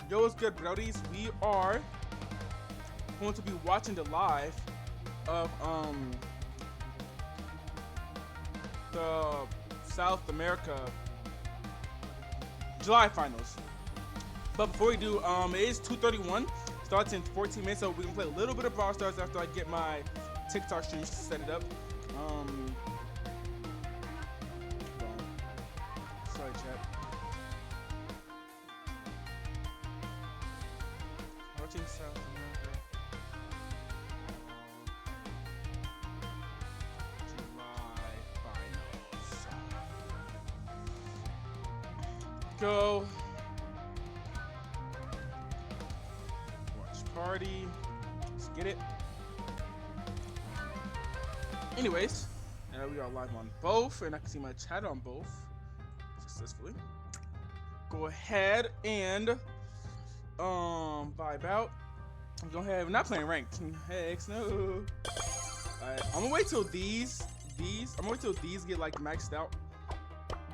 Yo, what's good, brodies? We are going to be watching the live of the South America July finals. But before we do, it is 2:31. Starts in 14 minutes, so we can play a little bit of Brawl Stars after I get my TikTok streams to set it up. Sorry, chat. Watching South America. July finals. Go. Watch party. Let's get it. Anyways, we are live on both, and I can see my chat on both successfully. Go ahead and vibe out. Go ahead. We're not playing ranked. Hex no. Alright, I'm gonna wait till these get like maxed out.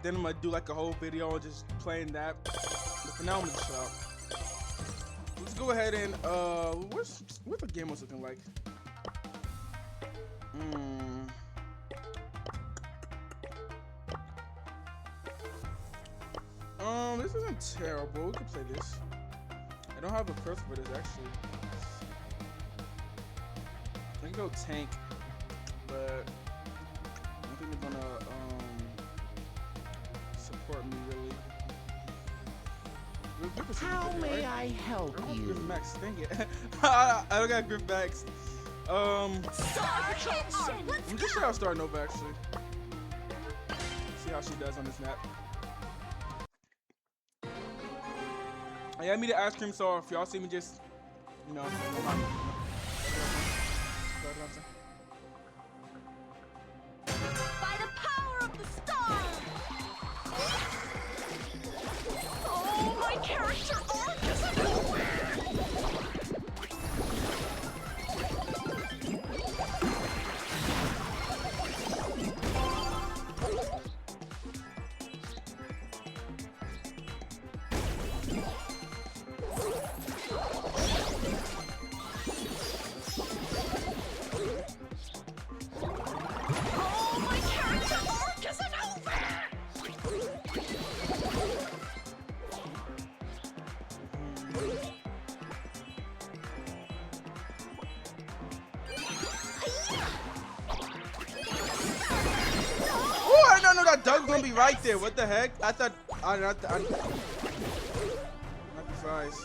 Then I'm gonna do like a whole video just playing that. But for now, I'm gonna chill out. Let's go ahead and what the game was looking like. This isn't terrible. We can play this. I don't have a preference for this actually. I can go tank, but I don't think they're gonna support me really. How may I help I don't have you? Griff Max, dang it. I don't got Griff Max. I'm just sure I'll start Nova actually. See how she does on this map. I got me the ice cream, so if y'all see me just, you know, By the power of the star! Oh, my character arc isn't over! No, that dog's gonna be right there. What the heck? I thought I'd be surprised.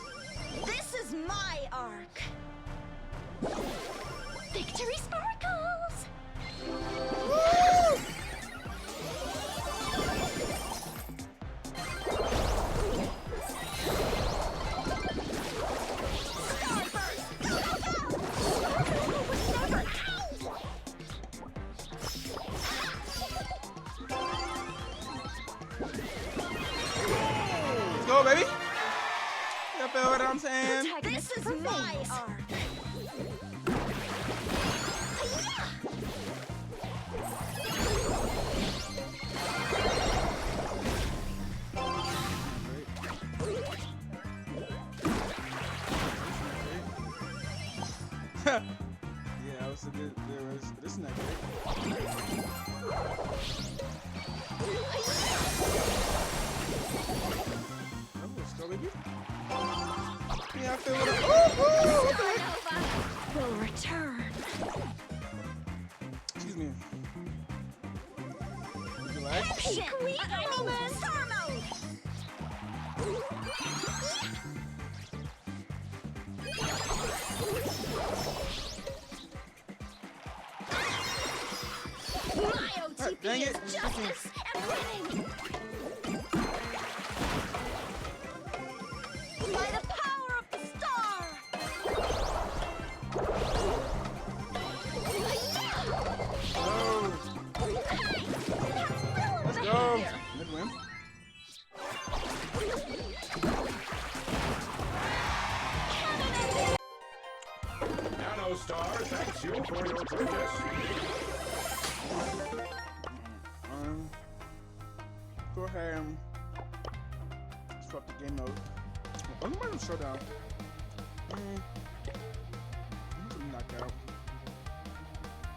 This is my arc. Victory sparkles. Woo! Go, baby. You feel what I'm saying? This is my arc. Yeah, that was a good. This is not great. Let's go, baby. Yeah, I feel it. Will return. Excuse me. Relax. Shit, we moment. Star mode. My OTP Dang it. is justice and winning. By the power of the star. Let's go. Good win. Nano Star thanks you for your purchase. Go ahead and swap the game mode. Only one showdown. Knockout.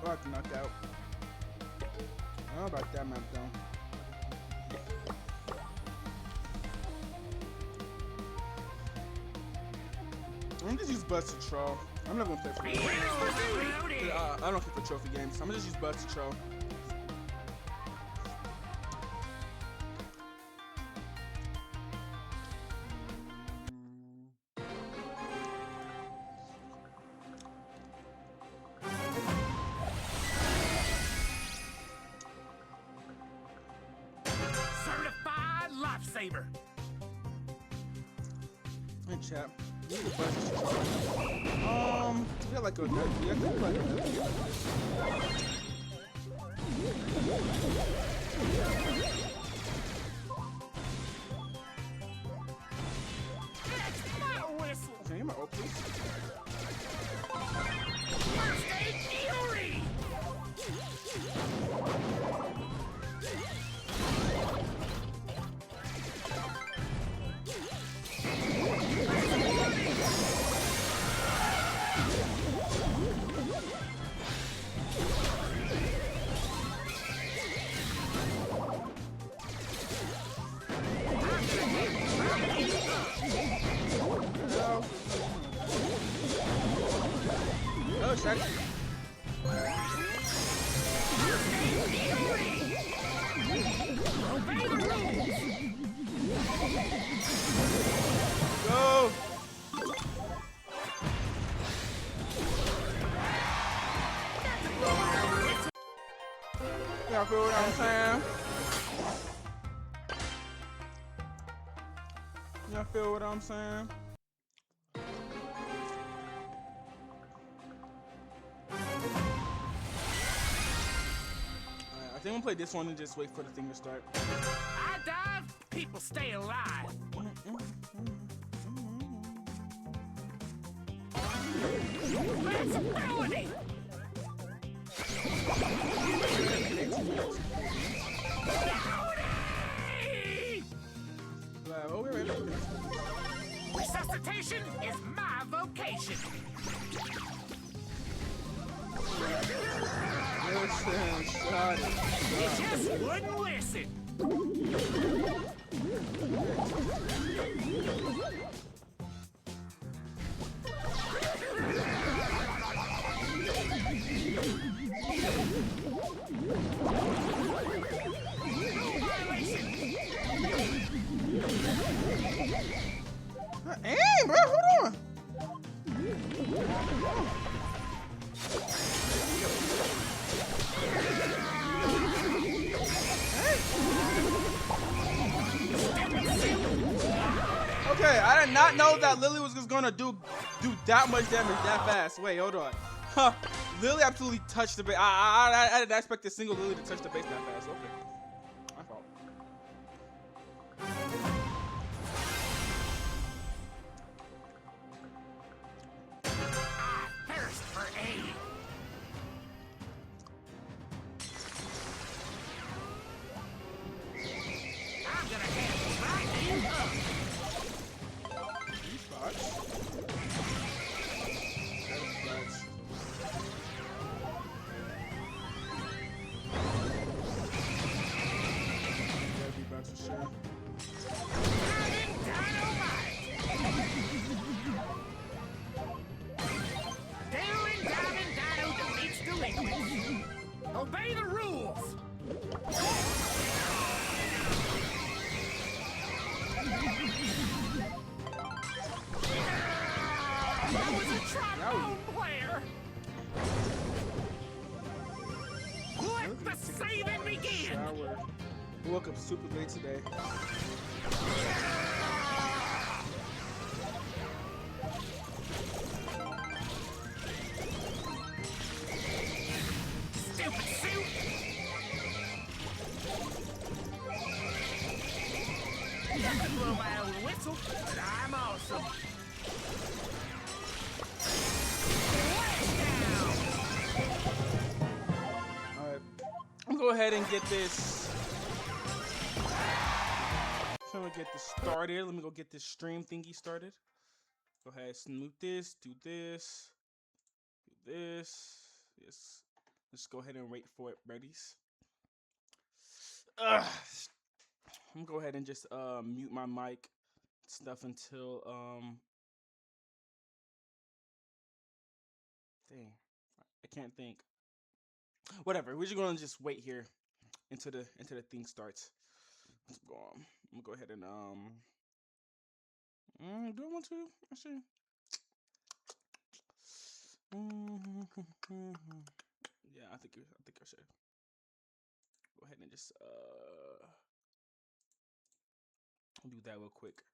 I like the knockout. I don't know about that map though. I'm just use Buzz to troll. I'm not gonna play for games. I don't care for trophy games. I'm gonna just use Buzz to troll. Certified lifesaver. Hey chat. We need a Buzz to troll. We got like a That's my whistle. Can you get my ult, please? First aid fury. Oh, it's actually. Go! Y'all feel what I'm saying? Y'all feel what I'm saying? I think I'm gonna play this one and just wait for the thing to start. I dive, people stay alive. That's ability. Resuscitation is my vocation. Listen, shot it. You just wouldn't listen. Aim, bro, hold on. Okay, I did not know that Lily was just gonna do that much damage that fast. Wait, hold on. Huh? Lily absolutely touched the base. I didn't expect a single Lily to touch the base that fast. Okay, my fault. I thirst for aid. I'm gonna have you right up. These spots. Obey the rules! That was a trombone player! Let the saving begin! Shower. I woke up super late today. Stupid suit! I can blow my own whistle, but I'm awesome. Alright. I'm gonna go ahead and get this. So I'm gonna get this started. Let me go get this stream thingy started. Go ahead, smooth this, do this, do this. Yes. Let's go ahead and wait for it, buddies. I'm gonna go ahead and just mute my mic stuff until dang. I can't think. Whatever. We're just gonna just wait here until the thing starts. Let's go on. I'm gonna go ahead and do I want to? Actually. Yeah, I think I should go ahead and just do that real quick.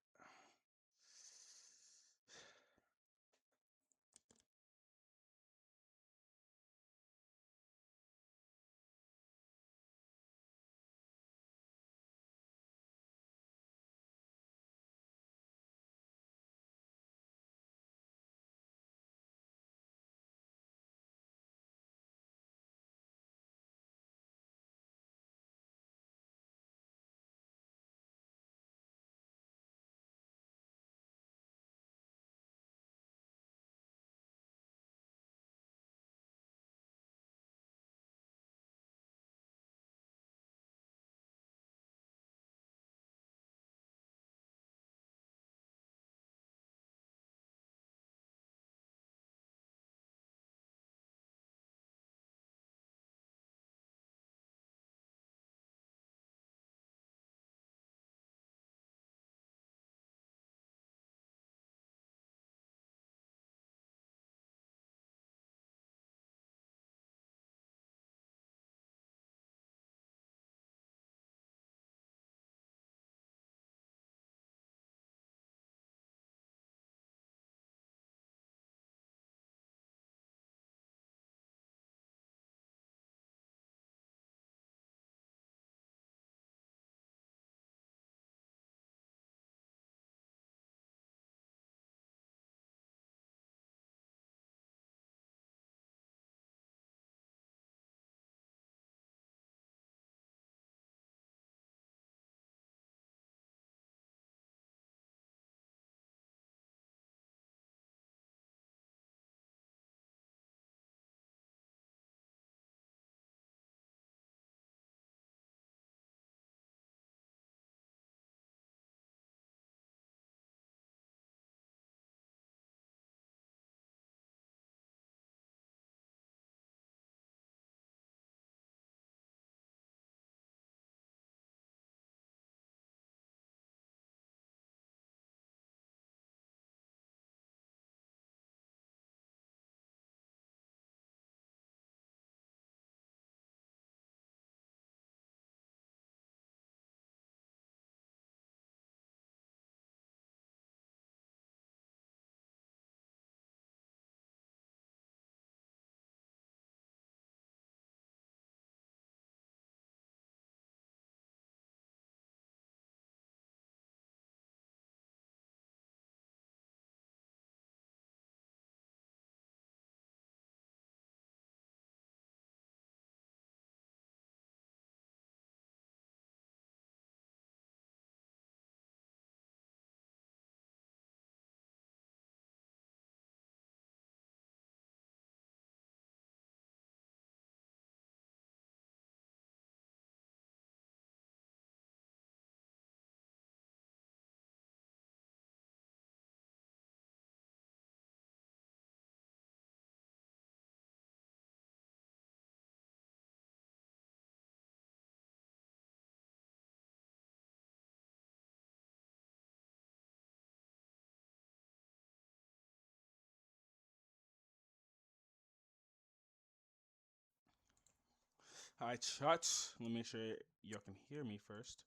Hi, chat. Let me make sure y'all can hear me first.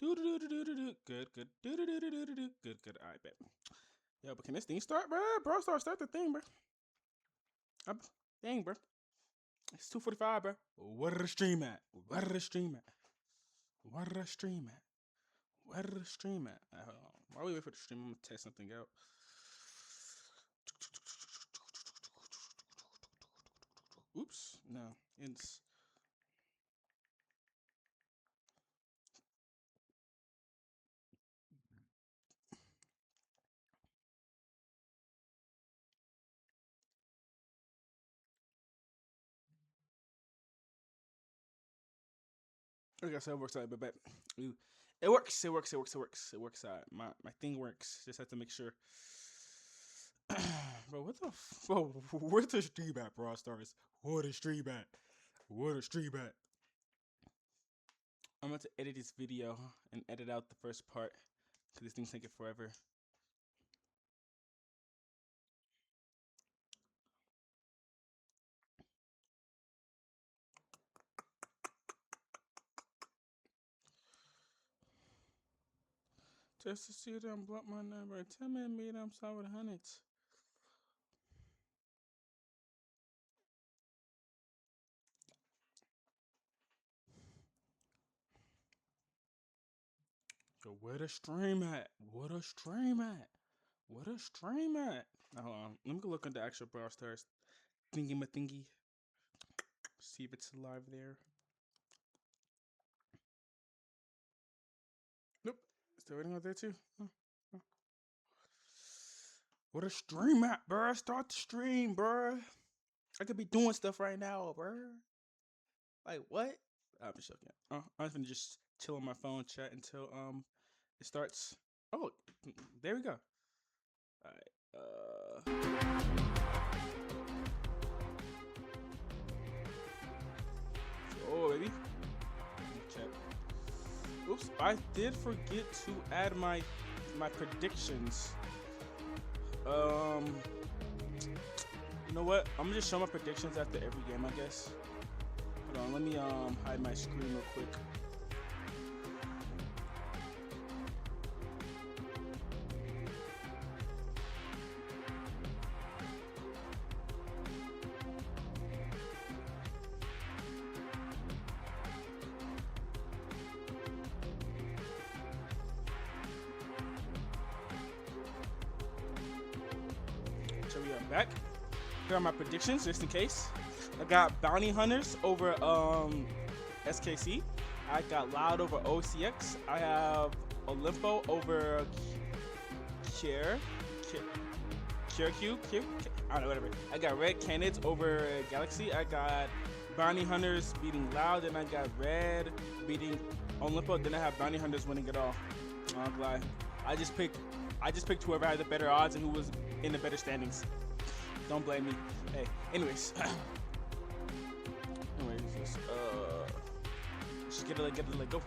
Do do do do do do. Good, good. Do do do do do do. Good, good. All right, bet. Yo, but can this thing start, bro? Bro, start the thing, bro. Dang, bro. It's 2:45, bro. Where the stream at? Where the stream at? Where the stream at? Where the stream at? Hold on. While we wait for the stream, I'm gonna test something out. Oops, no, it's Like I said, it works out, but it works. It works. It works. It works. It works out. My thing works. Just have to make sure. Bro, what the? Bro, where's the stream at, Brawl Stars? What a stream at? What a stream at? I'm about to edit this video and edit out the first part because this thing's taking forever. Just to see them block my number. 10-minute meet, I'm sorry with hundreds. Yo, where the stream at? What a stream at? What a stream at? Hold on. Let me go look at the actual Brawl Stars thingy ma thingy. See if it's live there. Nope. Still waiting out there too. What a stream at, bruh? Start the stream, bruh. I could be doing stuff right now, bruh. Like what? I'm just joking. I'm gonna just chill on my phone, chat until it starts. Oh, there we go. All right. Oh, baby. Check. Oops, I did forget to add my predictions. You know what? I'm gonna just show my predictions after every game, I guess. Hold on, let me hide my screen real quick. So we are back. Here are my predictions, just in case. I got Bounty Hunters over SKC. I got Loud over OCX. I have Olympo over Kier. I don't know, whatever. I got Red Canids over Galaxy. I got Bounty Hunters beating Loud. Then I got Red beating Olympo. Then I have Bounty Hunters winning it all. I'm glad. I just picked whoever had the better odds and who was in the better standings. Don't blame me. Hey, anyways. Just get it, let go. Let go.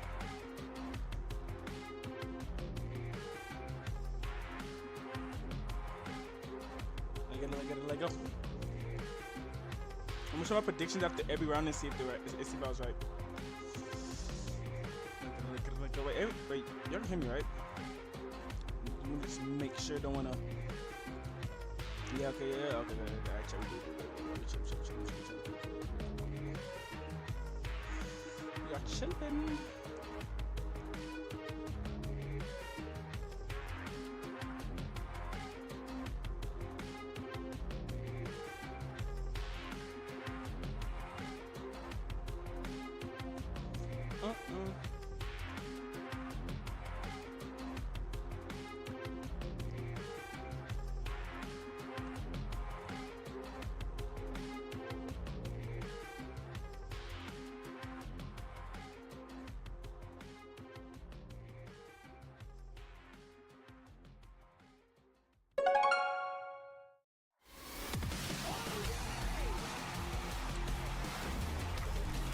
I'm gonna show my predictions after every round and see if they're right. See if I was right. Let go. Wait, y'all can hear me, right? Let me just make sure. Don't wanna. Yeah, okay, yeah, okay. Check. We are chilling.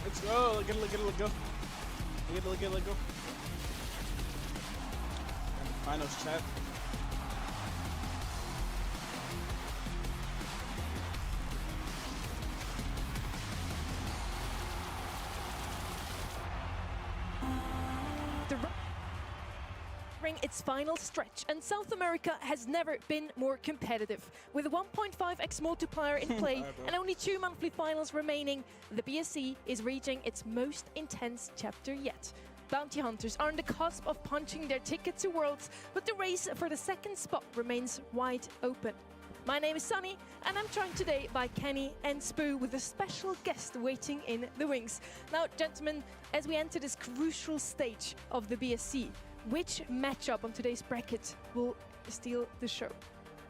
Let's go. Let go. Let go. Finals chat. Its final stretch, and South America has never been more competitive. With a 1.5x multiplier in play and only 2 monthly finals remaining, the BSC is reaching its most intense chapter yet. Bounty Hunters are on the cusp of punching their ticket to Worlds, but the race for the second spot remains wide open. My name is Sunny, and I'm joined today by Kenny and Spoo with a special guest waiting in the wings. Now, gentlemen, as we enter this crucial stage of the BSC, which matchup on today's bracket will steal the show?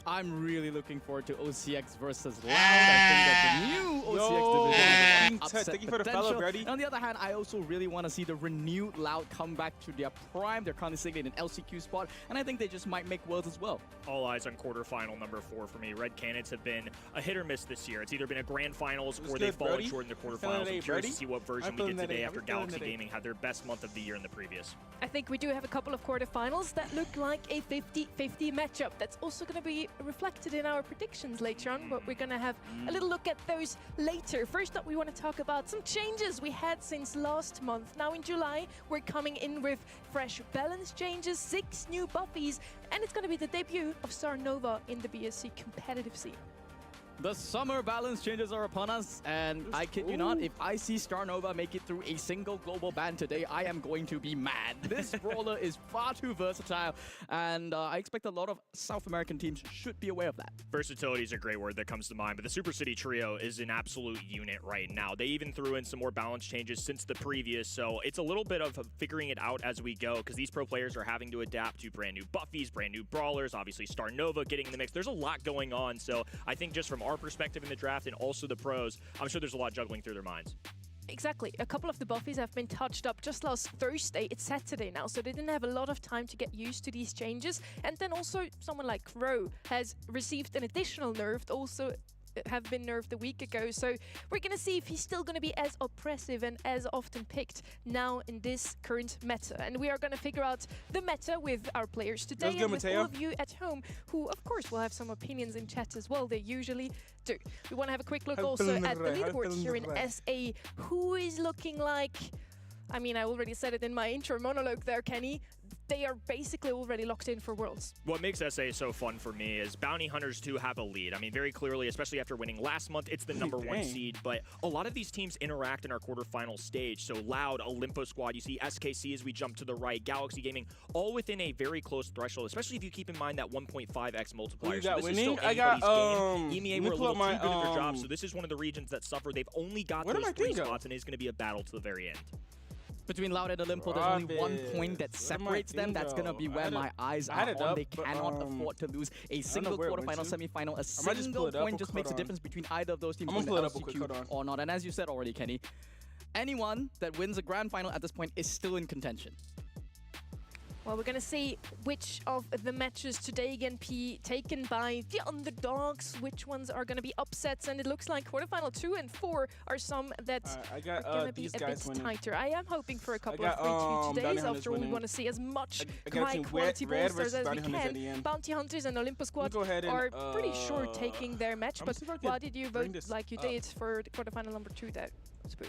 I'm really looking forward to OCX versus Loud. I think that the new OCX division has a lot of upset Thank you for the follow, potential. Brady. And on the other hand, I also really want to see the renewed Loud come back to their prime. They're currently sitting in an LCQ spot, and I think they just might make Worlds as well. All eyes on quarterfinal number 4 for me. Red Canids have been a hit or miss this year. It's either been a grand finals or they've fallen short in the quarterfinals. I'm curious to see what version we get today after Galaxy Gaming had their best month of the year in the previous. I think we do have a couple of quarterfinals that look like a 50-50 matchup. That's also going to be reflected in our predictions later on, but we're going to have a little look at those later. First up, we want to talk about some changes we had since last month. Now in July, we're coming in with fresh balance changes, 6 new buffies, and it's going to be the debut of Star Nova in the BSC competitive scene. The summer balance changes are upon us, and I kid you not, if I see Star Nova make it through a single global ban today, I am going to be mad. This brawler is far too versatile, and I expect a lot of South American teams should be aware of that. Versatility is a great word that comes to mind, but the Super City Trio is an absolute unit right now. They even threw in some more balance changes since the previous, so it's a little bit of figuring it out as we go, because these pro players are having to adapt to brand new buffies, brand new brawlers, obviously Star Nova getting in the mix. There's a lot going on, so I think just from our perspective in the draft and also the pros, I'm sure there's a lot juggling through their minds. Exactly. A couple of the buffies have been touched up just last Thursday. It's Saturday now, so they didn't have a lot of time to get used to these changes. And then also someone like Crow has received an additional nerf, also have been nerfed a week ago. So we're going to see if he's still going to be as oppressive and as often picked now in this current meta. And we are going to figure out the meta with our players today and with all of you at home, who of course will have some opinions in chat as well. They usually do. We want to have a quick look also at the leaderboard here in SA. Who is looking like... I mean, I already said it in my intro monologue there, Kenny. They are basically already locked in for Worlds. What makes SA so fun for me is Bounty Hunters 2 have a lead. I mean, very clearly, especially after winning last month, it's the number 1 seed, but a lot of these teams interact in our quarterfinal stage. So Loud, Olympus Squad, you see SKC as we jump to the right, Galaxy Gaming, all within a very close threshold, especially if you keep in mind that 1.5x multiplier. So this is still anybody's game. EMEA were a little too good at their job, so this is one of the regions that suffer. They've only got those 3 spots, and it's going to be a battle to the very end. Between Loud and Olimpo, there's only 1 point that separates them. That's going to be where my eyes are on. They cannot afford to lose a single quarterfinal, semifinal. A single point just makes a difference between either of those teams going to LCQ or not. And as you said already, Kenny, anyone that wins a grand final at this point is still in contention. Well, we're going to see which of the matches today can be taken by the underdogs, which ones are going to be upsets, and it looks like quarterfinal 2 and 4 are some that are going to be a bit tighter. I am hoping for a couple of 3-2 todays. After all, we want to see as much high-quality Brawl Stars as we can. Bounty Hunters and Olympus Squad are pretty sure taking their match, but why did you vote like you did for quarterfinal number 2 there, Spoo?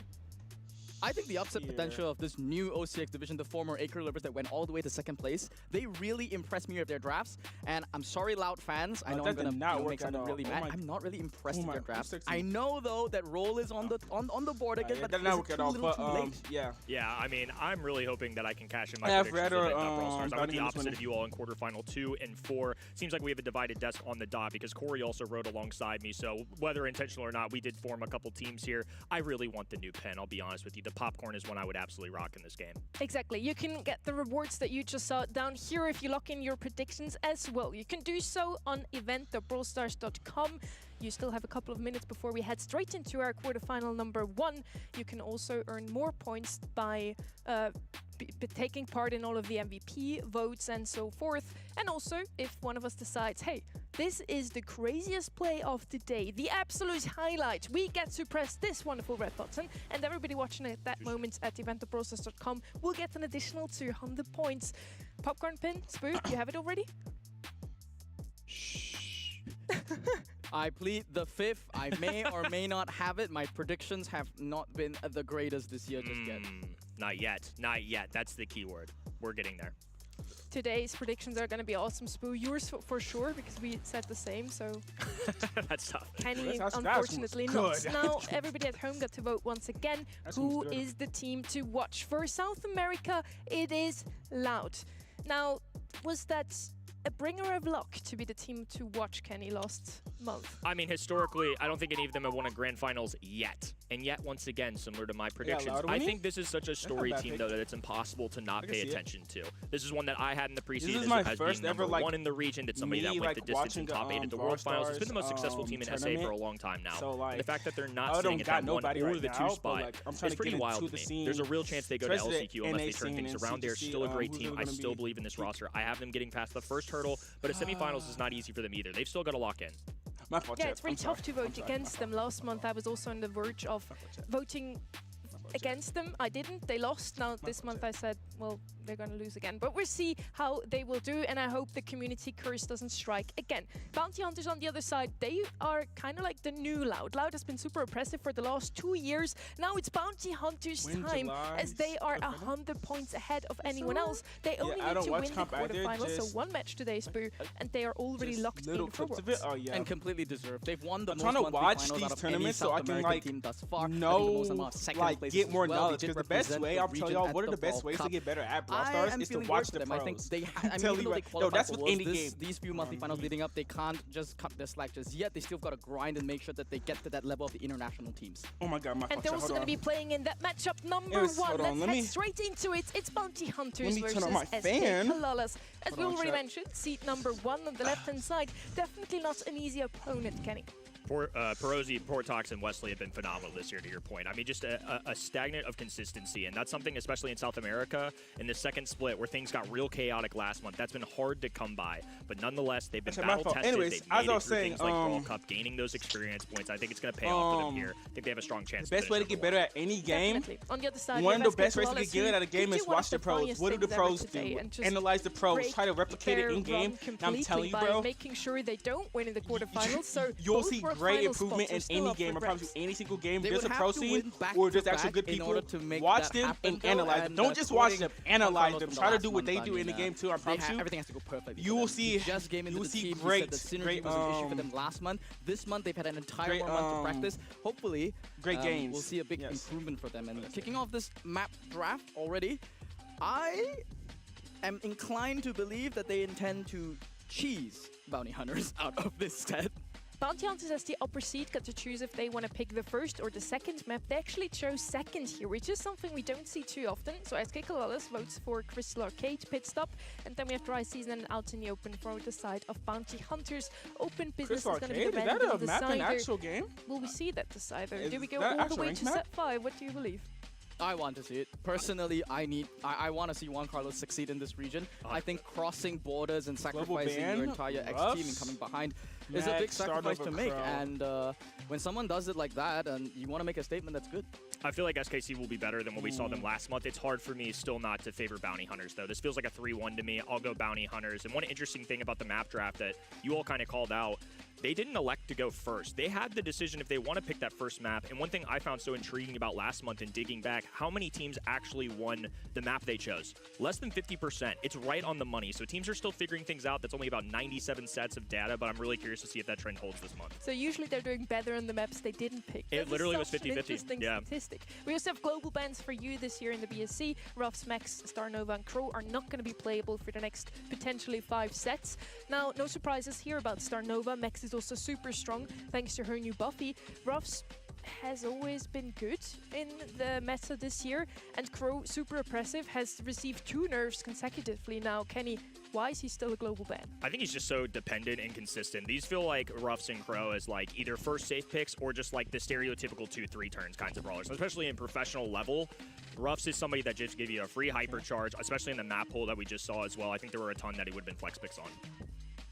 I think the upset potential of this new OCX division, the former Acre Livers that went all the way to 2nd place, they really impressed me with their drafts. And I'm sorry, Loud fans. I know I'm going to make someone really mad. I'm not really impressed with their drafts. I know, though, that Roll is on the board again, but it's a little too late. Yeah, I mean, I'm really hoping that I can cash in my predictions of Brawl Stars. I went the opposite of you all in quarterfinal 2 and 4. Seems like we have a divided desk on the dot because Corey also rode alongside me. So whether intentional or not, we did form a couple teams here. I really want the new pen, I'll be honest with you. The popcorn is one I would absolutely rock in this game. Exactly. You can get the rewards that you just saw down here if you lock in your predictions as well. You can do so on event.brawlstars.com. You still have a couple of minutes before we head straight into our quarterfinal number 1. You can also earn more points by taking part in all of the MVP votes and so forth. And also, if one of us decides, hey, this is the craziest play of the day, the absolute highlight, we get to press this wonderful red button, and everybody watching at that moment at event.brawlstars.com will get an additional 200 points. Popcorn pin, Spoo, you have it already? Shh. I plead the 5th. I may or may not have it. My predictions have not been the greatest this year just yet. Not yet. Not yet. That's the key word. We're getting there. Today's predictions are going to be awesome, Spoo. Yours for sure, because we said the same, so... That's tough. Kenny, unfortunately not. Now, everybody at home got to vote once again. Who is the team to watch? For South America, it is Loud. Now, was that a bringer of luck to be the team to watch, Kenny, last month? I mean, historically, I don't think any of them have won a grand finals yet. And yet, once again, similar to my predictions, I think this is such a story team, though, that it's impossible to not pay attention to. This is one that I had in the preseason as being number one in the region. It's somebody that went the distance and top 8 at the World Finals. It's been the most successful team in SA for a long time now. So, like, the fact that they're not sitting at that 1 or the 2 spot is pretty wild to me. There's a real chance they go to LCQ unless they turn things around. They're still a great team. I still believe in this roster. I have them getting past the first hurdle, but a semifinals is not easy for them either. They've still got to lock in. Yeah, it's really tough to vote against them. Last month I was also on the verge of voting against them. I didn't. They lost. Now this month I said, well, they're going to lose again. But we'll see how they will do, and I hope the community curse doesn't strike again. Bounty Hunters on the other side, they are kind of like the new Loud. Loud has been super oppressive for the last 2 years. Now it's Bounty Hunters' time, as they are 100 points ahead of anyone else. They only need to win the quarterfinals, so 1 match today, Spoo, and they are already locked in for Worlds. And completely deserved. They've won the I'm trying to watch these tournaments so I can get more knowledge, because the best way, I'll tell y'all, what are the best ways to get better at Brawl Stars is to watch the pros. I think they, I mean, even though they qualified for Worlds, these few monthly finals leading up, they can't just cut their slack just yet. They still got to grind and make sure that they get to that level of the international teams. Oh my god, my And they're also going to be playing in that matchup number 1. Let's head straight into it. It's Bounty Hunters versus SK Kalalas. As we already mentioned, seat number 1 on the left-hand side. Definitely not an easy opponent, Kenny. Perosi, Portox, and Wesley have been phenomenal this year, to your point. I mean, just a stagnant of consistency, and that's something, especially in South America, in the second split, where things got real chaotic last month. That's been hard to come by, but nonetheless, they've been battle-tested. Anyways, they've as made I it was through saying, things like Brawl Cup, gaining those experience points. I think it's going to pay off for them here. I think they have a strong chance. The best way to get better at any game, on the other side, one of the best ways to get good at a game is watch the pros. What do the pros do? Analyze the pros, try to replicate it in game. I'm telling you, bro, making sure they don't win in the quarterfinals. So you'll see great improvement in any game. I promise you, any single game. There's a pro scene or there's actually good people. Watch them and analyze them. Don't just watch them, analyze them. Try to do what they do in the game too. I promise you. Everything has to go perfectly. You will see. You will see great. The synergy was an issue for them last month. This month they've had an entire 1 month to practice. Hopefully, great games. We'll see a big improvement for them. And kicking off this map draft already, I am inclined to believe that they intend to cheese Bounty Hunters out of this set. Bounty Hunters as the upper seed got to choose if they want to pick the first or the second map. They actually chose second here, which is something we don't see too often. So SK Kalalas votes for Crystal Arcade pit stop, and then we have Dry Season and Out in the Open for the side of Bounty Hunters. Open business is going to be the random decider. Is that a map in actual game? Will we see that decider? Do we go all the way to set 5? What do you believe? I want to see it. Personally, I want to see Juan Carlos succeed in this region. I think crossing borders and sacrificing your entire X team and coming behind is a big sacrifice to make. And when someone does it like that, and you want to make a statement, that's good. I feel like SKC will be better than what we saw them last month. It's hard for me still not to favor Bounty Hunters, though. This feels like a 3-1 to me. I'll go Bounty Hunters. And one interesting thing about the map draft that you all kind of called out, they didn't elect to go first. They had the decision if they want to pick that first map. And one thing I found so intriguing about last month and digging back, how many teams actually won the map they chose? Less than 50%. It's right on the money. So teams are still figuring things out. That's only about 97 sets of data, but I'm really curious to see if that trend holds this month. So usually they're doing better on the maps they didn't pick. It literally was 50-50. Interesting statistic. We also have global bans for you this year in the BSC. Ruffs, Max, Starnova, and Crow are not going to be playable for the next potentially 5 sets. Now, no surprises here about Starnova. Max is also super strong thanks to her new Buffy. Ruffs has always been good in the meta this year, and Crow, super oppressive, has received 2 nerfs consecutively now. Kenny, why is he still a global ban? I think he's just so dependent and consistent. These feel like Ruffs and Crow as like either first safe picks or just like the stereotypical 2-3 turns kinds of brawlers, especially in professional level. Ruffs is somebody that just give you a free hypercharge, especially in the map pool that we just saw as well. I think there were a ton that he would have been flex picks on.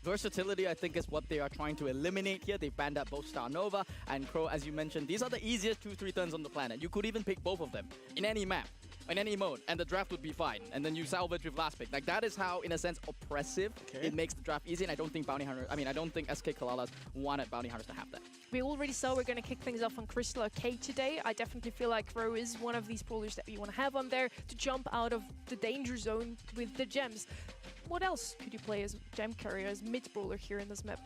Versatility, I think, is what they are trying to eliminate here. They've banned out both Starnova and Crow, as you mentioned. These are the easiest 2-3 turns on the planet. You could even pick both of them in any map, in any mode, and the draft would be fine. And then you salvage with last pick. Like, that is how, in a sense, oppressive it makes the draft easy. And I don't think I don't think SK Kalalas wanted Bounty Hunters to have that. We already saw we're going to kick things off on Crystal Arcade today. I definitely feel like Crow is one of these brawlers that we want to have on there to jump out of the danger zone with the gems. What else could you play as gem carrier, as mid brawler here in this map?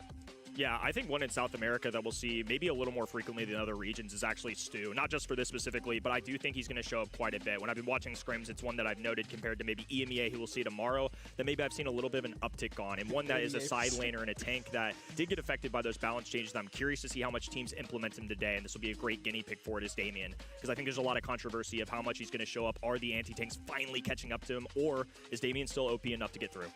Yeah, I think one in South America that we'll see maybe a little more frequently than other regions is actually Stu. Not just for this specifically, but I do think he's going to show up quite a bit. When I've been watching scrims, it's one that I've noted compared to maybe EMEA, who we'll see tomorrow, that maybe I've seen a little bit of an uptick on. And one that is a side laner and a tank that did get affected by those balance changes. I'm curious to see how much teams implement him today, and this will be a great guinea pig for it is Damien. Because I think there's a lot of controversy of how much he's going to show up. Are the anti-tanks finally catching up to him, or is Damien still OP enough to get through?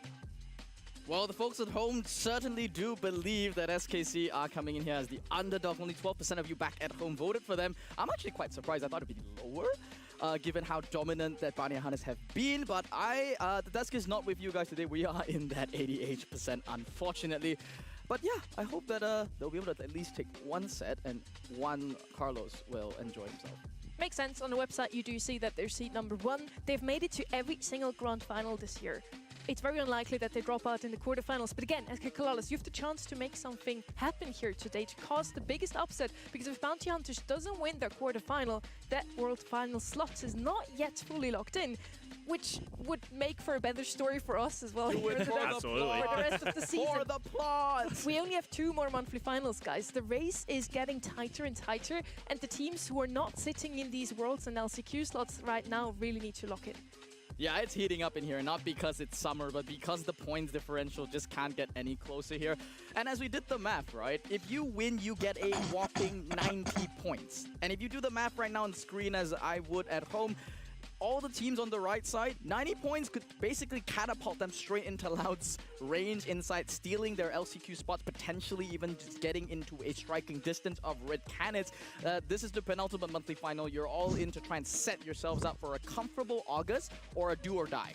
Well, the folks at home certainly do believe that SKC are coming in here as the underdog. Only 12% of you back at home voted for them. I'm actually quite surprised. I thought it'd be lower, given how dominant that Bounty Hunters have been. But the desk is not with you guys today. We are in that 88%, unfortunately. But yeah, I hope that they'll be able to at least take one set and one Carlos will enjoy himself. Makes sense. On the website, you do see that they're seed number 1. They've made it to every single grand final this year. It's very unlikely that they drop out in the quarterfinals. But again, SK Kalalis, you have the chance to make something happen here today to cause the biggest upset. Because if Bounty Hunters doesn't win their quarterfinal, that world final slot is not yet fully locked in, which would make for a better story for us as well. Absolutely. For the rest of the season. For the plot! We only have 2 more monthly finals, guys. The race is getting tighter and tighter, and the teams who are not sitting in these Worlds and LCQ slots right now really need to lock in. Yeah, it's heating up in here, not because it's summer, but because the points differential just can't get any closer here. And as we did the math, right, if you win, you get a whopping 90 points. And if you do the math right now on screen as I would at home, all the teams on the right side, 90 points could basically catapult them straight into Loud's range inside, stealing their LCQ spots, potentially even just getting into a striking distance of Red Canids. This is the penultimate monthly final. You're all in to try and set yourselves up for a comfortable August or a do or die.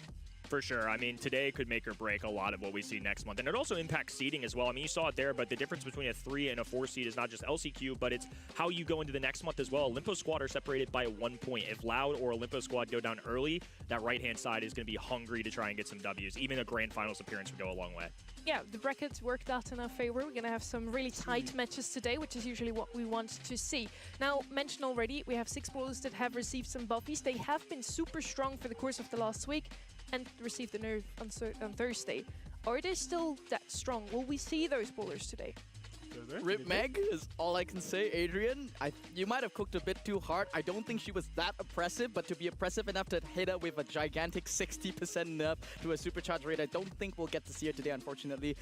For sure. I mean, today could make or break a lot of what we see next month. And it also impacts seeding as well. I mean, you saw it there, but the difference between a 3 and a 4 seed is not just LCQ, but it's how you go into the next month as well. Olympus Squad are separated by 1 point. If Loud or Olympus Squad go down early, that right-hand side is going to be hungry to try and get some Ws. Even a grand finals appearance would go a long way. Yeah, the brackets worked out in our favor. We're going to have some really tight matches today, which is usually what we want to see. Now, mentioned already, we have 6 brawlers that have received some buffies. They have been super strong for the course of the last week and received the nerf on Thursday. Are they still that strong? Will we see those brawlers today? Rip Meg is all I can say, Adrian. You might have cooked a bit too hard. I don't think she was that oppressive, but to be oppressive enough to hit her with a gigantic 60% nerf to a supercharged rate, I don't think we'll get to see her today, unfortunately.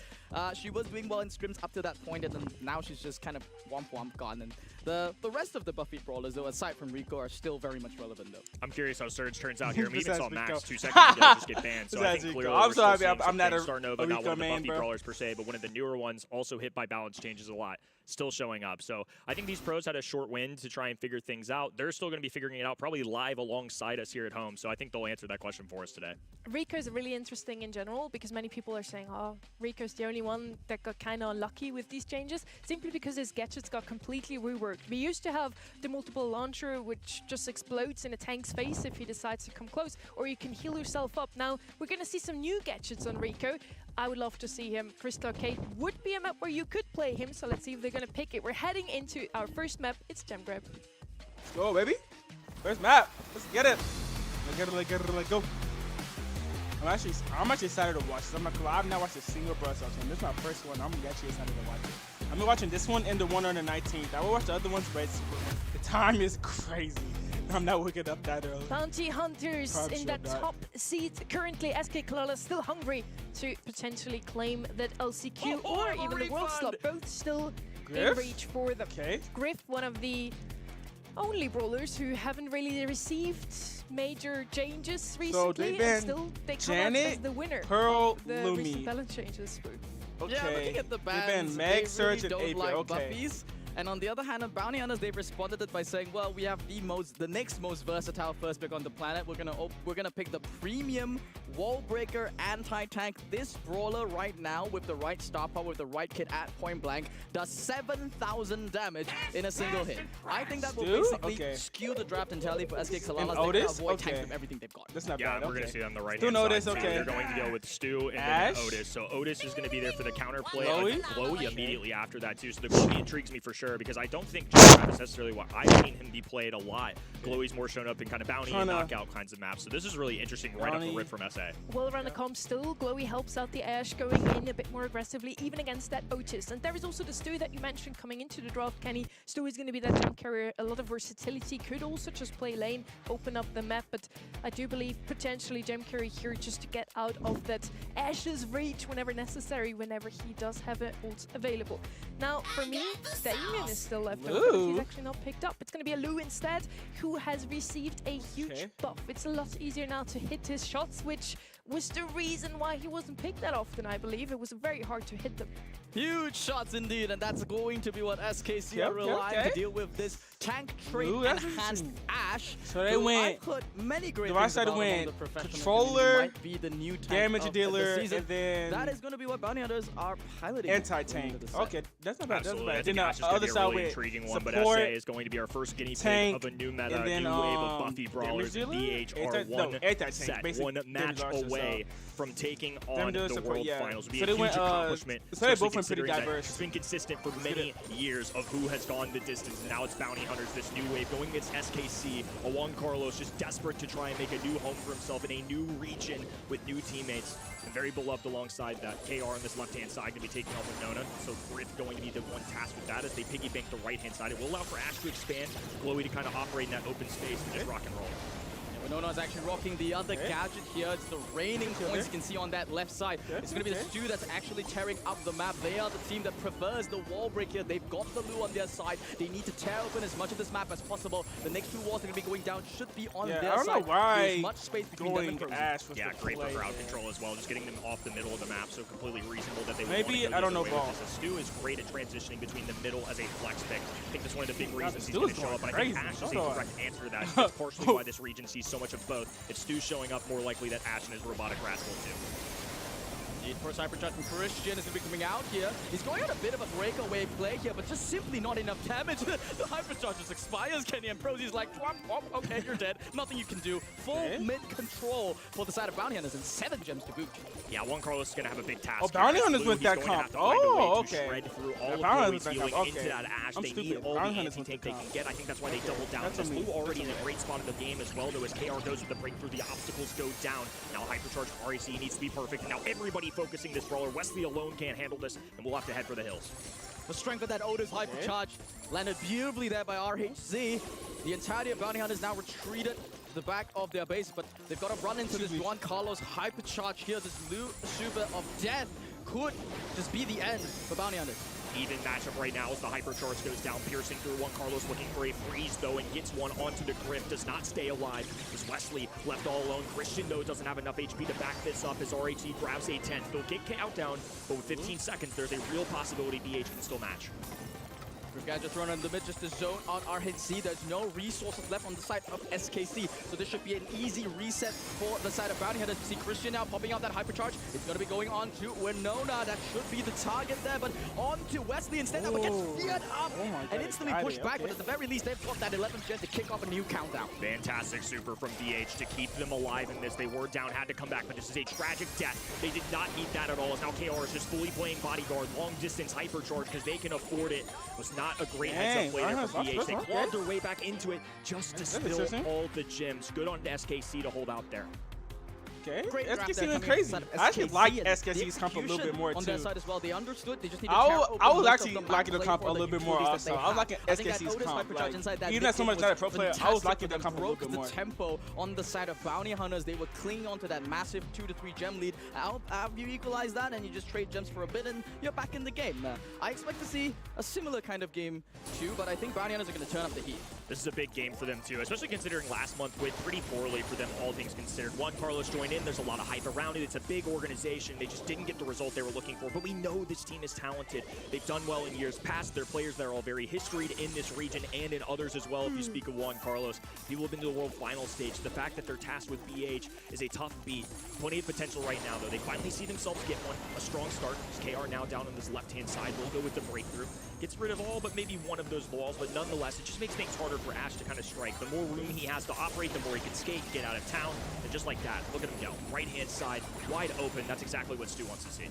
She was doing well in scrims up to that point, and then now she's just kind of womp gone. And the rest of the Buffy brawlers, though, aside from Rico, are still very much relevant, though. I'm curious how Surge turns out here. We even saw Max 2 seconds ago just get banned, so I think clearly I'm sorry, I'm not a Starnova, not one of the main, Buffy bro. brawlers per se, but one of the newer ones, also hit by balance changes a lot, still showing up. So I think these pros had a short win to try and figure things out. They're still going to be figuring it out probably live alongside us here at home, so I think they'll answer that question for us today. Rico's really interesting in general because many people are saying, oh, Rico's the only one that got kind of unlucky with these changes, simply because his gadgets got completely reworked. We used to have the multiple launcher, which just explodes in a tank's face if he decides to come close, or you can heal yourself up. Now, we're going to see some new gadgets on Rico. I would love to see him. Crystal Arcade would be a map where you could play him, so let's see if they're going to pick it. We're heading into our first map. It's Gem Grab. Let's go, baby. First map. Let's get it. Let's go. I'm actually excited to watch this. I'm not gonna lie, I've not watched a single Brawl Stars one. This is my first one. I'm actually excited to watch it. I've been watching this one and the one on the 19th. I will watch the other ones, but the time is crazy. I'm not waking up that early. Bounty Hunters in that top seat. Currently, SK Kalala still hungry to potentially claim that LCQ or even the world slot. Both still in reach for them. Okay. Griff, one of the only brawlers who haven't really received major changes recently, and still they come out as the winner Pearl, of the Lumi. recent balance changes. Okay. Yeah, looking at the bans, banned Meg, Surge, really and don't Ape. like Okay. buffies. And on the other hand, on Bounty Hunters, they've responded it by saying, well, we have the next most versatile first pick on the planet. We're gonna pick the premium wall breaker anti-tank. This brawler right now, with the right star power, with the right kit at point blank, does 7,000 damage in a single hit. I think that will basically skew the draft entirely for SK Kalalas. Otis? They can avoid tanks with everything they've got. That's not Yeah, bad. we're going to see them on the right Still hand side. Otis, too. okay. They're going to go with Stu and Ash? then Otis. So Otis is going to be there for the counterplay. Chloe? Chloe immediately after that too. So the Chloe intrigues me for sure. sure, because I don't think Trap is necessarily what I've seen him be played a lot. Glowy's more shown up in kind of bounty and knockout kinds of maps. So this is really interesting right off the rip from SA. Well, around the comp still, Glowy helps out the Ashe, going in a bit more aggressively, even against that Otis. And there is also the Stu that you mentioned coming into the draft, Kenny. Stu is going to be that gem carrier, a lot of versatility, could also just play lane, open up the map, but I do believe potentially gem carry here just to get out of that Ashe's reach whenever necessary, whenever he does have an ult available. Now, for me, Damien is still left over, but he's actually not picked up. It's going to be a Lou instead, who has received a huge buff. It's a lot easier now to hit his shots, which was the reason why he wasn't picked that often, I believe. It was very hard to hit them. Huge shots indeed, and that's going to be what SKC are relying to deal with this tank trait enhanced Ashe. So they went. I've heard many great I things said about went the professional controller, might be the new tank damage of dealer, the season. and then that is going to be what bounty hunters are piloting. Anti-tank. Okay, that's not bad. Absolutely. That's I think not that's bad. just Other going to be a side really with intriguing one, but support, SA is going to be our first guinea pig tank, of a new meta, and then, a new wave of Buffy Brawlers. BH are one match away from taking on the World Finals. It'll be a huge accomplishment. So they both went pretty diverse. It's been consistent for many years of who has gone the distance, and now it's Bounty Hunters, this new wave, going against SKC. A Juan Carlos just desperate to try and make a new home for himself in a new region with new teammates. And very beloved alongside that. KR on this left-hand side going to be taking on Winona. So Griff going to be the one task with that as they piggy bank the right-hand side. It will allow for Ashe to expand, Glowy to kind of operate in that open space and just rock and roll. Winona is actually rocking the other gadget here. It's the raining points you can see on that left side. It's going to be the Stu that's actually tearing up the map. They are the team that prefers the wall break here. They've got the Lu on their side. They need to tear open as much of this map as possible. The next two walls that are going to be going down should be on their side. I don't know why there's much space between them and Frozen. Yeah, great for crowd control as well. Just getting them off the middle of the map, so completely reasonable that they would maybe, I don't know, Ball. Stu is great at transitioning between the middle as a flex pick. I think that's one of the big reasons he's going to show up, but I think Ashe is a direct answer to that. That's partially why this region sees so much of both. If Stu's showing up, more likely that Ashe and his robotic rascal too. First Hypercharge from Christian is going to be coming out here. He's going on a bit of a breakaway play here, but just simply not enough damage. The Hypercharge just expires, Kenny, and Prozy's like, okay, you're dead. Nothing you can do. Full mid-control for the side of Bounty Hunters and 7 gems to boot. Yeah, Juan Carlos is going to have a big task. Oh, Bounty Hunters with that comp. Oh, okay. Shred through all of Glowy's healing into that Ashe. They need all the anti-tank they can get. I think that's why they doubled down. That's Lu already in a great spot in the game as well, though, as KR goes with the breakthrough, the obstacles go down. Now Hypercharge RAC needs to be perfect, and now everybody focusing this brawler. Wesley alone can't handle this, and we'll have to head for the hills. The strength of that Otis Hypercharge landed beautifully there by RHZ. The entirety of Bounty Hunters now retreated to the back of their base, but they've got to run into this Juan Carlos Hypercharge here. This Lu Super of Death could just be the end for Bounty Hunters. Even matchup right now as the Hypercharge goes down, piercing through Juan Carlos, looking for a freeze though, and gets one onto the Griff, does not stay alive. Is Wesley left all alone? Christian though doesn't have enough HP to back this up as RHC grabs a 10. They'll get countdown, but with 15 seconds, there's a real possibility BH can still match. Gadget thrown in the mid, just a zone on RHC. There's no resources left on the side of SKC, so this should be an easy reset for the side of Bounty Hunters. See Christian now popping out that Hypercharge. It's going to be going on to Winona. That should be the target there, but on to Wesley instead. That gets steered up and instantly pushed back, but at the very least, they've got that 11th gen to kick off a new countdown. Fantastic super from BH to keep them alive in this. They were down, had to come back, but this is a tragic death. They did not need that at all, as now KR is just fully playing bodyguard, long distance Hypercharge, because they can afford it. Was not a great heads-up play there from BH. They clawed their way back into it just to spill all the gems. Good on SKC to hold out there. Okay, SKC went crazy. I actually like SKC's comp a little bit more too. On their side as well, they understood. They just need to I was actually liking the comp a little bit more also. I was liking SKC's comp. Like, even as so much that pro player, I was liking the comp a little bit more. The tempo on the side of Bounty Hunters, they were clinging onto that massive 2 to 3 gem lead. You equalize that and you just trade gems for a bit and you're back in the game. I expect to see a similar kind of game too, but I think Bounty Hunters are going to turn up the heat. This is a big game for them too, especially considering last month went pretty poorly for them, all things considered. Juan Carlos joined in, there's a lot of hype around it, it's a big organization, they just didn't get the result they were looking for, but we know this team is talented. They've done well in years past, they're players that are all very historied in this region and in others as well. If you speak of Juan Carlos, people have been to the World Final stage. The fact that they're tasked with BH is a tough beat. Plenty of potential right now though. They finally see themselves get one, a strong start. KR now down on this left-hand side, will go with the breakthrough. Gets rid of all but maybe one of those walls, but nonetheless, it just makes things harder for Ashe to kind of strike. The more room he has to operate, the more he can skate, get out of town, and just like that, look at him go. Right-hand side, wide open. That's exactly what Stu wants to see.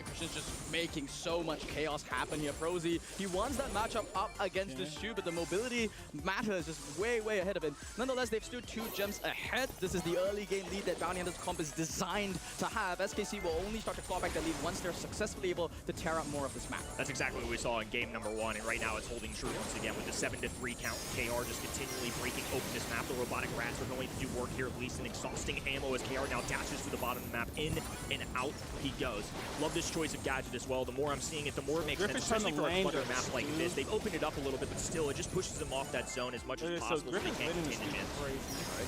Christian's just making so much chaos happen here. Prosy, he wants that matchup up against the Shu, but the mobility matters just way ahead of him. Nonetheless, they've stood 2 gems ahead. This is the early game lead that Bounty Hunters comp is designed to have. SKC will only start to claw back the lead once they're successfully able to tear up more of this map. That's exactly what we saw in game number 1, and right now it's holding true once again with the 7-3 count. KR just continually breaking open this map. The robotic rats are going to do work here, at least in exhausting ammo as KR now dashes to the bottom of the map. In and out he goes. Love this choice of gadget as well. The more I'm seeing it, the more it makes sense, especially for a clutter map like this. They've opened it up a little bit, but still, it just pushes them off that zone as much as possible so they can't continue it.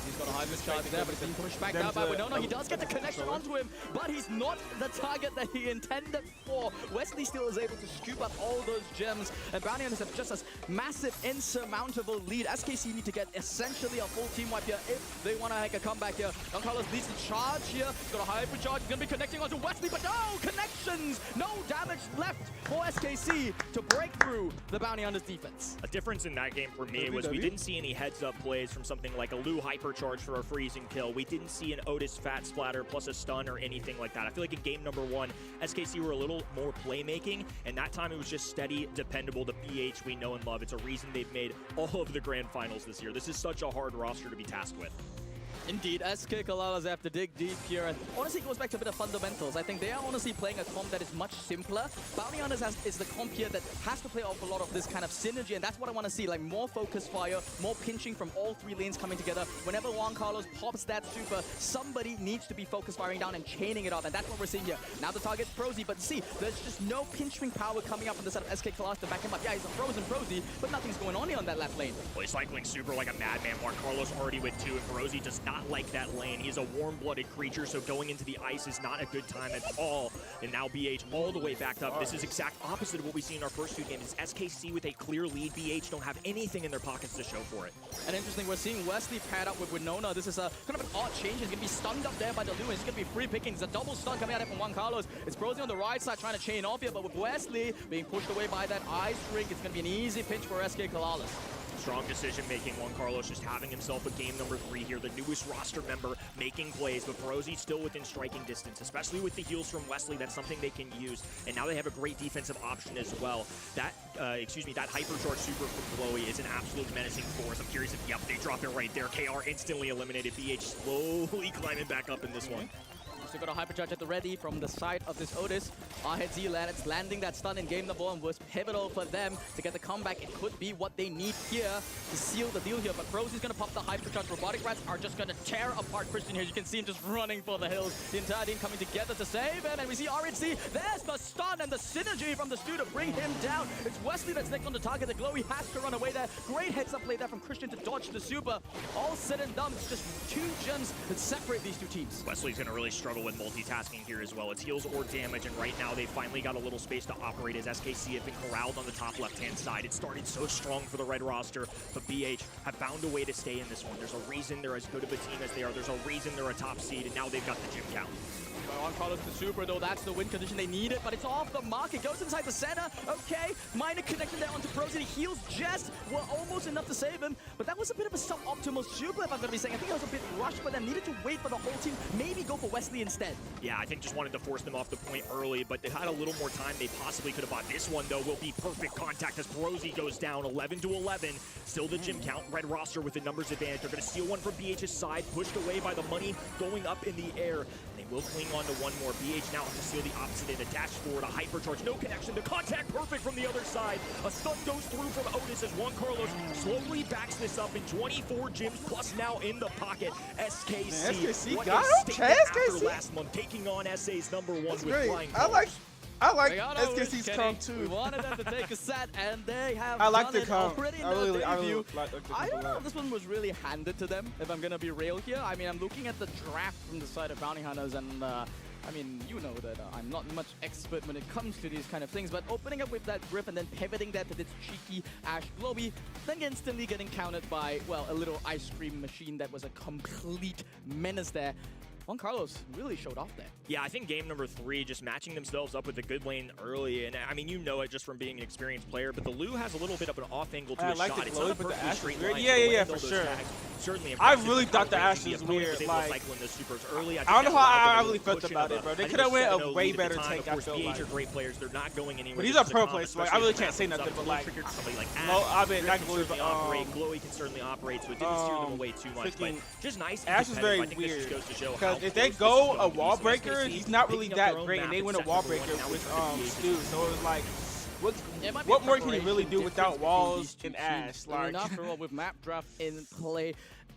He's got a high charge there, but he's being pushed back down by Winona. He does get the connection onto him, but he's not the target that he intended for. Wesley still is able to scoop up all those gems, and Bounty Hunters have just a massive, insurmountable lead. SKC need to get essentially a full team wipe here if they want to make a comeback here. Don Carlos leads the charge here. He's got a hyper charge. He's going to be connecting onto Wesley, but no connections! No damage left for SKC to break through the Bounty Hunters defense. A difference in that game for me was we didn't see any heads-up plays from something like a Lou hypercharge for a freezing kill. We didn't see an Otis fat splatter plus a stun or anything like that. I feel like in game number 1, SKC were a little more playmaking, and that time it was just steady, dependable. The BH we know and love. It's a reason they've made all of the grand finals this year. This is such a hard roster to be tasked with. Indeed, SK Kalalas have to dig deep here, and honestly it goes back to a bit of fundamentals. I think they are honestly playing a comp that is much simpler. Bounty Hunters is the comp here that has to play off a lot of this kind of synergy, and that's what I want to see, like more focus fire, more pinching from all 3 lanes coming together. Whenever Juan Carlos pops that super, somebody needs to be focus firing down and chaining it up, and that's what we're seeing here. Now the target's Prosy, but see, there's just no pinching power coming up on the side of SK Kalalas to back him up. Yeah, he's a frozen Prosy, but nothing's going on here on that left lane. Well, he's cycling super like a madman. Juan Carlos already with 2, and Prosy does not like that lane. He's a warm-blooded creature, so going into the ice is not a good time at all. And now BH all the way backed up. This is exact opposite of what we see in our first 2 games. SKC with a clear lead. BH don't have anything in their pockets to show for it. And interesting, we're seeing Wesley paired up with Winona. This is a kind of an odd change. He's going to be stunned up there by the Lou. He's going to be free picking. It's a double stun coming out of from Juan Carlos. It's Prosy on the right side trying to chain off here, but with Wesley being pushed away by that ice ring, it's going to be an easy pinch for SK Kalalas. Strong decision-making. Juan Carlos just having himself a game number 3 here. The newest roster member making plays, but Prosy still within striking distance, especially with the heals from Wesley. That's something they can use. And now they have a great defensive option as well. That, that hypercharge super from Chloe is an absolute menacing force. I'm curious if, yep, they drop it right there. KR instantly eliminated. BH slowly climbing back up in this one. So got a hypercharge at the ready from the side of this Otis. RHZ landing that stun in game number 1 was pivotal for them to get the comeback. It could be what they need here to seal the deal here. But Prosy's going to pop the hypercharge. Robotic Rats are just going to tear apart Christian here. You can see him just running for the hills. The entire team coming together to save him. And we see RHZ. There's the stun and the synergy from the Stu to bring him down. It's Wesley that's next on the target. The Glowy has to run away there. Great heads-up play there from Christian to dodge the super. All said and done, it's just 2 gems that separate these 2 teams. Wesley's going to really struggle with multitasking here as well. It's heals or damage, and right now they finally got a little space to operate as SKC have been corralled on the top left-hand side. It started so strong for the red roster, but BH have found a way to stay in this one. There's a reason they're as good of a team as they are. There's a reason they're a top seed, and now they've got the gym count. Juan Carlos the super, though, that's the win condition they needed, but it's off the mark. It goes inside the center. Okay, minor connection there onto Prosy. He heals just were almost enough to save him, but that was a bit of a suboptimal super, if I'm going to be saying. I think it was a bit rushed, but then needed to wait for the whole team, maybe go for Wesley instead. Yeah, I think just wanted to force them off the point early, but they had a little more time. They possibly could have bought. This one, though, will be perfect contact as Prosy goes down 11-11. Still the gym count. Red roster with the numbers advantage. They're going to steal one from BH's side, pushed away by the money going up in the air. They will cling on to one more. BH now has to steal the opposite end. A dash forward, a hypercharge, no connection. The contact perfect from the other side. A stun goes through from Otis as Juan Carlos slowly backs this up in 24 gyms plus now in the pocket. SKC. SKC what got a him? statement SKC? after last month, taking on SA's number 1 with Great. flying I like Rihanna SKC's comp too. We wanted them to take a set, and they have I like done the comp. already in I their really debut. like the comp I don't a know lot. if this one was really handed to them, if I'm going to be real here. I mean, I'm looking at the draft from the side of Bounty Hunters, and I mean, you know that I'm not much expert when it comes to these kind of things, but opening up with that grip and then pivoting that to this cheeky Ash Globy, then instantly getting countered by, well, a little ice cream machine that was a complete menace there. Juan Carlos really showed off there. Yeah, I think game number 3, just matching themselves up with a good lane early. And I mean, you know it just from being an experienced player, but the Lu has a little bit of an off angle to his shot. It's not a perfectly straight line. Yeah, for sure. Certainly I really thought the Ashe was weird. Like, the supers early. I don't know how I really felt about it, bro. They could have went a way better take, I feel like. BH are great players. They're not going anywhere. But these are pro players, so I really can't say nothing, but like, somebody like I mean, Ash can certainly operate. Glowy can certainly operate, so it didn't steer them away too much. But just nice. Ash is very weird. Because if they go a wall breaker, he's not really that great, and they win a wall breaker with Stu. So it was like, what more can you really do without walls and Ash? Like, after all, with map draft in play,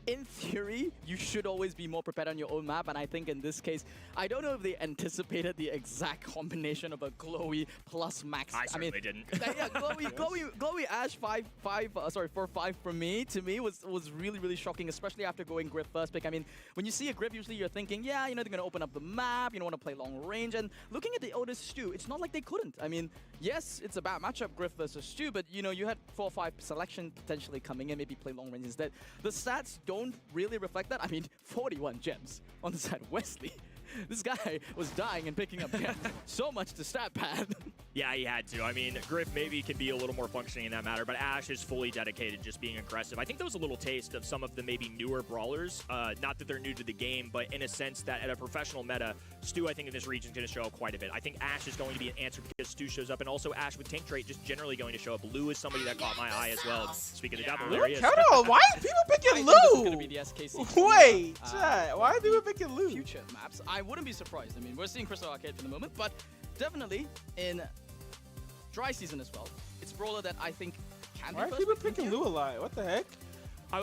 in theory, you should always be more prepared on your own map, and I think in this case, I don't know if they anticipated the exact combination of a Glowy plus Max. I certainly didn't. Yeah, Glowy Ash 4-5 for me, to me, was really shocking, especially after going Griff first pick. I mean, when you see a Griff, usually you're thinking, yeah, you know, they're going to open up the map, you don't want to play long range, and looking at the Otis Stu, it's not like they couldn't. I mean, yes, it's a bad matchup, Griff versus Stu, but, you know, you had 4-5 selection potentially coming in, maybe play long range instead. The stats don't really reflect that. I mean, 41 gems on the side of Wesley. This guy was dying and picking up gems. So much to stat pad. Yeah, he had to. I mean, Griff maybe can be a little more functioning in that matter, but Ash is fully dedicated, just being aggressive. I think that was a little taste of some of the maybe newer brawlers. Not that they're new to the game, but in a sense that at a professional meta, Stu, I think in this region is going to show up quite a bit. I think Ash is going to be an answer because Stu shows up, and also Ash with tank trait just generally going to show up. Lou is somebody that caught my eye as well. Speaking of the devil, there he is. Why are people picking Lou? This is going to be the SKC. Wait, chat. Why are people picking Lou? Future maps. I wouldn't be surprised. I mean, we're seeing Crystal Arcade for the moment, but definitely in dry season as well. It's brawler that I think can be. Why are people picking Lou a lot? What the heck?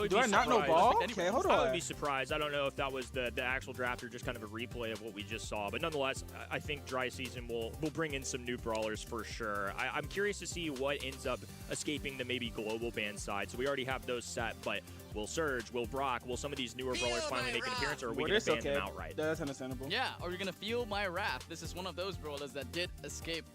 Do I not know ball? Okay, hold on. I would be surprised. I don't know if that was the actual draft or just kind of a replay of what we just saw. But nonetheless, I think dry season will bring in some new brawlers for sure. I'm curious to see what ends up escaping the maybe global ban side. So we already have those set, but will Surge, will Brock, will some of these newer brawlers finally make an appearance, or are we going to ban them outright? That's understandable. Yeah, or you're going to feel my wrath. This is one of those brawlers that did escape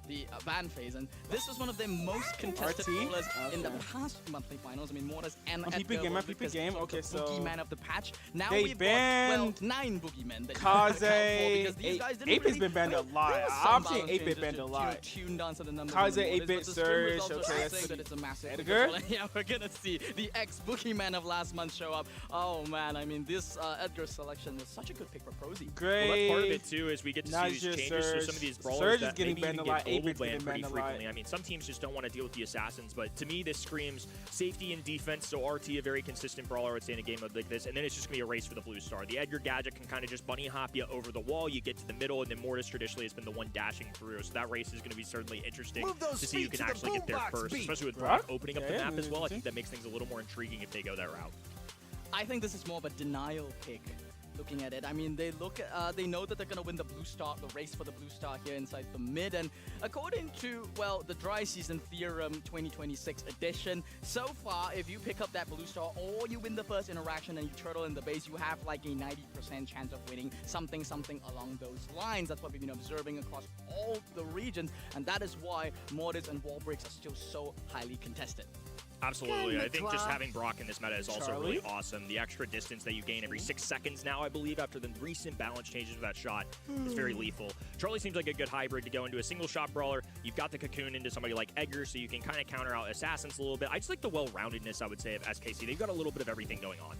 the ban phase, and this was one of the most contested brawlers in the past monthly finals. I mean, Mortis and Edgar game. Okay, so boogeyman of the patch. Now they we've banned got 9 boogeymen. Kaze. 8-bit's been banned a lot. I'm seeing 8-bit banned a lot. Tune down to the numbers. Kaze, 8-bit, Surge. Okay, that it's a massive Edgar. Yeah, we're gonna see the ex-boogeyman of last month show up. Oh man, I mean, this Edgar selection was such a good pick for Prosy. Great. Well, that's part of it too, is we get to see these changes. So some of these brawlers that maybe even get global banned pretty frequently. I mean, some teams just don't want to deal with the assassins, but to me, this screams safety and defense. So RT, a very consistent brawler, I would say, in a game like this, and then it's just gonna be a race for the blue star. The Edgar gadget can kind of just bunny hop you over the wall. You get to the middle, and then Mortis traditionally has been the one dashing through. So that race is going to be certainly interesting to see who can actually get there first, especially with Brock opening up the map as well. I think that makes things a little more intriguing if they go that route. I think this is more of a denial pick. Looking at it, I mean, they know that they're going to win the blue star, the race for the blue star here inside the mid, and according to, well, the dry season theorem 2026 edition, so far, if you pick up that blue star or you win the first interaction and you turtle in the base, you have like a 90% chance of winning something along those lines. That's what we've been observing across all the regions, and that is why Mortis and wall breaks are still so highly contested. Absolutely. I think just having Brock in this meta is also really awesome. The extra distance that you gain every 6 seconds now, I believe, after the recent balance changes of that shot is very lethal. Charlie seems like a good hybrid to go into a single shot brawler. You've got the cocoon into somebody like Edgar, so you can kind of counter out assassins a little bit. I just like the well-roundedness, I would say, of SKC. They've got a little bit of everything going on.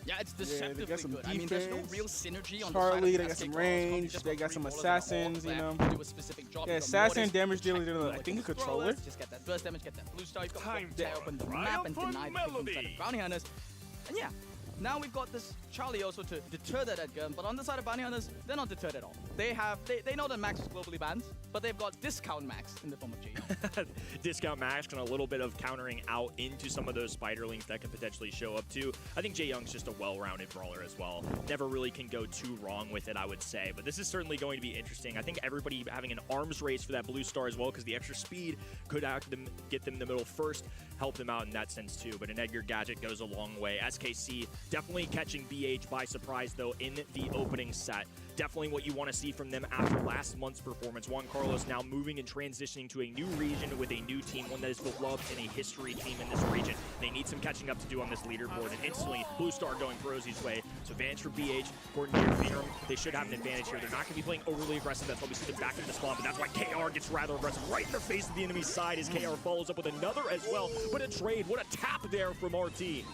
Yeah, it's deceptively good. Defense, I mean, there's no real synergy on Charlie, the side of they got some range, they got some assassins, you know. Do a specific job. Yeah, assassin damage dealer, I think a controller. Just get that burst damage, get that blue star. You've got to tear open the map and deny the pick inside of Bounty Hunters. And yeah, now we've got this Charlie also to deter that Edgar, but on the side of Bounty Hunters, they're not deterred at all. They know that Max is globally banned, but they've got discount Max in the form of G. Discount Max and a little bit of countering out into some of those spiderlings that can potentially show up too. I think Jae Young's just a well-rounded brawler as well. Never really can go too wrong with it, I would say. But this is certainly going to be interesting. I think everybody having an arms race for that blue star as well, because the extra speed could get them in the middle first, help them out in that sense too. But an Edgar gadget goes a long way. SKC definitely catching BH by surprise though in the opening set. definitely what you want to see from them after last month's performance. Juan Carlos now moving and transitioning to a new region with a new team, one that is beloved and a history team in this region. They need some catching up to do on this leaderboard, and instantly Blue Star going Prozie's way. So advantage for BH, Gordon here, they should have an advantage here. They're not going to be playing overly aggressive. That's why we see them back in the spawn, but that's why KR gets rather aggressive right in the face of the enemy's side as KR follows up with another as well. What a trade, what a tap there from RT.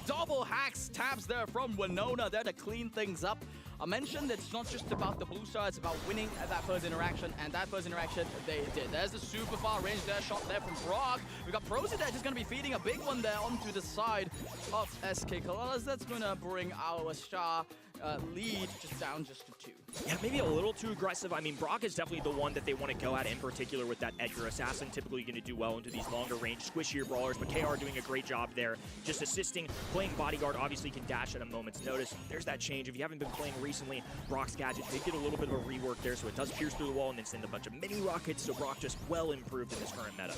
Double hacks taps there from Winona there to clean things up. I mentioned it's not just about the Blue Star, it's about winning at that first interaction, and that first interaction they did. There's the super far range there, shot there from Brock. We got Prozie there, just gonna be feeding a big one there onto the side of SK Kalalas. That's gonna bring our star lead just down just to 2. Yeah, maybe a little too aggressive. I mean, Brock is definitely the one that they want to go at, in particular with that Edgar Assassin. Typically going to do well into these longer range, squishier brawlers, but KR doing a great job there, just assisting, playing bodyguard, obviously can dash at a moment's notice. There's that change. If you haven't been playing recently, Brock's gadget did get a little bit of a rework there, so it does pierce through the wall and then send a bunch of mini rockets, so Brock just well improved in this current meta.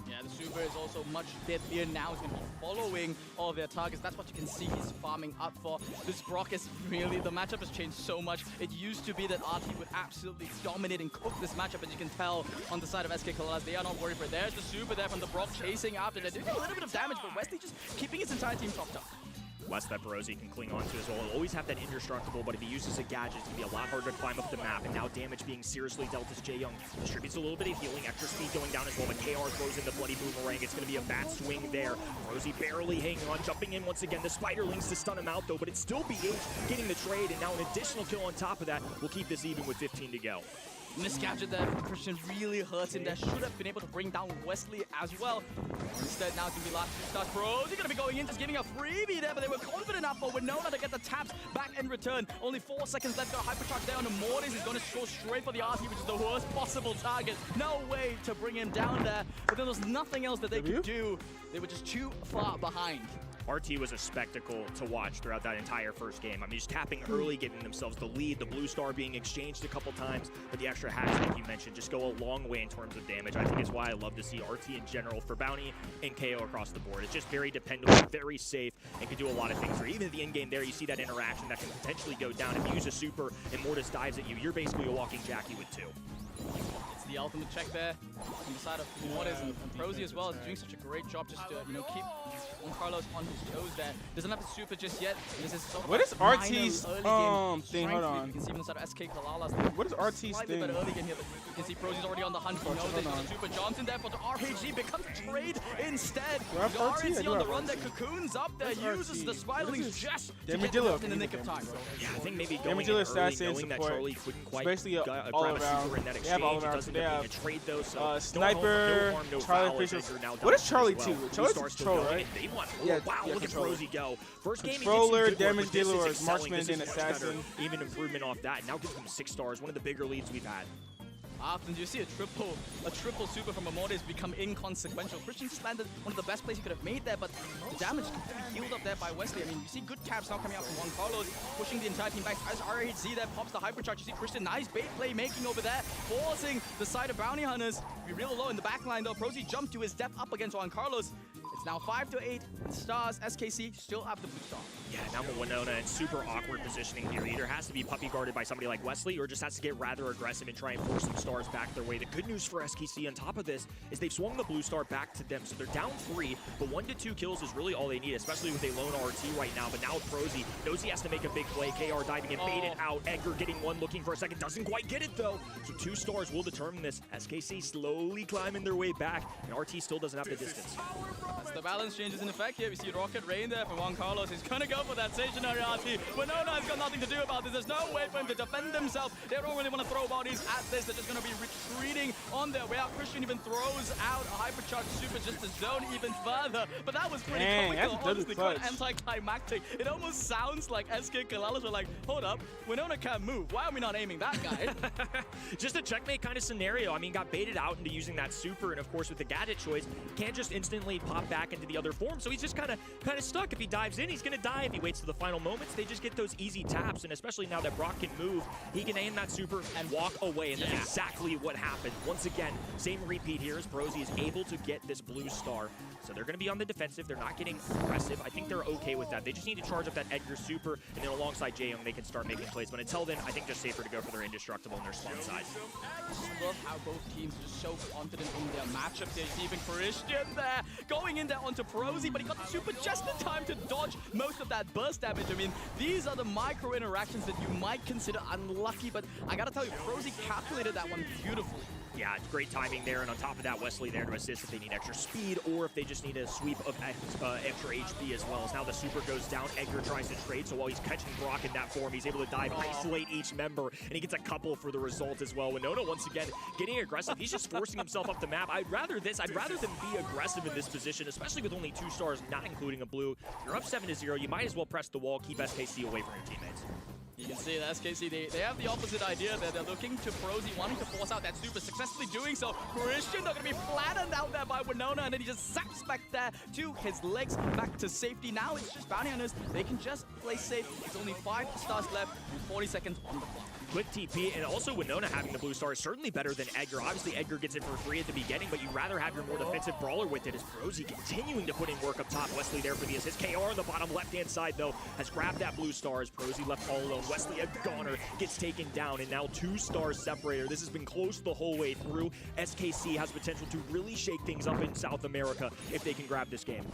Yeah, the super is also much deadlier now. He's going to be following all of their targets. That's what you can see he's farming up for. This Brock is really, the matchup has changed so much. It used to be that RT would absolutely dominate and cook this matchup, as you can tell on the side of SK Kalalas. They are not worried for it. There's the super there from the Brock chasing after. They're doing a little bit of damage, but Wesley just keeping his entire team topped up. West that Prozie can cling onto as well. He'll always have that indestructible, but if he uses a gadget, it's going to be a lot harder to climb up the map. And now damage being seriously dealt as Jae Young distributes a little bit of healing, extra speed going down as well, but KR throws in the bloody boomerang. It's going to be a bad swing there. Prozie barely hanging on, jumping in once again. The Spiderlings to stun him out though, but it's still BH getting the trade, and now an additional kill on top of that will keep this even with 15 to go. Miss gadget there from Christian really hurts him there. Should have been able to bring down Wesley as well. Instead, now it's going to be last 2 stars. Prozie going to be going in, just giving a freebie there, but they were confident enough for Winona to get the taps back in return. Only 4 seconds left. Got a hypercharge there on the Mortis. He's going to go straight for the RT, which is the worst possible target. No way to bring him down there, but there was nothing else that they could do. They were just too far behind. RT was a spectacle to watch throughout that entire first game. I mean, just tapping early, giving themselves the lead, the Blue Star being exchanged a couple times, but the extra hacks, like you mentioned, just go a long way in terms of damage. I think it's why I love to see RT in general for Bounty and KO across the board. It's just very dependable, very safe, and can do a lot of things. Or even at the end game there, you see that interaction that can potentially go down. If you use a super and Mortis dives at you, you're basically a walking Jackie with 2. The ultimate check there on the side of Mortis, and Prozie as well is doing such a great job just to, you know, keep Juan Carlos on his toes there. Doesn't have the super just yet. This is sort of what is RT's thing? Hold on. You can see from the side of SK Kalalas. What is RT's thing? Bit early in here, but you can see Prozie's already on the hunt. He knows there's a super Johnson there for the RPG, becomes a trade instead. The RNC on the run there, cocoons up there, uses the Spiderlings just to get left in the nick of time. Yeah, I think maybe going in early, knowing that Charlie couldn't quite basically grab a super in that exchange. It doesn't end up being a trade though, so Sniper, Charlie Fisher. What is Charlie 2? Charlie's control, right? They want wow, look at Prozie go. First game, controller, damage dealer, or marksman, then assassin. Even improvement off that. Now gives them 6 stars, one of the bigger leads we've had. Often do you see a triple super from a Mortis become inconsequential. Christian just landed one of the best plays he could have made there, but the damage completely healed up there by Wesley. I mean, you see good taps now coming out from Juan Carlos, pushing the entire team back. As RHZ there pops the hypercharge, you see Christian, nice bait play making over there, forcing the side of Bounty Hunters. Be real low in the backline though. Prozie jumped to his depth up against Juan Carlos. It's now 5-8 stars. SKC still have the Blue Star. Yeah, now Winona in super awkward positioning here. Either has to be puppy guarded by somebody like Wesley, or just has to get rather aggressive and try and force some stars back their way. The good news for SKC on top of this is they've swung the Blue Star back to them, so they're down 3, but 1 to 2 kills is really all they need, especially with a lone RT right now. But now Prozie knows he has to make a big play. KR diving and baited out. Edgar getting one, looking for a second, doesn't quite get it though. So 2 stars will determine this. SKC slowly climbing their way back, and RT still doesn't have the distance. As the balance changes in effect here, we see Rocket Rain there from Juan Carlos. He's gonna go for that stationary RT. Winona has got nothing to do about this. There's no way for him to defend himself. They don't really want to throw bodies at this. They're just gonna be retreating on their way out. Christian even throws out a hypercharged super just to zone even further. But that was pretty comical, honestly, quite anticlimactic. It almost sounds like SK Kalalas were like, hold up, Winona can't move. Why are we not aiming that guy? Just a checkmate kind of scenario. I mean, got baited out into using that super, and of course with the gadget choice, can't just instantly pop back back into the other form. So he's just kind of stuck. If he dives in, he's going to die. If he waits to the final moments, they just get those easy taps. And especially now that Brock can move, he can aim that super and walk away. And that's exactly what happened. Once again, same repeat here as Prosy is able to get this blue star. So they're going to be on the defensive. They're not getting aggressive. I think they're okay with that. They just need to charge up that Edgar super, and then alongside Jaeyoung, they can start making plays. But until then, I think just safer to go for their indestructible and their spawn side. I love how both teams are just so confident in their matchup. They're even Christian there, going in there onto Prosy, but he got the super just in time to dodge most of that burst damage. I mean, these are the micro interactions that you might consider unlucky, but I gotta tell you, Prosy calculated that one beautifully. Yeah, it's great timing there, and on top of that, Wesley there to assist if they need extra speed or if they just need a sweep of extra HP as well. As now the super goes down, Edgar tries to trade, so while he's catching Brock in that form, he's able to dive, isolate each member, and he gets a couple for the result as well. Winona, once again, getting aggressive. He's just forcing himself up the map. I'd rather them be aggressive in this position, especially with only 2 stars, not including a blue. You're up 7-0. You might as well press the wall, keep SKC away from your teammates. You can see that SKC, they have the opposite idea there. They're looking to Prosy, wanting to force out that super, successfully doing so. Christian, they're going to be flattened out there by Winona, and then he just zaps back there to his legs, back to safety. Now it's just Bounty Hunters. They can just play safe. It's only 5 stars left and 40 seconds on the clock. Quick TP, and also Winona having the blue star is certainly better than Edgar. Obviously, Edgar gets it for free at the beginning, but you'd rather have your more defensive brawler with it as Prosy continuing to put in work up top. Wesley there for the assist. KR on the bottom left-hand side, though, has grabbed that blue star as Prosy left all alone. Wesley, a goner, gets taken down, and now 2 stars separator. This has been close the whole way through. SKC has potential to really shake things up in South America if they can grab this game.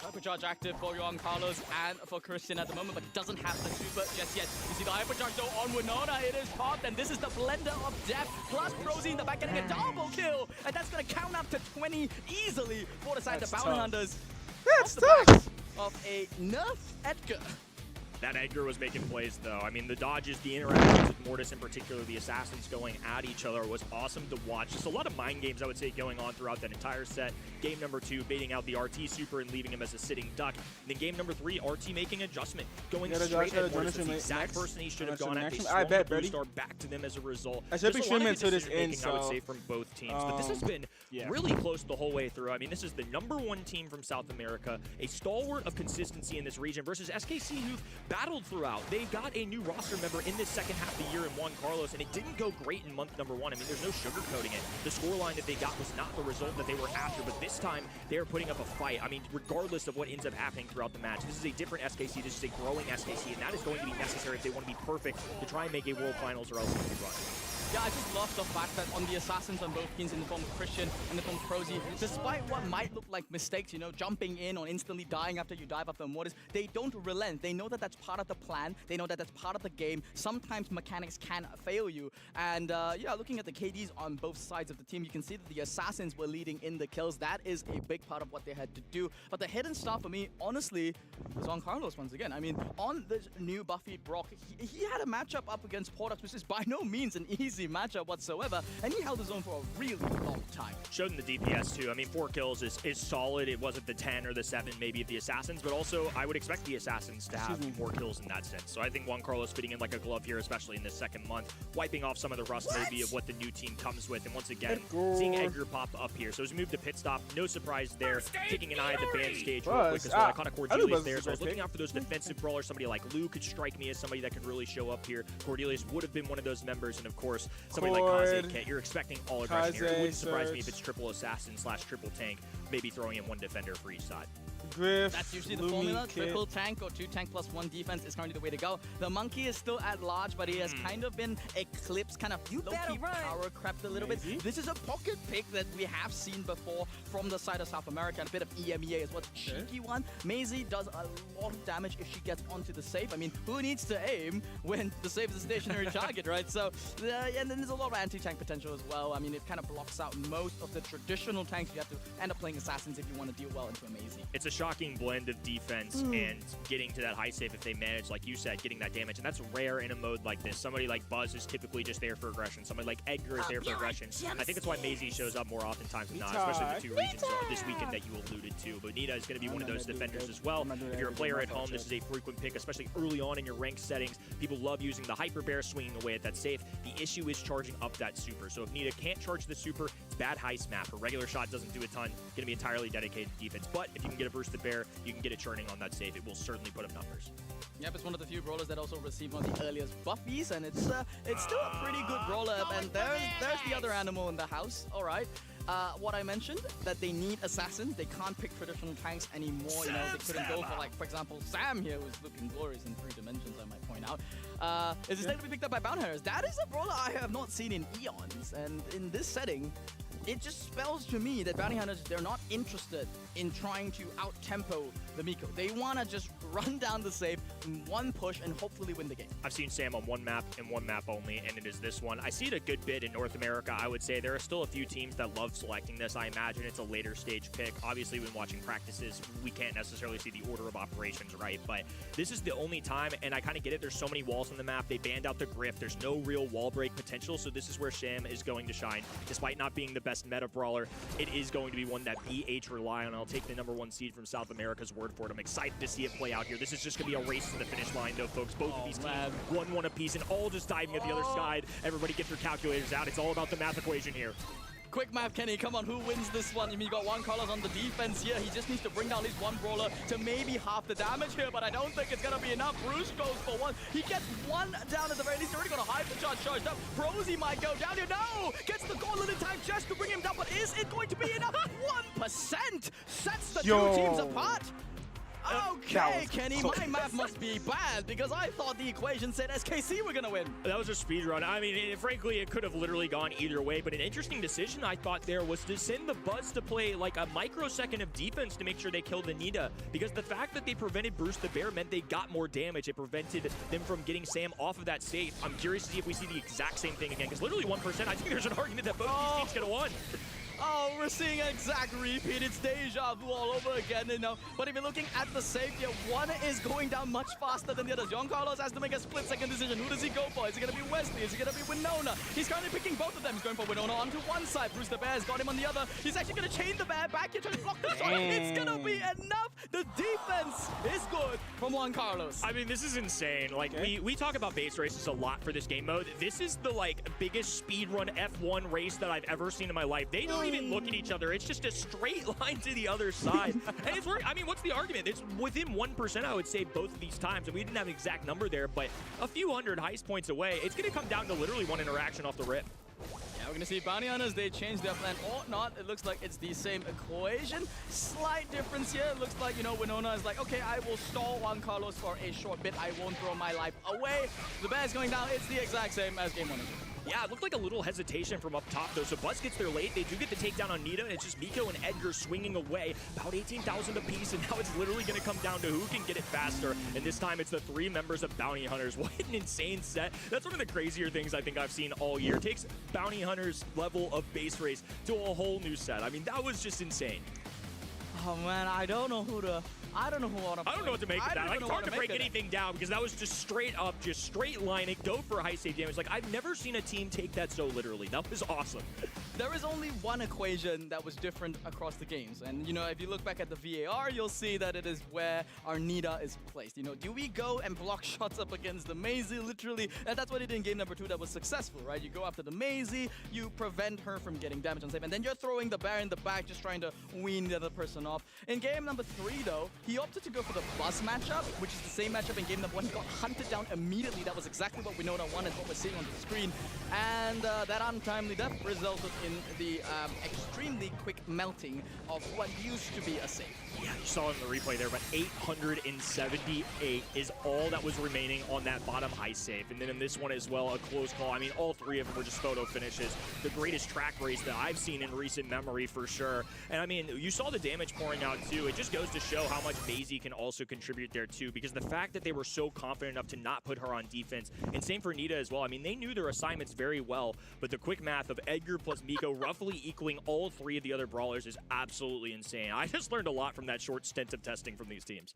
Hypercharge active for Juan Carlos and for Christian at the moment, but doesn't have the super just yet. You see the Hypercharge though on Winona, it is popped, and this is the blender of death, plus Prosy in the back getting a double kill, and that's going to count up to 20 easily for the side of the Bounty Hunters. That's tough! Of a nerf Edgar. That Edgar was making plays, though. I mean, the dodges, the interactions with Mortis in particular, the assassins going at each other was awesome to watch. Just a lot of mind games, I would say, going on throughout that entire set. Game number 2, baiting out the RT super and leaving him as a sitting duck. And then game number 3, RT making adjustment, going straight at Mortis. That's the exact person he should have gone at. They swung the blue star back to them as a result. I should be streaming until this ends, I would say, from both teams. But this has been really close the whole way through. I mean, this is the #1 team from South America, a stalwart of consistency in this region versus SKC, who've battled throughout. They got a new roster member in this second half of the year in Juan Carlos, and it didn't go great in month number 1. I mean, there's no sugarcoating it. The scoreline that they got was not the result that they were after, but this time they are putting up a fight. I mean, regardless of what ends up happening throughout the match, this is a different SKC. This is a growing SKC, and that is going to be necessary if they want to be perfect to try and make a World Finals or else it'll be run. Yeah, I just love the fact that on the assassins on both teams in the form of Christian and the form of Prosy, despite what might look like mistakes, you know, jumping in or instantly dying after you dive after Mortis, they don't relent. They know that that's part of the plan. They know that that's part of the game. Sometimes mechanics can fail you. And yeah, looking at the KDs on both sides of the team, you can see that the assassins were leading in the kills. That is a big part of what they had to do. But the hidden stuff for me, honestly, was on Carlos once again. I mean, on this new Buffy Brock, he had a matchup up against Portox, which is by no means an easy matchup whatsoever, and he held his own for a really long time. Showed in the DPS too. I mean, 4 kills is solid. It wasn't the 10 or the 7 maybe of the Assassins, but also I would expect the Assassins to have more kills in that sense. So I think Juan Carlos fitting in like a glove here, especially in this second month, wiping off some of the rust maybe of what the new team comes with. And once again, seeing Edgar pop up here. So his move to pit stop, no surprise there. Taking an eye at the band stage real quick as well. I caught a Cordelius there, so I was looking out for those defensive brawlers. Somebody like Lou could strike me as somebody that could really show up here. Cordelius would have been one of those members, and of course, somebody like Kaze Kit. You're expecting all aggression here. It wouldn't surprise me if it's triple assassin / triple tank, maybe throwing in 1 defender for each side. Griff, that's usually the formula. Triple tank or 2 tank plus 1 defense is currently the way to go. The monkey is still at large, but he has kind of been eclipsed, kind of low-key power crept a little bit. This is a pocket pick that we have seen before from the side of South America, and a bit of EMEA as well. Cheeky one. Maisie does a lot of damage if she gets onto the safe. I mean, who needs to aim when the safe is a stationary target, right? So, and then there's a lot of anti-tank potential as well. I mean, it kind of blocks out most of the traditional tanks. You have to end up playing assassins if you want to deal well into a Maisie. It's a shocking blend of defense and getting to that high save if they manage, like you said, getting that damage. And that's rare in a mode like this. Somebody like Buzz is typically just there for aggression. Somebody like Edgar is there for aggression. I think that's why Maisie shows up more oftentimes than not, especially the 2 regions this weekend that you alluded to. But Nita is going to be one of those defenders as well. If you're a player at home, this is a frequent pick, especially early on in your ranked settings. People love using the Hyper Bear, swinging away at that safe. The issue issue is charging up that super. So if Nita can't charge the super, it's bad heist map. Her regular shot doesn't do a ton. Going to be entirely dedicated to defense. But if you can get a burst to bear, you can get it churning on that safe. It will certainly put up numbers. Yep, it's one of the few brawlers that also received one of the earliest buffies, and it's still a pretty good brawler. And there's the other animal in the house. All right. What I mentioned, that they need assassins. They can't pick traditional tanks anymore. You know, they couldn't go for, like, for example, Sam here, who's looking glorious in 3 dimensions, I might point out. Is instead to be picked up by Bounty Hunters. That is a brawler I have not seen in eons. And in this setting, it just spells to me that Bounty Hunters, they're not interested in trying to out-tempo the Miko. They want to just run down the safe in one push and hopefully win the game. I've seen Sam on one map and one map only, and it is this one. I see it a good bit in North America, I would say. There are still a few teams that love selecting this. I imagine it's a later stage pick. Obviously, when watching practices, we can't necessarily see the order of operations right, but this is the only time, and I kind of get it. There's so many walls on the map. They banned out the Griff. There's no real wall break potential, so this is where Sam is going to shine. Despite not being the best meta brawler, it is going to be one that BH rely on. I'll take the #1 seed from South America's word for it. I'm excited to see it play out here. This is just going to be a race to the finish line, though, folks. Both of these teams, 1-1 apiece, and all just diving at the other side. Everybody get their calculators out. It's all about the math equation here. Quick map, Kenny. Come on, who wins this one? I mean, you got Juan Carlos on the defense here. He just needs to bring down at least one brawler to maybe half the damage here, but I don't think it's going to be enough. Bruce goes for one. He gets one down at the very least. He's already got a hyper charge charged up. Prosy might go down here. No! Gets the gauntlet in time just to bring him down, but is it going to be enough? 1% sets the two teams apart. Okay, Kenny, my math must be bad because I thought the equation said SKC were going to win. That was a speed run. I mean, frankly, it could have literally gone either way, but an interesting decision I thought there was to send the Buzz to play like a microsecond of defense to make sure they killed Anita, because the fact that they prevented Bruce the Bear meant they got more damage. It prevented them from getting Sam off of that safe. I'm curious to see if we see the exact same thing again, because literally 1%, I think there's an argument that both these teams could have won. Oh, we're seeing an exact repeat. It's deja vu all over again, you know. But if you're looking at the safe here, one is going down much faster than the others. John Carlos has to make a split-second decision. Who does he go for? Is it going to be Wesley? Is it going to be Winona? He's currently picking both of them. He's going for Winona onto one side. Bruce the Bear's got him on the other. He's actually going to chain the Bear back here to block the shot. It's going to be enough. The defense is good from Juan Carlos. I mean, this is insane. Like, we talk about base races a lot for this game mode. This is the, like, biggest speedrun F1 race that I've ever seen in my life. They don't even look at each other. It's just a straight line to the other side. And it's working. I mean, what's the argument? It's within 1%, I would say, both of these times. And we didn't have an exact number there, but a few hundred heist points away. It's going to come down to literally one interaction off the rip. Yeah, we're going to see Bounty Hunters, they change their plan or not. It looks like it's the same equation. Slight difference here. It looks like, you know, Winona is like, okay, I will stall Juan Carlos for a short bit. I won't throw my life away. The Bear's going down. It's the exact same as game 1 and 2. Yeah, it looked like a little hesitation from up top, though. So Buzz gets there late. They do get the takedown on Nita, and it's just Miko and Edgar swinging away. About 18,000 apiece, and now it's literally going to come down to who can get it faster. And this time, it's the 3 members of Bounty Hunters. What an insane set. That's one of the crazier things I think I've seen all year. It takes Bounty Hunters' level of base race to a whole new set. I mean, that was just insane. Oh, man, I don't know what to make of that. Like, it's hard to break anything down because that was just straight up, just straight line it, go for high save damage. Like, I've never seen a team take that so literally. That was awesome. There is only one equation that was different across the games. And, you know, if you look back at the VAR, you'll see that it is where our Nita is placed. You know, do we go and block shots up against the Maisie? Literally, and that's what he did in game number 2 that was successful, right? You go after the Maisie, you prevent her from getting damage on save, and then you're throwing the Bear in the back, just trying to wean the other person off. In game number 3, though, he opted to go for the Buzz matchup, which is the same matchup in game number 1. He got hunted down immediately. That was exactly what Winona wanted, what we're seeing on the screen. And that untimely death resulted in the extremely quick melting of what used to be a safe. Yeah, you saw it in the replay there, but 878 is all that was remaining on that bottom ice safe. And then in this one as well, a close call. I mean, all 3 of them were just photo finishes. The greatest track race that I've seen in recent memory for sure. And I mean, you saw the damage pouring out too. It just goes to show how much Maisie can also contribute there too, because the fact that they were so confident enough to not put her on defense, and same for Nita as well. I mean, they knew their assignments very well, but the quick math of Edgar plus Miko roughly equaling all 3 of the other brawlers is absolutely insane. I just learned a lot from that short stint of testing from these teams.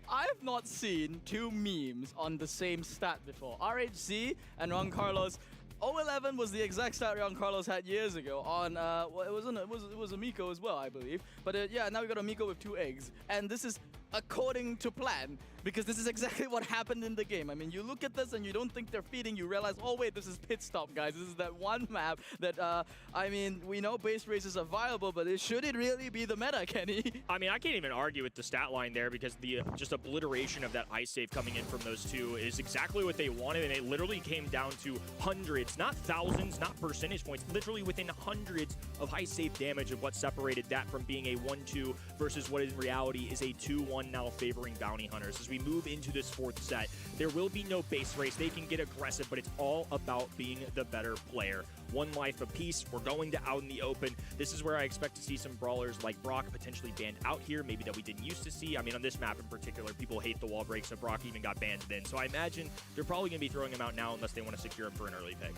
I have not seen 2 memes on the same stat before. RHC and Juan Carlos. 011 was the exact stat Juan Carlos had years ago on, well, it was a Miko as well, I believe. But yeah, now we got a Miko with 2 eggs. And this is according to plan, because this is exactly what happened in the game. I mean, you look at this and you don't think they're feeding, you realize, oh wait, this is pit stop, guys. This is that one map that, I mean, we know base races are viable, but should it really be the meta, Kenny? I mean, I can't even argue with the stat line there, because the just obliteration of that ice save coming in from those two is exactly what they wanted, and it literally came down to hundreds, not thousands, not percentage points, literally within hundreds of ice save damage of what separated that from being a 1-2 versus what in reality is a 2-1 now favoring Bounty Hunters. As we move into this fourth set, there will be no base race. They can get aggressive, but it's all about being the better player. One life apiece. We're going to out in the open. This is where I expect to see some brawlers like Brock potentially banned out here, maybe that we didn't used to see. I mean, on this map in particular, people hate the wall break, so Brock even got banned then. So I imagine they're probably going to be throwing him out now unless they want to secure him for an early pick.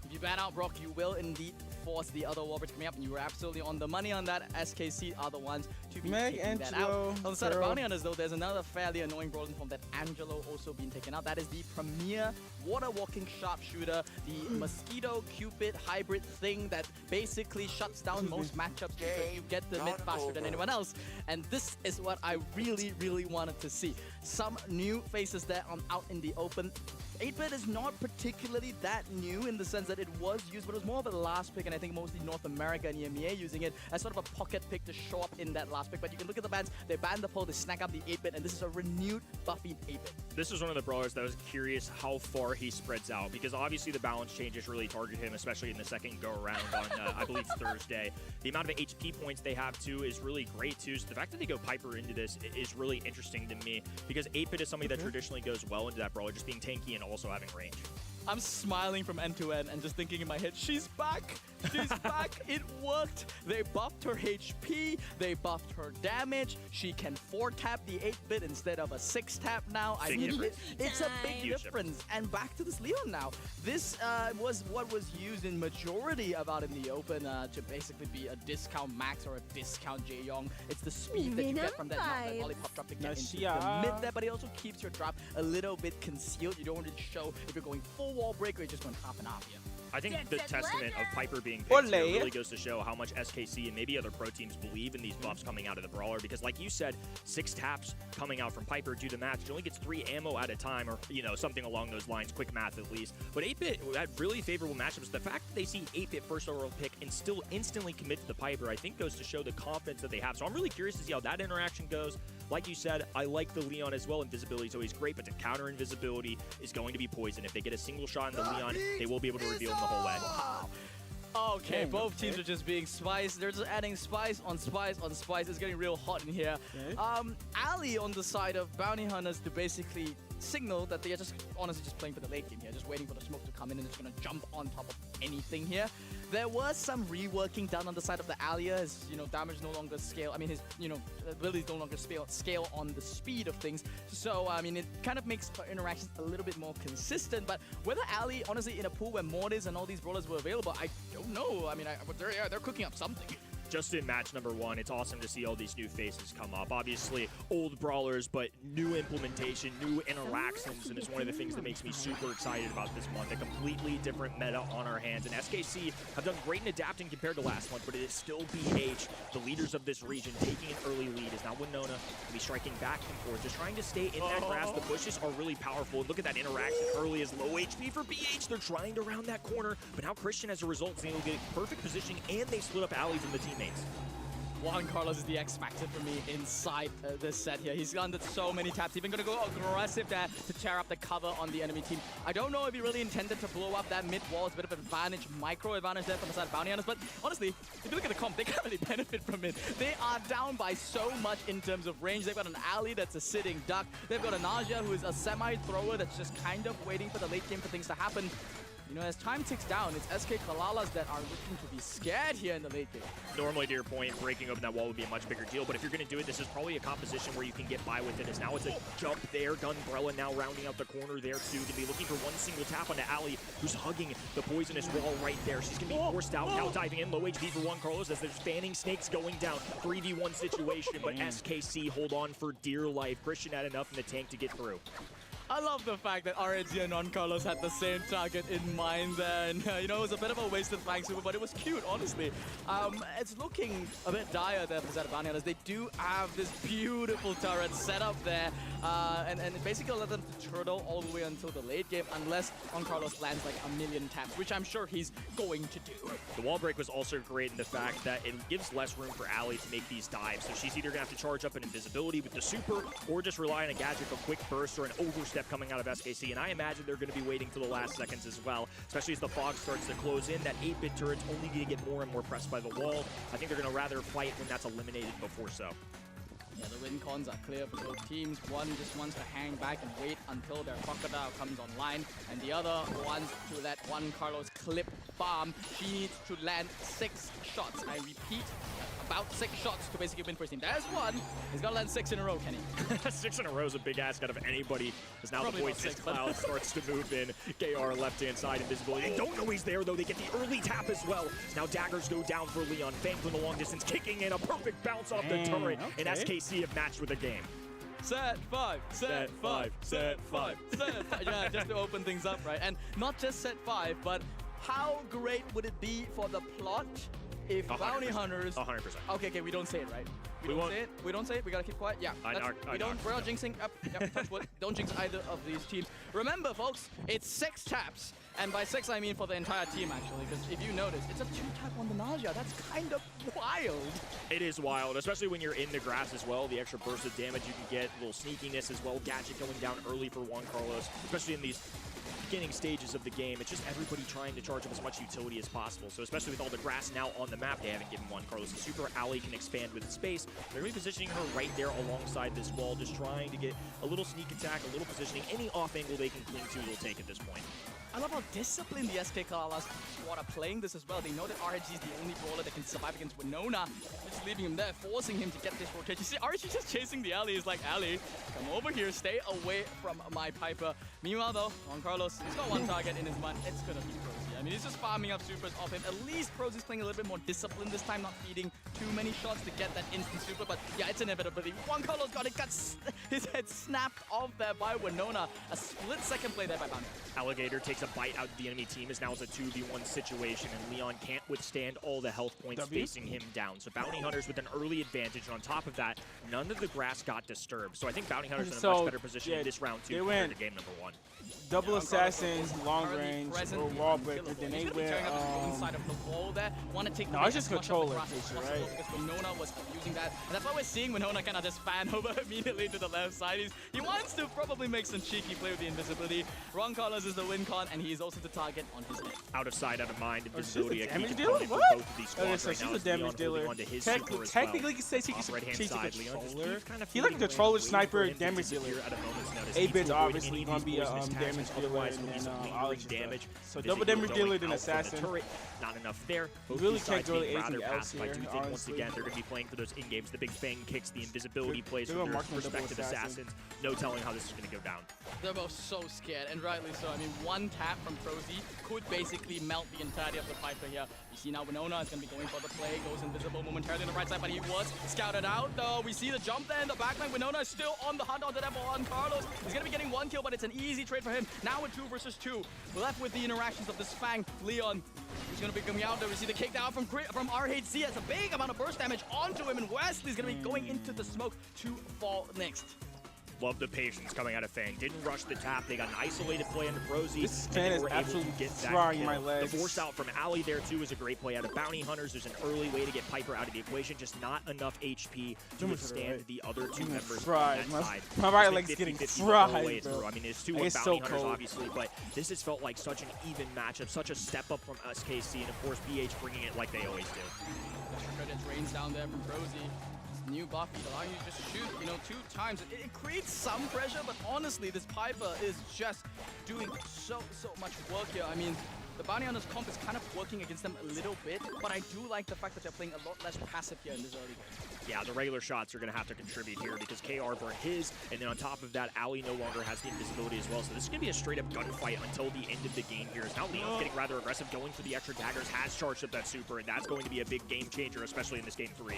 If you ban out Brock, you will indeed force the other wall breaks coming up, and you were absolutely on the money on that. SKC are the ones to be taking that out. On the side of Bounty Hunters, though, there's another fairly annoying brawler from that Angelo also being taken out. That is the premier water-walking sharpshooter, the Mosquito Cupid hybrid thing that basically shuts down most matchups because you get the mid faster than anyone else. And this is what I really, really wanted to see. Some new faces there out in the open. 8-bit is not particularly that new in the sense that it was used, but it was more of a last pick, and I think mostly North America and EMEA using it as sort of a pocket pick to show up in that last pick. But you can look at the bans, they ban the pole, they snack up the 8-bit, and this is a renewed buffy 8-bit. This is one of the brawlers that I was curious how far he spreads out, because obviously the balance changes really target him, especially in the second go-around on, I believe, Thursday. The amount of HP points they have, too, is really great, too. So the fact that they go Piper into this is really interesting to me, because 8-bit is something that traditionally goes well into that brawler, just being tanky and also having range. I'm smiling from end to end and just thinking in my head, she's back! She's back! It worked! They buffed her HP, they buffed her damage, she can 4-tap the 8-bit instead of a 6-tap now. I mean, it's a big difference. And back to this Leon now. This was what was used in majority of out in the open to basically be a discount Max or a discount Jaeyong. It's the speed that you get from that lollipop drop to get into the mid there, but it also keeps your drop a little bit concealed. You don't want to show if you're going full wall break or you're just going half and half here. I think the testament of Piper being picked here really goes to show how much SKC and maybe other pro teams believe in these buffs coming out of the brawler, because like you said, 6 taps coming out from Piper due to match. She only gets 3 ammo at a time, or something along those lines, quick math at least. But 8-bit had really favorable matchups. The fact that they see 8-bit first overall pick and still instantly commit to the Piper, I think goes to show the confidence that they have. So I'm really curious to see how that interaction goes. Like you said, I like the Leon as well. Invisibility is always great, but to counter invisibility is going to be poison. If they get a single shot in the Leon, they will be able to reveal him the whole way. Wow. Okay, both teams are just being spiced. They're just adding spice on spice on spice. It's getting real hot in here. Ali on the side of Bounty Hunters to basically signal that they are just honestly just playing for the late game here, just waiting for the smoke to come in and it's going to jump on top of anything here. There was some reworking done on the side of the Alia. His, damage no longer scale. I mean, his, abilities no longer scale on the speed of things. So, I mean, it kind of makes her interactions a little bit more consistent. But whether Ali, honestly, in a pool where Mortis and all these brawlers were available, I don't know. I mean, they're cooking up something. Just in match number 1, it's awesome to see all these new faces come up. Obviously, old brawlers, but new implementation, new interactions, and it's one of the things that makes me super excited about this month. A completely different meta on our hands, and SKC have done great in adapting compared to last month, but it is still BH, the leaders of this region, taking an early lead. Is now Winona will be striking back and forth, just trying to stay in that grass. The bushes are really powerful. Look at that interaction early as low HP for BH. They're trying to round that corner, but now Christian, as a result, is able to get perfect positioning, and they split up allies in the teammates. Juan Carlos is the X factor for me inside this set here. He's gone to so many taps, even going to go aggressive there to tear up the cover on the enemy team. I don't know if he really intended to blow up that mid wall. It's a bit of an advantage, micro advantage there from the side of Bounty Hunters. But honestly, if you look at the comp, they can't really benefit from it. They are down by so much in terms of range. They've got an Ali that's a sitting duck. They've got a Naja who is a semi-thrower that's just kind of waiting for the late game for things to happen. As time ticks down, it's SK Kalalas that are looking to be scared here in the late game. Normally, to your point, breaking open that wall would be a much bigger deal, but if you're going to do it, this is probably a composition where you can get by with it, as now it's a jump there. Gunbrella now rounding out the corner there, too. Going to be looking for one single tap onto Ali, who's hugging the poisonous wall right there. She's going to be forced out, now diving in. Low HP for Juan Carlos as there's fanning snakes going down. 3v1 situation, but SKC hold on for dear life. Christian had enough in the tank to get through. I love the fact that RNG and Carlos had the same target in mind there. And, you know, it was a bit of a wasted flank super, but it was cute, honestly. It's looking a bit dire there for Bounty Hunters. They do have this beautiful turret set up there. And it basically let them turtle all the way until the late game, unless Carlos lands like a million taps, which I'm sure he's going to do. The wall break was also great in the fact that it gives less room for Ali to make these dives. So she's either going to have to charge up an invisibility with the super, or just rely on a gadget, a quick burst, or an overstep coming out of SKC. And I imagine they're going to be waiting for the last seconds as well, especially as the fog starts to close in. That 8-bit turret's only going to get more and more pressed by the wall. I think they're going to rather fight when that's eliminated before so. Yeah, the win cons are clear for both teams. One just wants to hang back and wait until their crocodile comes online, and the other wants to let Carlos clip farm. She needs to land 6 shots. I repeat, about 6 shots to basically win first team. There's one. He's got to land 6 in a row, Kenny. 6 in a row is a big ask out of anybody. As now Probably the Voices Cloud starts to move in. KR left-hand side invisibility. They don't know he's there, though. They get the early tap as well. Now daggers go down for Leon. Fang from the long distance, kicking in a perfect bounce off the turret. And SKC have matched with the game. Set 5, set 5, set 5, set 5. Yeah, just to open things up, right? And not just set 5, but how great would it be for the plot if 100%. Bounty Hunters... 100%. Okay, we don't say it, right? We don't say it? We don't say it? We gotta keep quiet? Yeah. We're not jinxing. Yep, touch wood. Don't jinx either of these teams. Remember, folks, it's 6 taps. And by 6, I mean for the entire team, actually, because if you notice, it's a 2-tap on the Nausea. That's kind of wild. It is wild, especially when you're in the grass as well. The extra burst of damage you can get, a little sneakiness as well. Gadget going down early for Juan Carlos, especially in these beginning stages of the game. It's just everybody trying to charge up as much utility as possible. So especially with all the grass now on the map, they haven't given Juan Carlos a super. Ali can expand with space. They're going to be positioning her right there alongside this wall, just trying to get a little sneak attack, a little positioning. Any off angle they can cling to, they'll take at this point. I love how disciplined the SK Kalalas squad are playing this as well. They know that RNG is the only brawler that can survive against Winona, just leaving him there, forcing him to get this rotation. You see, RNG just chasing the alley. He's like, Ali, come over here, stay away from my Piper. Meanwhile, though, Juan Carlos, he's got one target in his mind. It's going to be Prozy. I mean, he's just farming up supers off him. At least Prozy's playing a little bit more disciplined this time, not feeding too many shots to get that instant super. But yeah, it's inevitability. Juan Carlos got it, got his head snapped off there by Winona. A split-second play there by Bounty. Alligator takes a bite out of the enemy team, as now it's a 2v1 situation, and Leon can't withstand all the health points facing him down. So Bounty Hunters with an early advantage, and on top of that, none of the grass got disturbed. So I think Bounty Hunters in a much better position in this round 2 compared to game number 1. Double assassins, long range, or wall breaker, then they wear inside of the wall there. Want to take no, it's just controller feature, right? Because Winona was using that, and that's why we're seeing Winona kind of just fan over immediately to the left side. He wants to probably make some cheeky play with the invisibility. Juan Carlos is the win con, and he is also the target on his head. Out of sight, out of mind, invisibility. Damage dealer? What? Both of these squads right now, she's a damage dealer. Technically, you can say she's a controller. He's like a controller, sniper, damage dealer. 8-bit's obviously going to be a damage dealer, and then Alex damage. So double damage dealer than assassin. Not enough there. Both really these sides can't being go rather anything else passive. I do here, think once honestly. again they're going to be playing for those in-games, the big Fang kicks, the invisibility plays they're from their marking double respective assassin. assassins. No telling how this is going to go down. They're both so scared, and rightly so. I mean, one tap from Prozy could basically melt the entirety of the Piper here. You see now Winona is going to be going for the play, goes invisible momentarily on the right side, but he was scouted out, though. We see the jump there in the backline. Winona is still on the hunt onto that ball on Carlos. He's going to be getting 1 kill, but it's an easy trade for him. Now with 2 versus 2. We're left with the interactions of this Fang. Leon is going to be coming out there. We see the kick down from RHC. Has a big amount of burst damage onto him, and Wesley's going to be going into the smoke to fall next. Love the patience coming out of Fang. Didn't rush the tap. They got an isolated play into Prozy. This fan is absolutely frying my legs. The force out from Ali there, too, is a great play out of Bounty Hunters. There's an early way to get Piper out of the equation. Just not enough HP to withstand the other 2 members on that side. My right leg's getting fried, bro. I mean, it's 2 with Bounty Hunters, obviously, but this has felt like such an even matchup, such a step up from SKC, and of course, BH bringing it like they always do. Pressure credits rains down there from Prozy. New buff allowing you to just shoot, 2 times. It creates some pressure, but honestly, this Piper is just doing so much work here. I mean, the Bounty Hunters comp is kind of working against them a little bit, but I do like the fact that they're playing a lot less passive here in this early game. Yeah, the regular shots are going to have to contribute here because KR burned his, and then on top of that, Ali no longer has the invisibility as well. So this is going to be a straight-up gunfight until the end of the game here. Now Leon's getting rather aggressive, going for the extra daggers, has charged up that super, and that's going to be a big game changer, especially in this game 3.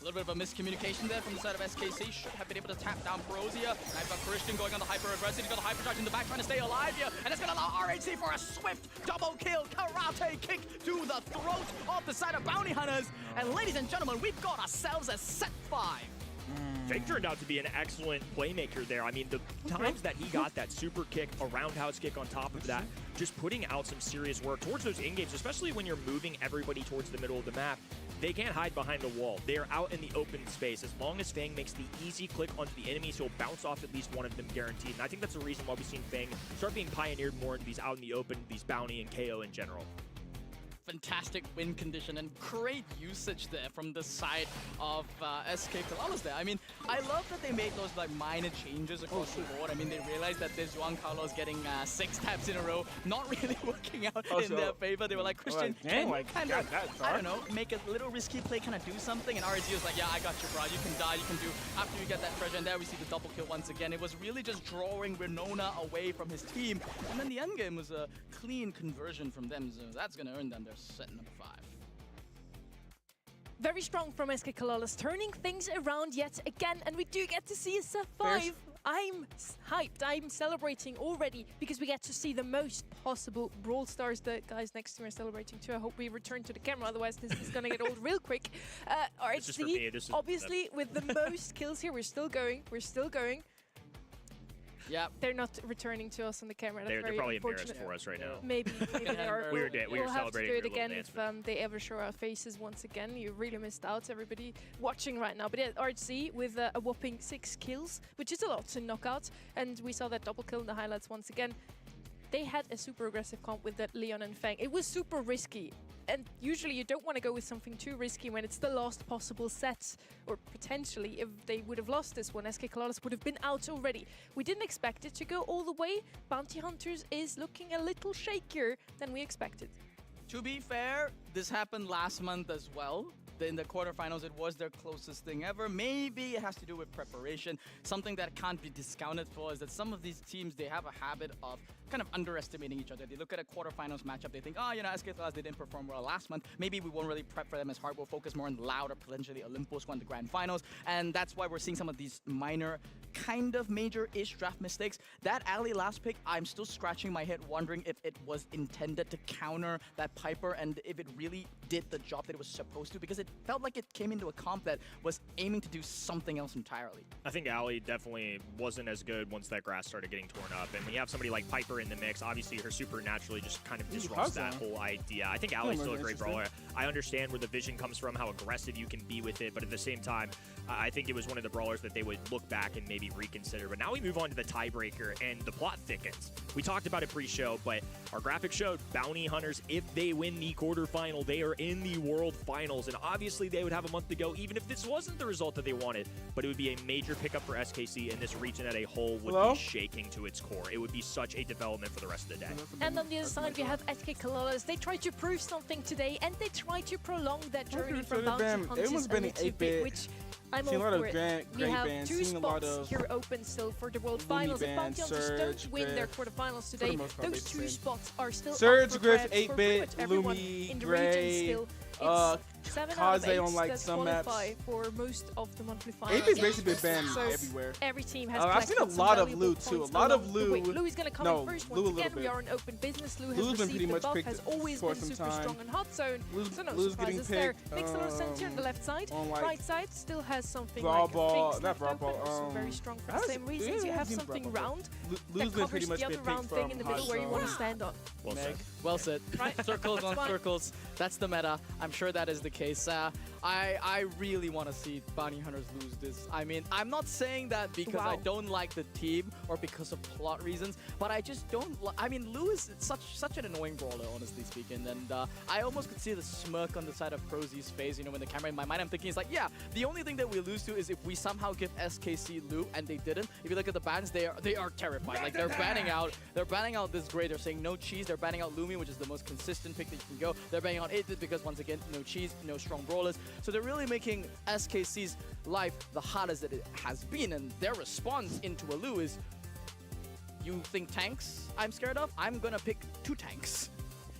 A little bit of a miscommunication there from the side of SKC. Should have been able to tap down Brozia. Now you've got Christian going on the hyper-aggressive. He's got the hyper-charge in the back trying to stay alive here. And it's going to allow RHC for a swift double kill. Karate kick to the throat of the side of Bounty Hunters. And ladies and gentlemen, we've got ourselves a set 5. Fake turned out to be an excellent playmaker there. I mean, the times that he got that super kick, a roundhouse kick on top of that, just putting out some serious work towards those in-games, especially when you're moving everybody towards the middle of the map. They can't hide behind the wall. They're out in the open space. As long as Fang makes the easy click onto the enemies, he'll bounce off at least one of them guaranteed. And I think that's the reason why we've seen Fang start being pioneered more into these out in the open, these bounty and KO in general. Fantastic win condition and great usage there from the side of SK Kalalas there. I mean, I love that they made those like minor changes across the board. I mean, they realized that this Juan Carlos getting 6 taps in a row not really working out in their favor. They were like, Christian, can you kind of, I don't know, make a little risky play, kind of do something? And RSG was like, yeah, I got you, bro. You can die, you can do, after you get that treasure. And there we see the double kill once again. It was really just drawing Renona away from his team. And then the end game was a clean conversion from them. So that's going to earn them their set number 5. Very strong from SK Kalalas, turning things around yet again, and we do get to see a set 5. I'm hyped. I'm celebrating already because we get to see the most possible Brawl Stars. The guys next to me are celebrating too. I hope we return to the camera, otherwise this is gonna get old real quick. RHC, obviously with the most kills here. We're still going. We're still going. Yeah, they're not returning to us on the camera. That's they're probably embarrassed for us right now. Maybe they are. We'll have to do it again if dance, they ever show our faces once again. You really missed out, everybody watching right now. But yeah, RHC with a whopping 6 kills, which is a lot to knock out. And we saw that double kill in the highlights once again. They had a super aggressive comp with that Leon and Fang. It was super risky. And usually you don't want to go with something too risky when it's the last possible set. Or potentially, if they would have lost this one, SK Kalalas would have been out already. We didn't expect it to go all the way. Bounty Hunters is looking a little shakier than we expected. To be fair, this happened last month as well. In the quarterfinals, it was their closest thing ever. Maybe it has to do with preparation. Something that can't be discounted for is that some of these teams, they have a habit of kind of underestimating each other. They look at a quarterfinals matchup, they think, oh, you know, SK Kalalas, they didn't perform well last month. Maybe we won't really prep for them as hard. We'll focus more on Loud or potentially Olympus won the grand finals. And that's why we're seeing some of these minor, kind of major-ish draft mistakes. That Ali last pick, I'm still scratching my head wondering if it was intended to counter that Piper and if it really did the job that it was supposed to, because it felt like it came into a comp that was aiming to do something else entirely. I think Ali definitely wasn't as good once that grass started getting torn up. And when you have somebody like Piper in the mix, obviously her super naturally just kind of disrupts that whole idea. I think Ali's still a great brawler. I understand where the vision comes from, how aggressive you can be with it, but at the same time, I think it was one of the brawlers that they would look back and maybe reconsider. But now we move on to the tiebreaker, and the plot thickens. We talked about it pre-show, but our graphic showed Bounty Hunters, if they win the quarterfinal, they are in the World Finals. And obviously, they would have a month to go, even if this wasn't the result that they wanted. But it would be a major pickup for SKC, and this region as a whole would be shaking to its core. It would be such a development for the rest of the day. And on the other side, we have SK Kalalas. They tried to prove something today, and they tried to prolong that journey from Bounty Hunters a little bit, which I'm all for it. We have 2 spots here open still for the World Finals. If Bounty Hunters don't win their quarterfinals today, those 2 spots are still Surge, up for Griff, grabs 8-bit, for everyone Lumi, in the Gray, region still. It's 7 out of 8 on like that some qualify maps. for most of the monthly finals. 8-bit's basically been banned So everywhere. every team has I've seen a lot of Lou too. A lot of Lou. Lou's gonna come in first once again. We are in open business. Lou has received the buff, has always been super strong in hot zone. So no surprises there. Makes a lot of sense here on the left side. Right side still has something like a fake not Brawl Ball. also very strong for the same reasons. You have something round that covers the other round thing in the middle where you want to stand on. Well said. Well said. Right. Circles on circles. That's the meta. I'm sure that is the case. I really want to see Bounty Hunters lose this. I mean, I'm not saying that because I don't like the team or because of plot reasons, but I just don't. I mean, Lou is such an annoying brawler, honestly speaking, and I almost could see the smirk on the side of Prozy's face. You know, when the camera in my mind, I'm thinking it's like, yeah, the only thing that we lose to is if we somehow give SKC Lou, and they didn't. If you look at the bans, they are terrified. Like they're banning out this grade. They're saying no cheese. They're banning out Lumi, which is the most consistent pick that you can go. They're banning out 8-bit because once again, no cheese, no strong brawlers. So they're really making SKC's life the hardest that it has been, and their response into a Lou is, you think tanks I'm scared of? I'm gonna pick 2 tanks.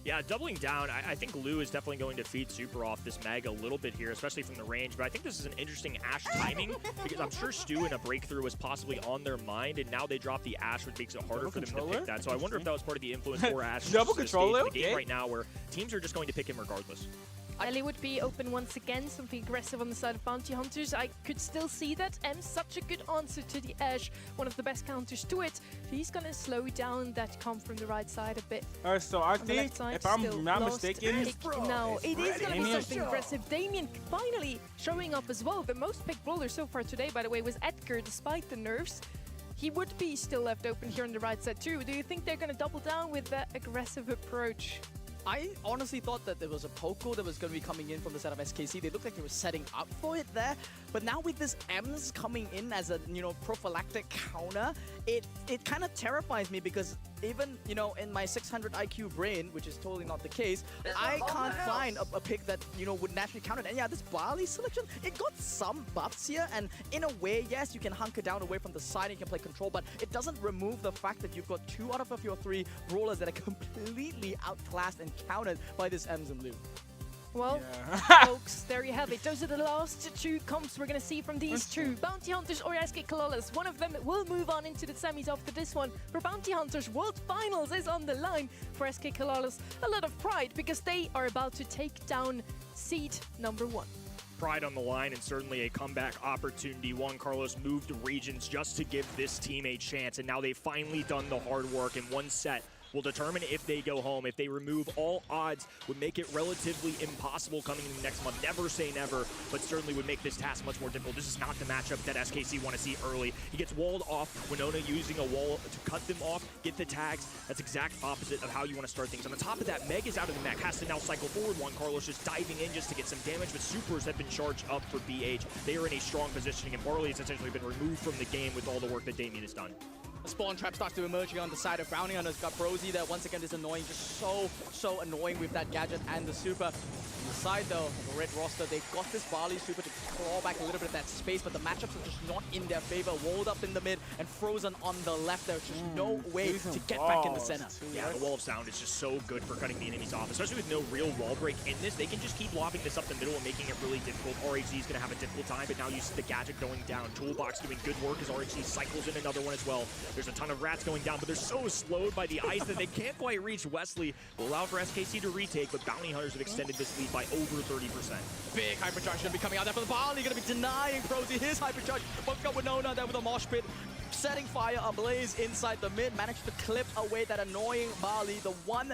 Yeah, doubling down, I think Lou is definitely going to feed Super off this Meg a little bit here, especially from the range, but I think this is an interesting Ashe timing, because I'm sure Stu in a breakthrough was possibly on their mind, and now they drop the Ashe, which makes it harder for them to pick that. So I wonder if that was part of the influence for Ashe. Double controller, the game right now where teams are just going to pick him regardless. Ellie would be open once again, something aggressive on the side of Bounty Hunters. I could still see that. Such a good answer to the Ashe, one of the best counters to it. He's going to slow down that comp from the right side a bit. Alright, so I think, if I'm not mistaken... No, it is going to be something aggressive. Damien finally showing up as well. The most picked brawler so far today, by the way, was Edgar, despite the nerfs. He would be still left open here on the right side too. Do you think they're going to double down with that aggressive approach? I honestly thought that there was a Poco that was going to be coming in from the side of SKC. They looked like they were setting up for it there. But now with this Ems coming in as a, prophylactic counter, it kind of terrifies me because even, in my 600 IQ brain, which is totally not the case, I can't find a pick that, would naturally counter it. And yeah, this Barley selection, it got some buffs here. And in a way, yes, you can hunker down away from the side and you can play control, but it doesn't remove the fact that you've got 2 out of your 3 brawlers that are completely outclassed and countered by this Ems and Lou. Well, folks, there you have it. Those are the last 2 comps we're going to see from these 2. Bounty Hunters or SK Kalalas. One of them will move on into the semis after this one. For Bounty Hunters, World Finals is on the line. For SK Kalalas, a lot of pride because they are about to take down seed number 1. Pride on the line and certainly a comeback opportunity. Juan Carlos moved regions just to give this team a chance, and now they've finally done the hard work in one set. Will determine if they go home. If they remove all odds, would make it relatively impossible coming in next month. Never say never, but certainly would make this task much more difficult. This is not the matchup that SKC want to see early. He gets walled off. Winona using a wall to cut them off, get the tags. That's exact opposite of how you want to start things. On the top of that, Meg is out of the mech, has to now cycle forward. Juan Carlos just diving in just to get some damage, but supers have been charged up for BH. They are in a strong positioning, and Barley has essentially been removed from the game with all the work that Damien has done. A spawn trap starts to emerge here on the side of Bounty Hunters. Got Prosy there. Once again, this annoying, just so annoying with that gadget and the super. On the side, though, of the red roster, they've got this Barley super to claw back a little bit of that space, but the matchups are just not in their favor. Walled up in the mid and frozen on the left. There's just no way to get back in the center. Yeah, the Wall of Sound is just so good for cutting the enemies off, especially with no real wall break in this. They can just keep lobbing this up the middle and making it really difficult. RHZ is going to have a difficult time, but now you see the gadget going down. Toolbox doing good work as RHZ cycles in another one as well. There's a ton of rats going down, but they're so slowed by the ice that they can't quite reach Wesley. Will allow for SKC to retake, but Bounty Hunters have extended this lead by over 30%. Big hypercharge going to be coming out there for the Barley. Going to be denying Prosy his hypercharge. Both got Winona there with a mosh pit. Setting fire ablaze inside the mid. Managed to clip away that annoying Barley. The one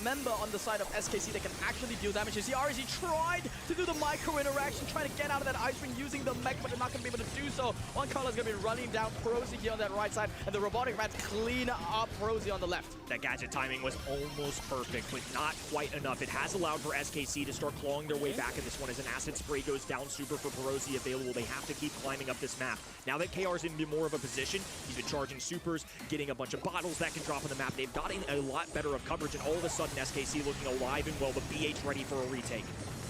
member on the side of SKC that can actually deal damage. You see RZ tried to do the micro interaction, trying to get out of that ice ring using the mech, but they're not going to be able to do so. Juan Carlos is going to be running down Prosy here on that right side, and the robotic rats clean up Prosy on the left. That gadget timing was almost perfect, but not quite enough. It has allowed for SKC to start clawing their way back in this one as an acid spray goes down super for Prosy available. They have to keep climbing up this map. Now that KR's in more of a position, he's been charging supers, getting a bunch of bottles that can drop on the map. They've gotten a lot better of coverage, and all of a sudden SKC looking alive and well, but BH ready for a retake.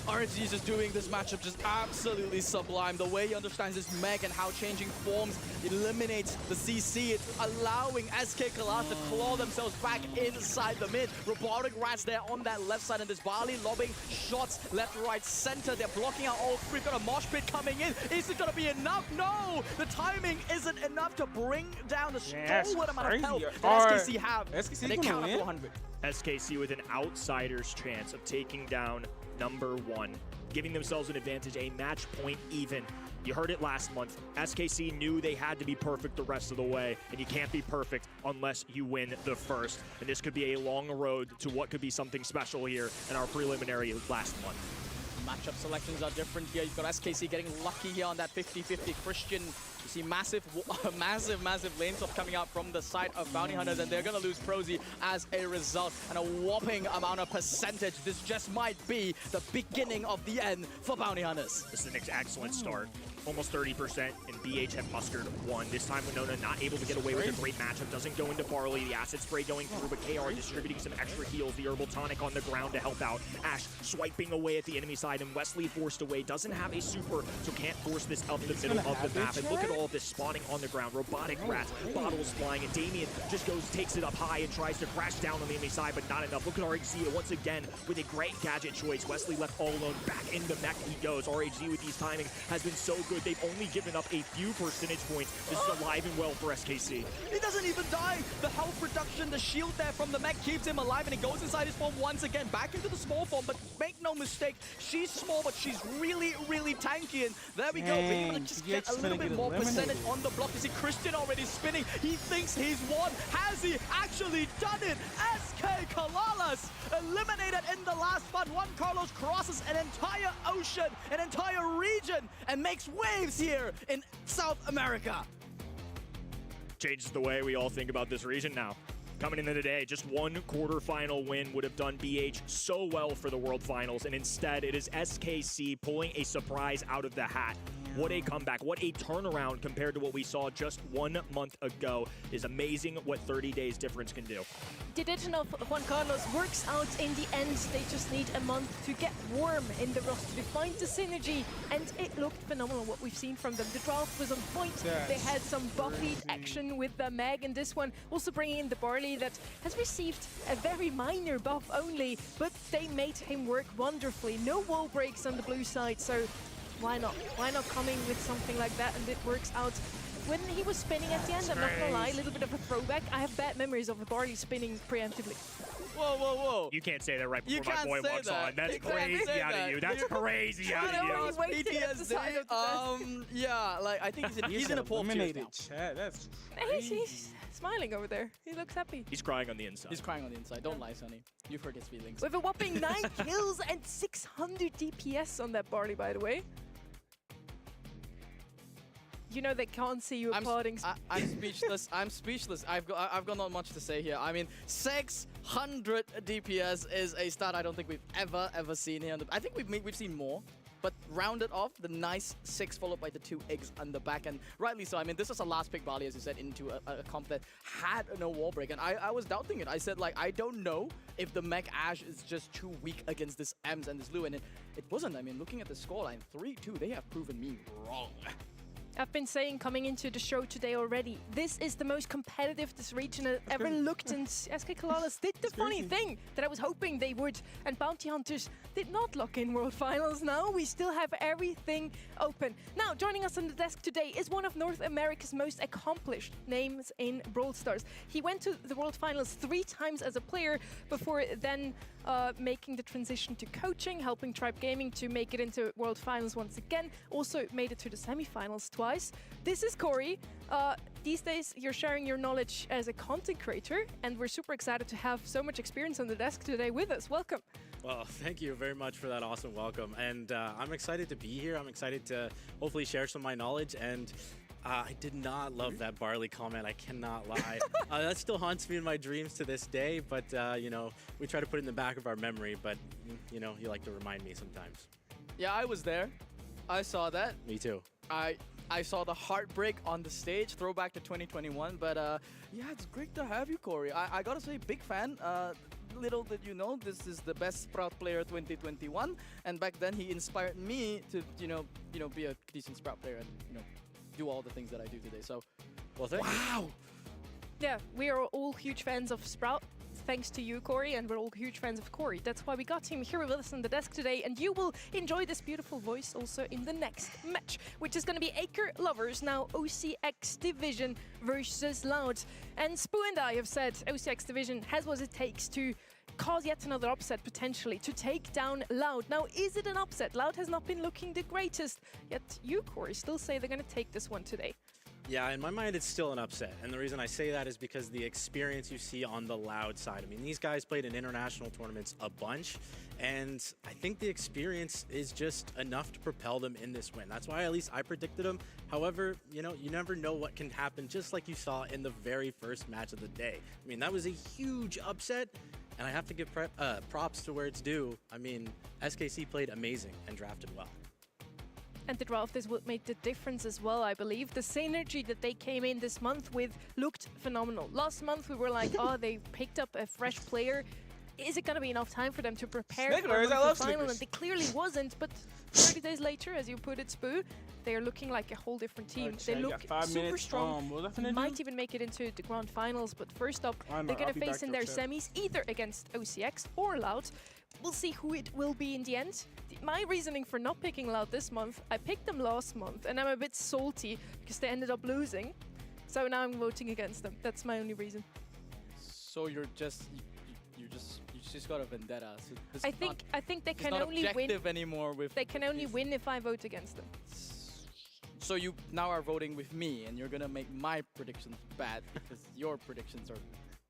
RNG is just doing this matchup just absolutely sublime. The way he understands this mech and how changing forms eliminates the CC. It's allowing SK Kalas to claw themselves back inside the mid. Robotic rats there on that left side, and this Barley lobbing shots left, right, center. They're blocking out all 3. Got a mosh pit coming in. Is it going to be enough? No! The timing isn't enough to bring down the stalwart amount of health that SKC have. SKC and they count at 400. SKC with an outsider's chance of taking down number 1, giving themselves an advantage, a match point even. You heard it last month. SKC knew they had to be perfect the rest of the way, and you can't be perfect unless you win the first. And this could be a long road to what could be something special here in our preliminary last month. Matchup selections are different here. You've got SKC getting lucky here on that 50-50 Christian. You see massive lane swap coming out from the side of Bounty Hunters, and they're going to lose Prosy as a result. And a whopping amount of percentage. This just might be the beginning of the end for Bounty Hunters. This is an excellent start. Almost 30%, and BH have mustered 1. This time Winona not able to get away with a great matchup. Doesn't go into Barley. The acid spray going through, but KR distributing some extra heals. The herbal tonic on the ground to help out. Ashe swiping away at the enemy side. side, and Wesley forced away, doesn't have a super, so can't force this up the middle of the map. And look at all of this spawning on the ground, robotic rats, bottles flying, and Damien just takes it up high and tries to crash down on the enemy side, but not enough. Look at RHZ once again with a great gadget choice. Wesley left all alone, back in the mech he goes. RHZ with these timings has been so good. They've only given up a few percentage points. This is alive and well for SKC. He doesn't even die. The health reduction, the shield there from the mech keeps him alive, and he goes inside his form once again, back into the small form. But make no mistake, she's small, but she's really, really tanky. And there we go, being able to just get a little bit more percentage on the block. You see Christian already spinning. He thinks he's won. Has he actually done it? SK Kalalas eliminated in the last fun. Juan Carlos crosses an entire ocean, an entire region, and makes waves here in South America. Changes the way we all think about this region now. Coming into today, just one quarterfinal win would have done BH so well for the World Finals, and instead it is SKC pulling a surprise out of the hat. What a comeback, what a turnaround compared to what we saw just 1 month ago. Is amazing what 30 days difference can do. The addition of Juan Carlos works out in the end. They just need a month to get warm in the roster, to find the synergy, and it looked phenomenal what we've seen from them. The draft was on point. They had some buffy action with the Meg, and this one also bringing in the Barley that has received a very minor buff only, but they made him work wonderfully. No wall breaks on the blue side, so why not? Why not coming with something like that, and it works out. When he was spinning at the end, I'm not gonna lie, a little bit of a throwback. I have bad memories of a Barley spinning preemptively. Whoa, whoa, whoa. You can't say that right before my boy walks on. That's crazy out of you. That's crazy out of you. PTSD. Yeah, like I think he's in a poor phase now. Chat. That's crazy. He's smiling over there. He looks happy. He's crying on the inside. He's crying on the inside. Don't lie, Sonny. You've hurt his feelings. With a whopping 9 kills and 600 DPS on that Barley, by the way. You know they can't see you applauding. I'm speechless. I'm speechless. I've got not much to say here. I mean, 600 DPS is a stat I don't think we've ever seen here. I think we've seen more, but rounded off the nice 6 followed by the 2 eggs on the back, and rightly so. I mean, this is a last pick Barley, as you said, into a comp that had no wall break, and I was doubting it. I said, like, I don't know if the Mech Ash is just too weak against this Ems and this Lu, and it wasn't. I mean, looking at the scoreline, 3-2, they have proven me wrong. I've been saying coming into the show today already, this is the most competitive this region has ever looked, and SK Kalalas did the funny thing that I was hoping they would, and Bounty Hunters did not lock in World Finals. Now we still have everything open. Now, joining us on the desk today is one of North America's most accomplished names in Brawl Stars. He went to the World Finals 3 times as a player before then making the transition to coaching, helping Tribe Gaming to make it into World Finals once again. Also made it to the semifinals twice. This is Corey. These days, you're sharing your knowledge as a content creator, and we're super excited to have so much experience on the desk today with us. Welcome. Well, thank you very much for that awesome welcome. And I'm excited to be here. I'm excited to hopefully share some of my knowledge. And I did not love that Barley comment. I cannot lie. That still haunts me in my dreams to this day. But, you know, we try to put it in the back of our memory. But, you know, you like to remind me sometimes. Yeah, I was there. I saw that. Me too. I saw the heartbreak on the stage, throwback to 2021. But, yeah, it's great to have you, Corey. I got to say, big fan. Little did you know, this is the best Sprout player 2021. And back then, he inspired me to, you know, be a decent Sprout player and, you know, do all the things that I do today. So, well, thank you. Yeah, we are all huge fans of Sprout, thanks to you, Corey, and we're all huge fans of Corey. That's why we got him here with us on the desk today, and you will enjoy this beautiful voice also in the next match, which is going to be Acre Lovers, now OCX Division versus Loud. And Spoo and I have said OCX Division has what it takes to cause yet another upset, potentially, to take down Loud. Now, is it an upset? Loud has not been looking the greatest, yet you, Corey, still say they're going to take this one today. Yeah, in my mind, it's still an upset. And the reason I say that is because the experience you see on the Loud side. I mean, these guys played in international tournaments a bunch, and I think the experience is just enough to propel them in this win. That's why at least I predicted them. However, you know, you never know what can happen, just like you saw in the very first match of the day. I mean, that was a huge upset, and I have to give props to where it's due. I mean, SKC played amazing and drafted well. And the draft is what made the difference as well, I believe. The synergy that they came in this month with looked phenomenal. Last month we were like, oh, they picked up a fresh player. is it going to be enough time for them to prepare Snickers, for I the love final? Snickers. And they clearly wasn't, but 30 days later, as you put it, Spoo, they are looking like a whole different team. Alright, They Chad, you look got 5 super minutes. strong. What was I finna Might do? even make it into the grand finals, but first up, I know, they're going I'll to be face back in to their Chad. semis either against OCX or Loud. We'll see who it will be in the end. My reasoning for not picking Loud this month, I picked them last month, and I'm a bit salty because they ended up losing. So now I'm voting against them. That's my only reason. So you're just you just got a vendetta. So it's I think they it's can not only win. objective anymore with. They can only these- win if I vote against them. So you now are voting with me, and you're gonna make my predictions bad because your predictions are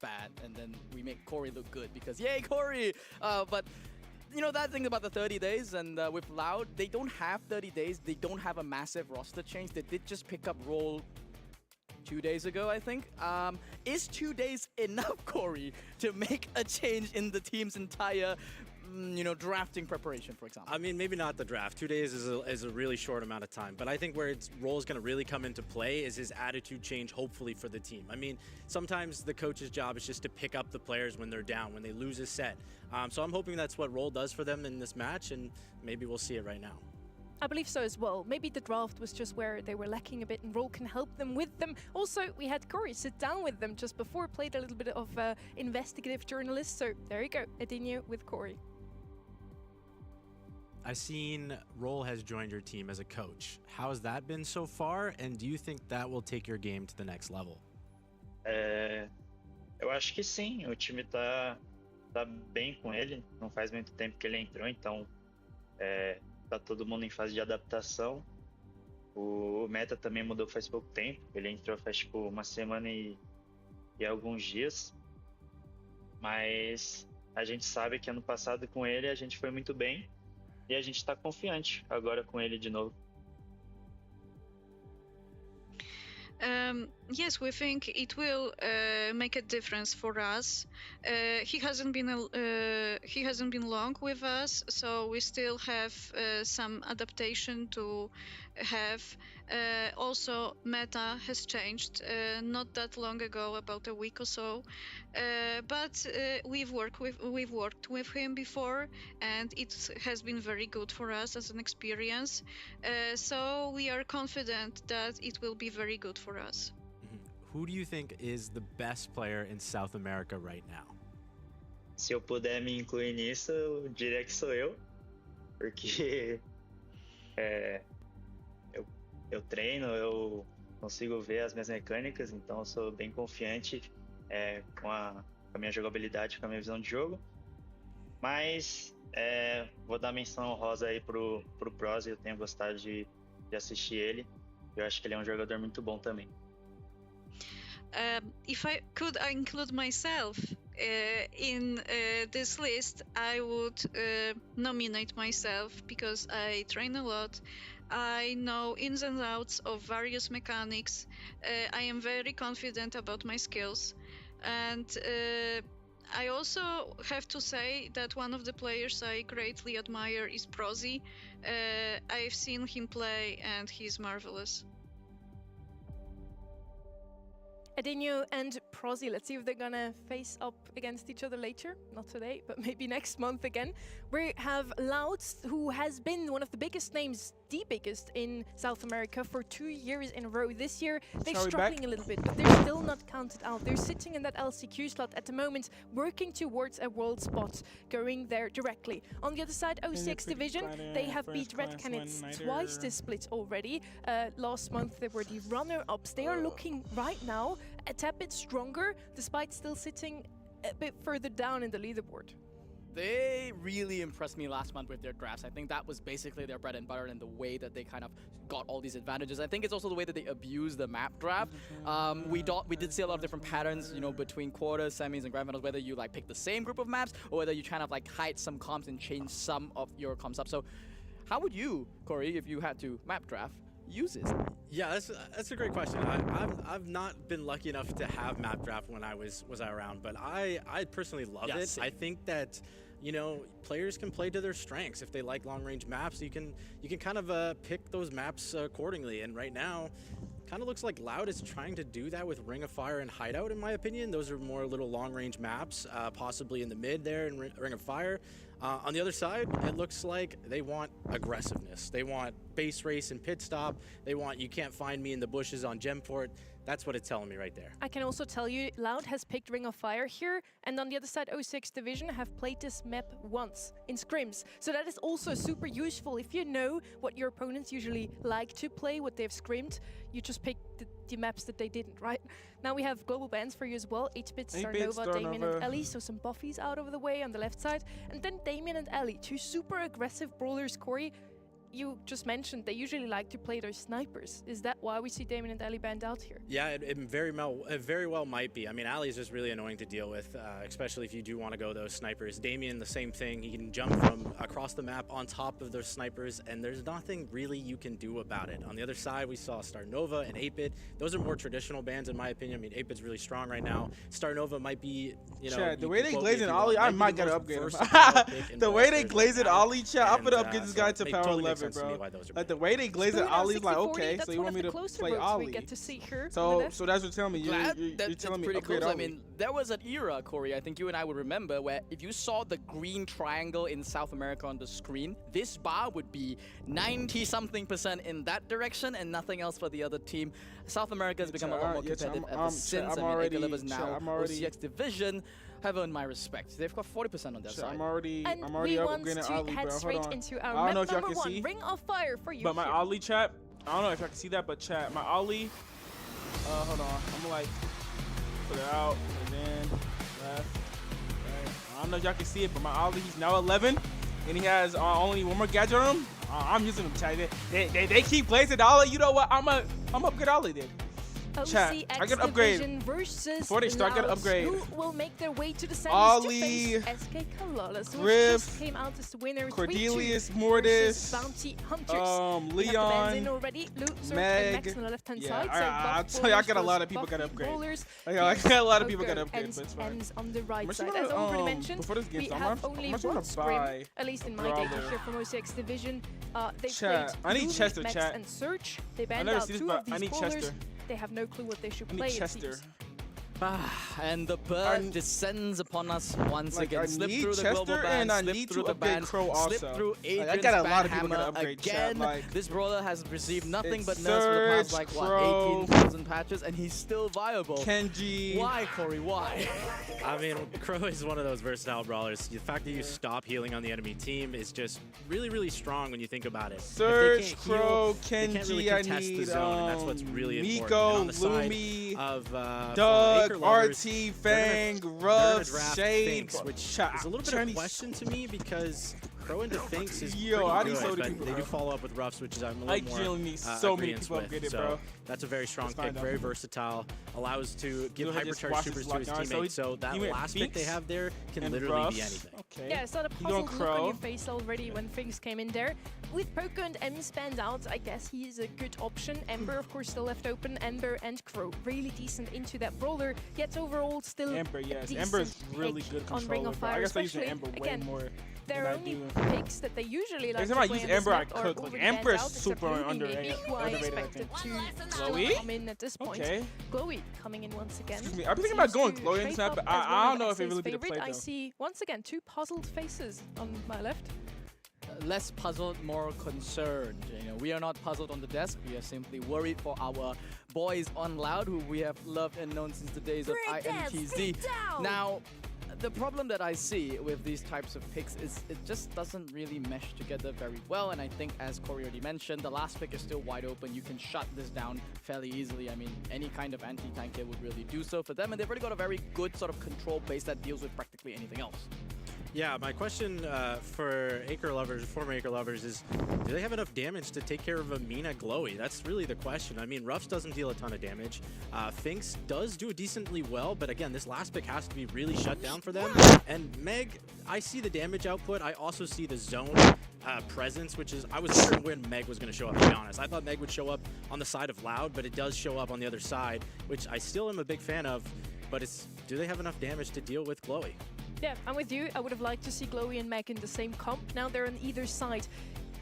bad, and then we make Corey look good because yay, Corey! But you know that thing about the 30 days, and with Loud, they don't have 30 days. They don't have a massive roster change. They did just pick up Roll 2 days ago, I think. Is 2 days enough, Corey, to make a change in the team's entire, drafting preparation, for example? I mean, maybe not the draft. 2 days is a really short amount of time. But I think where its role is going to really come into play is his attitude change, hopefully, for the team. I mean, sometimes the coach's job is just to pick up the players when they're down, when they lose a set. So I'm hoping that's what Roll does for them in this match, and maybe we'll see it right now. I believe so as well. Maybe the draft was just where they were lacking a bit and Roll can help them with them. Also, we had Corey sit down with them just before, played a little bit of investigative journalist. So there you go, Edinho with Corey. I've seen Roll has joined your team as a coach. How has that been so far, and do you think that will take your game to the next level? Eu acho que sim, o time tá bem com ele, não faz muito tempo que ele entrou, então tá todo mundo em fase de adaptação. O meta também mudou faz pouco tempo, ele entrou faz tipo uma semana e alguns dias, mas a gente sabe que ano passado com ele a gente foi muito bem e a gente tá confiante agora com ele de novo. Yes, we think it will make a difference for us. He hasn't been long with us, so we still have some adaptation to have. Also, meta has changed not that long ago, about a week or so. But we've worked with him before, and it has been very good for us as an experience. So we are confident that it will be very good for us. Who do you think is the best player in South America right now? Se eu puder me incluir nisso, eu diria que sou eu, porque eu treino, eu consigo ver as minhas mecânicas, então eu sou bem confiante com a minha jogabilidade, com a minha visão de jogo. Mas vou dar menção honrosa aí pro Prozi, eu tenho gostado de assistir ele. Eu acho que ele é um jogador muito bom também. If I could include myself in this list, I would nominate myself because I train a lot. I know ins and outs of various mechanics. I am very confident about my skills. And I also have to say that one of the players I greatly admire is Prozi. I've seen him play and he's marvelous. Edinho and Prozi, let's see if they're gonna face up against each other later. Not today, but maybe next month again. We have Louds, who has been one of the biggest names, the biggest in South America for 2 years in a row. This year, they're struggling a little bit, but they're still not counted out. They're sitting in that LCQ slot at the moment, working towards a world spot, going there directly. On the other side, 06 Division, they have beat Red Canids twice this split already. Last month, they were the runner-ups. They are looking right now a tad bit stronger, despite still sitting a bit further down in the leaderboard. They really impressed me last month with their drafts. I think that was basically their bread and butter and the way that they kind of got all these advantages. I think it's also the way that they abuse the map draft. We did see a lot of different patterns, between quarters, semis, and grand finals, whether you pick the same group of maps or whether you kind of hide some comps and change some of your comps up. So how would you, Corey, if you had to map draft, use it? Yeah, that's a great question. I've not been lucky enough to have map draft when I was around, but I personally love it. Same. I think that players can play to their strengths. If they like long range maps, you can kind of pick those maps accordingly. And right now, kind of looks like Loud is trying to do that with Ring of Fire and Hideout, in my opinion. Those are more little long-range maps, possibly in the mid there in Ring of Fire. On the other side, it looks like they want aggressiveness. They want base race and pit stop. They want you can't find me in the bushes on Gemport. That's what it's telling me right there. I can also tell you, Loud has picked Ring of Fire here, and on the other side, 06 Division have played this map once in scrims. So that is also super useful. If you know what your opponents usually like to play, what they've scrimmed, you just pick the maps that they didn't, right? Now we have global bans for you as well. 8-Bit, Starnova, Damien and Ellie, so some buffies out of the way on the left side. And then Damien and Ellie, two super aggressive brawlers. Corey, you just mentioned they usually like to play their snipers. Is that why we see Damien and Ali banned out here? Yeah, it very well might be. I mean, Ali is just really annoying to deal with, especially if you do want to go those snipers. Damien, the same thing. He can jump from across the map on top of those snipers, and there's nothing really you can do about it. On the other side, we saw Starnova and 8-Bit. Those are more traditional bans, in my opinion. I mean, 8-Bit's really strong right now. Starnova might be, you know... Chat, the way they glaze it Ali, I might gotta upgrade him. The way they glaze it Ali, chat, I'm gonna upgrade this guy to power 11. Bro. Like the way they glaze it, Ollie's like, okay, so you want me to play Ollie. So that's what you're telling me. You're telling me upgrade Ollie. I mean, there was an era, Corey, I think you and I would remember, where if you saw the green triangle in South America on the screen, this bar would be 90-something% in that direction and nothing else for the other team. South America has become a lot more competitive ever since. I mean, Eagle is now OCX Division. Have earned my respect. They've got 40% on their side. I'm already upgrading Ollie, bro. Hold on. I don't know if y'all can see. Ring of Fire for you. But my Ollie, chat, I don't know if y'all can see that, but chat, my Ollie, hold on. I'm gonna like put it out and then left, right. I don't know if y'all can see it, but my Ollie, he's now 11, and he has only one more gadget on him. I'm using him, chat. They keep blazing Ollie. You know what? I'm upgrade Ollie then. Chat, I gotta upgrade. Before they start, I gotta upgrade. Who will make their way to the semis Ollie, to face SK Colossus, which Griff, just came out as the winner. Cornelius, Mortis, Bounty Hunters. Leon, already. Meg. On the left-hand Yeah, side. I'll tell you, I got a lot of people gotta upgrade. I got a lot of people gotta upgrade, but it's fine. Ends on the right side. As already mentioned, before this game we starts, have only one scrim, at least in my data here from OCX Division. They played I need Chester, Max chat. and Search. They banned out two of these brawlers. Chester. They have no clue what they should I play. need Chester. And the bird descends upon us once again. I Slip need through the Chester global ban, and I slip need through to the upgrade ban, Crow also. slip through Adrian's I got a lot of people hammer gonna upgrade again. chat, This brawler has received nothing but it's nerfs for the past, like, Crow, what, 18,000 patches, and he's still viable. Kenji. Why, Corey? Why? I mean, Crow is one of those versatile brawlers. The fact that you stop healing on the enemy team is just really, really strong when you think about it. Surge, Crow, Kenji, they can't really contest the zone, and that's what's really important. Miko, On the side Lumi, of Doug, Acre Lovers, RT, Fang, they're Rub, gonna draft Shade, Finks, which is a little bit of a question to me because Crow into Finks is pretty I need good, so many but people, they bro. do follow up with Ruffs, which is I'm a I little more generally need so many people with. upgraded, So bro. that's a very strong It's fine, pick, though. very versatile, allows to give Dude, I just hypercharge watched supers his to his lockdown, so teammates. So that he went last pick they Finks have there can and literally Ruffs. be anything. Okay. Yeah, I saw the puzzled look on your face already when things came in there. With Poco and M spanned out, I guess he is a good option. Ember, of course, still left open. Ember and Crow really decent into that brawler, yet overall still Ember, yes. decent Ember's really good on Ring controller, of bro. Fire, I guess I use especially, Ember way again, more there than are I only do. picks that they usually like Every to time I play use on this Ember, I map are cook. Like, already Ember banned is out, except super Lumi, underrated, maybe, who I I expected think. to Chloe? come in at this point. Okay. Chloe coming in once again. Excuse me, I've been thinking about going Seems to Chloe in shape snap, up but as one I don't of know if it SA's really be the favorite. play, I though. see, once again, two puzzled faces on my left. Less puzzled, more concerned. You know, we are not puzzled on the desk. We are simply worried for our boys on Loud, who we have loved and known since the days of INTZ. Now, the problem that I see with these types of picks is it just doesn't really mesh together very well. And I think, as Corey already mentioned, the last pick is still wide open. You can shut this down fairly easily. I mean, any kind of anti-tank here would really do so for them. And they've already got a very good sort of control base that deals with practically anything else. Yeah, my question for Acre Lovers, former Acre Lovers, is do they have enough damage to take care of a Mina Glowy? That's really the question. I mean, Ruffs doesn't deal a ton of damage. Finks does do it decently well, but again, this last pick has to be really shut down for them. And Meg, I see the damage output. I also see the zone presence, which is, I was wondering when Meg was going to show up, to be honest. I thought Meg would show up on the side of Loud, but it does show up on the other side, which I still am a big fan of, but it's, do they have enough damage to deal with Glowy? Yeah, I'm with you. I would have liked to see Glowy and Meg in the same comp. Now they're on either side.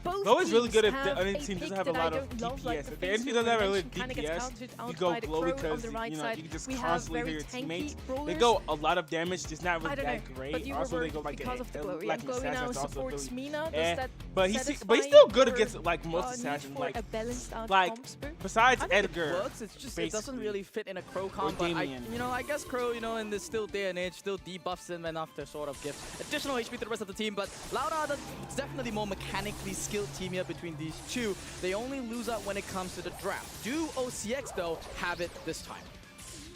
Both Glow is really good if teams the have other a team doesn't pick have a that I lot of don't love, like DPS. the If the enemy Face doesn't have a really Illumination kinda gets DPS, countered you out go by the Glow Crow on because the right you side. can just We have constantly very hear your teammates. tanky They brawlers. go a lot of damage, just not I really don't know, that great. but you Also, were they go like because of the Glowy. like And Glowy assassin, now that's also supports really Mina. Does eh. that But he's satisfy still good your, against like most need assassins. for Like a balanced out like comp spur? besides I think Edgar, it works. It's just it doesn't basically. really fit in a Crow comp. But Damien. I guess Crow, in this still day and age, still debuffs him enough to sort of give additional HP to the rest of the team. But Loud are definitely more mechanically skilled team here between these two. They only lose out when it comes to the draft. Do OCX though have it this time?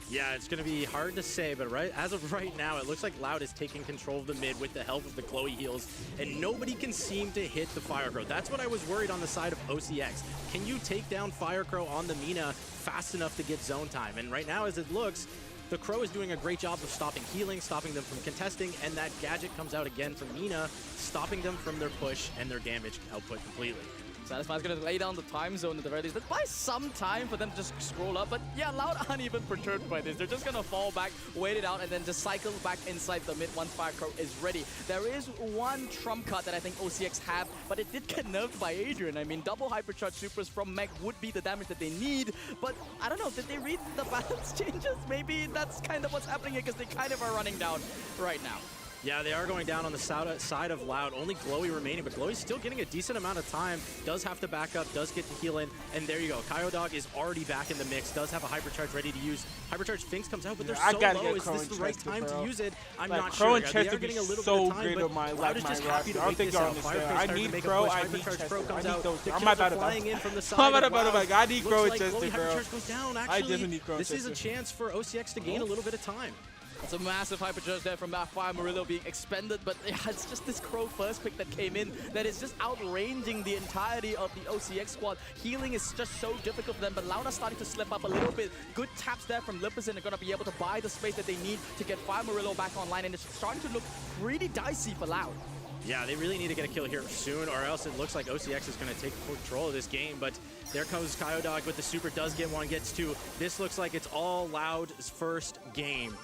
Yeah, it's going to be hard to say, but as of right now, it looks like Loud is taking control of the mid with the help of the Chloe heals, and nobody can seem to hit the Fire Crow. That's what I was worried on the side of OCX. Can you take down Fire Crow on the Mina fast enough to get zone time? And right now, as it looks, the Crow is doing a great job of stopping healing, stopping them from contesting, and that gadget comes out again from Mina, stopping them from their push and their damage output completely. Satisfy's going to lay down the time zone at the very least. Let's buy some time for them to just scroll up. But yeah, Loud aren't even perturbed by this. They're just going to fall back, wait it out, and then just cycle back inside the mid once Fire Crow is ready. There is one trump card that I think OCX have, but it did get nerfed by Adrian. I mean, double hypercharge supers from Meg would be the damage that they need. But I don't know, did they read the balance changes? Maybe that's kind of what's happening here because they kind of are running down right now. Yeah, they are going down on the side of Loud. Only Glowy remaining, but Glowy's still getting a decent amount of time. Does have to back up, does get to heal in, and there you go. Kyodog is already back in the mix, does have a Hypercharge ready to use. Hypercharge Finks comes out, but they're so low. Is this the right time to use it? I'm not sure. Crow and They are Chester getting a little so bit of time, great but on my Loud is just happy to I don't wait think this they're out. on this Fire there. Crow's I starting to need make a Crow, push. I need Hypercharge Pro Chester. comes I need out. those. The I'm kills about are to flying in from the side. I'm about of to Loud. I need Crow and Looks like Chester, Glowy bro. Hypercharge goes down. I definitely need Crow and This is a Chester. chance for OCX to gain a little bit of time. It's a massive hypercharge there from Fire Murillo being expended, but yeah, it's just this Crow first pick that came in that is just outranging the entirety of the OCX squad. Healing is just so difficult for them, but Loud are starting to slip up a little bit. Good taps there from Lipperson are going to be able to buy the space that they need to get Fire Murillo back online, and it's starting to look pretty dicey for Loud. Yeah, they really need to get a kill here soon, or else it looks like OCX is going to take control of this game. But there comes Kyodog with the super, does get one, gets two. This looks like it's all Loud's first game.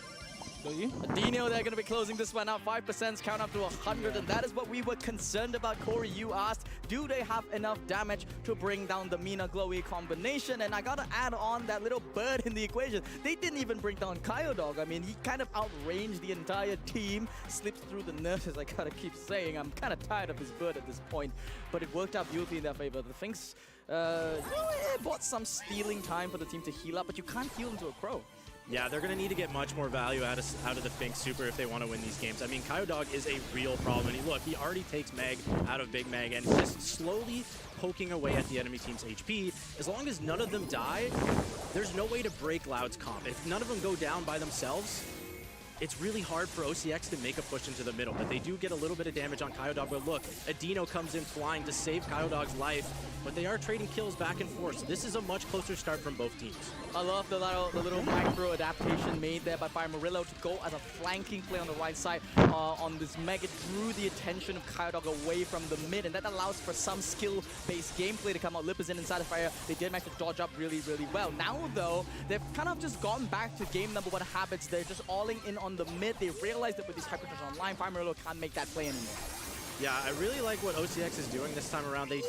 Dino, they're going to be closing this one out. 5% count up to 100, and that is what we were concerned about. Corey, you asked, do they have enough damage to bring down the Mina Glowy combination? And I got to add on that little bird in the equation. They didn't even bring down Kyodog. I mean, he kind of outranged the entire team, slips through the nerves, as I got to keep saying. I'm kind of tired of this bird at this point, but it worked out beautifully in their favor. The things bought some stealing time for the team to heal up, but you can't heal into a Crow. Yeah, they're going to need to get much more value out of the Fink Super if they want to win these games. I mean, Kyodog is a real problem. And look, he already takes Meg out of Big Meg and just slowly poking away at the enemy team's HP. As long as none of them die, there's no way to break Loud's comp. If none of them go down by themselves, it's really hard for OCX to make a push into the middle, but they do get a little bit of damage on Kyodog. But look, Adino comes in flying to save Kyodog's life, but they are trading kills back and forth. So this is a much closer start from both teams. I love the little micro adaptation made there by Fire Murillo to go as a flanking play on the right side on this Meg. It drew the attention of Kyodog away from the mid, and that allows for some skill-based gameplay to come out. Lip is in inside of Fire. They did manage to dodge up really, really well. Now, though, they've kind of just gone back to game number one habits. They're just alling in on the mid. They realized that with these hypercharges online, Fire Murillo can't make that play anymore. Yeah, I really like what OCX is doing this time around. They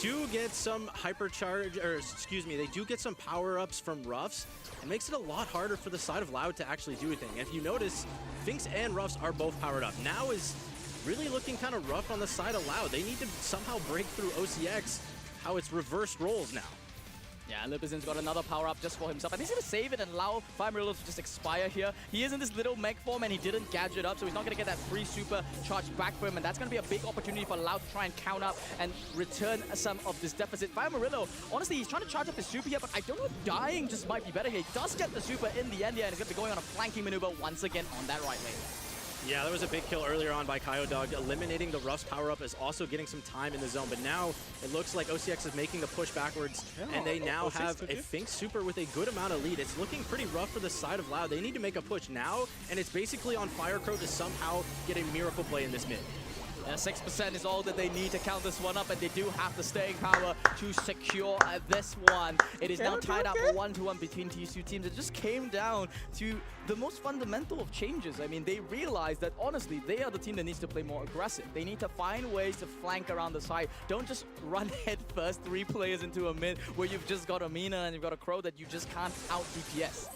do get some hypercharge, or excuse me, they do get some power-ups from Ruffs. It makes it a lot harder for the side of Loud to actually do anything. If you notice, Finks and Ruffs are both powered up. Now is really looking kind of rough on the side of Loud. They need to somehow break through OCX, how it's reversed roles now. Yeah, Lipperton's got another power-up just for himself. I think he's going to save it and allow Fire Murillo to just expire here. He is in this little mech form and he didn't gadget up, so he's not going to get that free super charge back for him, and that's going to be a big opportunity for Loud to try and count up and return some of this deficit. Fire Murillo, honestly, he's trying to charge up his super here, but I don't know if dying just might be better here. He does get the super in the end here, and he's going to be going on a flanking maneuver once again on that right lane. Yeah, there was a big kill earlier on by Kyodog. Eliminating the Ruff's power-up is also getting some time in the zone, but now it looks like OCX is making the push backwards, and they now have a Fink Super with a good amount of lead. It's looking pretty rough for the side of Loud. They need to make a push now, and it's basically on Fire Crow to somehow get a miracle play in this mid. 6% is all that they need to count this one up, and they do have the staying power to secure this one. It is now tied up 1-1 between these two teams. It just came down to the most fundamental of changes. I mean, they realized that, honestly, they are the team that needs to play more aggressive. They need to find ways to flank around the side. Don't just run head first 3 players into a mid where you've just got a Mina and you've got a Crow that you just can't out DPS.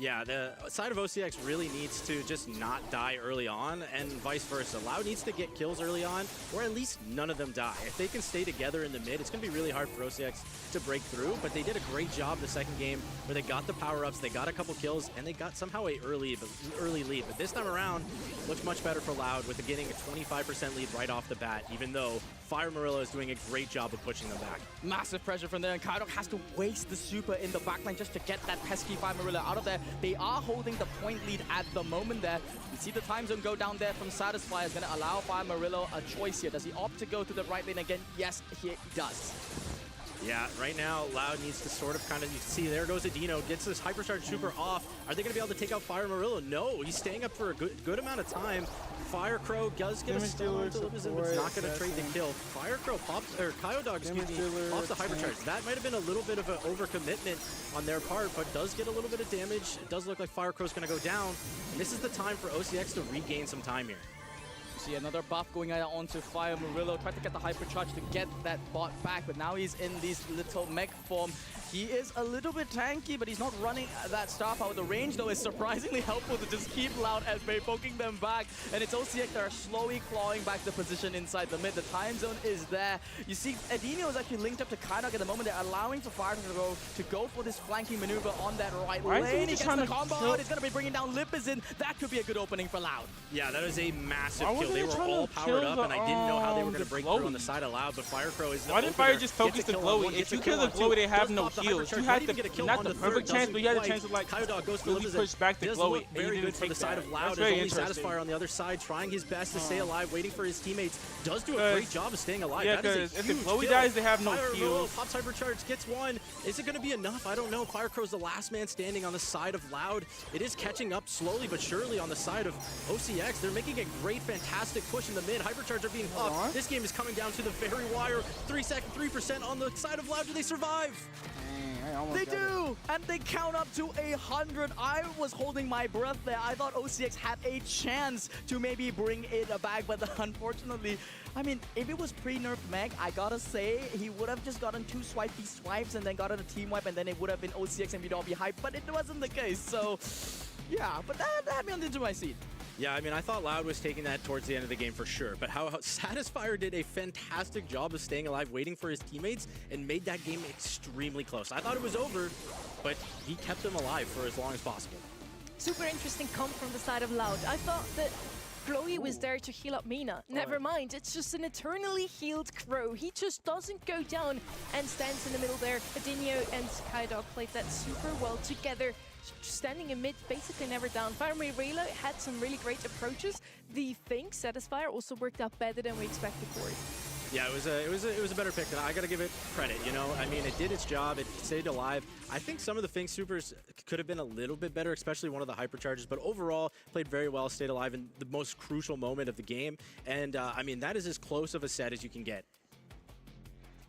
Yeah, the side of OCX really needs to just not die early on, and vice versa. Loud needs to get kills early on, or at least none of them die. If they can stay together in the mid, it's going to be really hard for OCX to break through, but they did a great job the second game where they got the power-ups, they got a couple kills, and they got somehow a early lead. But this time around, looks much better for Loud with getting a 25% lead right off the bat, even though Fire Murillo is doing a great job of pushing them back. Massive pressure from there, and Kaidok has to waste the super in the backline just to get that pesky Fire Murillo out of there. They are holding the point lead at the moment there. You see the time zone go down there from Satisfy is going to allow Fire Murillo a choice here. Does he opt to go to the right lane again? Yes, he does. Yeah, right now, Loud needs to sort of you can see, there goes Adino, gets this Hypercharge super off. Are they going to be able to take out Fire Murillo? No, he's staying up for a good amount of time. Fire Crow does get a stun onto Limousin, but it's not going to trade the kill. Fire Crow pops, or Kyodog, excuse me, pops the Hypercharge. That might have been a little bit of an overcommitment on their part, but does get a little bit of damage. It does look like Fire Crow's going to go down, and this is the time for OCX to regain some time here. See another buff going out onto Fire Murillo. Tried to get the Hypercharge to get that bot back, but now he's in this little mech form. He is a little bit tanky, but he's not running that star power. The range, though, is surprisingly helpful to just keep Loud at bay, poking them back. And it's OCX that are slowly clawing back the position inside the mid. The time zone is there. You see, Adino is actually linked up to Kaidok at the moment. They're allowing for Fire to go for this flanking maneuver on that right lane. He gets the combo out. He's going to be bringing down Limousin. That could be a good opening for Loud. Yeah, that is a massive kill. They were all powered up, and I didn't know how they were going to break through on the side of Loud, but Fire Crow is the Why did Fire just focus the Glowy? If you kill the Glowy, they have no heals. You had not the perfect chance, but you had a chance to like really push back the Glowy. Very good for the side of Loud. There's only Satisfyer on the other side, trying his best to stay alive, waiting for his teammates. Does do a great job of staying alive. Yeah, because if the Glowy dies, they have no heals. Pops Hypercharge, gets one. Is it going to be enough? I don't know. Fire Crow's the last man standing on the side of Loud. It is catching up slowly but surely on the side of OCX. They're making a great, fantastic push in the mid. Hypercharge are being popped. This game is coming down to the very wire. 3% on the side of Loud. Do they survive? They do, and they count up to 100. I was holding my breath there. I thought OCX had a chance to maybe bring it back, but unfortunately, I mean, if it was pre-nerf Meg, I gotta say, he would have just gotten 2 swipey swipes and then gotten a team wipe, and then it would have been OCX and we'd all be hyped, but it wasn't the case, so yeah, but that had me on the edge of my seat. Yeah, I mean, I thought Loud was taking that towards the end of the game for sure, but how Satisfyer did a fantastic job of staying alive, waiting for his teammates, and made that game extremely close. I thought it was over, but he kept them alive for as long as possible. Super interesting comp from the side of Loud. I thought that Glowy was there to heal up Mina. Never mind, it's just an eternally healed Crow. He just doesn't go down and stands in the middle there. Adinio and Skydog played that super well together. Standing in mid, basically never down. Fire Murillo had some really great approaches. The thing, Satisfyer, also worked out better than we expected for it. Yeah, it was a better pick, and I gotta give it credit, you know? I mean, it did its job, it stayed alive. I think some of the Fink supers could have been a little bit better, especially one of the Hypercharges, but overall, played very well, stayed alive in the most crucial moment of the game, and I mean, that is as close of a set as you can get.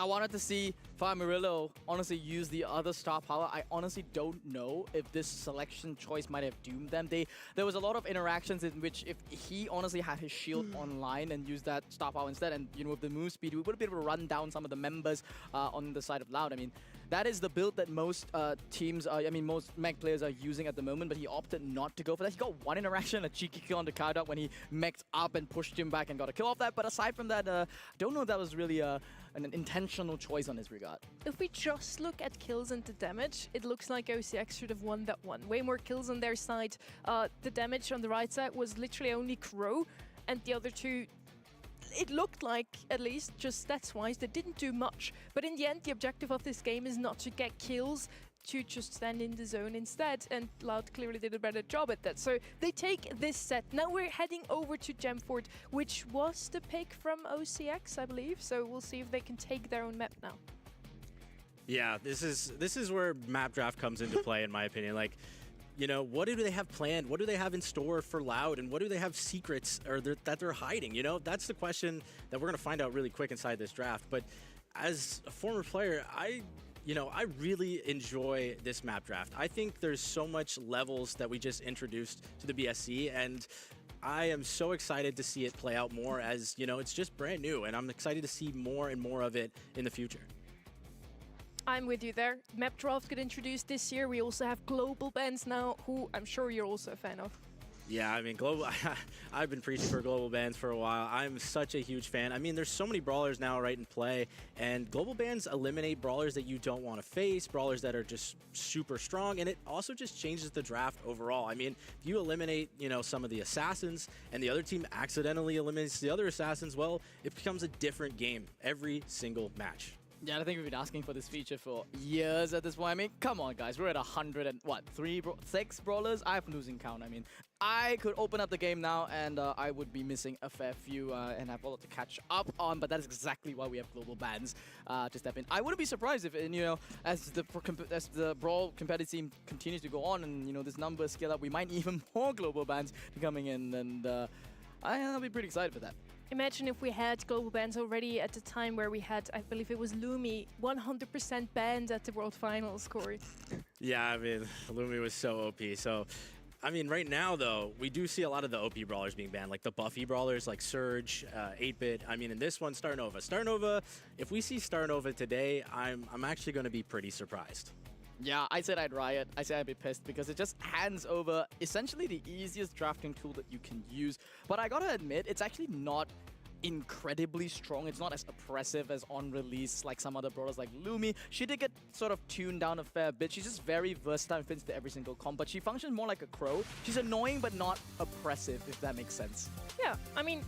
I wanted to see Fire Murillo honestly use the other star power. I honestly don't know if this selection choice might have doomed them. There was a lot of interactions in which if he honestly had his shield online and used that star power instead, and you know, with the move speed, we would have been able to run down some of the members on the side of Loud. I mean, that is the build that most teams, most Mech players are using at the moment, but he opted not to go for that. He got one interaction, a cheeky kill on the Kaidok when he mech'd up and pushed him back and got a kill off that. But aside from that, I don't know if that was really an intentional choice on his regard. If we just look at kills and the damage, it looks like OCX should have won that one. Way more kills on their side. The damage on the right side was literally only Crow, and the other two, it looked like, at least, just stats-wise, they didn't do much. But in the end, the objective of this game is not to get kills, to just stand in the zone instead, and Loud clearly did a better job at that. So they take this set. Now we're heading over to Gemford, which was the pick from OCX, I believe. So we'll see if they can take their own map now. Yeah, this is where map draft comes into play, in my opinion. Like, you know, what do they have planned? What do they have in store for Loud? And what do they have secrets that they're hiding? You know, that's the question that we're going to find out really quick inside this draft. But as a former player, I really enjoy this map draft. I think there's so much levels that we just introduced to the BSC, and I am so excited to see it play out more as, you know, it's just brand new, and I'm excited to see more and more of it in the future. I'm with you there. Map draft got introduced this year. We also have global bans now, who I'm sure you're also a fan of. Yeah, I mean, I've been preaching for global bans for a while. I'm such a huge fan. I mean, there's so many brawlers now right in play, and global bans eliminate brawlers that you don't want to face, brawlers that are just super strong, and it also just changes the draft overall. I mean, if you eliminate, you know, some of the assassins, and the other team accidentally eliminates the other assassins, well, it becomes a different game every single match. Yeah, I think we've been asking for this feature for years at this point. I mean, come on, guys. We're at 6 brawlers? I'm losing count. I mean, I could open up the game now, and I would be missing a fair few and have a lot to catch up on, but that is exactly why we have global bans to step in. I wouldn't be surprised if, you know, as the Brawl competitive scene continues to go on and, you know, this number scale up, we might even more global bans coming in, and I'll be pretty excited for that. Imagine if we had global bans already at the time where we had, I believe it was Lumi, 100% banned at the World Finals, Corey. Yeah, I mean, Lumi was so OP. So, I mean, right now, though, we do see a lot of the OP brawlers being banned, like the buffy brawlers like Surge, 8-Bit. I mean, in this one, Starnova. Starnova, if we see Starnova today, I'm actually going to be pretty surprised. Yeah, I said I'd riot. I said I'd be pissed because it just hands over essentially the easiest drafting tool that you can use. But I gotta admit, it's actually not incredibly strong. It's not as oppressive as on release like some other brawlers like Lumi. She did get sort of tuned down a fair bit. She's just very versatile and fits to every single comp, but she functions more like a crow. She's annoying but not oppressive, if that makes sense. Yeah, I mean,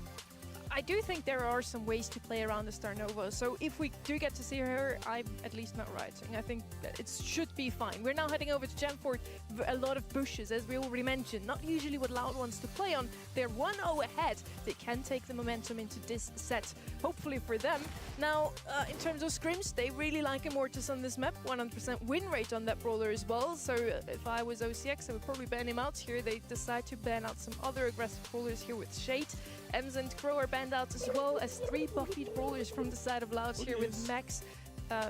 I do think there are some ways to play around the Starnova, so if we do get to see her, I'm at least not rioting. I think that it should be fine. We're now heading over to Gemfort. A lot of bushes, as we already mentioned. Not usually what Loud wants to play on. They're 1-0 ahead. They can take the momentum into this set, hopefully for them. Now, in terms of scrims, they really like Immortus on this map. 100% win rate on that brawler as well, so if I was OCX, I would probably ban him out here. They decide to ban out some other aggressive brawlers here with Shade. Ems and Crow are banned out as well as 3 buffied brawlers from the side of Loud here with Max,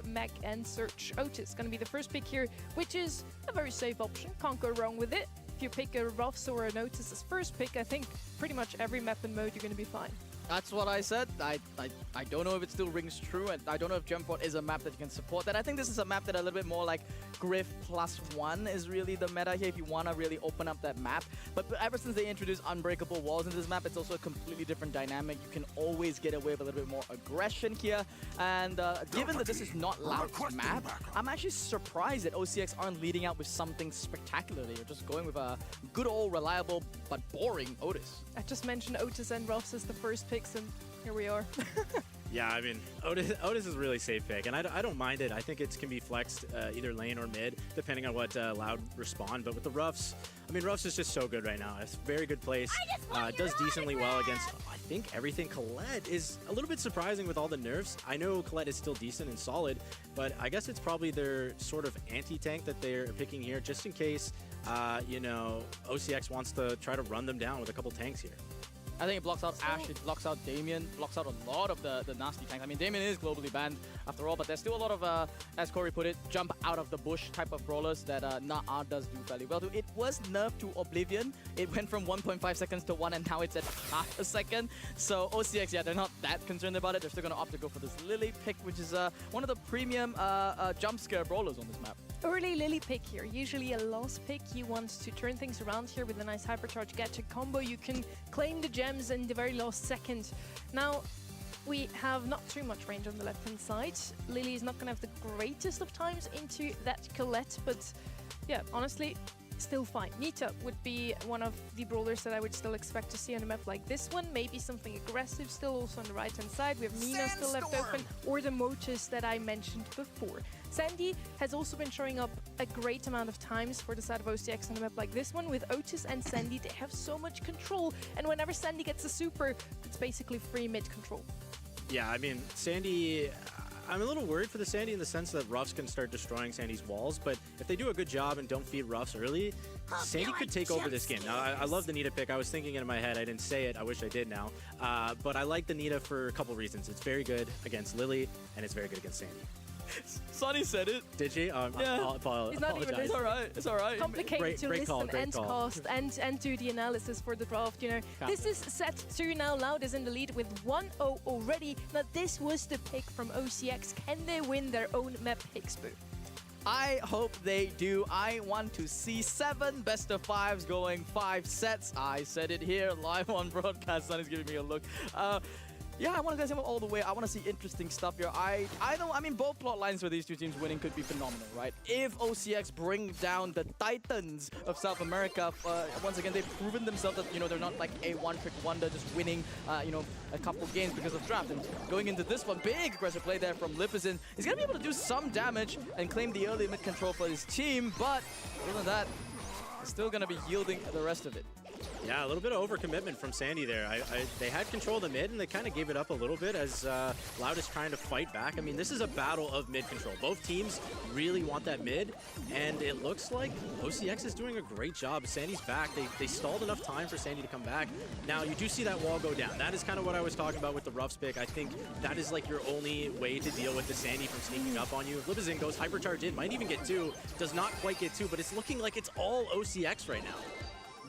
Mac and Search. Otis going to be the first pick here, which is a very safe option. Can't go wrong with it. If you pick a Ruffs or an Otis as first pick, I think pretty much every map and mode you're going to be fine. That's what I said. I don't know if it still rings true, and I don't know if Gemfort is a map that you can support that. I think this is a map that a little bit more like Griff +1 is really the meta here if you want to really open up that map. But ever since they introduced unbreakable walls in this map, it's also a completely different dynamic. You can always get away with a little bit more aggression here. And given that this is not Loud's map, I'm actually surprised that OCX aren't leading out with something spectacular. They're just going with a good old reliable but boring Otis. I just mentioned Otis and Ruffs as the first picks, and here we are. Yeah, I mean, Otis is a really safe pick, and I don't mind it. I think it can be flexed either lane or mid, depending on what Loud respond. But with the Ruffs, I mean, Ruffs is just so good right now. It's a very good place. Does decently well against, I think, everything. Colette is a little bit surprising with all the nerfs. I know Colette is still decent and solid, but I guess it's probably their sort of anti-tank that they're picking here, just in case, you know, OCX wants to try to run them down with a couple tanks here. I think it blocks out Ashe, it blocks out Damien, blocks out a lot of the nasty tanks. I mean, Damien is globally banned after all, but there's still a lot of, as Corey put it, jump out of the bush type of brawlers that Naa does do fairly well to. It was nerfed to Oblivion. It went from 1.5 seconds to 1, and now it's at half a second. So OCX, yeah, they're not that concerned about it. They're still going to opt to go for this Lily pick, which is one of the premium jump scare brawlers on this map. Early Lily pick here, usually a lost pick. You want to turn things around here with a nice hypercharge gadget combo. You can claim the gems in the very last second. Now, we have not too much range on the left-hand side. Lily is not going to have the greatest of times into that Colette, but yeah, honestly, still fine. Nita would be one of the brawlers that I would still expect to see on a map like this one. Maybe something aggressive still also on the right-hand side. We have Nina still left open, or the Motus that I mentioned before. Sandy has also been showing up a great amount of times for the side of OCX on a map like this one. With Otis and Sandy, they have so much control, and whenever Sandy gets a super, it's basically free mid control. Yeah, I mean, Sandy, I'm a little worried for the Sandy in the sense that Ruffs can start destroying Sandy's walls, but if they do a good job and don't feed Ruffs early, Sandy could take over this game. Now, I love the Nita pick. I was thinking it in my head. I didn't say it. I wish I did now. But I like the Nita for a couple reasons. It's very good against Lily, and it's very good against Sandy. Sonny said it. Did she? Yeah. He's not even It's all right. It's all right. Complicated to great listen call, and cast and do the analysis for the draft, you know. This is set 2 now. Loud is in the lead with 1-0 already. Now, this was the pick from OCX. Can they win their own map picks, Boo? I hope they do. I want to see 7 best-of-5s going 5 sets. I said it here live on broadcast. Sonny's giving me a look. Yeah, I want to guys all the way. I want to see interesting stuff here. I mean, both plot lines for these two teams winning could be phenomenal, right? If OCX bring down the Titans of South America, once again, they've proven themselves that, you know, they're not like a one-trick wonder just winning, you know, a couple games because of draft. And going into this one, big aggressive play there from Lipizin. He's going to be able to do some damage and claim the early mid control for his team, but other than that, he's still going to be yielding the rest of it. Yeah, a little bit of overcommitment from Sandy there. They had control of the mid, and they kind of gave it up a little bit as Loud is trying to fight back. I mean, this is a battle of mid control. Both teams really want that mid, and it looks like OCX is doing a great job. Sandy's back. They stalled enough time for Sandy to come back. Now, you do see that wall go down. That is kind of what I was talking about with the Ruffs pick. I think that is like your only way to deal with the Sandy from sneaking up on you. If Lipizin goes hypercharge in, might even get 2, does not quite get 2, but it's looking like it's all OCX right now.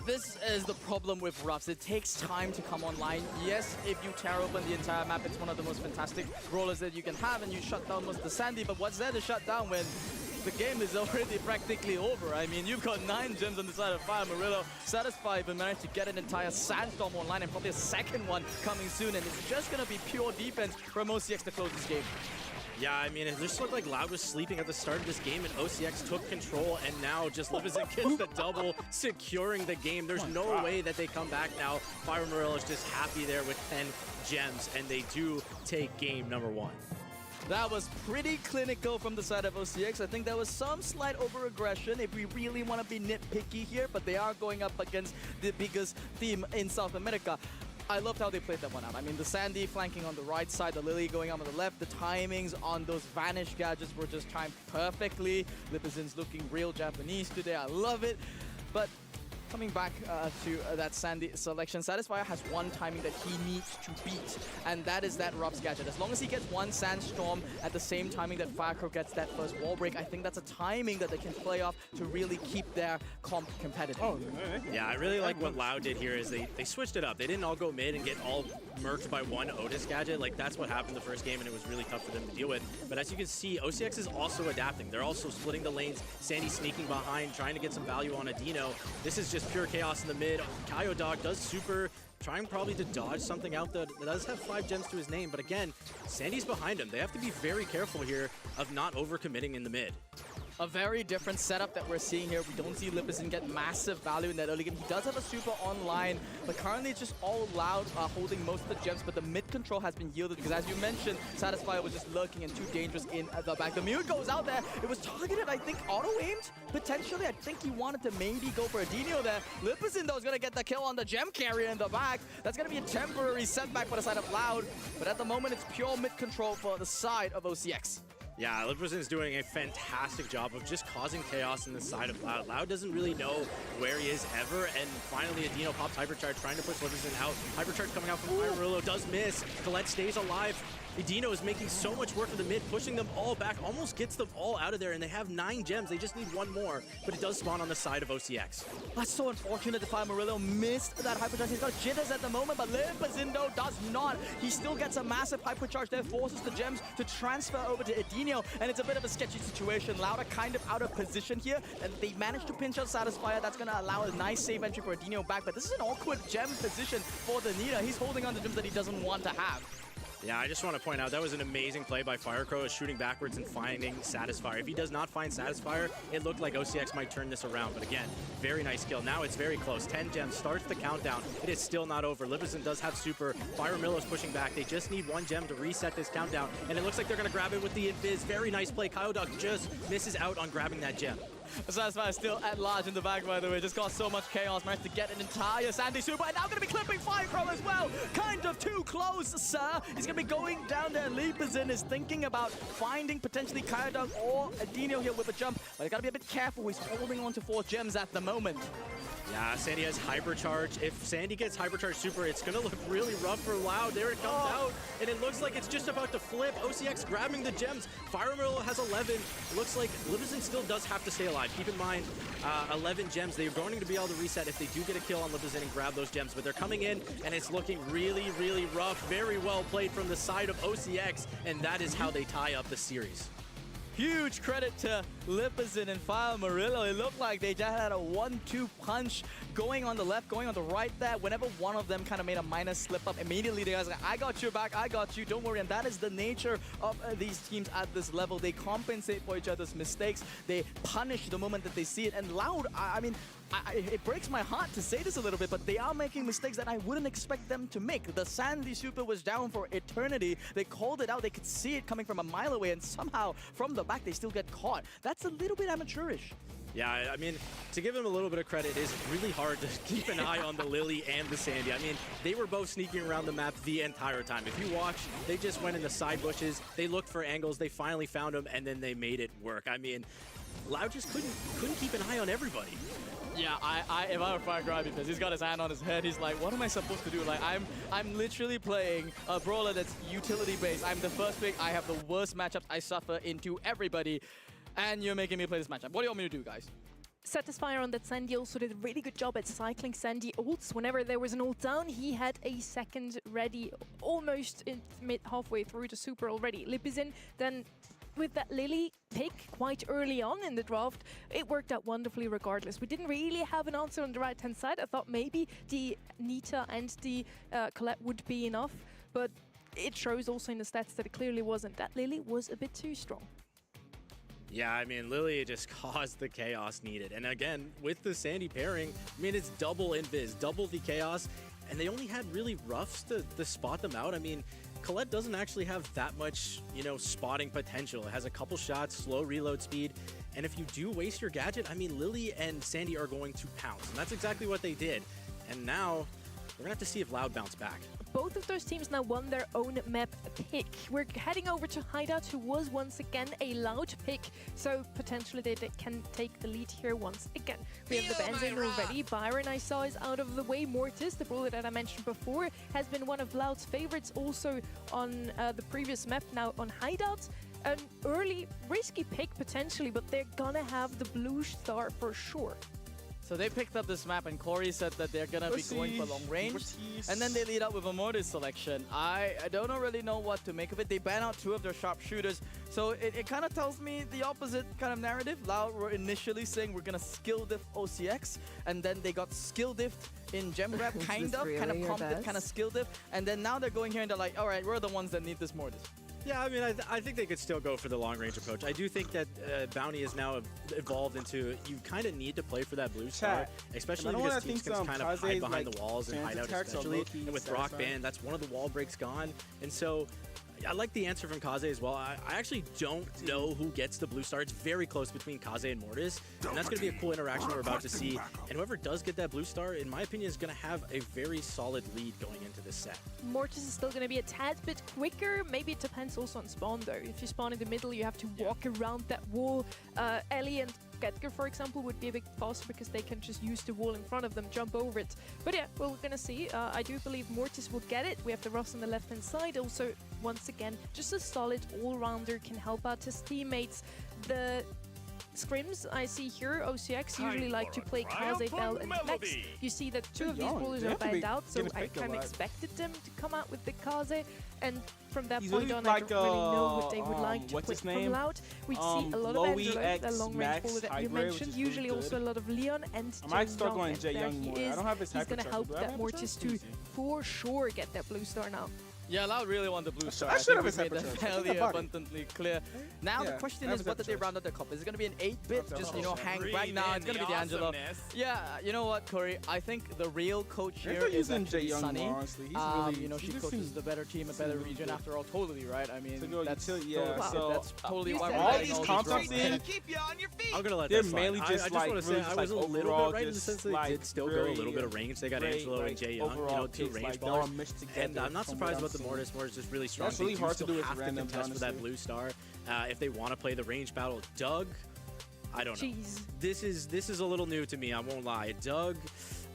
This is the problem with Ruffs. It takes time to come online. Yes, if you tear open the entire map, it's one of the most fantastic brawlers that you can have, and you shut down most of the Sandy, but what's there to shut down when the game is already practically over? I mean, you've got 9 gems on the side of Fire Murillo. Satisfy even managed to get an entire Sandstorm online and probably a second one coming soon, and it's just going to be pure defense from OCX to close this game. Yeah, I mean, it just looked like Loud was sleeping at the start of this game, and OCX took control, and now just Lipizin gets the double, securing the game. There's no way that they come back now. Fire Murillo is just happy there with 10 gems, and they do take game number 1. That was pretty clinical from the side of OCX. I think there was some slight over-aggression if we really want to be nitpicky here, but they are going up against the biggest team in South America. I loved how they played that one out. I mean, the Sandy flanking on the right side, the Lily going out on the left, the timings on those Vanish gadgets were just timed perfectly. Lipizin's looking real Japanese today. I love it. But coming back to that Sandy selection, Satisfyer has one timing that he needs to beat, and that is that Ruffs gadget. As long as he gets one Sandstorm at the same timing that Firecrow gets that first wall break, I think that's a timing that they can play off to really keep their comp competitive. Oh, yeah, I really like what Loud did here is they switched it up. They didn't all go mid and get all murked by one Otis gadget. Like, that's what happened the first game, and it was really tough for them to deal with. But as you can see, OCX is also adapting. They're also splitting the lanes. Sandy sneaking behind, trying to get some value on Adino. This is just pure chaos in the mid. Kaio Dog does super, trying probably to dodge something out that does have 5 gems to his name, but again, Sandy's behind him. They have to be very careful here of not overcommitting in the mid. A very different setup that we're seeing here. We don't see Lipizin get massive value in that early game. He does have a super online, but currently it's just all Loud holding most of the gems, but the mid control has been yielded because, as you mentioned, Satisfyer was just lurking and too dangerous in the back. The Mute goes out there. It was targeted, I think, auto-aimed, potentially. I think he wanted to maybe go for a Dino there. Lipizin, though, is going to get the kill on the gem carrier in the back. That's going to be a temporary setback for the side of Loud, but at the moment, it's pure mid control for the side of OCX. Yeah, Lipizin's doing a fantastic job of just causing chaos in the side of Loud. Loud doesn't really know where he is ever, and finally Adino pops Hypercharge, trying to push Lipizin out. Hypercharge coming out from Murillo does miss. Colette stays alive. Adino is making so much work for the mid, pushing them all back, almost gets them all out of there, and they have 9 gems. They just need one more, but it does spawn on the side of OCX. That's so unfortunate that Fire Murillo missed that Hypercharge. He's got jitters at the moment, but Lipizin, though, does not. He still gets a massive Hypercharge there, forces the gems to transfer over to Adino, and it's a bit of a sketchy situation. Loud are kind of out of position here, and they managed to pinch out Satisfyer. That's going to allow a nice save entry for Adino back, but this is an awkward gem position for the Nita. He's holding on to gems that he doesn't want to have. Yeah, I just want to point out that was an amazing play by Firecrow, shooting backwards and finding Satisfyer. If he does not find Satisfyer, it looked like OCX might turn this around. But again, very nice kill. Now it's very close. 10 gems starts the countdown. It is still not over. Lipizin does have super. Fire Murillo's pushing back. They just need 1 gem to reset this countdown. And it looks like they're going to grab it with the invis. Very nice play. Kaio Dog just misses out on grabbing that gem. Satisfy is still at large in the back, by the way. Just caused so much chaos. Managed to get an entire Sandy Super. And now going to be clipping Firecrow as well. Kind of too close, sir. He's going to be going down there. Leapazin is thinking about finding potentially Kyodog or Adino here with a jump. But he's got to be a bit careful. He's holding on to 4 gems at the moment. Yeah, Sandy has Hypercharge. If Sandy gets Hypercharge Super, it's going to look really rough for Loud. There it comes out, and it looks like it's just about to flip. OCX grabbing the gems. Fire Mill has 11. Looks like Livizen still does have to stay alive. Keep in mind, 11 gems. They're going to be able to reset if they do get a kill on Livizen and grab those gems, but they're coming in, and it's looking really, really rough. Very well played from the side of OCX, and that is how they tie up the series. Huge credit to Lipizzin and Fire Murillo. It looked like they just had a 1-2 punch going on the left, going on the right there. Whenever one of them kind of made a minor slip up, immediately the guys like, I got your back, I got you, don't worry. And that is the nature of these teams at this level. They compensate for each other's mistakes. They punish the moment that they see it. And Loud, I mean, it breaks my heart to say this a little bit, but they are making mistakes that I wouldn't expect them to make. The Sandy Super was down for eternity. They called it out. They could see it coming from a mile away, and somehow from the back, they still get caught. That's a little bit amateurish. Yeah, I mean, to give them a little bit of credit, it is really hard to keep an eye on the Lily and the Sandy. I mean, they were both sneaking around the map the entire time. If you watch, they just went in the side bushes. They looked for angles. They finally found them, and then they made it work. I mean, Loud just couldn't keep an eye on everybody. Yeah, if I were Firecrow, because he's got his hand on his head, he's like, what am I supposed to do? Like, I'm literally playing a brawler that's utility-based. I'm the first pick. I have the worst matchups. I suffer into everybody, and you're making me play this matchup. What do you want me to do, guys? Satisfyer on that Sandy also did a really good job at cycling Sandy ults. Whenever there was an ult down, he had a second ready, almost in halfway through the super already. Lipizzin then with that Lily pick quite early on in the draft, it worked out wonderfully regardless. We didn't really have an answer on the right-hand side. I thought maybe the Nita and the Colette would be enough, but it shows also in the stats that it clearly wasn't. That Lily was a bit too strong. Yeah, I mean, Lily just caused the chaos needed. And again, with the Sandy pairing, I mean, it's double invis, double the chaos, and they only had really roughs to spot them out. I mean, Colette doesn't actually have that much, you know, spotting potential. It has a couple shots, slow reload speed, and if you do waste your gadget, I mean, Lily and Sandy are going to pounce, and that's exactly what they did. And now, we're gonna have to see if Loud bounce back. Both of those teams now won their own map pick. We're heading over to Hideout, who was once again a Loud pick, so potentially they can take the lead here once again. We have the Benzane already. Byron, I saw, is out of the way. Mortis, the brawler that I mentioned before, has been one of Loud's favorites also on the previous map, now on Hideout. An early, risky pick potentially, but they're gonna have the blue star for sure. So they picked up this map, and Corey said that they're gonna be going for long range, and then they lead up with a Mortis selection. I don't really know what to make of it. They ban out 2 of their sharpshooters, so it kind of tells me the opposite kind of narrative. Loud were initially saying we're gonna skill diff OCX, and then they got skill diff in gem grab, kind of prompted, kind of skill diff, and then now they're going here and they're like, all right, we're the ones that need this Mortis. Yeah, I mean, I think they could still go for the long-range approach. I do think that Bounty has now evolved into you kind of need to play for that blue star, especially because teams can kind of hide behind the walls and hide out especially. And with Rock Band, that's one of the wall breaks gone. And so I like the answer from Kaze as well. I actually don't know who gets the blue star. It's very close between Kaze and Mortis, and that's going to be a cool interaction we're about to see. And whoever does get that blue star, in my opinion, is going to have a very solid lead going into this set. Mortis is still going to be a tad bit quicker. Maybe it depends also on spawn, though. If you spawn in the middle, you have to walk around that wall. Ellie and Gedger, for example, would be a bit faster because they can just use the wall in front of them, jump over it. But yeah, well, we're gonna see. I do believe Mortis will get it. We have the Ross on the left-hand side. Also, once again, just a solid all-rounder, can help out his teammates. The scrims I see here, OCX usually like to play Kaze, Bell, and Flex. You see that 2 of these brawlers are banned out, so I kind of expected them to come out with the Kaze. And from that point on, I don't really know what they would like to put from Loud. We see a lot of Angelo, the long-range brawler that you mentioned. Usually also a lot of Leon and I might start going Jay there Young he more. is. I don't have his He's going to help that Mortis to for sure get that blue star now. Yeah, Loud really want the blue star. I should have made that Hypercharge. fairly It's a body. abundantly clear. Now the question is, what did they round out their cup? Is it going to be an 8-bit, just, you know, hang right now? It's going to be D'Angelo. Yeah, you know what, Corey? I think the real coach here is actually Sunny. You know, she coaches the better team, a better region after all. Totally, right? I mean, that's totally why all we're these getting comps all I'm these seeing, Keep you on your feet. I'm gonna let they're that mainly slide. just I just like want to say really I was just, a like, little overall bit right in the just, sense that like, they did still go a very, little bit of range. They got great, Angelo like, and Jae Young, you know, overall 2 picks, range like, they're all ballers. meshed And together I'm not from surprised what about the I'm Mortis. Mortis is really strong. That's really They hard to still do with have random, to contest for that honestly. blue star. If they want to play the range battle, Doug, I don't know. Jeez. This is a little new to me, I won't lie. Doug,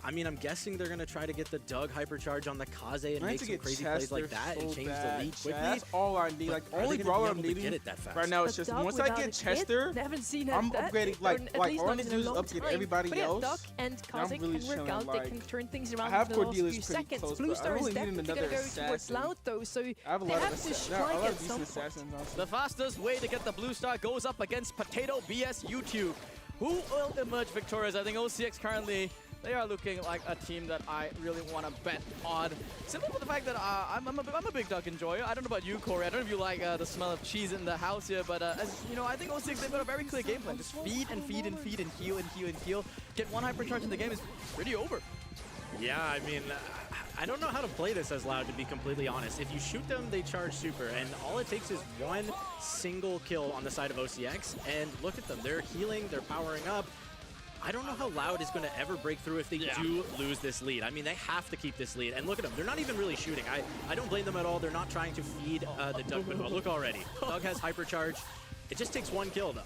I mean, I'm guessing they're going to try to get the Doug hypercharge on the Kaze and make some crazy plays like that and change the lead quickly. That's all I need. Like, Are they only gonna be brawler able I'm to needing get it that fast? right now is But just Doug once I without get a kid, Chester, they haven't seen I'm that, upgrading, or like at least all I not need in to a do is long upgrade time. everybody But yeah, else. Doug and I'm Kazik really can work chilling, out. They like, can turn things I around have in the last Cordelia's few pretty seconds. close, Blue but I Star is really need definitely going to another go towards assassin. Loud though, so I have a they lot have of to assassins. strike A lot at of some decent point. assassins, honestly. The fastest way to get the blue star goes up against Potato BS YouTube. Who will emerge victorious? I think OCX currently, they are looking like a team that I really want to bet on. Simply for the fact that I'm a big Doug enjoyer. I don't know about you, Corey. I don't know if you like the smell of cheese in the house here, but as you know, I think OCX, they've got a very clear game plan. Just feed and feed and feed and heal and heal and heal. Get one hypercharge in the game is pretty over. Yeah, I mean, I don't know how to play this as Loud, to be completely honest. If you shoot them, they charge super, and all it takes is one single kill on the side of OCX, and look at them. They're healing, they're powering up. I don't know how Loud is going to ever break through if they do lose this lead. I mean, they have to keep this lead. And look at them. They're not even really shooting. I don't blame them at all. They're not trying to feed the Doug. But look already. Doug has hypercharge. It just takes one kill, though.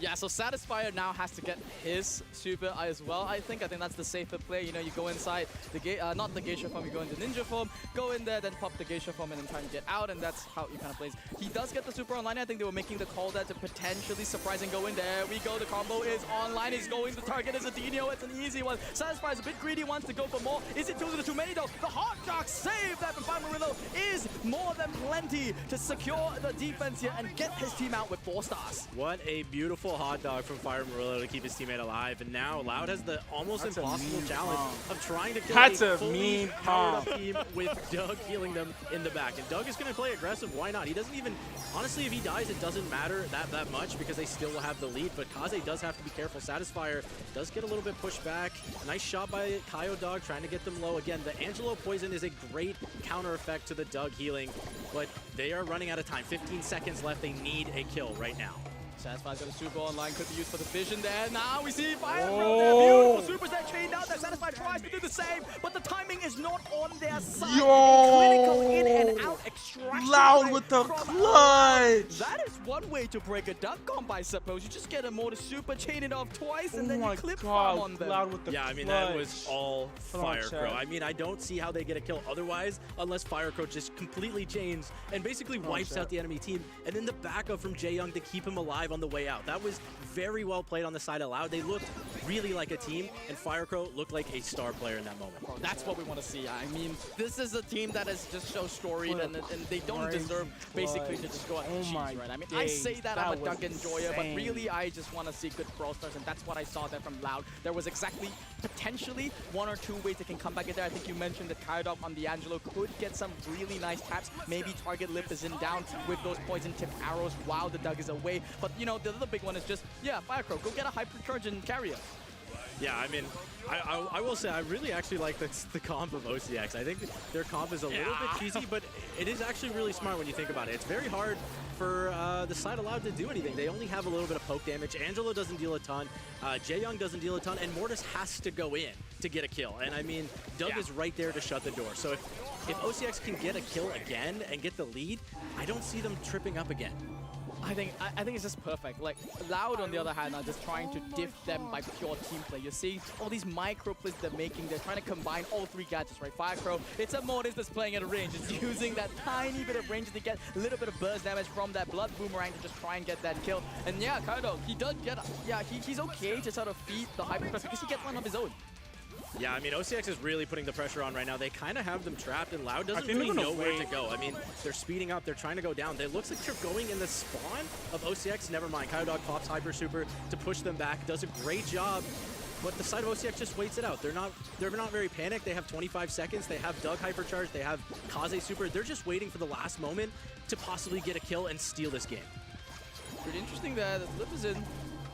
Yeah, so Satisfier now has to get his super as well, I think. I think that's the safer play. You know, you go inside the not the geisha form, you go into ninja form, go in there, then pop the geisha form and then try and get out, and that's how he kind of plays. He does get the super online. I think they were making the call there to potentially surprise and go in. There we go. The combo is online. He's going. The target is a Dino. It's an easy one. Satisfier is a bit greedy, wants to go for more. Is it too many though? The hot dog save that from Murillo is more than plenty to secure the defense here and get his team out with 4 stars. What a beautiful hot dog from Fire Murillo to keep his teammate alive. And now Loud has the almost impossible challenge of trying to kill a fully powered up team with Doug healing them in the back. And Doug is going to play aggressive. Why not? He doesn't even... Honestly, if he dies, it doesn't matter that much because they still will have the lead. But Kaze does have to be careful. Satisfier does get a little bit pushed back. Nice shot by Kaio Dog trying to get them low. Again, the Angelo poison is a great counter effect to the Doug healing. But they are running out of time. 15 seconds left. They need a kill right now. Satisfy's got a super online, could be used for the vision there. Now we see Fire from there. Beautiful supers there chained out there. Satisfy tries to do the same, but the timing is not on their side. Clinical in and out extraction. Loud with the clutch. That is one way to break a Duck comp, I suppose. You just get a mortar super, chain it off twice, and then you clip farm on them. Loud with the yeah, I mean, that was all Firecrow. I mean, I don't see how they get a kill otherwise, unless Firecrow just completely chains and basically wipes out the enemy team. And then the backup from Jae Young to keep him alive on the way out. That was very well played on the side of Loud. They looked really like a team, and Firecrow looked like a star player in that moment. That's what we want to see. I mean, this is a team that is just so storied, and they don't deserve basically to just go out and cheese, right? I mean, I say that I'm a Duck enjoyer, but really I just want to see good Brawl Stars, and that's what I saw there from Loud. There was exactly potentially 1 or 2 ways they can come back in there. I think you mentioned that Kaidok on the Angelo could get some really nice taps. Maybe target lip is in down with those poison tip arrows while the Doug is away. But you know, the other big one is just, yeah, Firecrow, go get a hypercharge and carry us. Yeah, I mean, I will say I really actually like the comp of OCX. I think their comp is a little bit cheesy, but it is actually really smart when you think about it. It's very hard for the side allowed to do anything. They only have a little bit of poke damage. Angelo doesn't deal a ton. Jae Young doesn't deal a ton, and Mortis has to go in to get a kill. And I mean, Doug is right there to shut the door. So if OCX can get a kill again and get the lead, I don't see them tripping up again. I think it's just perfect. Like, Loud, on the other hand, are just trying to diff them by pure team play. You're seeing all these micro plays they're making. They're trying to combine all 3 gadgets, right? Firecrow, it's a Mortis that's playing at a range. It's using that tiny bit of range to get a little bit of burst damage from that Blood Boomerang to just try and get that kill. And yeah, Kaido, he does get, he's okay to sort of feed the Hypercross because he gets one of his own. Yeah, I mean, OCX is really putting the pressure on right now. They kind of have them trapped, and Loud doesn't really know where to go. I mean, they're speeding up. They're trying to go down. It looks like they're going in the spawn of OCX. Never mind. Kaidog pops Hyper Super to push them back. Does a great job. but the side of OCX just waits it out. They're not very panicked. They have 25 seconds. They have Doug hypercharge. They have Kaze super. They're just waiting for the last moment to possibly get a kill and steal this game. Pretty interesting there. The flip is in.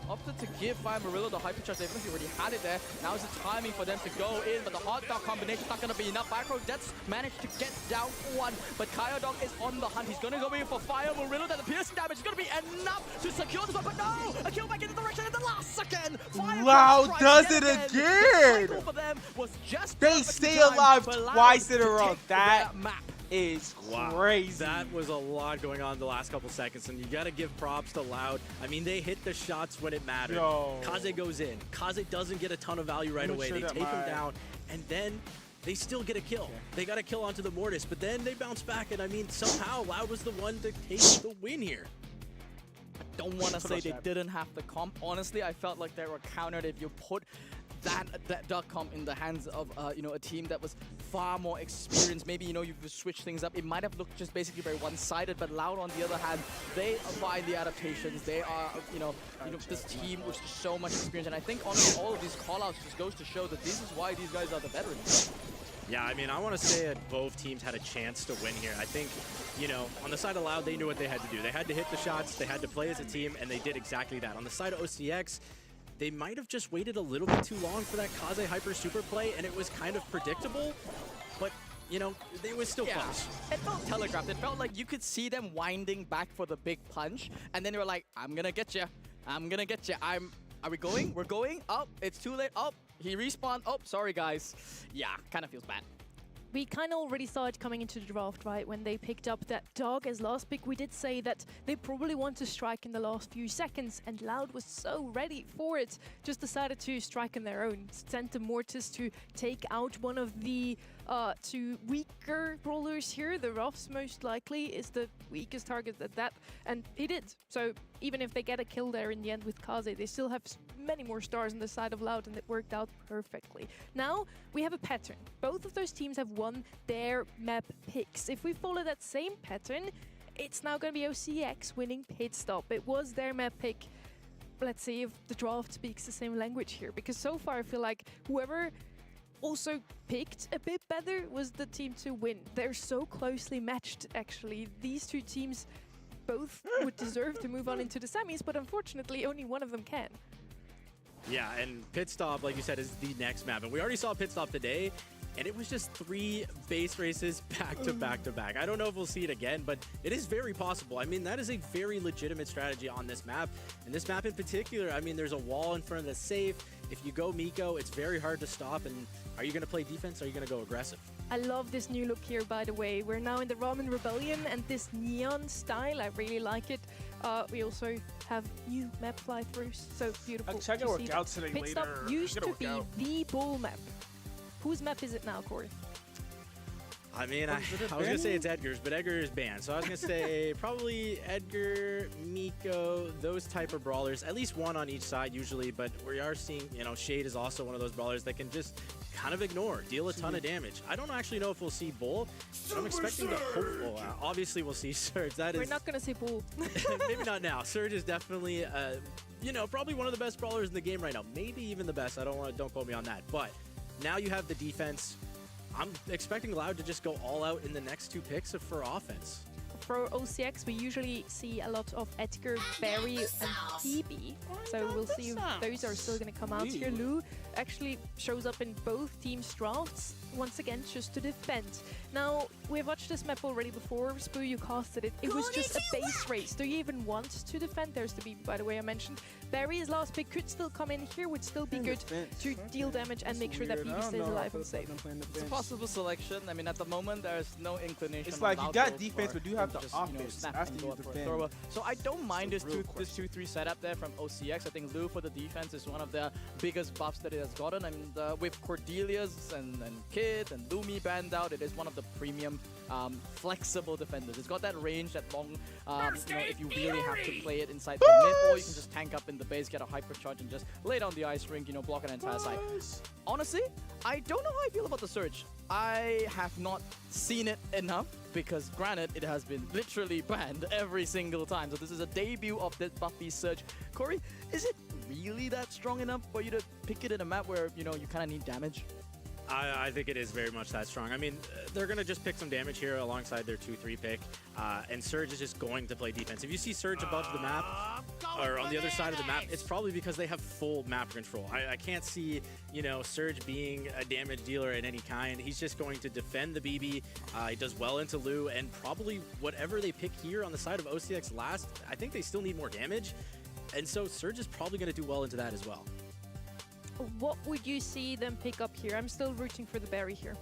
Opted to give Fire Murillo the hypercharge, even if he already had it there. Now is the timing for them to go in, but the hot dog combination is not going to be enough. Micro Jets managed to get down one, but Kaya Dog is on the hunt. He's going to go in for Fire Murillo. That the piercing damage is going to be enough to secure this one, but no! A kill back in the direction at the last second! Loud does it again! The for them was just they stay alive twice in a row. That map is crazy. That was a lot going on the last couple seconds, and you got to give props to Loud. I mean, they hit the shots when it mattered. Kaze goes in. Kaze doesn't get a ton of value right away. They take him down, and then they still get a kill. They got a kill onto the Mortis, but then they bounce back, and I mean, somehow Loud was the one to take the win here. I don't want to say they didn't have the comp. Honestly, I felt like they were countered if you put that duck comp in the hands of a team that was far more experienced. Maybe you switch things up. It might have looked just basically very one-sided, but Loud on the other hand, they find the adaptations. They are this team with just so much experience, and I think honestly all of these callouts just goes to show that this is why these guys are the veterans. Yeah, I mean, I want to say that both teams had a chance to win here. I think, on the side of Loud, they knew what they had to do. They had to hit the shots, they had to play as a team, and they did exactly that. On the side of OCX, they might have just waited a little bit too long for that Kaze hyper super play, and it was kind of predictable, but, they were still close. It felt telegraphed. It felt like you could see them winding back for the big punch, and then they were like, I'm gonna get you. I'm gonna get you. Are we going? We're going? Oh, it's too late. Oh, he respawned. Oh, sorry, guys. Yeah, kind of feels bad. We kind of already saw it coming into the draft, right? When they picked up that dog as last pick, we did say that they probably want to strike in the last few seconds, and Loud was so ready for it. Just decided to strike on their own. Sent the Mortis to take out one of the two weaker brawlers here. The Ruffs most likely is the weakest target at that, and he did. So even if they get a kill there in the end with Kaze, they still have many more stars on the side of Loud, and it worked out perfectly. Now we have a pattern. Both of those teams have won their map picks. If we follow that same pattern, it's now going to be OCX winning Pit Stop. It was their map pick. Let's see if the draft speaks the same language here, because so far I feel like whoever also picked a bit better was the team to win. They're so closely matched, actually. These two teams both would deserve to move on into the semis, but unfortunately only one of them can. Yeah, and Pit Stop, like you said, is the next map. And we already saw Pit Stop today, and it was just 3 base races back to back to back. I don't know if we'll see it again, but it is very possible. I mean, that is a very legitimate strategy on this map. And this map in particular, I mean, there's a wall in front of the safe. If you go Miko, it's very hard to stop. And are you going to play defense, or are you going to go aggressive? I love this new look here, by the way. We're now in the Ramen Rebellion, and this neon style, I really like it. We also have new map fly-throughs, so beautiful. Actually, I gotta work out today Pit Stop later. used to be the bull map. Whose map is it now, Corey? I mean, I was going to say it's Edgar's, but Edgar is banned. So I was going to say probably Edgar, Miko, those type of brawlers. At least one on each side usually, but we are seeing, Shade is also one of those brawlers that can just kind of ignore, deal a ton of damage. I don't actually know if we'll see Bull, but I'm expecting the hopeful. Obviously, we'll see Surge. We're not going to see Bull. Maybe not now. Surge is definitely, probably one of the best brawlers in the game right now. Maybe even the best. Don't quote me on that. But now you have the defense. I'm expecting Loud to just go all out in the next 2 picks for offense. For OCX, we usually see a lot of Edgar, Barry, and Phoebe. So we'll see if those are still going to come out here. Lou actually shows up in both teams' drafts, once again, just to defend. Now, we've watched this map already before. Spoo, you casted it. It was just a base race. Do you even want to defend? There's the BB, by the way, I mentioned. Barry's last pick could still come in here, would still be good to deal damage and make sure that BB stays alive and safe. It's a possible selection. I mean, at the moment, there's no inclination. It's like you got defense, but you have the offense after you defend. So I don't mind this 2-3 setup there from OCX. I think Lou for the defense is one of the biggest buffs that it has gotten. And with Cordelia's and Kid and Lumi banned out, it is one of the premium flexible defenders. It's got that range, that long, if you really have to play it inside the mid, or you can just tank up in the base, get a hypercharge, and just lay down the ice rink, block an entire side. Honestly, I don't know how I feel about the Surge. I have not seen it enough because, granted, it has been literally banned every single time. So this is a debut of the Buffy Surge. Corey, is it really that strong enough for you to pick it in a map where, you know, you kind of need damage? I think it is very much that strong. I mean, they're going to just pick some damage here alongside their 2-3 pick, and Surge is just going to play defense. If you see Surge above the map, or on the other side of the map, it's probably because they have full map control. I can't see, you know, Surge being a damage dealer in any kind. He's just going to defend the BB. He does well into Lu, and probably whatever they pick here on the side of OCX last, I think they still need more damage, and so Surge is probably going to do well into that as well. What would you see them pick up here? I'm still rooting for the berry here.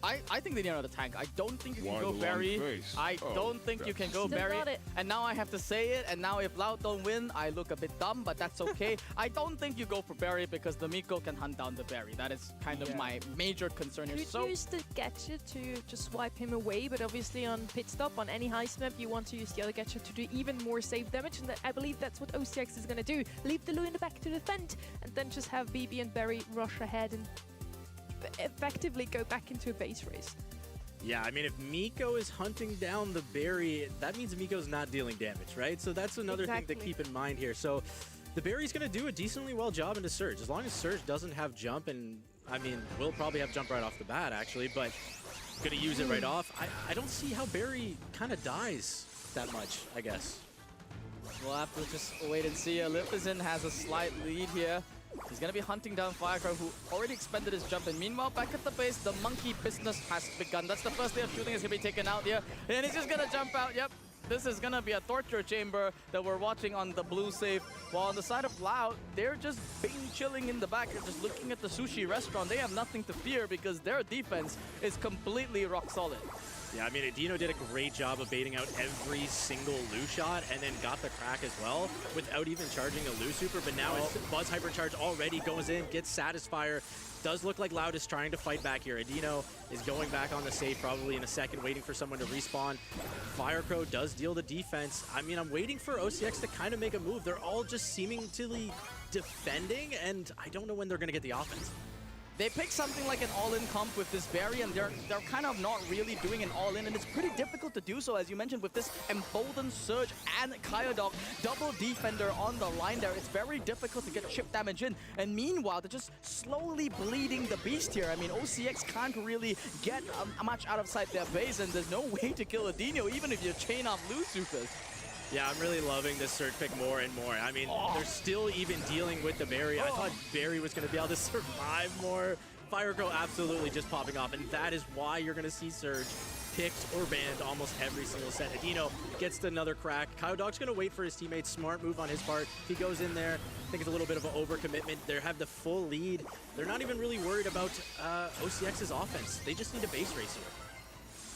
I think they need another tank. I don't think you can go berry. I don't think you can go berry. And now I have to say it, and now if Loud don't win, I look a bit dumb, but that's okay. I don't think you go for berry because the Miko can hunt down the berry. That is kind of my major concern here. Could use the gadget to just swipe him away, but obviously on pit stop, on any heist map, you want to use the other gadget to do even more save damage, and I believe that's what OCX is going to do. Leave the Lu in the back to defend, and then just have BB and Berry rush ahead and effectively go back into a base race. Yeah, I mean, if Miko is hunting down the berry, that means Miko's not dealing damage, right? So that's another thing to keep in mind here. So the berry's going to do a decently well job into Surge. As long as Surge doesn't have jump, and I mean, we'll probably have jump right off the bat, actually, but going to use it right off. I don't see how berry kind of dies that much, I guess. We'll have to just wait and see. Limpizin has a slight lead here. He's going to be hunting down Firecrow, who already expended his jump. And meanwhile, back at the base, the monkey business has begun. That's the first day of shooting is going to be taken out here. And he's just going to jump out. Yep, this is going to be a torture chamber that we're watching on the blue safe. While on the side of Loud, they're just being chilling in the back. They're just looking at the sushi restaurant. They have nothing to fear because their defense is completely rock solid. Yeah, I mean, Adino did a great job of baiting out every single Lu shot and then got the crack as well without even charging a Lu super. But now his Buzz Hypercharge already goes in, gets Satisfier. Does look like Loud is trying to fight back here. Adino is going back on the safe probably in a second, waiting for someone to respawn. Firecrow does deal the defense. I mean, I'm waiting for OCX to kind of make a move. They're all just seemingly defending, and I don't know when they're going to get the offense. They pick something like an all-in comp with this berry, and they're kind of not really doing an all-in, and it's pretty difficult to do so, as you mentioned, with this emboldened Surge and Kyodog, double defender on the line there. It's very difficult to get chip damage in, and meanwhile, they're just slowly bleeding the beast here. I mean, OCX can't really get much out of sight their base, and there's no way to kill Adino, even if you chain off Lu supers. Yeah, I'm really loving this Surge pick more and more. I mean, they're still even dealing with the berry. I thought berry was going to be able to survive more. Firecrow absolutely just popping off, and that is why you're going to see Surge picked or banned almost every single set. Adino gets another crack. Kyodog's going to wait for his teammates. Smart move on his part. He goes in there. I think it's a little bit of an overcommitment. They have the full lead. They're not even really worried about OCX's offense. They just need a base race here.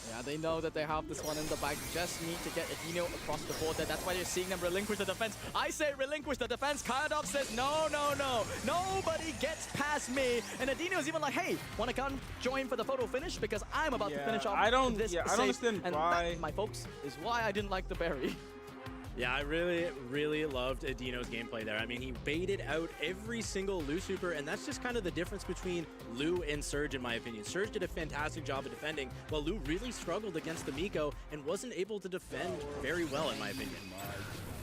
Yeah, they know that they have this one in the bag. Just need to get Adino across the board there. That's why you're seeing them relinquish the defense. I say relinquish the defense. Kyodog says, no, no, no. Nobody gets past me. And Adino's even like, hey, want to come join for the photo finish? Because I'm about to finish off this I don't understand and why. that, my folks, is why I didn't like the berry. Yeah, I really, really loved Adino's gameplay there. I mean, he baited out every single Lu super, and that's just kind of the difference between Lu and Surge, in my opinion. Surge did a fantastic job of defending, while Lu really struggled against the Miko and wasn't able to defend very well, in my opinion.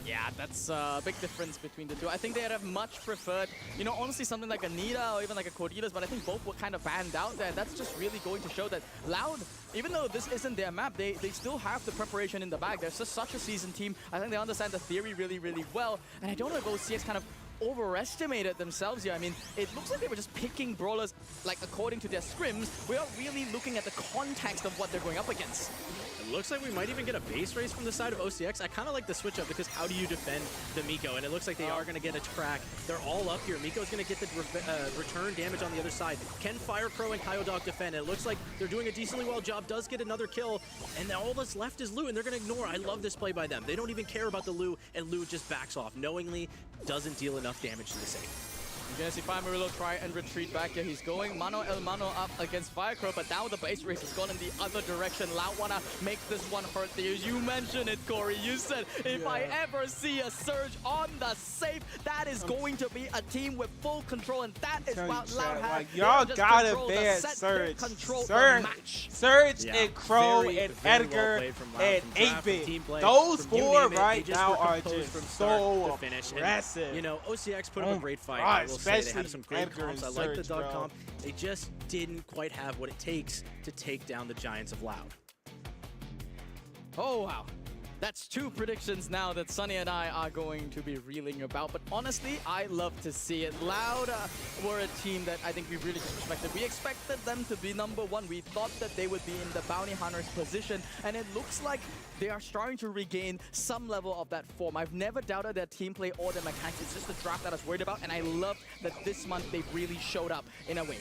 Yeah, that's a big difference between the two. I think they'd have much preferred, you know, honestly, something like a Nita or even like a Cordelis, but I think both were kind of banned out there. That's just really going to show that Loud, even though this isn't their map, they still have the preparation in the bag. They're just such a seasoned team. I think they understand the theory really, really well. And I don't know if OCX kind of overestimated themselves here. I mean, it looks like they were just picking brawlers, like, according to their scrims. We are really looking at the context of what they're going up against. It looks like we might even get a base race from the side of OCX. I kind of like the switch up because how do you defend the Miko? And it looks like they are going to get a crack. They're all up here. Miko's going to get the return damage on the other side. Can Firecrow and Kyodog defend? And it looks like they're doing a decently well job. Does get another kill. And now all that's left is Lu, and they're going to ignore. I love this play by them. They don't even care about the Lu, and Lu just backs off knowingly, doesn't deal enough damage to the safe. You're gonna see Firemurillo try and retreat back here. He's going mano el mano up against Firecrow, but now the base race has gone in the other direction. Loud wanna make this one hurt to you. You mentioned it, Corey. You said, if I ever see a Surge on the safe, that is going to be a team with full control, and that is what Loud has. Like, y'all gotta ban Surge. Surge and Crow and Edgar and 8-Bit. Those four right now are just so aggressive. You know, OCX put up a great fight. I will say they had some great comps. I like the Doug comp. They just didn't quite have what it takes to take down the Giants of Loud. Oh, wow. That's two predictions now that Sunny and I are going to be reeling about. But honestly, I love to see it. Loud were a team that I think we really disrespected. We expected them to be #1. We thought that they would be in the Bounty Hunters position. And it looks like they are starting to regain some level of that form. I've never doubted their team play or their mechanics. It's just the draft that I was worried about. And I love that this month they really showed up in a way.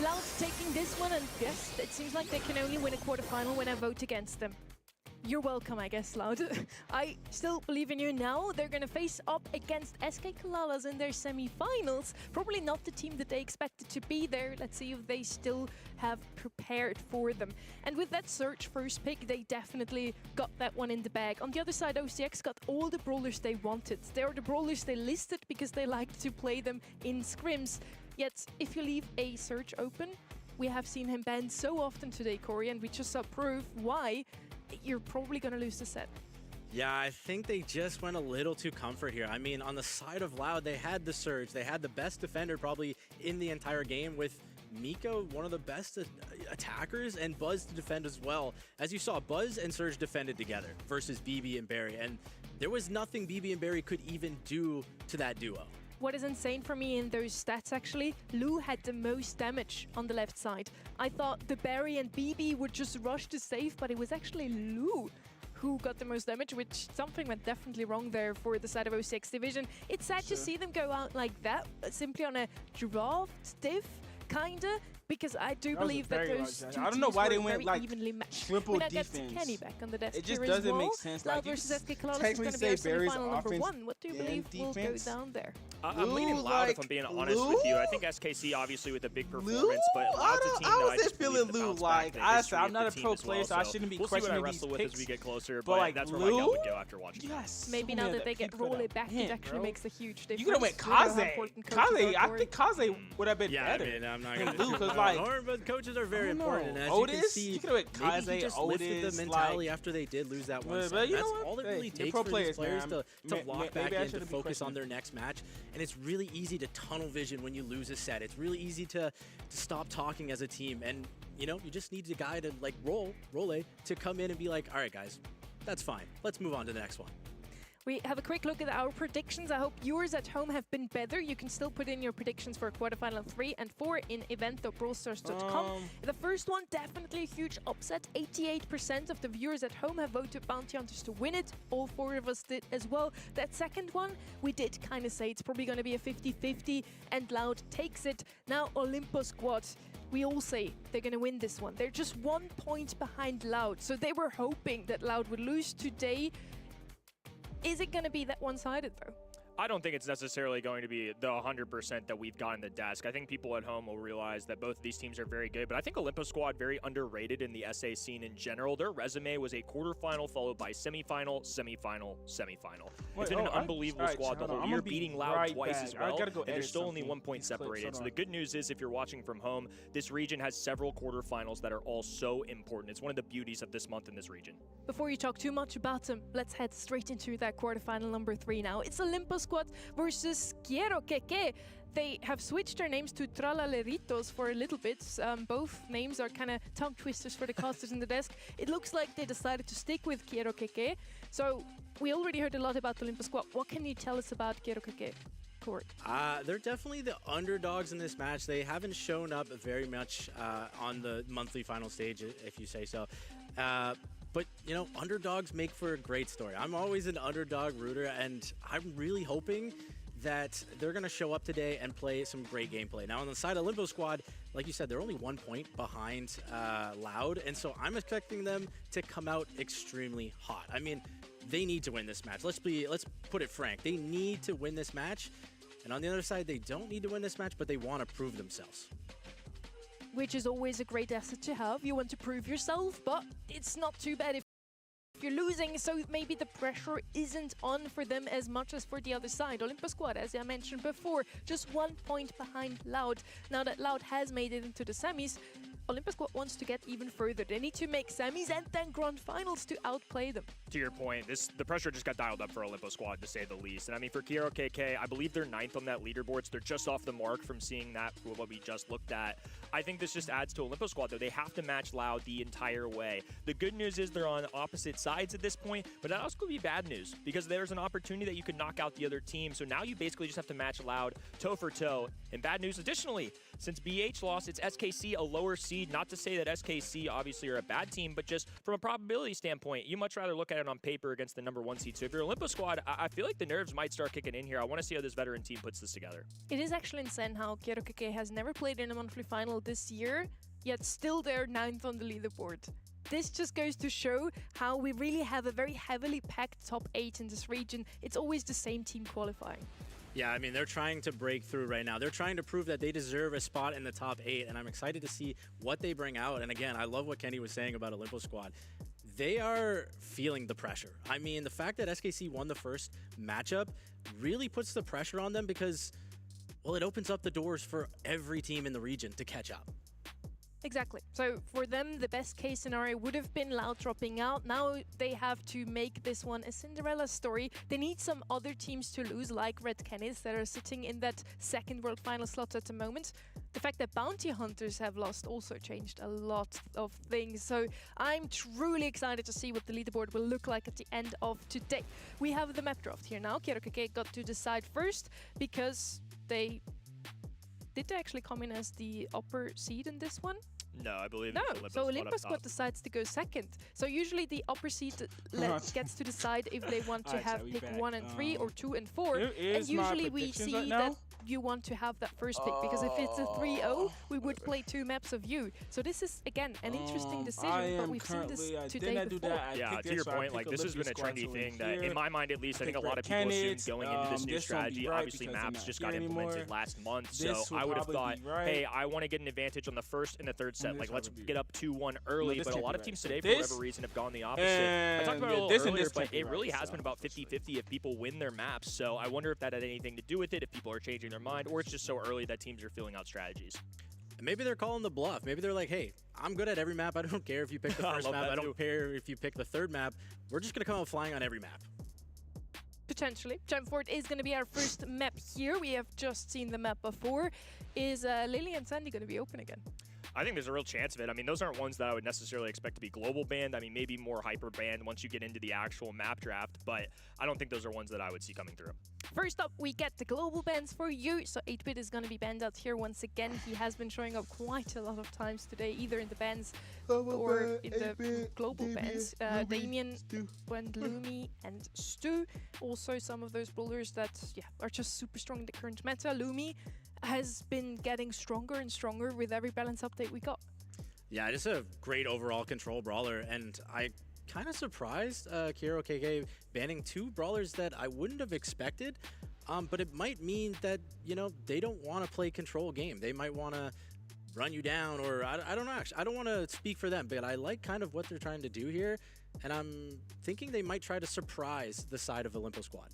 Loud taking this one, and yes, it seems like they can only win a quarterfinal when I vote against them. You're welcome, I guess, Loud. I still believe in you now. They're going to face up against SK Kalalas in their semi-finals. Probably not the team that they expected to be there. Let's see if they still have prepared for them. And with that Surge first pick, they definitely got that one in the bag. On the other side, OCX got all the brawlers they wanted. They are the brawlers they listed because they like to play them in scrims. Yet, if you leave a Surge open, we have seen him banned so often today, Corey, and we just saw proof why you're probably going to lose the set. Yeah, I think they just went a little too comfort here. I mean, on the side of Loud, they had the Surge. They had the best defender probably in the entire game with Miko, one of the best attackers, and Buzz to defend as well. As you saw, Buzz and Surge defended together versus BB and Barry, and there was nothing BB and Barry could even do to that duo. What is insane for me in those stats, actually, Lou had the most damage on the left side. I thought the Barry and BB would just rush to save, but it was actually Lou who got the most damage, which something went definitely wrong there for the side of OCX Division. It's sad to see them go out like that, simply on a draft diff, kinda, because I do believe that those two I don't know why they went like evenly matched. triple When I get defense. Kenny back on the desk It just here as doesn't well. make sense. Loud Like, you versus SK Kalalas is technically going to be our say Barry's semi-final offense #1. What do you believe will go defense? down there? I'm leaning Lou, Loud, if like, I'm being honest Lou? with you. I think SKC obviously with a big performance, Lou? but Loud's a team I that was I just just believe feeling the Lou. bounce back, Like, the honestly, history I'm of not the a team pro as player, well, so I shouldn't be we'll see what I questioning wrestle these with as picks. we get closer, But, but like, that's where my gut would Lou? go after watching that. Yes. Maybe now that they get Roll it back, it actually bro. makes a huge difference. You could have went We know how Kaze. important coaches Kaze, are I for think it. Kaze would have been Yeah, better. I mean, I'm not than going Lou, to 'cause, like, but coaches are very I don't know. important. And as you can Otis? see, You could've went maybe he Kaze, just lifted the Otis, mentality like- after they did lose that one But set. you That's know what? all it Hey, really they're takes pro for players, these players man. to lock back Maybe I in, to shouldn't be focus on questioning. their next match. And it's really easy to tunnel vision when you lose a set. It's really easy to stop talking as a team. And, you know, you just need a guy to, like, Role to come in and be like, all right, guys, that's fine. Let's move on to the next one. We have a quick look at our predictions. I hope yours at home have been better. You can still put in your predictions for quarterfinal 3 and 4 in event.brawlstars.com. The first one, definitely a huge upset. 88% of the viewers at home have voted Bounty Hunters to win it. All 4 of us did as well. That second one, we did kind of say it's probably going to be a 50-50, and Loud takes it. Now Olympus Squad, we all say they're going to win this one. They're just 1 point behind Loud, so they were hoping that Loud would lose today. Is it going to be that one-sided, though? I don't think it's necessarily going to be the 100% that we've got in the desk. I think people at home will realize that both of these teams are very good, but I think Olympus Squad very underrated in the SA scene in general. Their resume was a quarterfinal followed by semifinal, semifinal, semifinal. It's been an unbelievable squad the whole year, beating Loud twice as well, and they're still only 1 point separated. So the good news is, if you're watching from home, this region has several quarterfinals that are all so important. It's one of the beauties of this month in this region. Before you talk too much about them, let's head straight into that quarterfinal number 3 now. It's Olympus Squad versus Quiero Keke. They have switched their names to Tralaleritos for a little bit. Both names are kind of tongue twisters for the casters in the desk. It looks like they decided to stick with Quiero Keke. So we already heard a lot about Olympus Squad. What can you tell us about Quiero Keke? They're definitely the underdogs in this match. They haven't shown up very much on the monthly final stage, if you say so. But, you know, underdogs make for a great story. I'm always an underdog rooter, and I'm really hoping that they're going to show up today and play some great gameplay. Now, on the side of Limbo Squad, like you said, they're only 1 point behind Loud, and so I'm expecting them to come out extremely hot. I mean, they need to win this match. Let's put it frank. They need to win this match. And on the other side, they don't need to win this match, but they want to prove themselves. Which is always a great asset to have. You want to prove yourself, but it's not too bad if you're losing, so maybe the pressure isn't on for them as much as for the other side. Olympus Squad, as I mentioned before, just 1 point behind Loud. Now that Loud has made it into the semis, Olympus Squad wants to get even further. They need to make semis and then grand finals to outplay them. To your point, the pressure just got dialed up for Olympus Squad, to say the least. And I mean, for Kiro KK, I believe they're 9th on that leaderboard, so they're just off the mark from seeing that, what we just looked at. I think this just adds to Olympus Squad, though. They have to match Loud the entire way. The good news is they're on opposite sides at this point, but that also could be bad news, because there's an opportunity that you could knock out the other team. So now you basically just have to match Loud toe for toe. And bad news, additionally, since BH lost, it's SKC a lower seed. Not to say that SKC obviously are a bad team, but just from a probability standpoint, you much rather look at it on paper against the #1 seed. So if you're Olympus Squad, I feel like the nerves might start kicking in here. I want to see how this veteran team puts this together. It is actually insane how Kiro KK has never played in a monthly final this year, yet still they're 9th on the leaderboard. This just goes to show how we really have a very heavily packed top 8 in this region. It's always the same team qualifying. Yeah, I mean, they're trying to break through right now. They're trying to prove that they deserve a spot in the top 8, and I'm excited to see what they bring out. And again, I love what Kenny was saying about Olympus Squad. They are feeling the pressure. I mean, the fact that SKC won the first matchup really puts the pressure on them because, well, it opens up the doors for every team in the region to catch up. Exactly. So for them, the best case scenario would have been Loud dropping out. Now they have to make this one a Cinderella story. They need some other teams to lose, like Red Canids, that are sitting in that second World Final slot at the moment. The fact that Bounty Hunters have lost also changed a lot of things. So I'm truly excited to see what the leaderboard will look like at the end of today. We have the map draft here now. Kiro KK got to decide first because they... Did they actually come in as the upper seed in this one? No, I believe no. Olympus So Squad Olympus Squad decides to go second. So usually the upper seed gets to decide if they want to have pick 1 and 3 or 2 and 4. And usually we see that you want to have that first pick, because if it's a 3-0, we would play 2 maps of you. So this is, again, an interesting decision, but we've seen this today before. Yeah, to your point, like, this has been a trendy thing that, in my mind at least, I think a lot of people assumed going into this new strategy. Obviously, maps just got implemented last month, so I would have thought, hey, I want to get an advantage on the first and the third set. Like, let's get up 2-1 early, but a lot of teams today, for whatever reason, have gone the opposite. I talked about it a little earlier, but it really has been about 50-50 if people win their maps, so I wonder if that had anything to do with it, if people are changing their mind, or it's just so early that teams are filling out strategies. Maybe they're calling the bluff. Maybe they're like, hey, I'm good at every map. I don't care if you pick the first map. I don't care if you pick the third map. We're just going to come out flying on every map. Potentially. Gemfort is going to be our first map here. We have just seen the map before. Is Lily and Sandy going to be open again? I think there's a real chance of it. I mean, those aren't ones that I would necessarily expect to be global banned. I mean, maybe more hyper banned once you get into the actual map draft, but I don't think those are ones that I would see coming through. First up, we get the global bans for you. So 8-Bit is going to be banned out here once again. He has been showing up quite a lot of times today, either in the bans or in the global bans. Damien, Wend, Lumi, and Stu. Also some of those brawlers that are just super strong in the current meta. Lumi has been getting stronger and stronger with every balance update we got. Yeah, just a great overall control brawler, and I kind of surprised Kiro KK banning 2 brawlers that I wouldn't have expected, but it might mean that, you know, they don't want to play control game. They might want to run you down, or I don't know, actually. I don't want to speak for them, but I like kind of what they're trying to do here, and I'm thinking they might try to surprise the side of Olympus Squad.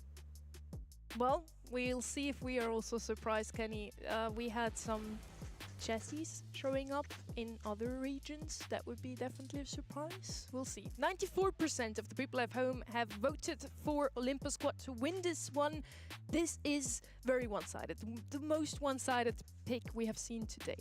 Well, we'll see if we are also surprised, Kenny. We had some Jessies showing up in other regions. That would be definitely a surprise. We'll see. 94% of the people at home have voted for Olympus Squad to win this one. This is very one-sided. The most one-sided pick we have seen today.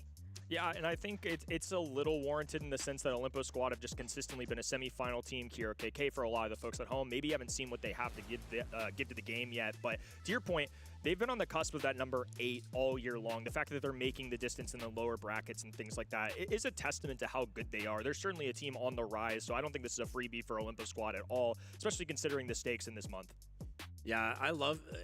Yeah, and I think it's a little warranted in the sense that Olympus Squad have just consistently been a semi-final team. Kiro KK, for a lot of the folks at home, maybe haven't seen what they have to give to the game yet. But to your point, they've been on the cusp of that number 8 all year long. The fact that they're making the distance in the lower brackets and things like that is a testament to how good they are. They're certainly a team on the rise, so I don't think this is a freebie for Olympus Squad at all, especially considering the stakes in this month. Yeah,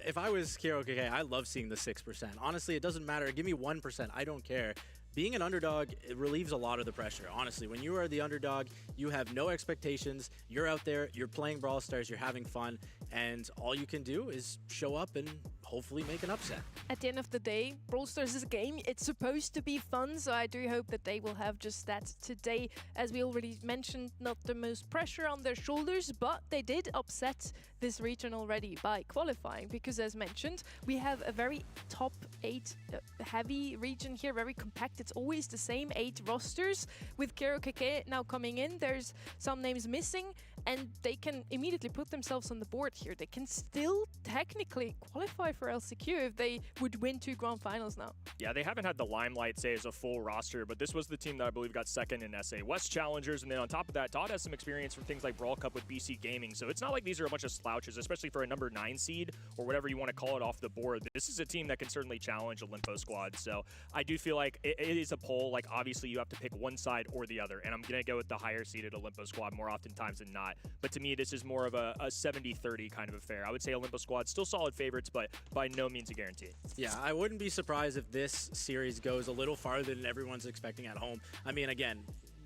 if I was Kiro KK, I love seeing the 6%. Honestly, it doesn't matter. Give me 1%. I don't care. Being an underdog, it relieves a lot of the pressure. Honestly, when you are the underdog, you have no expectations. You're out there, you're playing Brawl Stars, you're having fun, and all you can do is show up and hopefully make an upset. At the end of the day, Brawl Stars is a game. It's supposed to be fun, so I do hope that they will have just that today. As we already mentioned, not the most pressure on their shoulders, but they did upset this region already by qualifying, because as mentioned, we have a very top 8 heavy region here, very compact. It's always the same 8 rosters. With KROKK now coming in, there's some names missing, and they can immediately put themselves on the board here. They can still technically qualify for LCQ if they would win 2 grand finals now. Yeah, they haven't had the limelight, say, as a full roster, but this was the team that I believe got second in SA West Challengers, and then on top of that, Todd has some experience from things like Brawl Cup with BC Gaming, so it's not like these are a bunch of slouches, especially for a number 9 seed, or whatever you want to call it off the board. This is a team that can certainly challenge a Limpo squad, so I do feel like it is a poll. Like, obviously, you have to pick one side or the other, and I'm going to go with the higher seeded Olympus squad more oftentimes than not, but to me, this is more of a 70-30 kind of affair. I would say Olympus squad still solid favorites, but by no means a guarantee. Yeah, I wouldn't be surprised if this series goes a little farther than everyone's expecting at home. I mean, again,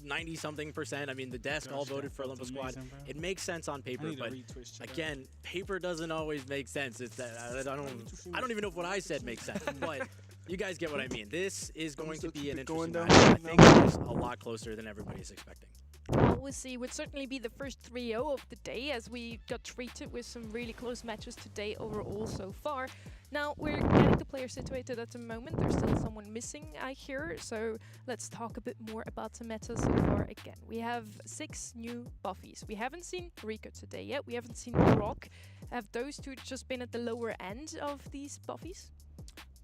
90-something%. I mean, the desk all voted for Olympus squad. It makes sense on paper, but again, paper doesn't always make sense. It's that I don't even know if what I said makes sense, but you guys get what I mean. This is going to be an interesting match. I think it's a lot closer than everybody's expecting. We'll see. Would certainly be the first 3-0 of the day, as we got treated with some really close matches today overall so far. Now, we're getting the players situated at the moment. There's still someone missing, I hear, so let's talk a bit more about the meta so far again. We have 6 new buffies. We haven't seen Rico today yet. We haven't seen Brock. Have those two just been at the lower end of these buffies?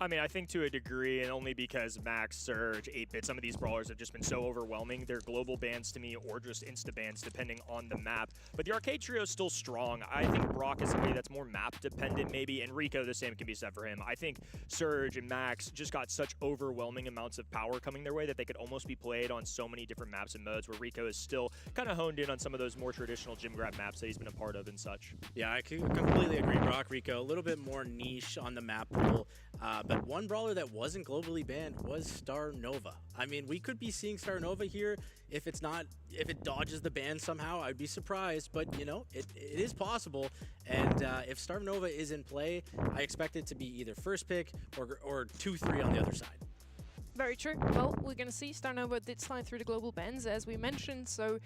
I mean, I think to a degree, and only because Max, Surge, 8-Bit, some of these brawlers have just been so overwhelming. They're global bans to me, or just insta-bans, depending on the map. But the arcade trio is still strong. I think Brock is somebody that's more map-dependent, maybe, and Rico, the same can be said for him. I think Surge and Max just got such overwhelming amounts of power coming their way that they could almost be played on so many different maps and modes, where Rico is still kind of honed in on some of those more traditional gym grab maps that he's been a part of and such. Yeah, I completely agree. Brock, Rico, a little bit more niche on the map pool. But one brawler that wasn't globally banned was Star Nova. I mean, we could be seeing Star Nova here if it dodges the ban somehow. I'd be surprised, but you know, it is possible. And if Star Nova is in play, I expect it to be either first pick or 2-3 on the other side. Very true. Well, we're going to see Star Nova did slide through the global bans, as we mentioned, so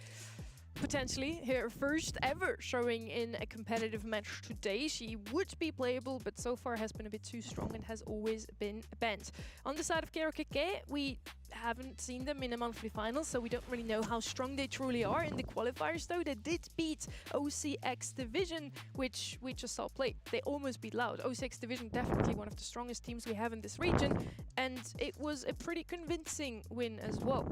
potentially her first ever showing in a competitive match today. She would be playable, but so far has been a bit too strong and has always been banned. On the side of KROKK, we haven't seen them in a monthly final, so we don't really know how strong they truly are. In the qualifiers, though, they did beat OCX Division, which we just saw play. They almost beat Loud. OCX Division, definitely one of the strongest teams we have in this region, and it was a pretty convincing win as well.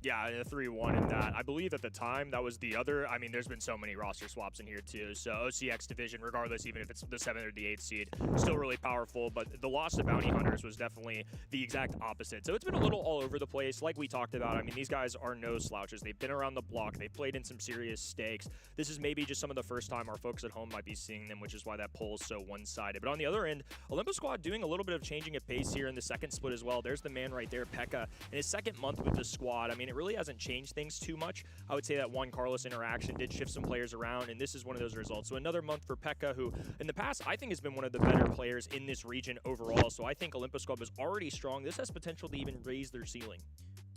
Yeah, a 3-1 in that. I believe at the time that was the other. I mean, there's been so many roster swaps in here too. So OCX Division, regardless, even if it's the 7th or the 8th seed, still really powerful. But the loss to Bounty Hunters was definitely the exact opposite. So it's been a little all over the place, like we talked about. I mean, these guys are no slouches. They've been around the block. They've played in some serious stakes. This is maybe just some of the first time our folks at home might be seeing them, which is why that poll is so one-sided. But on the other end, Olympus Squad doing a little bit of changing at pace here in the second split as well. There's the man right there, Pekka, in his second month with the squad. I mean, it really hasn't changed things too much. I would say that Juan Carlos interaction did shift some players around, and this is one of those results. So another month for Pekka, who in the past I think has been one of the better players in this region overall. So I think Olympus Squad was already strong. This has potential to even raise their ceiling.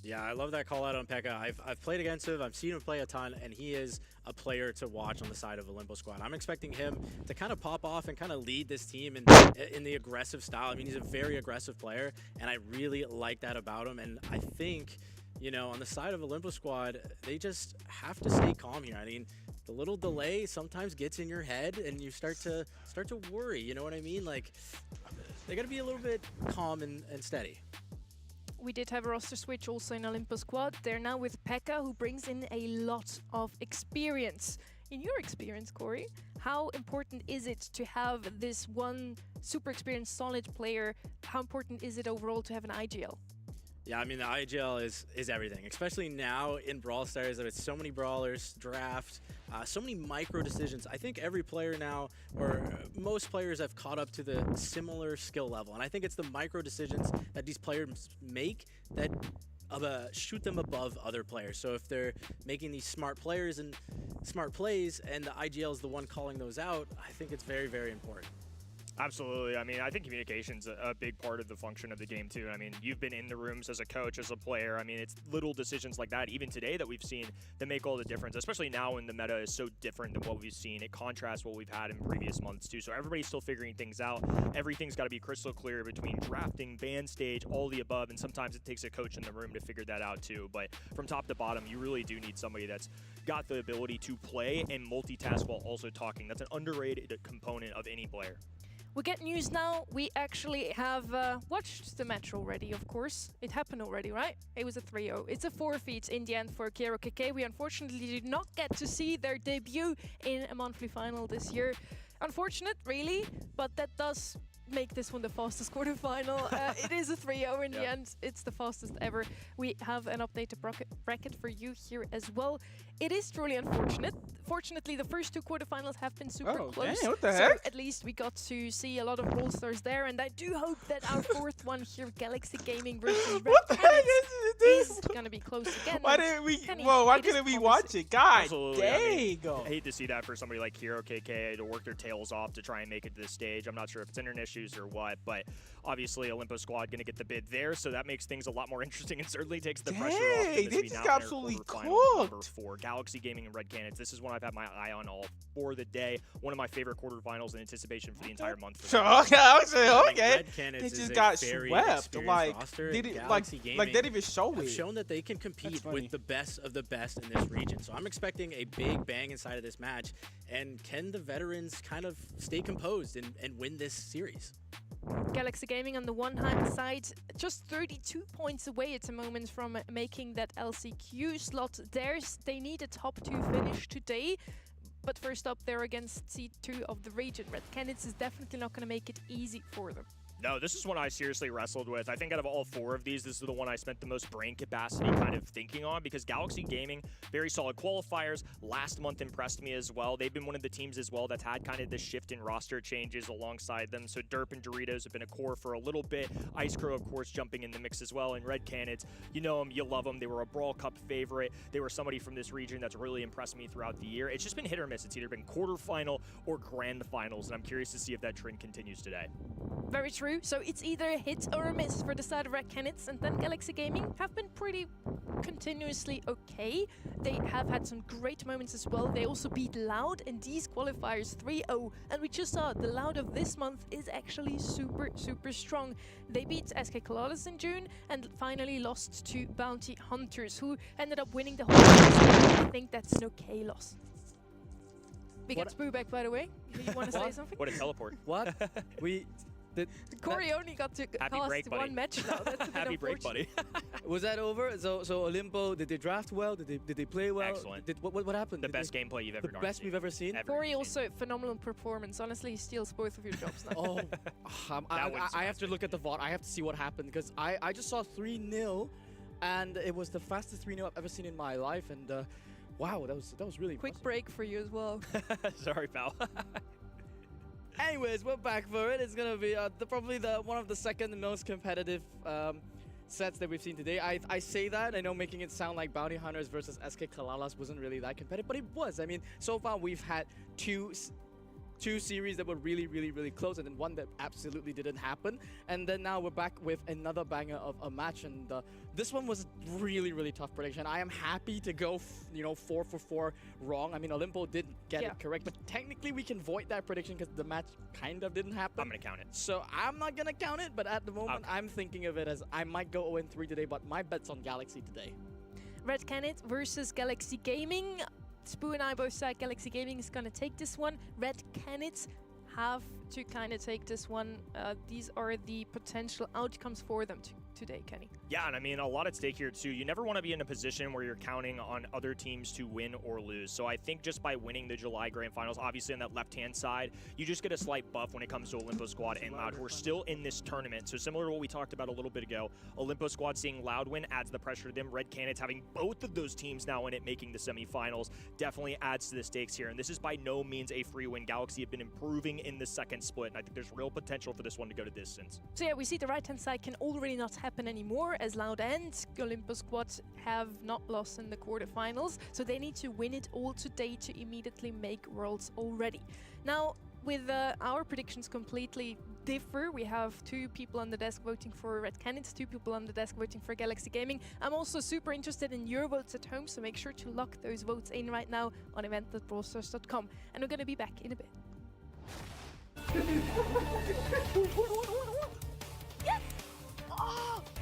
Yeah, I love that call out on Pekka. I've played against him. I've seen him play a ton, and he is a player to watch on the side of Olympus Squad. I'm expecting him to kind of pop off and kind of lead this team in the aggressive style. I mean, he's a very aggressive player, and I really like that about him. And I think, you know, on the side of Olympus Squad, they just have to stay calm here. I mean, the little delay sometimes gets in your head, and you start to worry. You know what I mean? Like, they got to be a little bit calm and steady. We did have a roster switch also in Olympus Squad. They're now with Pekka, who brings in a lot of experience. In your experience, Corey, how important is it to have this one super experienced, solid player? How important is it overall to have an IGL? Yeah, I mean, the IGL is everything, especially now in Brawl Stars. There's so many brawlers, draft, so many micro decisions. I think every player now, or most players, have caught up to the similar skill level. And I think it's the micro decisions that these players make that shoot them above other players. So if they're making these smart players and smart plays, and the IGL is the one calling those out, I think it's very, very important. Absolutely. I mean, I think communication's a big part of the function of the game too. I mean, you've been in the rooms as a coach, as a player. I mean, it's little decisions like that, even today, that we've seen that make all the difference, especially now when the meta is so different than what we've seen. It contrasts what we've had in previous months too. So everybody's still figuring things out. Everything's got to be crystal clear between drafting, ban stage, all the above, and sometimes it takes a coach in the room to figure that out too. But from top to bottom, you really do need somebody that's got the ability to play and multitask while also talking. That's an underrated component of any player. We get news now. We actually have watched the match already, of course. It happened already, right? It was a 3-0. It's a forfeit in the end for Kero KK. We unfortunately did not get to see their debut in a monthly final this year. Unfortunate, really, but that does make this one the fastest quarterfinal. It is a 3-0 in the end. It's the fastest ever. We have an updated bracket for you here as well. It is truly unfortunate. Fortunately, the first two quarterfinals have been super close. Dang, what the so heck? at least we got to see a lot of Brawl stars there, and I do hope that our fourth one here, Galaxy Gaming versus Red Canids, is gonna be close again. Why didn't we? Whoa, why couldn't we watch it? God Absolutely. dang. I hate to see that for somebody like Hero KK to work their tails off to try and make it to this stage. I'm not sure if it's internet issues or what, but obviously Olympus Squad going to get the bid there, so that makes things a lot more interesting and certainly takes the pressure off. They just got absolutely cooked. Number 4, Galaxy Gaming and Red Canids. This is one I've had my eye on all for the day. One of my favorite quarterfinals in anticipation for the entire month. Okay, I was saying, okay. Red Canids They just is got a very swept. experienced roster, They didn't Galaxy Gaming they didn't even show have it. shown that they can compete with the best of the best in this region. So I'm expecting a big bang inside of this match. And can the veterans kind of stay composed and win this series? Galaxy Gaming on the one hand side, just 32 points away at the moment from making that LCQ slot. They need a top 2 finish today. But first up, they're against Seed 2 of the region. Red Canids is definitely not going to make it easy for them. No, this is one I seriously wrestled with. I think out of all 4 of these, this is the one I spent the most brain capacity kind of thinking on, because Galaxy Gaming, very solid qualifiers. Last month impressed me as well. They've been one of the teams as well that's had kind of this shift in roster changes alongside them. So Derp and Doritos have been a core for a little bit. Ice Crow, of course, jumping in the mix as well. And Red Canids, you know them, you love them. They were a Brawl Cup favorite. They were somebody from this region that's really impressed me throughout the year. It's just been hit or miss. It's either been quarterfinal or grand finals, and I'm curious to see if that trend continues today. Very true. So it's either a hit or a miss for the side of Red Canids, and then Galaxy Gaming have been pretty continuously okay. They have had some great moments as well. They also beat Loud in these qualifiers 3-0, and we just saw the Loud of this month is actually super, super strong. They beat SK Colossus in June and finally lost to Bounty Hunters, who ended up winning the whole thing. I think that's an okay loss. We got Spoo back, by the way. You want to say something? What a teleport. What? Corey only got to cast one match now. That's a bit Happy break, buddy. Was that over? So Olympo, did they draft well? Did they play well? Excellent. What happened? The best gameplay you've ever The best we've ever seen? Corey also phenomenal performance. Honestly, he steals both of your jobs now. I have to look at the VOD. I have to see what happened, because I just saw 3-0, and it was the fastest 3-0 I've ever seen in my life, and wow, that was really quick impressive. break for you as well. Sorry, pal. Anyways, we're back for it. It's gonna be probably one of the second most competitive sets that we've seen today. I say that, I know, making it sound like Bounty Hunters versus SK Kalalas wasn't really that competitive, but it was. I mean, so far we've had two series that were really, really, really close, and then one that absolutely didn't happen. And then now we're back with another banger of a match, and this one was really, really tough prediction. I am happy to go, 4 for 4 wrong. I mean, Olympo did get it correct, but technically we can void that prediction because the match kind of didn't happen. I'm gonna count it. So I'm not gonna count it, but at the moment I'm thinking of it as I might go 0-3 today, but my bet's on Galaxy today. Red Canids versus Galaxy Gaming. Spoo and I both said Galaxy Gaming is going to take this one. Red Canids have to kind of take this one. These are the potential outcomes for them today, Kenny. Yeah, and I mean, a lot at stake here too. You never want to be in a position where you're counting on other teams to win or lose. So I think just by winning the July Grand Finals, obviously on that left-hand side, you just get a slight buff when it comes to Olympus Squad and Loud, who are still in this tournament. So similar to what we talked about a little bit ago, Olympus Squad seeing Loud win adds the pressure to them. Red Canids having both of those teams now in it, making the semifinals, definitely adds to the stakes here. And this is by no means a free win. Galaxy have been improving in the second split, and I think there's real potential for this one to go to distance. So yeah, we see the right-hand side can already not happen anymore, as Loud and Olympus Squad have not lost in the quarterfinals, so they need to win it all today to immediately make Worlds already. Now, with our predictions completely differ. We have 2 people on the desk voting for Red Canids, 2 people on the desk voting for Galaxy Gaming. I'm also super interested in your votes at home, so make sure to lock those votes in right now on event.brawlstars.com. And we're going to be back in a bit. Yes!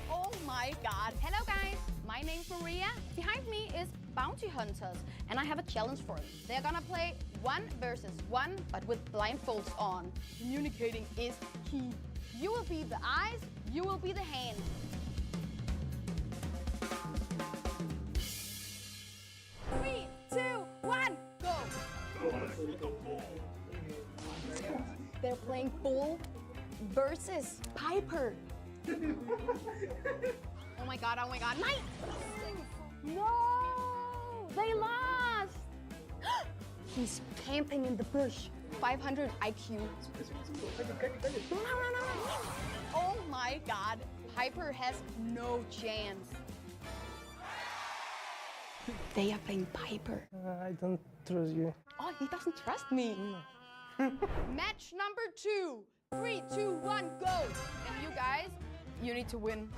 Oh my god. Hello guys, my name's Maria. Behind me is Bounty Hunters, and I have a challenge for them. They're gonna play 1 versus 1, but with blindfolds on. Communicating is key. You will be the eyes, you will be the hands. Three, 2, 1, go! They're playing Bull versus Piper. Oh my god, Mike! No! They lost! He's camping in the bush. 500 IQ. Oh my god, Piper has no chance. They are playing Piper. I don't trust you. Oh, he doesn't trust me. Match number 2. 3, 2, 1, go! And you guys, you need to win.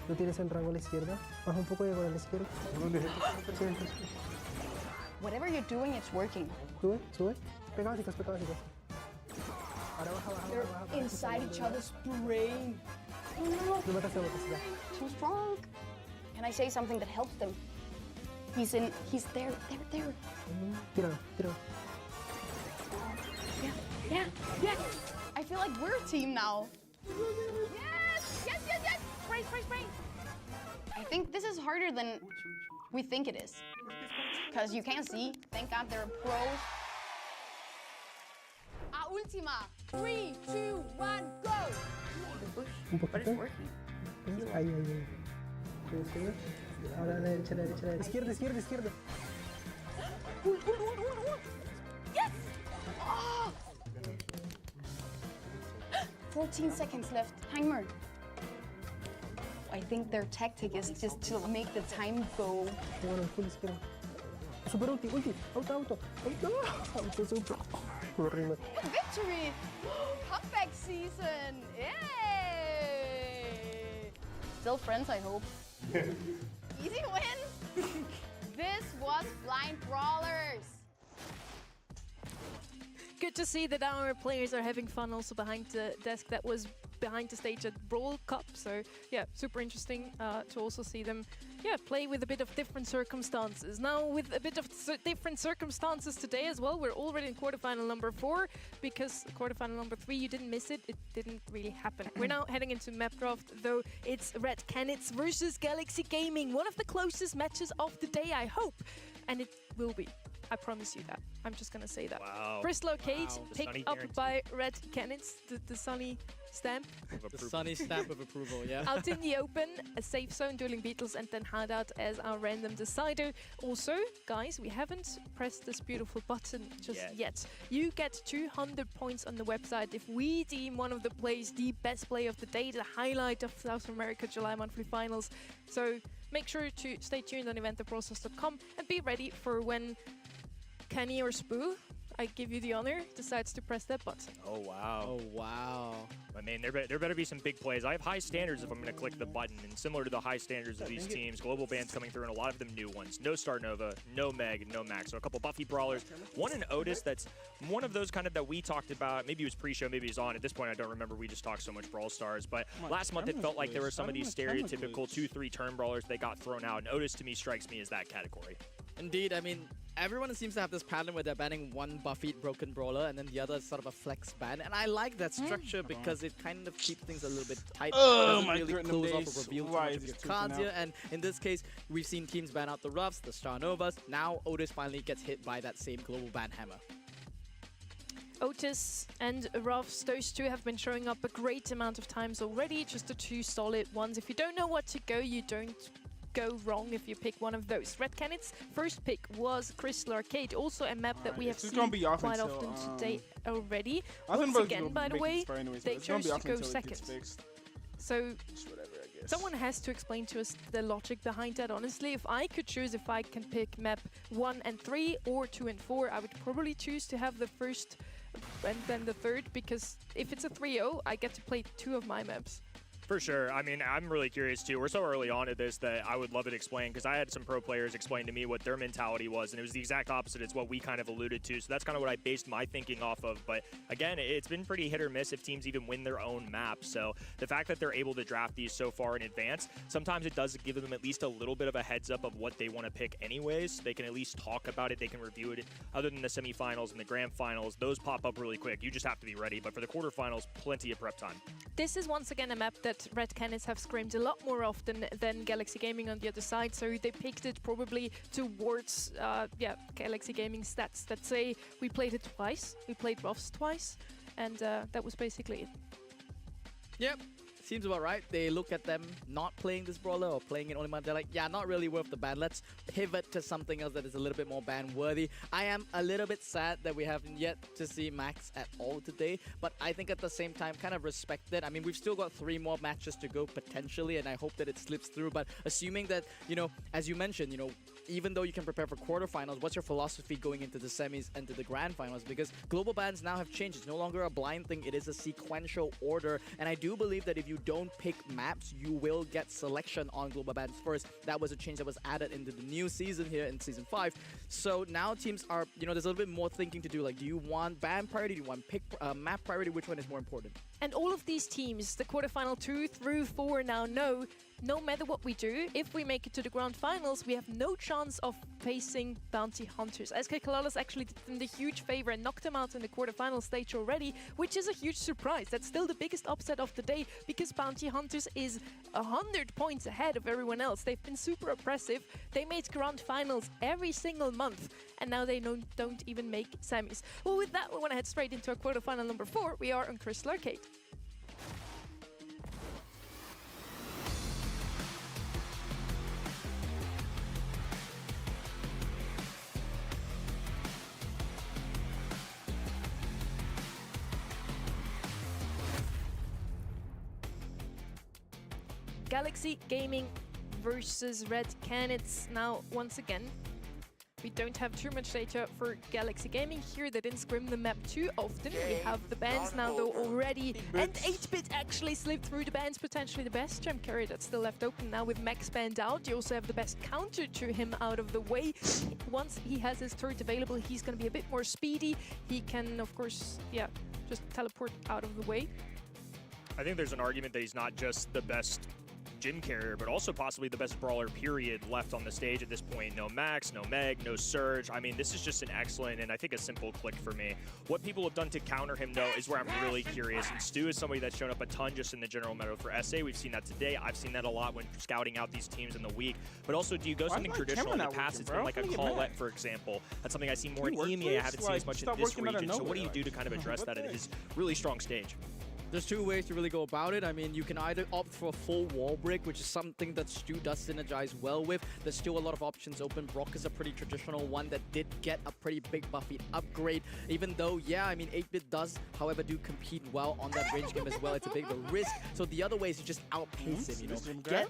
¿Lo tienes en rango a la izquierda? Baja un poco y a la izquierda. Whatever you're doing, it's working. Sube, sube. Pega básicas, pega básicas. Ahora baja, baja, They're baja, baja. inside each other's brain. Lo mataste, lo mataste. Too strong. Can I say something that helps them? He's there. Tíralo, tíralo. Yeah. I feel like we're a team now. Yes! Spray. I think this is harder than we think it is. Because you can't see. Thank God they're pros. A última. 3, 2, 1, go! Un poquito. Ahí. Ahora a la derecha. Izquierda. Yes! Oh! 14 seconds left. Hangmer. I think their tactic is just to make the time go. Bueno, full izquierda. Super ulti. Auto. Super. Horrible. Victory! Comeback season! Yay! Still friends, I hope. Easy win! This was Blind Brawlers! Good to see that our players are having fun also behind the desk that was behind the stage at Brawl Cup. So yeah, super interesting to also see them play with a bit of different circumstances. Now with a bit of different circumstances today as well, we're already in quarterfinal number 4 because quarterfinal number 3, you didn't miss it. It didn't really happen. We're now heading into map draft, though it's Red Canids versus Galaxy Gaming. One of the closest matches of the day, I hope. And it will be. I promise you that. I'm just gonna say that. Wow. Crystal Arcade Wow. picked up by Red Canids, the sunny stamp. The sunny stamp of approval, yeah. Out in the open, a safe zone, dueling beetles, and then Haddad as our random decider. Also, guys, we haven't pressed this beautiful button just yet. You get 200 points on the website if we deem one of the plays the best play of the day, the highlight of South America July monthly finals. So make sure to stay tuned on event.brawlstars.com and be ready for when Kenny or Spoo, I give you the honor, decides to press that button. Oh, wow. Oh, wow. I mean, there better be some big plays. I have high standards if I'm going to click the button, and similar to the high standards of these teams, global bans coming through, and a lot of them new ones. No Star Nova, no Meg, no Max. So a couple Buffy brawlers. One in Otis that's one of those kind of that we talked about. Maybe it was pre-show, maybe it was on. At this point, I don't remember. We just talked so much Brawl Stars. But last month, it felt like there were some of these stereotypical 2-3 turn brawlers that got thrown out, and Otis, to me, strikes me as that category. Indeed, I mean, everyone seems to have this pattern where they're banning one Buffy broken brawler and then the other is sort of a flex ban. And I like that structure because it kind of keeps things a little bit tight. Oh my really goodness. close off or reveal too much of your cards here. And in this case, we've seen teams ban out the Ruffs, the Star Novas. Now Otis finally gets hit by that same global ban hammer. Otis and Ruffs, those two have been showing up a great amount of times already. Just the 2 solid ones. If you don't know what to go, you don't go wrong if you pick one of those. Red Canid's first pick was Crystal Arcade, also a map that we have seen quite often today already. Once again, by the way, they chose to go second. So Someone has to explain to us the logic behind that, honestly. If I could choose if I can pick map 1 and 3 or 2 and 4, I would probably choose to have the first and then the third, because if it's a 3-0, I get to play 2 of my maps. For sure. I mean, I'm really curious too. We're so early on at this that I would love it explained, because I had some pro players explain to me what their mentality was, and it was the exact opposite. It's what we kind of alluded to. So that's kind of what I based my thinking off of. But again, it's been pretty hit or miss if teams even win their own map. So the fact that they're able to draft these so far in advance, sometimes it does give them at least a little bit of a heads up of what they want to pick anyways. They can at least talk about it. They can review it. Other than the semifinals and the grand finals, those pop up really quick. You just have to be ready. But for the quarterfinals, plenty of prep time. This is once again a map that Red Canids have scrimmed a lot more often than Galaxy Gaming on the other side, so they picked it probably towards Galaxy Gaming stats that say we played it twice, we played Ruffs twice, and that was basically it. Yep. Seems about right. They look at them not playing this brawler or playing it only one. They're like, yeah, not really worth the ban. Let's pivot to something else that is a little bit more ban worthy. I am a little bit sad that we haven't yet to see Max at all today, but I think at the same time, kind of respect it. I mean, we've still got 3 more matches to go potentially, and I hope that it slips through. But assuming that, you know, as you mentioned, you know, even though you can prepare for quarterfinals, what's your philosophy going into the semis and to the grand finals? Because global bans now have changed. It's no longer a blind thing. It is a sequential order. And I do believe that if you don't pick maps, you will get selection on global bans first. That was a change that was added into the new season here in Season 5. So now teams are, you know, there's a little bit more thinking to do. Like, do you want ban priority? Do you want pick map priority? Which one is more important? And all of these teams, the quarterfinal 2 through 4 now know, no matter what we do, if we make it to the grand finals, we have no chance of facing Bounty Hunters. SK Kalalas actually did them the huge favor and knocked them out in the quarterfinal stage already, which is a huge surprise. That's still the biggest upset of the day, because Bounty Hunters is 100 points ahead of everyone else. They've been super oppressive. They made grand finals every single month, and now they don't even make semis. Well, with that, we want to head straight into our quarterfinal number 4. We are on Crystal Arcade. Galaxy Gaming versus Red Canids. Now, once again, we don't have too much data for Galaxy Gaming here. They didn't scrim the map too often. We have the bans now, though, already. And 8-Bit actually slipped through the bans, potentially the best gem carrier that's still left open now with Max banned out. You also have the best counter to him out of the way. Once he has his turret available, he's going to be a bit more speedy. He can, of course, yeah, just teleport out of the way. I think there's an argument that he's not just the best gym carrier, but also possibly the best brawler, period, left on the stage at this point. No Max, no Meg, no Surge. I mean, this is just an excellent and I think a simple click for me. What people have done to counter him, though, is where I'm really curious. And Stu is somebody that's shown up a ton just in the general meta for SA. We've seen that today. I've seen that a lot when scouting out these teams in the week. But also, do you go something traditional in the past? It's been like a Colette, for example. That's something I see more in EMEA. I haven't seen as much in this region. So what do you do to kind of address that at his really strong stage? There's 2 ways to really go about it. I mean, you can either opt for a full wall break, which is something that Stu does synergize well with. There's still a lot of options open. Brock is a pretty traditional one that did get a pretty big buffy upgrade, even though, yeah, I mean, 8-Bit does, however, do compete well on that range game as well. It's a big risk. So the other way is to just outpace him, you know, get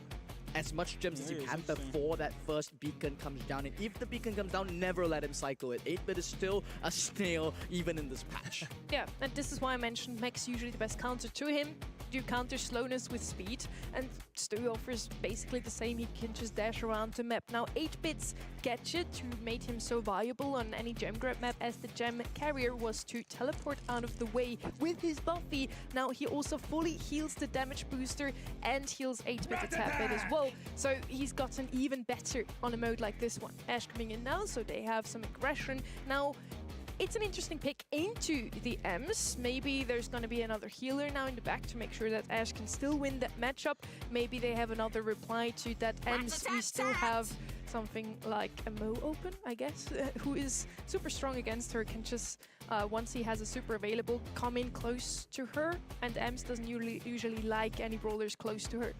as much gems as you can before that first beacon comes down. And if the beacon comes down, never let him cycle it. 8-Bit is still a snail, even in this patch. Yeah, and this is why I mentioned Max usually the best counter to him. You counter slowness with speed, and Stu offers basically the same. He can just dash around the map. Now, 8-Bit's gadget who made him so valuable on any gem grab map as the gem carrier was to teleport out of the way with his buffy. Now, he also fully heals the damage booster and heals 8-Bit a tad bit as well. So he's gotten even better on a mode like this one. Ash coming in now, so they have some aggression. Now, it's an interesting pick into the Ems. Maybe there's going to be another healer now in the back to make sure that Ash can still win that matchup. Maybe they have another reply to that Ems. We still have something like a Mo open, I guess, who is super strong against her, can just, once he has a super available, come in close to her. And Ems doesn't usually like any brawlers close to her.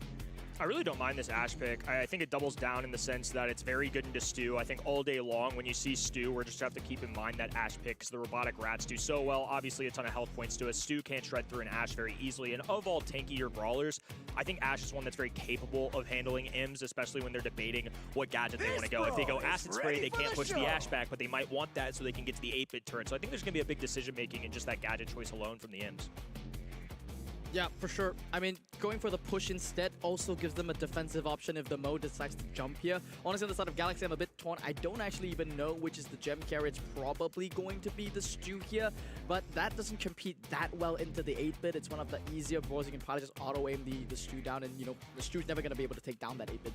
I really don't mind this Ashe pick. I think it doubles down in the sense that it's very good into Stu. I think all day long when you see Stu, we're just have to keep in mind that Ashe pick because the robotic rats do so well. Obviously a ton of health points to it. Stu can't shred through an Ashe very easily. And of all tankier brawlers, I think Ashe is one that's very capable of handling IMs, especially when they're debating what gadget they want to go. If they go Acid Spray, they can't push the Ashe back, but they might want that so they can get to the 8-bit turret. So I think there's going to be a big decision making in just that gadget choice alone from the IMs. Yeah, for sure. I mean, going for the push instead also gives them a defensive option if the Mo decides to jump here. Honestly, on the side of Galaxy, I'm a bit torn. I don't actually even know which is the gem carrier. It's probably going to be the Stu here, but that doesn't compete that well into the 8-bit. It's one of the easier brawls. You can probably just auto-aim the Stu down, and, you know, the Stu's never going to be able to take down that 8-bit.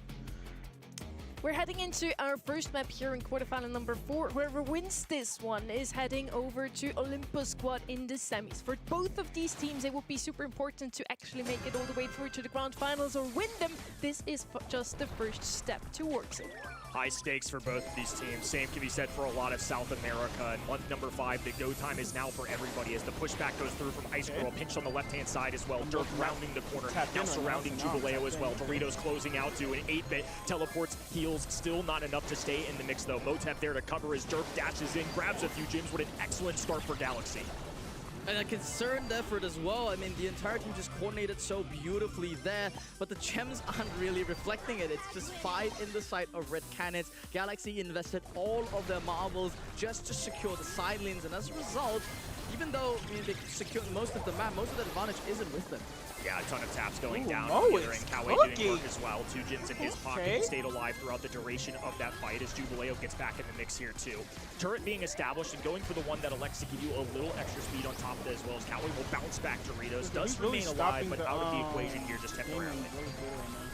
We're heading into our first map here in quarterfinal number 4. Whoever wins this one is heading over to Olympus Squad in the semis. For both of these teams, it would be super important to actually make it all the way through to the grand finals or win them. This is just the first step towards it. High stakes for both of these teams. Same can be said for a lot of South America. And month number 5, the go time is now for everybody as the pushback goes through from Ice Girl. Pinch on the left-hand side as well. Dirk rounding the corner. Now surrounding Jubileo as well. Doritos closing out to an 8-bit. Teleports, heals, still not enough to stay in the mix though. Motep there to cover as Dirk dashes in, grabs a few gems. What an excellent start for Galaxy. And a concerned effort as well. I mean, the entire team just coordinated so beautifully there, but the gems aren't really reflecting it. It's just 5 in the sight of Red Cannons. Galaxy invested all of their marbles just to secure the side lanes, and as a result, even though they secured most of the map, most of the advantage isn't with them. Yeah, a ton of taps going down. Mo And Kawe doing work as well. 2 gems in his pocket. Okay. Stayed alive throughout the duration of that fight as Jubileo gets back in the mix here too. Turret being established and going for the one that elects to give you a little extra speed on top of it as well as Kawe will bounce back Doritos. Does really remain alive, stopping but the, out of the equation here just temporarily.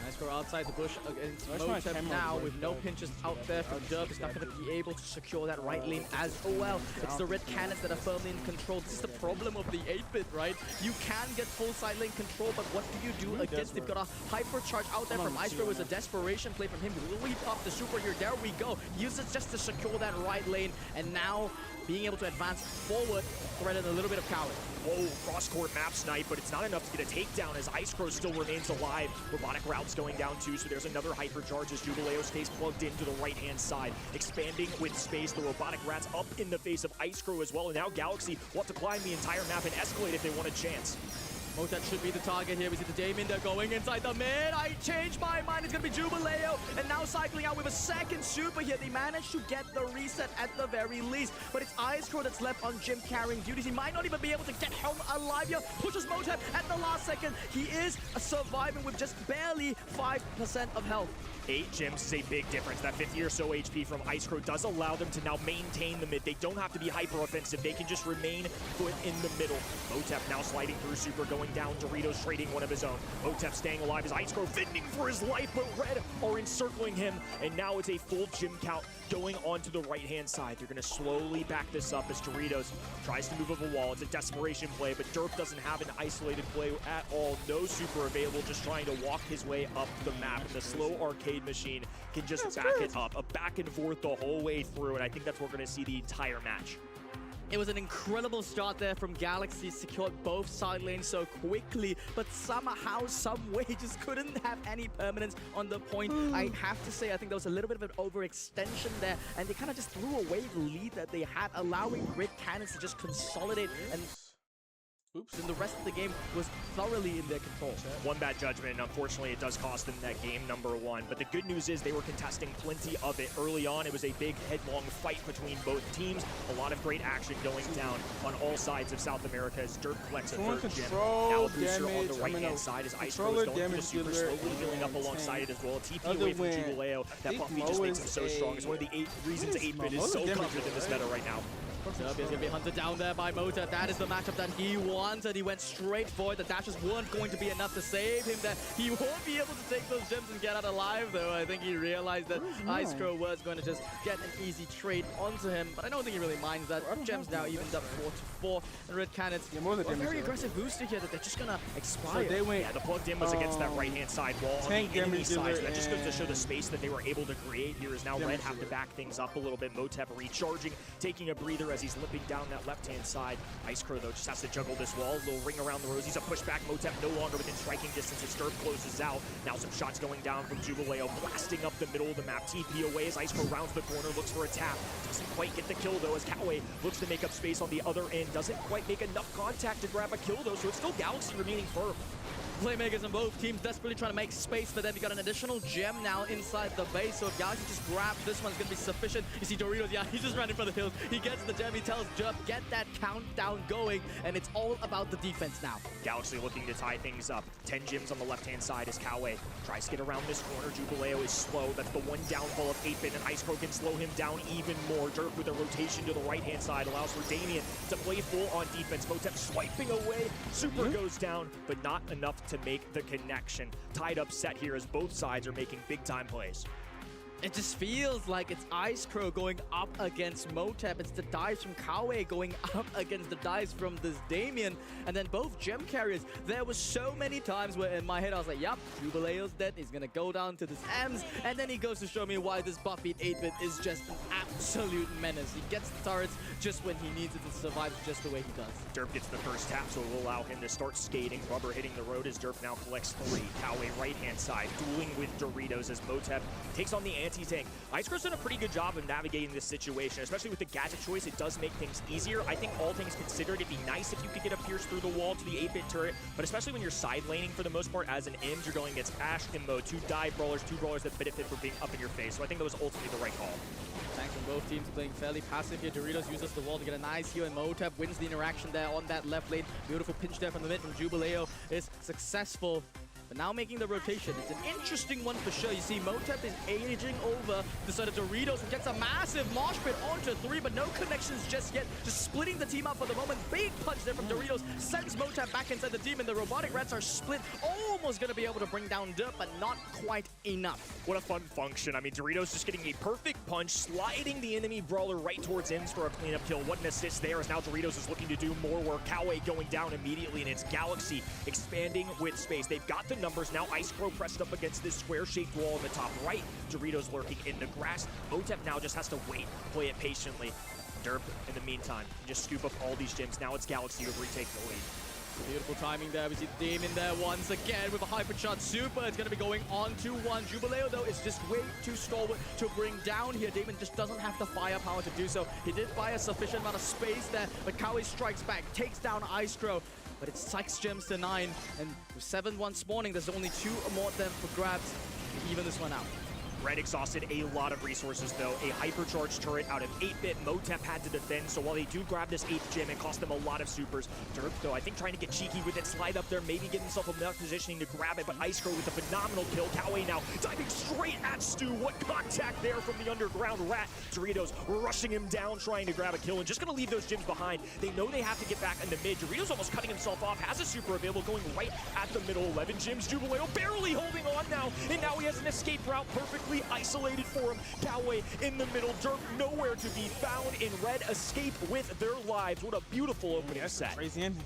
Nice go outside the bush against Motep now with no pinches out there from Derp. He's not going to be able to secure that right lane as well. It's the Red Cannons that are firmly in control. This is the problem of the 8-bit, right? You can get full side lane control, but what do you do against? They've got a hypercharge out there from Ice Crow. It was a desperation play from him. Will he pop the super here? There we go. Uses just to secure that right lane, and now being able to advance forward, threaded a little bit of Coward. Whoa, cross-court map snipe, but it's not enough to get a takedown as Ice Crow still remains alive. Robotic routes going down too, so there's another hypercharge as Jubileo stays plugged into the right-hand side. Expanding with space, the robotic rats up in the face of Ice Crow as well, and now Galaxy will have to climb the entire map and escalate if they want a chance. Motep should be the target here. We see the Damien there going inside the mid. I changed my mind. It's going to be Jubileo. And now cycling out with a second super here. They managed to get the reset at the very least. But it's Ice Crow that's left on Jim carrying duties. He might not even be able to get home alive here. Pushes Motep at the last second. He is surviving with just barely 5% of health. 8 gems is a big difference. That 50 or so HP from Ice Crow does allow them to now maintain the mid. They don't have to be hyper offensive. They can just remain foot in the middle. Motep now sliding through super, going down. Doritos trading one of his own. Motep staying alive as Ice Crow fending for his life, but Red are encircling him. And now it's a full gym count going onto the right-hand side. They're going to slowly back this up as Doritos tries to move up a wall. It's a desperation play, but Derp doesn't have an isolated play at all. No super available, just trying to walk his way up the map. And the slow arcade machine can just back it up. A back and forth the whole way through, and I think that's what we're going to see the entire match. It was an incredible start there from Galaxy, secured both side lanes so quickly, but somehow, some way, just couldn't have any permanence on the point. I have to say, I think there was a little bit of an overextension there, and they kind of just threw away the lead that they had, allowing Red Cannons to just consolidate and... And the rest of the game was thoroughly in their control. One bad judgment, and unfortunately it does cost them that game number 1. But the good news is they were contesting plenty of it early on. It was a big headlong fight between both teams. A lot of great action going down on all sides of South America as Dirk collects a third gem. Now a booster on the right-hand side as Ice Crow is going through the super, slowly healing up alongside it as well. A TP away from Jubileo. That Buffy just makes him so strong. It's one of the 8 reasons 8-bit is so confident in this meta right now. Derp is going to be hunted down there by Motep. That is the matchup that he wanted. He went straight for it. The dashes weren't going to be enough to save him there. He won't be able to take those gems and get out alive, though. I think he realized that Ice Crow was going to just get an easy trade onto him, but I don't think he really minds that. Gems now evened up 4-4, and Red Cannons, a very aggressive booster here that they're just going to expire. So they went, yeah, the plugged in was against that right-hand side wall on the enemy side, so that just goes to show the space that they were able to create here. Is now Red have to back things up a little bit. Motep recharging, taking a breather as he's limping down that left-hand side. Ice Crow, though, just has to juggle this wall. A little ring around the Rosies, a pushback. Motep no longer within striking distance as Derp closes out. Now some shots going down from Jubileo, blasting up the middle of the map. TP away as Ice Crow rounds the corner, looks for a tap. Doesn't quite get the kill, though, as Kawe looks to make up space on the other end. Doesn't quite make enough contact to grab a kill, though, so it's still Galaxy remaining firm. Playmakers on both teams desperately trying to make space, but then we got an additional gem now inside the base, so if Galaxy just grab this one's gonna be sufficient. You see Doritos, yeah, he's just running for the hills. He gets the gem, he tells Jup, get that countdown going, and it's all about the defense now. Galaxy looking to tie things up. 10 gems on the left-hand side as Kawe tries to get around this corner. Jubileo is slow. That's the one downfall of 8-Bit, and Ice Crow can slow him down even more. Dirk with a rotation to the right-hand side allows for Damien to play full on defense. Motep swiping away. Super goes down, but not enough to make the connection. Tied up set here as both sides are making big-time plays. It just feels like it's Ice Crow going up against Motep. It's the dives from Kawe going up against the dives from this Damien. And then both gem carriers. There was so many times where in my head I was like, yup, Jubileo's dead. He's going to go down to this Ems. And then he goes to show me why this buff-beat 8-Bit is just an absolute menace. He gets the turrets just when he needs it and survives just the way he does. Derp gets the first tap, so it will allow him to start skating. Rubber hitting the road as Derp now collects 3. Kawe right-hand side, dueling with Doritos as Motep takes on the anti-tank. Ice Crow's done a pretty good job of navigating this situation, especially with the gadget choice. It does make things easier. I think all things considered, it'd be nice if you could get a pierce through the wall to the 8-Bit turret, but especially when you're side laning for the most part as an IMS, you're going against Ash, Imbo, 2 dive brawlers, 2 brawlers that benefit from being up in your face. So I think that was ultimately the right call. Tanks on both teams playing fairly passive here. Doritos uses the wall to get a nice heal, and Motep wins the interaction there on that left lane. Beautiful pinch there from the mid from Jubileo is successful. But now making the rotation. It's an interesting one for sure. You see Motep is aging over the side of Doritos, who gets a massive mosh pit onto 3, but no connections just yet. Just splitting the team up for the moment. Big punch there from Doritos. Sends Motep back inside the team, and the robotic rats are split. Almost going to be able to bring down Derp, but not quite enough. What a fun function. I mean, Doritos just getting a perfect punch, sliding the enemy brawler right towards ends for a cleanup kill. What an assist there, as now Doritos is looking to do more work. Kawe going down immediately, and it's Galaxy expanding with space. They've got the numbers. Now Ice Crow pressed up against this square-shaped wall in the top right. Doritos lurking in the grass. Motep now just has to wait, play it patiently. Derp, in the meantime, can just scoop up all these gems. Now it's Galaxy who retake the lead. Beautiful timing there. We see Damien there once again with a hypercharge super. It's going to be going on to 1. Jubileo, though, is just way too stalwart to bring down here. Damien just doesn't have the firepower to do so. He did buy a sufficient amount of space there, but Kawe strikes back, takes down Ice Crow. But it's 6 gems to 9, and with 7-1 spawning, there's only 2 more of them for grabs to even this one out. Red exhausted a lot of resources, though. A hypercharged turret out of 8-Bit. Motep had to defend, so while they do grab this 8th gem, it cost them a lot of supers. Derp, though, I think trying to get cheeky with it, slide up there, maybe get himself enough positioning to grab it, but Ice Crow with a phenomenal kill. Kawe now diving straight at Stu. What contact there from the underground rat. Doritos rushing him down, trying to grab a kill, and just going to leave those gems behind. They know they have to get back in the mid. Doritos almost cutting himself off, has a super available, going right at the middle. 11 gems. Jubileo barely holding on now, and now he has an escape route perfectly isolated for him. Kawe in the middle, Derp nowhere to be found, in Red escape with their lives. What a beautiful opening set. Crazy ending.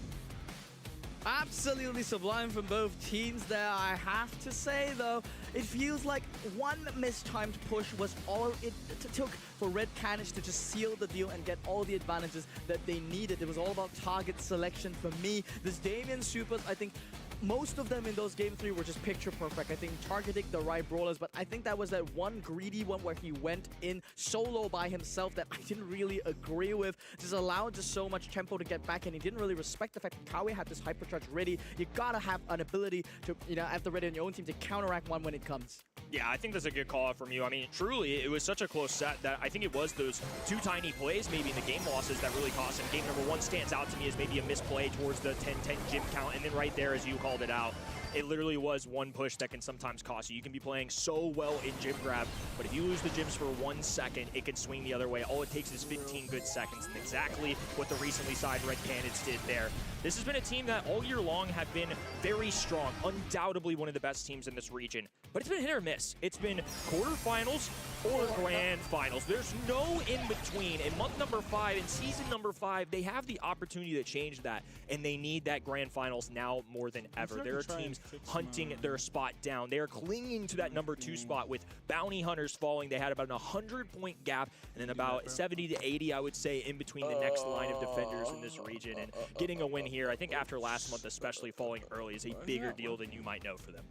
Absolutely sublime from both teams there, I have to say, though. It feels like one mistimed push was all it took for Red Canish to just seal the deal and get all the advantages that they needed. It was all about target selection for me. This Damien supers, I think, most of them in those game 3 were just picture perfect. I think targeting the right brawlers, but I think that was that one greedy one where he went in solo by himself that I didn't really agree with. Just allowed just so much tempo to get back, and he didn't really respect the fact that Kawe had this hypercharge ready. You gotta have an ability to, at the ready on your own team to counteract one when it comes. Yeah, I think that's a good call out from you. I mean, truly, it was such a close set that I think it was those 2 tiny plays maybe in the game losses that really cost him. Game number 1 stands out to me as maybe a misplay towards the 10-10 gym count, and then right there, as you called it out, it literally was one push that can sometimes cost you. You can be playing so well in gym grab, but if you lose the gyms for 1 second, it can swing the other way. All it takes is 15 good seconds, and exactly what the recently signed Red Canids did there. This has been a team that all year long have been very strong, undoubtedly one of the best teams in this region. But it's been hit or miss. It's been quarterfinals or grand finals. There's no in between. In month number 5, in season number 5, they have the opportunity to change that, and they need that grand finals now more than ever. There are teams hunting their spot down. They are clinging to that number 2 spot with Bounty Hunters falling. They had about a 100-point gap, and then about 70 to 80, I would say, in between the next line of defenders in this region. And getting a win here, I think after last month, especially falling early, is a bigger deal than you might know for them.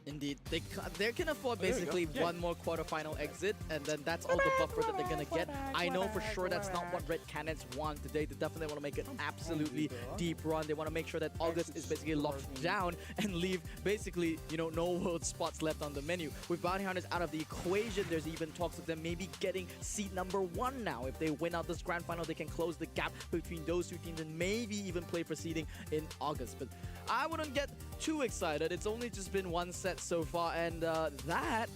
Indeed, they can afford basically one more quarterfinal exit, and then that's all the buffer that they're gonna get. I know for sure that's not what Red Cannons want today. They definitely want to make an absolutely deep run. They want to make sure that August is basically locked down and leave basically, you know, no world spots left on the menu. With Bounty Hunters out of the equation, there's even talks of them maybe getting seed number 1 now. If they win out this grand final, they can close the gap between those two teams and maybe even play for seeding in August. But I wouldn't get too excited. It's only just been one set so far, and that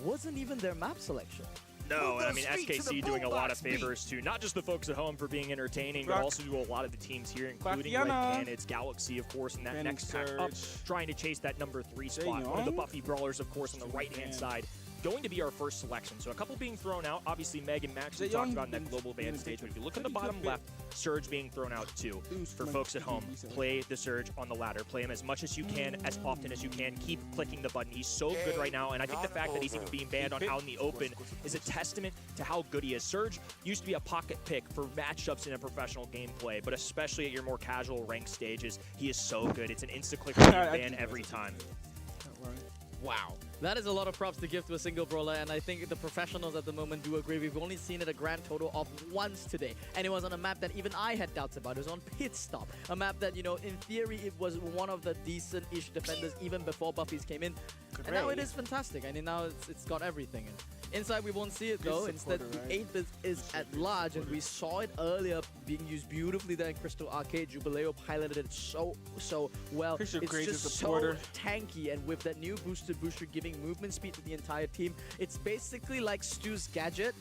wasn't even their map selection. No, and I mean, SKC doing a lot of favors to not just the folks at home for being entertaining, but also to a lot of the teams here, including Red Canids, Galaxy, of course, in that next pack up, trying to chase that number 3 spot. One of the Buffy Brawlers, of course, on the right-hand side, going to be our first selection. So a couple being thrown out. Obviously, Meg and Max we talked about in that global band stage. But if you look at the bottom left, Surge being thrown out too. For folks at home, play the Surge on the ladder. Play him as much as you can, as often as you can. Keep clicking the button. He's so good right now. And I think the fact that he's even being banned on out in the open is a testament to how good he is. Surge used to be a pocket pick for matchups in a professional gameplay, but especially at your more casual ranked stages, he is so good. It's an insta-click ban every time. Wow. That is a lot of props to give to a single brawler, and I think the professionals at the moment do agree. We've only seen it a grand total of once today, and it was on a map that even I had doubts about. It was on Pit Stop, a map that, you know, in theory, it was one of the decent-ish defenders even before Buffy's came in. And now it is fantastic. I mean, now it's got everything. And inside, we won't see it, though. Instead, the 8-bit is at large, and we saw it earlier being used beautifully there in Crystal Arcade. Jubileo piloted it so well. It's just so tanky, and with that new boosted booster giving movement speed to the entire team, it's basically like Stu's gadget,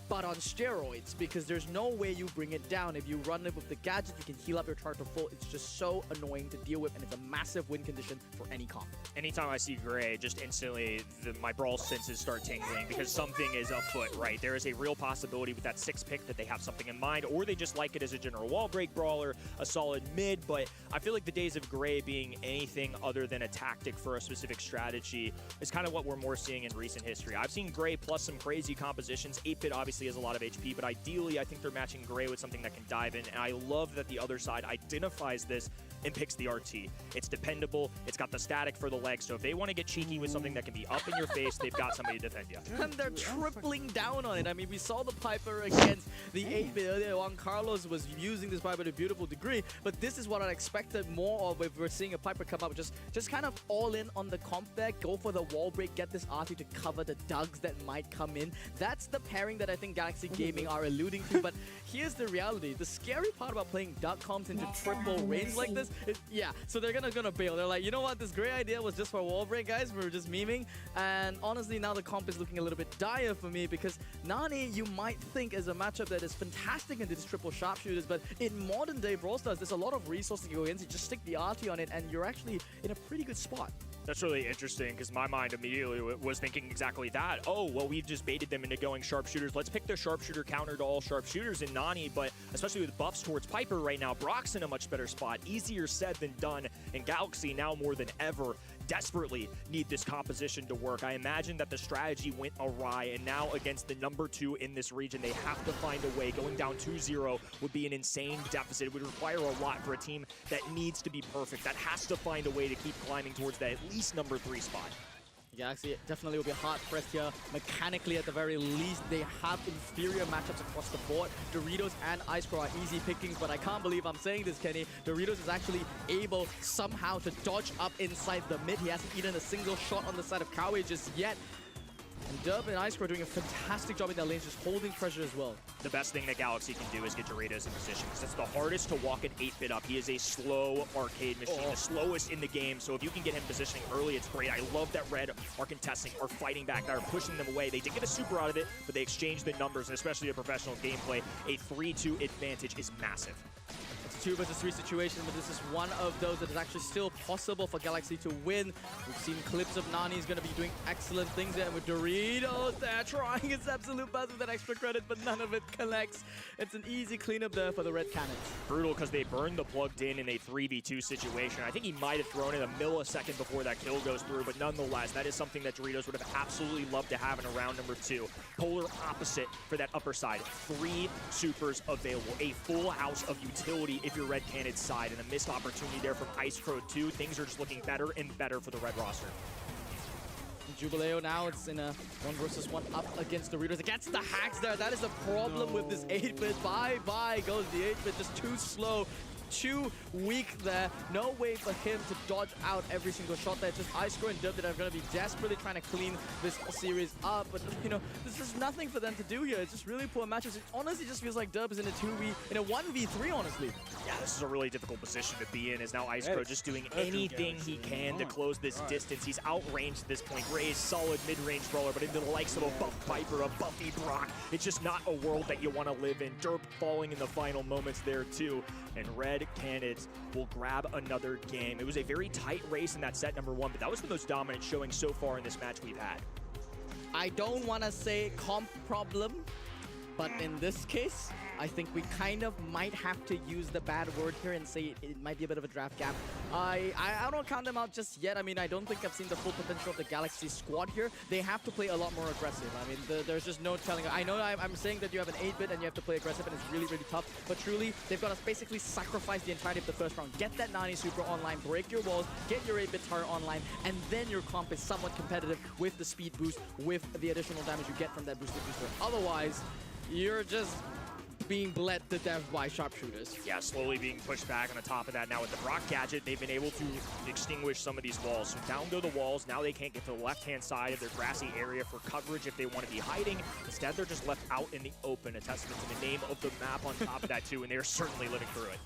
but on steroids, because there's no way you bring it down. If you run it with the gadget, you can heal up your chart to full. It's just so annoying to deal with, and it's a massive win condition for any comp. Anytime I see Gray, just instantly my Brawl senses start tingling because something is afoot, right? There is a real possibility with that 6 pick that they have something in mind, or they just like it as a general wall break brawler, a solid mid, but I feel like the days of Gray being anything other than a tactic for a specific strategy is kind of what we're more seeing in recent history. I've seen Gray plus some crazy compositions. 8-bit obviously has a lot of HP, but ideally I think they're matching Gray with something that can dive in, and I love that the other side identifies this and picks the RT. It's dependable, it's got the static for the legs, so if they want to get cheeky with something that can be up in your face, they've got somebody to defend you. And they're tripling down on it. I mean, we saw the Piper against the 8-bit earlier. Juan Carlos was using this Piper to a beautiful degree, but this is what I expected more of if we're seeing a Piper come up. Just kind of all in on the comp there, go for the wall break, get this RT to cover the dugs that might come in. That's the pairing that I think Galaxy Gaming are alluding to, but here's the reality. The scary part about playing duck comps into triple range like this is, yeah, so they're gonna bail. They're like, you know what, this great idea was just for wall break, guys. We were just memeing. And honestly, now the comp is looking a little bit dire for me, because Nani, you might think, is a matchup that is fantastic into these triple sharpshooters, but in modern day Brawl Stars, there's a lot of resources to go against. You just stick the RT on it, and you're actually in a pretty good spot. That's really interesting, because my mind immediately was thinking exactly that. Oh, well, we've just baited them into going sharpshooters. Let's pick the sharpshooter counter to all sharpshooters in Nani, but especially with buffs towards Piper right now, Brock's in a much better spot. Easier said than done, and Galaxy now more than ever desperately need this composition to work. I imagine that the strategy went awry, and now against the number 2 in this region, they have to find a way. Going down 2-0 would be an insane deficit. It would require a lot for a team that needs to be perfect, that has to find a way to keep climbing towards that at least number 3 spot. Galaxy definitely will be hard pressed here. Mechanically, at the very least, they have inferior matchups across the board. Doritos and Ice Crow are easy pickings, but I can't believe I'm saying this, Kenny. Doritos is actually able somehow to dodge up inside the mid. He hasn't eaten a single shot on the side of Coway just yet. And Derp and Ice Crow are doing a fantastic job in their lanes, just holding pressure as well. The best thing that Galaxy can do is get Doritos in position, because it's the hardest to walk an 8-bit up. He is a slow arcade machine, the slowest in the game, so if you can get him positioning early, it's great. I love that Red are contesting, are fighting back, that are pushing them away. They did get a super out of it, but they exchanged the numbers, and especially a professional gameplay. A 3-2 advantage is massive. 2 versus 3 situation, but this is one of those that is actually still possible for Galaxy to win. We've seen clips of Nani is going to be doing excellent things there with Doritos there, trying his absolute best with that extra credit, but none of it connects. It's an easy cleanup there for the Red Cannons. Brutal because they burned the plugged in a 3v2 situation. I think he might have thrown it a millisecond before that kill goes through, but nonetheless, that is something that Doritos would have absolutely loved to have in a round number 2. Polar opposite for that upper side. 3 supers available. A full house of utility if you're Red Cannon's side, and a missed opportunity there from Ice Crow 2. Things are just looking better and better for the red roster. Jubileo now, it's in a 1 versus 1 up against Doritos. It gets the hacks there. That is the problem with this 8-bit. Bye-bye goes the 8-bit, just too slow. Too weak there. No way for him to dodge out every single shot there. Just Ice Crow and Dub that are going to be desperately trying to clean this series up. But, you know, there's just nothing for them to do here. It's just really poor matches. It honestly just feels like Dub is in a 1v3, honestly. Yeah, this is a really difficult position to be in, as now Ice Crow just doing anything he can to close this distance. He's outranged at this point. Gray is solid mid-range brawler, but into the likes of a Buff Viper, a Buffy Brock, it's just not a world that you want to live in. Derp falling in the final moments there, too. And Red Cannons will grab another game. It was a very tight race in that set number 1, but that was the most dominant showing so far in this match we've had. I don't want to say comp problem, but in this case, I think we kind of might have to use the bad word here and say it might be a bit of a draft gap. I don't count them out just yet. I mean, I don't think I've seen the full potential of the Galaxy squad here. They have to play a lot more aggressive. I mean, there's just no telling. I know I'm saying that you have an 8-bit and you have to play aggressive, and it's really, really tough. But truly, they've got to basically sacrifice the entirety of the first round. Get that Nani Super online, break your walls, get your 8-bit turret online, and then your comp is somewhat competitive with the speed boost, with the additional damage you get from that boosted booster. Otherwise, you're just being bled to death by sharpshooters. Yeah, slowly being pushed back on the top of that. Now with the Brock gadget, they've been able to extinguish some of these walls. So down go the walls. Now they can't get to the left-hand side of their grassy area for coverage if they want to be hiding. Instead, they're just left out in the open. A testament to the name of the map on top of that, too, and they're certainly living through it.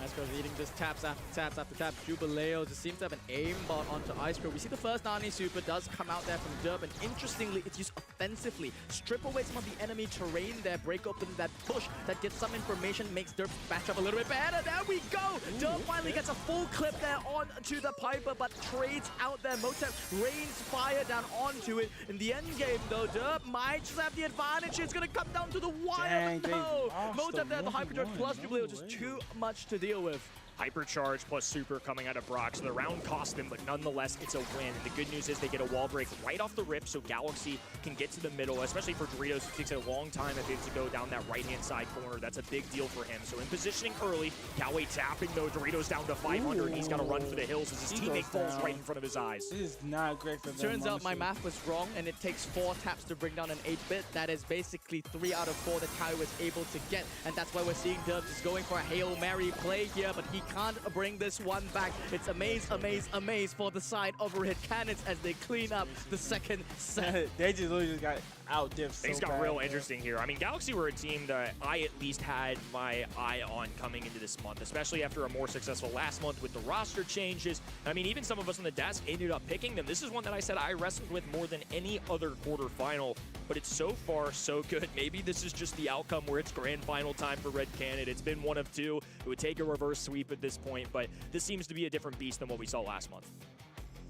Ice Crow eating just taps after taps after taps. Jubileo just seems to have an aimbot onto Ice Crow. We see the first Nani Super does come out there from Derp, and interestingly, it's used offensively. Strip away some of the enemy terrain there, break open that push that gets some information, makes Derp match up a little bit better. There we go! Derp finally gets a full clip there onto the Piper, but trades out there. Motep rains fire down onto it. In the end game, though, Derp might just have the advantage. It's going to come down to the wire, but no! Motep there, the Hyperdrive plus Jubileo, just too much to deal with. Hypercharge plus super coming out of Brock, so the round cost them, but nonetheless, it's a win. And the good news is they get a wall break right off the rip, so Galaxy can get to the middle, especially for Doritos. It takes a long time if it's to go down that right-hand side corner. That's a big deal for him. So in positioning early, Galway tapping, though. Doritos down to 500, and he's got to run for the hills as his teammate falls right in front of his eyes. This is not great for them. Turns out my math was wrong, and it takes 4 taps to bring down an 8-bit. That is basically 3 out of 4 that Kai was able to get, and that's why we're seeing Dubs is going for a Hail Mary play here, but he can't bring this one back. It's amaze, amaze, amaze for the side of Red Cannons as they clean up the second set. They just literally just got out-dipped so Things got bad, real interesting here. I mean, Galaxy were a team that I at least had my eye on coming into this month, especially after a more successful last month with the roster changes. I mean, even some of us on the desk ended up picking them. This is one that I said I wrestled with more than any other quarterfinal, but it's so far so good. Maybe this is just the outcome where it's grand final time for Red Cannon. It's been one of 2. It would take a reverse sweep at this point, but this seems to be a different beast than what we saw last month.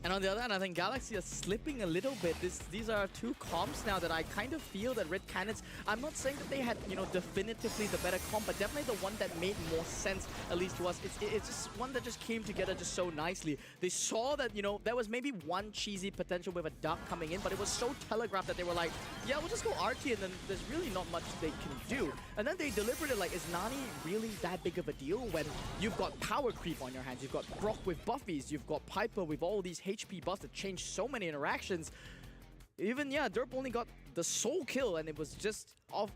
And on the other hand, I think Galaxy are slipping a little bit. These are 2 comps now that I kind of feel that Red Cannons, I'm not saying that they had, you know, definitively the better comp, but definitely the one that made more sense, at least to us. It's just one that just came together just so nicely. They saw that, you know, there was maybe one cheesy potential with a duck coming in, but it was so telegraphed that they were like, yeah, we'll just go RT, and then there's really not much they can do. And then they delivered it like, is Nani really that big of a deal when you've got power creep on your hands? You've got Brock with buffies, you've got Piper with all these HP buffs that changed so many interactions. Even, yeah, Derp only got the sole kill, and it was just,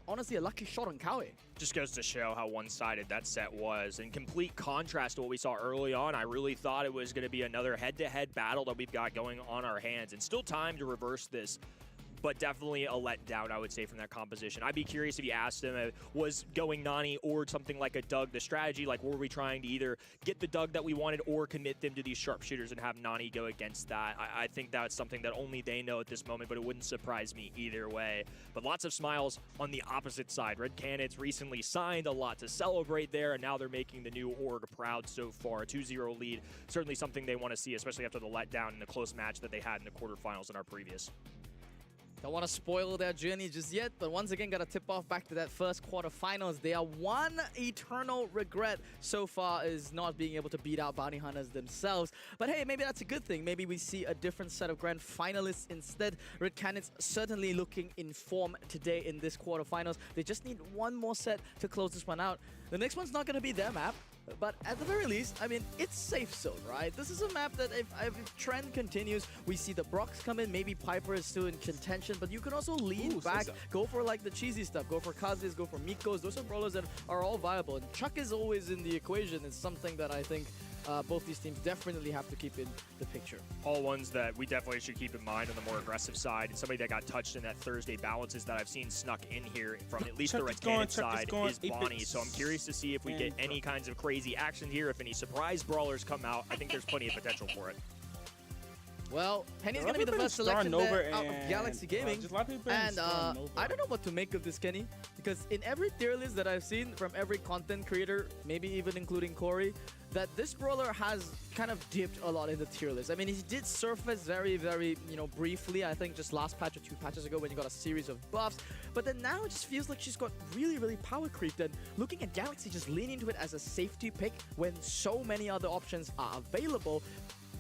honestly, a lucky shot on Kawi. Just goes to show how one-sided that set was. In complete contrast to what we saw early on, I really thought it was going to be another head-to-head battle that we've got going on our hands, and still time to reverse this. but definitely a letdown, I would say, from that composition. I'd be curious if you asked him, was going Nani or something like a Doug the strategy? Like, were we trying to either get the Doug that we wanted or commit them to these sharpshooters and have Nani go against that? I think that's something that only they know at this moment, but it wouldn't surprise me either way. But lots of smiles on the opposite side. Red Canids recently signed, a lot to celebrate there, and now they're making the new org proud so far. A 2-0 lead, certainly something they want to see, especially after the letdown in the close match that they had in the quarterfinals in our previous. Don't want to spoil their journey just yet, but once again, got to tip off back to that first quarterfinals. Their one eternal regret so far is not being able to beat out Bounty Hunters themselves. But hey, maybe that's a good thing. Maybe we see a different set of grand finalists instead. Red Canids certainly looking in form today in this quarterfinals. They just need one more set to close this one out. The next one's not going to be their map. But at the very least, I mean, it's safe zone, right? This is a map that if trend continues, we see the Brox come in, maybe Piper is still in contention, but you can also lean back, go for like the cheesy stuff, go for Kazis, go for Mikos. Those are brawlers that are all viable. And Chuck is always in the equation. It's something that I think both these teams definitely have to keep in the picture. All ones that we definitely should keep in mind on the more aggressive side, and somebody that got touched in that Thursday balances that I've seen snuck in here from at least the Red Cannon side is Bonnie. So I'm curious to see if we get any kinds of crazy action here, if any surprise brawlers come out. I think there's plenty of potential for it. Well, Penny's going to be the first selection there out of Galaxy Gaming. And I don't know what to make of this, Kenny, because in every tier list that I've seen from every content creator, maybe even including Corey, that this brawler has kind of dipped a lot in the tier list. I mean, he did surface very, very, briefly, I think just last patch or 2 patches ago when he got a series of buffs. But then now it just feels like she's got really, really power creeped. And looking at Galaxy just leaning into it as a safety pick when so many other options are available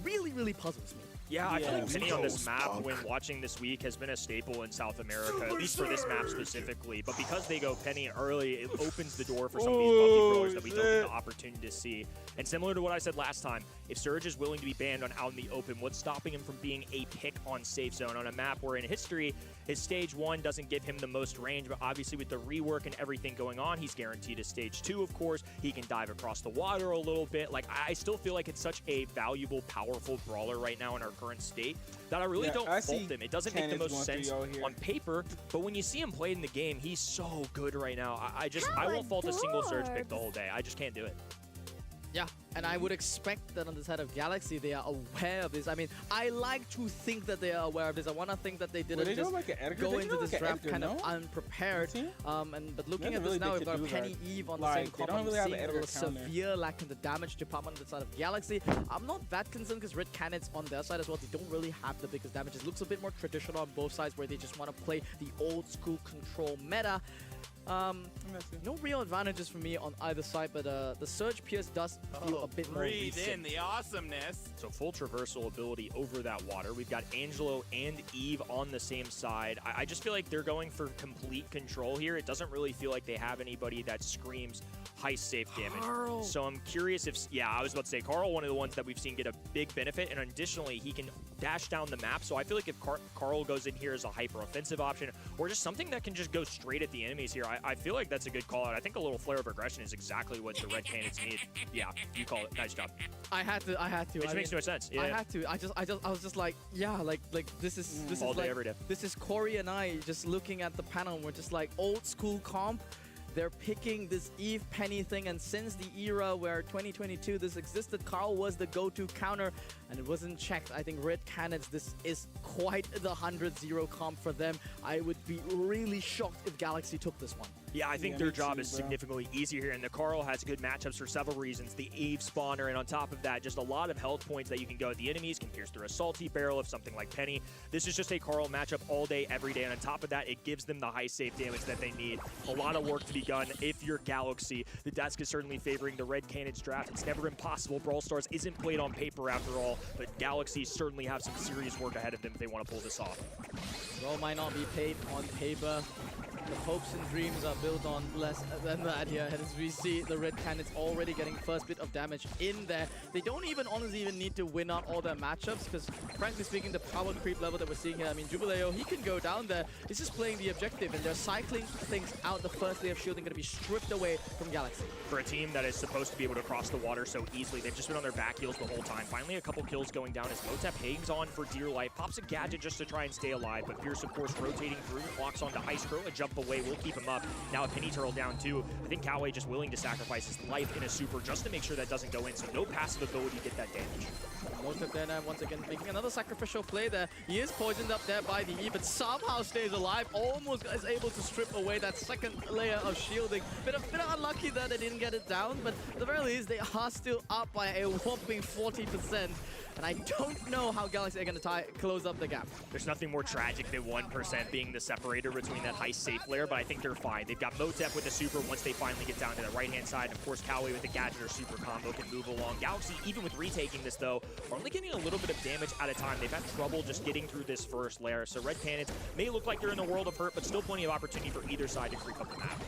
really, really puzzles me. Yeah, I feel like Penny on this map when watching this week has been a staple in South America, at least for this map specifically. But because they go Penny early, it opens the door for some of these buffy brawlers that we don't get the opportunity to see. And similar to what I said last time, if Surge is willing to be banned on out in the open, what's stopping him from being a pick on safe zone on a map where in history, his stage 1 doesn't give him the most range, but obviously with the rework and everything going on, he's guaranteed a stage 2, of course. He can dive across the water a little bit. Like, I still feel like it's such a valuable, powerful brawler right now in our current state that I really don't fault him. It doesn't make the most sense on paper, but when you see him played in the game, he's so good right now. I won't fault a single Surge pick the whole day. I just can't do it. Yeah, and I would expect that on the side of Galaxy, they are aware of this. I mean, I like to think that they are aware of this. I want to think that they didn't just go into this draft kind of unprepared. But looking at this now, we've got Penny Eve on the same comp. I'm seeing a severe lack in the damage department on the side of Galaxy. I'm not that concerned because Red Canids on their side as well, they don't really have the biggest damage. It looks a bit more traditional on both sides where they just want to play the old school control meta. No real advantages for me on either side, but the Surge Pierce does feel a bit more recent. In the awesomeness. So full traversal ability over that water. We've got Angelo and Eve on the same side. I just feel like they're going for complete control here. It doesn't really feel like they have anybody that screams heist safe damage. Carl. So I'm curious if, yeah, I was about to say Carl, one of the ones that we've seen get a big benefit, and additionally, he can dash down the map. So I feel like if Carl goes in here as a hyper offensive option, or just something that can just go straight at the enemies here, I feel like that's a good call out. I think a little flare of aggression is exactly what the Red Canids need. Yeah, you call it. Nice job. I had to. It just makes no sense. Yeah. I had to. I was just like, yeah, like this is all day, like, every day. This is Corey and I just looking at the panel. And we're just like old school comp. They're picking this Eve Penny thing, and since the era where 2022 this existed, Carl was the go-to counter, and it wasn't checked. I think Red Canids, this is quite the 100-0 comp for them. I would be really shocked if Galaxy took this one. Yeah, I think their job is significantly easier here, and the Carl has good matchups for several reasons. The Eve spawner, and on top of that, just a lot of health points that you can go at the enemies, can pierce through a salty barrel of something like Penny. This is just a Carl matchup all day, every day, and on top of that, it gives them the high safe damage that they need. A lot of work to be done if you're Galaxy. The desk is certainly favoring the Red Canids draft. It's never impossible. Brawl Stars isn't played on paper after all, but Galaxy certainly have some serious work ahead of them if they want to pull this off. Brawl might not be paid on paper, The hopes and dreams are built on less than that here. As we see the Red Canids already getting first bit of damage in there. They don't even honestly even need to win out all their matchups because frankly speaking, the power creep level that we're seeing here, I mean, Jubileo, he can go down there. He's just playing the objective and they're cycling things out. The first layer of shielding going to be stripped away from Galaxy. For a team that is supposed to be able to cross the water so easily, they've just been on their back heels the whole time. Finally, a couple kills going down as Motep hangs on for dear life, pops a gadget just to try and stay alive, but Fierce, of course, rotating through, locks onto Ice Crow, a jump away will keep him up. Now a Penny Turtle down too. I think Coway just willing to sacrifice his life in a super just to make sure that doesn't go in, so no passive ability to get that damage. Motep there now once again making another sacrificial play there. He is poisoned up there by the E, but somehow stays alive, almost is able to strip away that second layer of shielding. Bit of unlucky that they didn't get it down, but at the very least, they are still up by a whopping 40%. And I don't know how Galaxy are going to close up the gap. There's nothing more tragic than 1% being the separator between that high safe layer, but I think they're fine. They've got Motep with the super once they finally get down to the right-hand side. And of course, Coway with the gadget or super combo can move along. Galaxy, even with retaking this though, are only getting a little bit of damage at a time. They've had trouble just getting through this first layer. So Red Canids may look like they're in the world of hurt, but still plenty of opportunity for either side to creep up the map.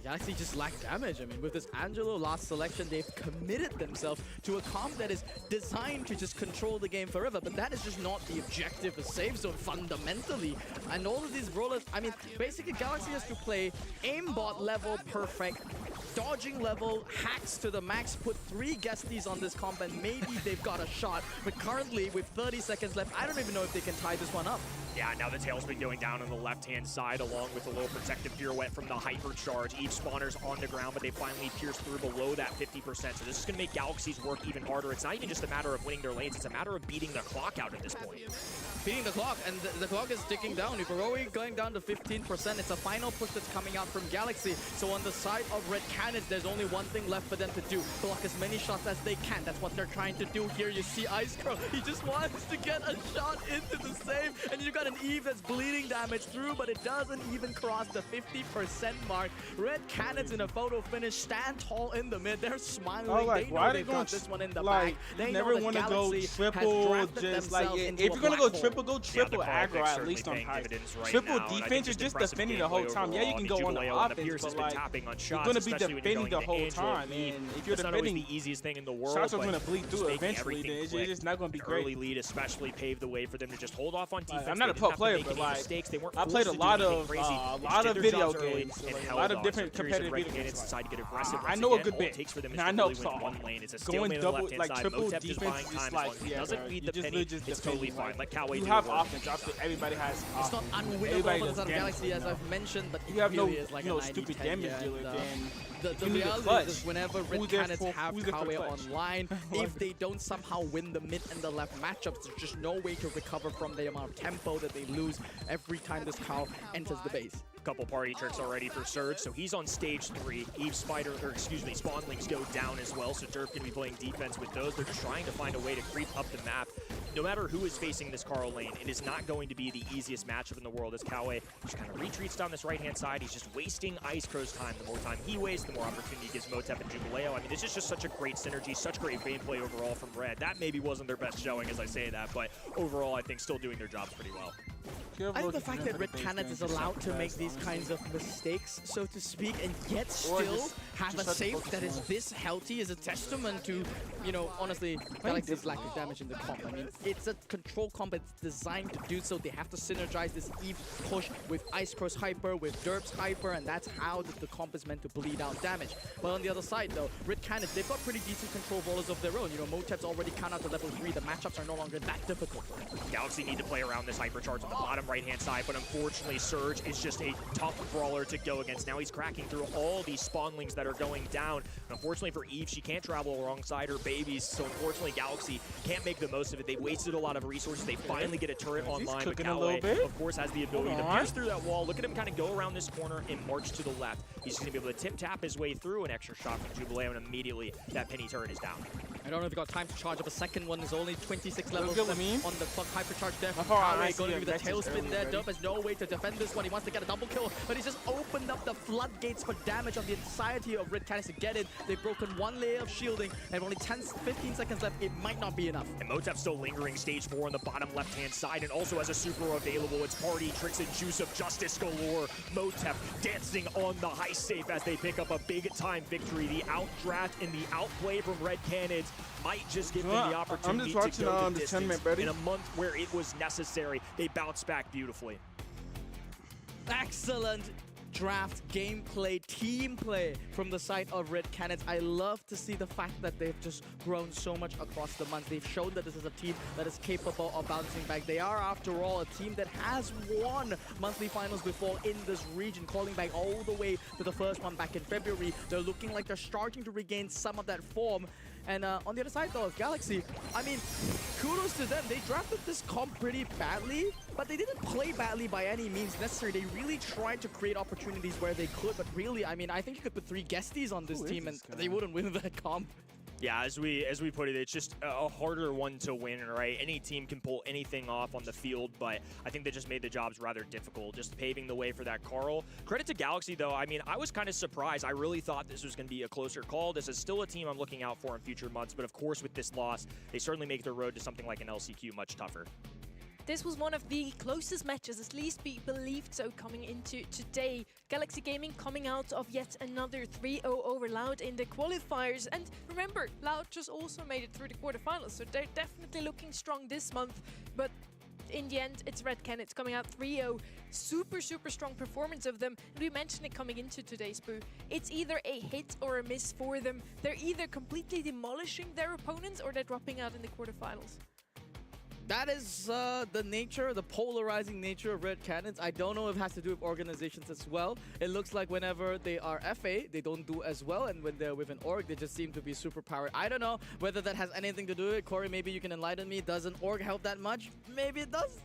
Galaxy just lack damage. I mean, with this Angelo last selection, they've committed themselves to a comp that is designed to just control the game forever, but that is just not the objective of Safe Zone fundamentally. And all of these brawlers, I mean, basically Galaxy has to play aimbot level perfect, dodging level, hacks to the max, put 3 guesties on this comp, and maybe they've got a shot. But currently, with 30 seconds left, I don't even know if they can tie this one up. Yeah, now the tail's been going down on the left-hand side along with a little protective pirouette from the hypercharge. Eve spawners on the ground, but they finally pierce through below that 50%. So this is going to make Galaxy's work even harder. It's not even just a matter of winning their lanes. It's a matter of beating the clock out at this point. Beating the clock, and the clock is ticking down. If we're already going down to 15%, it's a final push that's coming out from Galaxy. So on the side of Red Canids, there's only one thing left for them to do. Block as many shots as they can. That's what they're trying to do here. You see Ice Crow. He just wants to get a shot into the save. And you've got an Eve that's bleeding damage through, but it doesn't even cross the 50% mark. Red Canids in a photo finish stand tall in the mid. They're smiling. Oh, like, they why know are they they've going got this one in the like, bag. They never want to go triple, just like if you're gonna go triple, aggro at least on high. Triple defense, you're just defending the whole time. Yeah, you can go on the offense, but like you're gonna be defending the whole time. And if you're defending, the easiest thing in the world, shots are gonna bleed through eventually. Then it's just not gonna be great. Early lead especially paved the way for them to just hold off on defense. I'm not a pro player, but like I played a lot of video games, a lot of different competitive video games. I know a good bit. I know going double, like triple defense is like, yeah, doesn't lead the penny. It's totally fine. Let Coway do you have offense. Everybody has offense. It's not unwinnable for the Galaxy, as I've mentioned, but you have no, like stupid damage dealer. Then the reality is whenever Red Canids have Coway online, if they don't somehow win the mid and the left matchups, there's just no way to recover from the amount of tempo that they lose every time this cow enters the base. Couple party tricks already for Surge, so he's on stage 3. Eve Spawnlings go down as well, so Derp can be playing defense with those. They're just trying to find a way to creep up the map. No matter who is facing this Carl lane, it is not going to be the easiest matchup in the world as Coway just kind of retreats down this right-hand side. He's just wasting Ice Crow's time. The more time he wastes, the more opportunity he gives Motep and Jubileo. I mean, this is just such a great synergy, such great gameplay overall from Red. That maybe wasn't their best showing as I say that, but overall I think still doing their jobs pretty well. I think the fact that Red Canids is allowed to make these kinds of mistakes, so to speak, and yet still have a safe that is this healthy is a testament to, you know, honestly, Galaxy's lack of damage in the comp. I mean, it's a control comp that's designed to do so. They have to synergize this Eve push with Ice Crow's hyper, with Derp's hyper, and that's how the comp is meant to bleed out damage. But on the other side, though, Red Canids, they've got pretty decent control brawlers of their own. You know, Motep's already count out to level 3. The matchups are no longer that difficult for them. Galaxy need to play around this hypercharge on the bottom right-hand side, but unfortunately Surge is just a tough brawler to go against. Now he's cracking through all these spawnlings that are going down. And unfortunately for Eve, she can't travel alongside her babies, so unfortunately Galaxy can't make the most of it. They wasted a lot of resources. They finally get a turret online, but Coway, of course, has the ability to pierce through that wall. Look at him kind of go around this corner and march to the left. He's just going to be able to tip-tap his way through an extra shot from Jubileo, and immediately that Penny turret is down. I don't know if he got time to charge up a second one. There's only 26 levels good, left Lamine. on the clock. Hypercharge there from Oh, Kawe. nice. Going to Yeah, do the Vex's tailspin early there. already. Dub has no way to defend this one. He wants to get a double kill, but he's just opened up the floodgates for damage on the entirety of Red Canids to get it. They've broken one layer of shielding, and only 15 seconds left. It might not be enough. And Motep still lingering stage 4 on the bottom left-hand side, and also has a super available. It's Party, Tricks, and Juice of Justice galore. Motep dancing on the high safe as they pick up a big-time victory. The outdraft and the outplay from Red Canids might just give them the opportunity to go the distance. In a month where it was necessary, they bounced back beautifully. Excellent draft gameplay, team play from the side of Red Canids. I love to see the fact that they've just grown so much across the months. They've shown that this is a team that is capable of bouncing back. They are, after all, a team that has won monthly finals before in this region, calling back all the way to the first one back in February. They're looking like they're starting to regain some of that form. And on the other side, though, of Galaxy, I mean, kudos to them. They drafted this comp pretty badly, but they didn't play badly by any means necessary. They really tried to create opportunities where they could, but really, I mean, I think you could put 3 guesties on this team and they wouldn't win that comp. Yeah, as we put it, it's just a harder one to win, right? Any team can pull anything off on the field, but I think they just made the jobs rather difficult, just paving the way for that Carl. Credit to Galaxy, though. I mean, I was kind of surprised. I really thought this was going to be a closer call. This is still a team I'm looking out for in future months, but of course, with this loss, they certainly make their road to something like an LCQ much tougher. This was one of the closest matches, at least we believed so, coming into today. Galaxy Gaming coming out of yet another 3-0 over Loud in the qualifiers. And remember, Loud just also made it through the quarterfinals, so they're definitely looking strong this month. But in the end, it's Red Canids coming out 3-0. Super, super strong performance of them. And we mentioned it coming into today's Boo. It's either a hit or a miss for them. They're either completely demolishing their opponents or they're dropping out in the quarterfinals. That is the nature, the polarizing nature of Red Canids. I don't know if it has to do with organizations as well. It looks like whenever they are FA, they don't do as well. And when they're with an org, they just seem to be super powered. I don't know whether that has anything to do with it. Corey, maybe you can enlighten me. Does an org help that much? Maybe it does.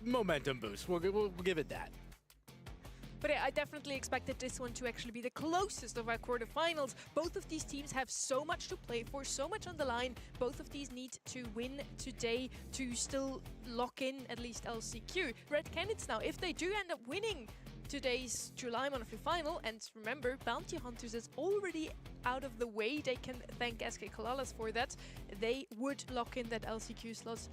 Momentum boost. We'll give it that. But yeah, I definitely expected this one to actually be the closest of our quarterfinals. Both of these teams have so much to play for, so much on the line. Both of these need to win today to still lock in at least LCQ. Red Canids now, if they do end up winning today's July monthly final, and remember, Bounty Hunters is already out of the way, they can thank SK Kalalas for that, they would lock in that LCQ slot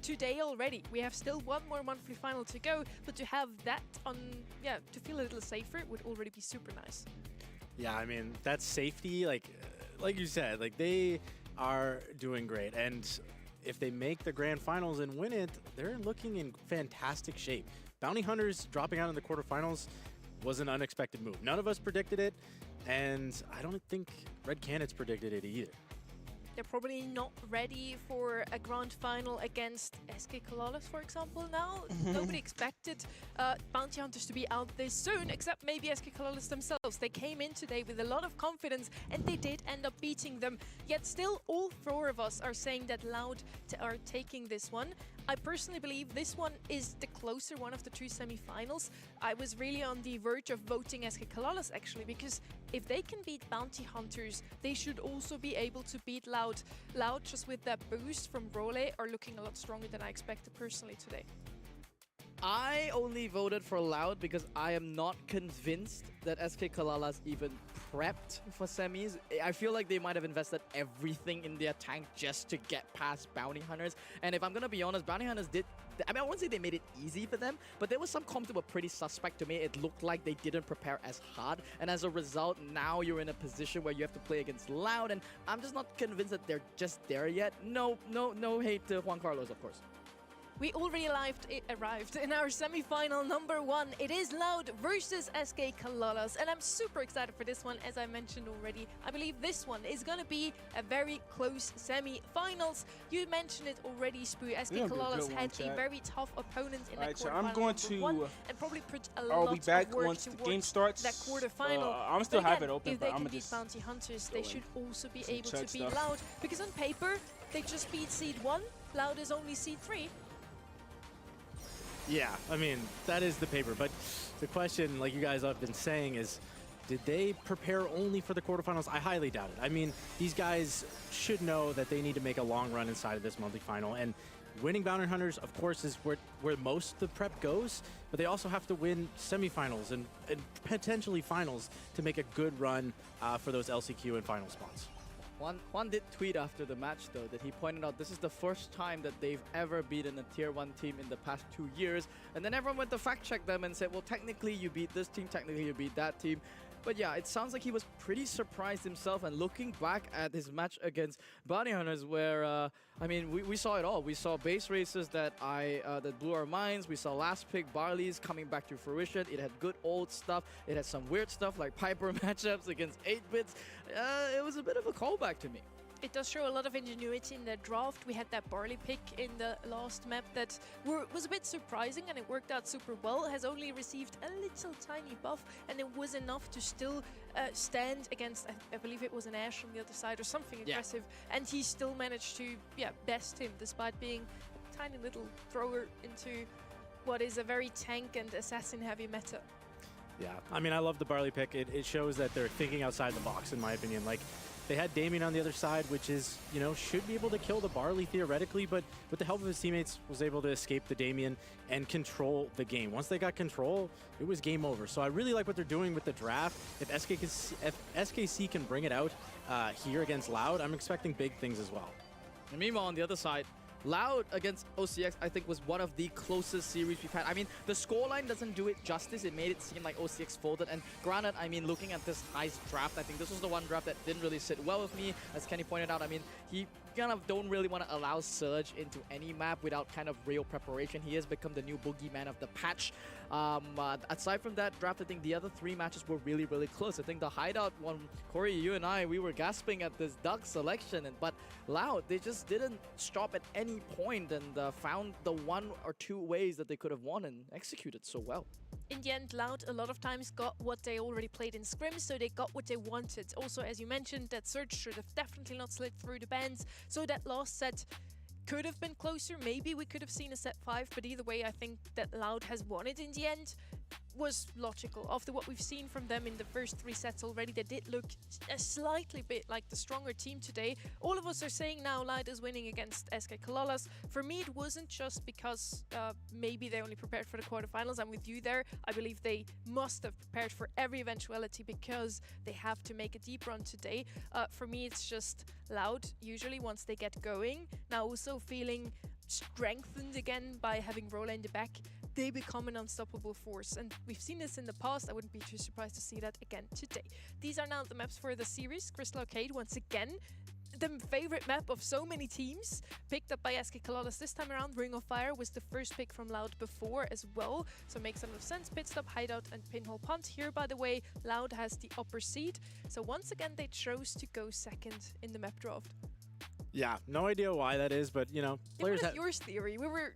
today already. We have still one more monthly final to go, but to have that on, yeah, to feel a little safer would already be super nice. Yeah, I mean, that safety, like you said, like they are doing great. And if they make the grand finals and win it, they're looking in fantastic shape. Bounty Hunters dropping out in the quarterfinals was an unexpected move. None of us predicted it, and I don't think Red Canids predicted it either. They're probably not ready for a grand final against SK Kalalas, for example, now. Nobody expected Bounty Hunters to be out this soon, except maybe SK Kalalas themselves. They came in today with a lot of confidence, and they did end up beating them. Yet still, all 4 of us are saying that Loud are taking this one. I personally believe this one is the closer one of the 2 semi-finals. I was really on the verge of voting SK Kalalas, actually, because if they can beat Bounty Hunters, they should also be able to beat Loud. Loud, just with that boost from Brawl, are looking a lot stronger than I expected personally today. I only voted for Loud because I am not convinced that SK Kalalas even prepped for semis. I feel like they might have invested everything in their tank just to get past Bounty Hunters. And if I'm gonna be honest, Bounty Hunters did, I mean, I wouldn't say they made it easy for them, but there was some comps that were pretty suspect to me. It looked like they didn't prepare as hard, and as a result, now you're in a position where you have to play against Loud, and I'm just not convinced that they're just there yet. No hate to Juan Carlos, of course. We already arrived in our semi-final number 1. It is Loud versus SK Kalalas, and I'm super excited for this one, as I mentioned already. I believe this one is going to be a very close semi-finals. You mentioned it already, Spoo. SK Kalalas had a very tough opponent in the quarterfinal. I'm going to and probably put a lot I'll be back of work once the towards game starts. that quarterfinal. I'm still but have again, it open, if but they I'm can gonna beat just Bounty Hunters, they should also be able check to beat stuff. Loud, because on paper they just beat Seed 1. Loud is only Seed 3. Yeah, I mean, that is the paper. But the question, like you guys have been saying, is Did they prepare only for the quarterfinals? I highly doubt it. I mean, these guys should know that they need to make a long run inside of this monthly final. And winning Bounty Hunters, of course, is where most of the prep goes, but they also have to win semifinals and potentially finals to make a good run for those LCQ and final spots. Juan did tweet after the match, though, that he pointed out this is the first time that they've ever beaten a Tier 1 team in the past 2 years. And then everyone went to fact-check them and said, well, technically you beat this team, technically you beat that team. But yeah, it sounds like he was pretty surprised himself. And looking back at his match against Bounty Hunters, where, I mean, we saw it all. We saw base races that blew our minds. We saw last pick Barley's coming back to fruition. It had good old stuff. It had some weird stuff like Piper matchups against 8-bits. It was a bit of a callback to me. It does show a lot of ingenuity in the draft. We had that Barley pick in the last map that was a bit surprising, and it worked out super well. Has only received a little tiny buff, and it was enough to still stand against, I believe it was an Ashe on the other side or something aggressive, and he still managed to best him despite being a tiny little thrower into what is a very tank and assassin heavy meta. Yeah, I mean, I love the Barley pick. It shows that they're thinking outside the box, in my opinion. Like, they had Damien on the other side, which is, you know, should be able to kill the Barley theoretically, but with the help of his teammates, was able to escape the Damien and control the game. Once they got control, it was game over. So I really like what they're doing with the draft. If SKC can bring it out here against Loud, I'm expecting big things as well. And meanwhile, on the other side, Loud against OCX, I think, was one of the closest series we've had. I mean, the scoreline doesn't do it justice. It made it seem like OCX folded. And granted, I mean, looking at this nice draft, I think this was the one draft that didn't really sit well with me. As Kenny pointed out, I mean, he kind of don't really want to allow Surge into any map without kind of real preparation. He has become the new boogeyman of the patch. Aside from that draft, I think the other 3 matches were really, really close. I think the Hideout one, Corey, you and I, we were gasping at this Duck selection, but Loud, they just didn't stop at any point and found the 1 or 2 ways that they could have won and executed so well. In the end, Loud a lot of times got what they already played in scrims, so they got what they wanted. Also, as you mentioned, that Surge should have definitely not slid through the bans, so that last set could have been closer. Maybe we could have seen a set 5, but either way, I think that Loud has won it in the end. Was logical. After what we've seen from them in the first 3 sets already, they did look a slightly bit like the stronger team today. All of us are saying now Loud is winning against SK Kalalas. For me, it wasn't just because maybe they only prepared for the quarterfinals. I'm with you there. I believe they must have prepared for every eventuality because they have to make a deep run today. For me, it's just Loud, usually once they get going. Now also feeling strengthened again by having Rolla in the back, they become an unstoppable force. And we've seen this in the past. I wouldn't be too surprised to see that again today. These are now the maps for the series. Crystal Arcade, once again, the favorite map of so many teams, picked up by SK Kalalas this time around. Ring of Fire was the first pick from Loud before as well, so makes a lot of sense. Pit Stop, Hideout, and Pinhole Punt. Here, by the way, Loud has the upper seed. So once again, they chose to go second in the map draft. Yeah, no idea why that is, but, you know, players have... What is your theory? We were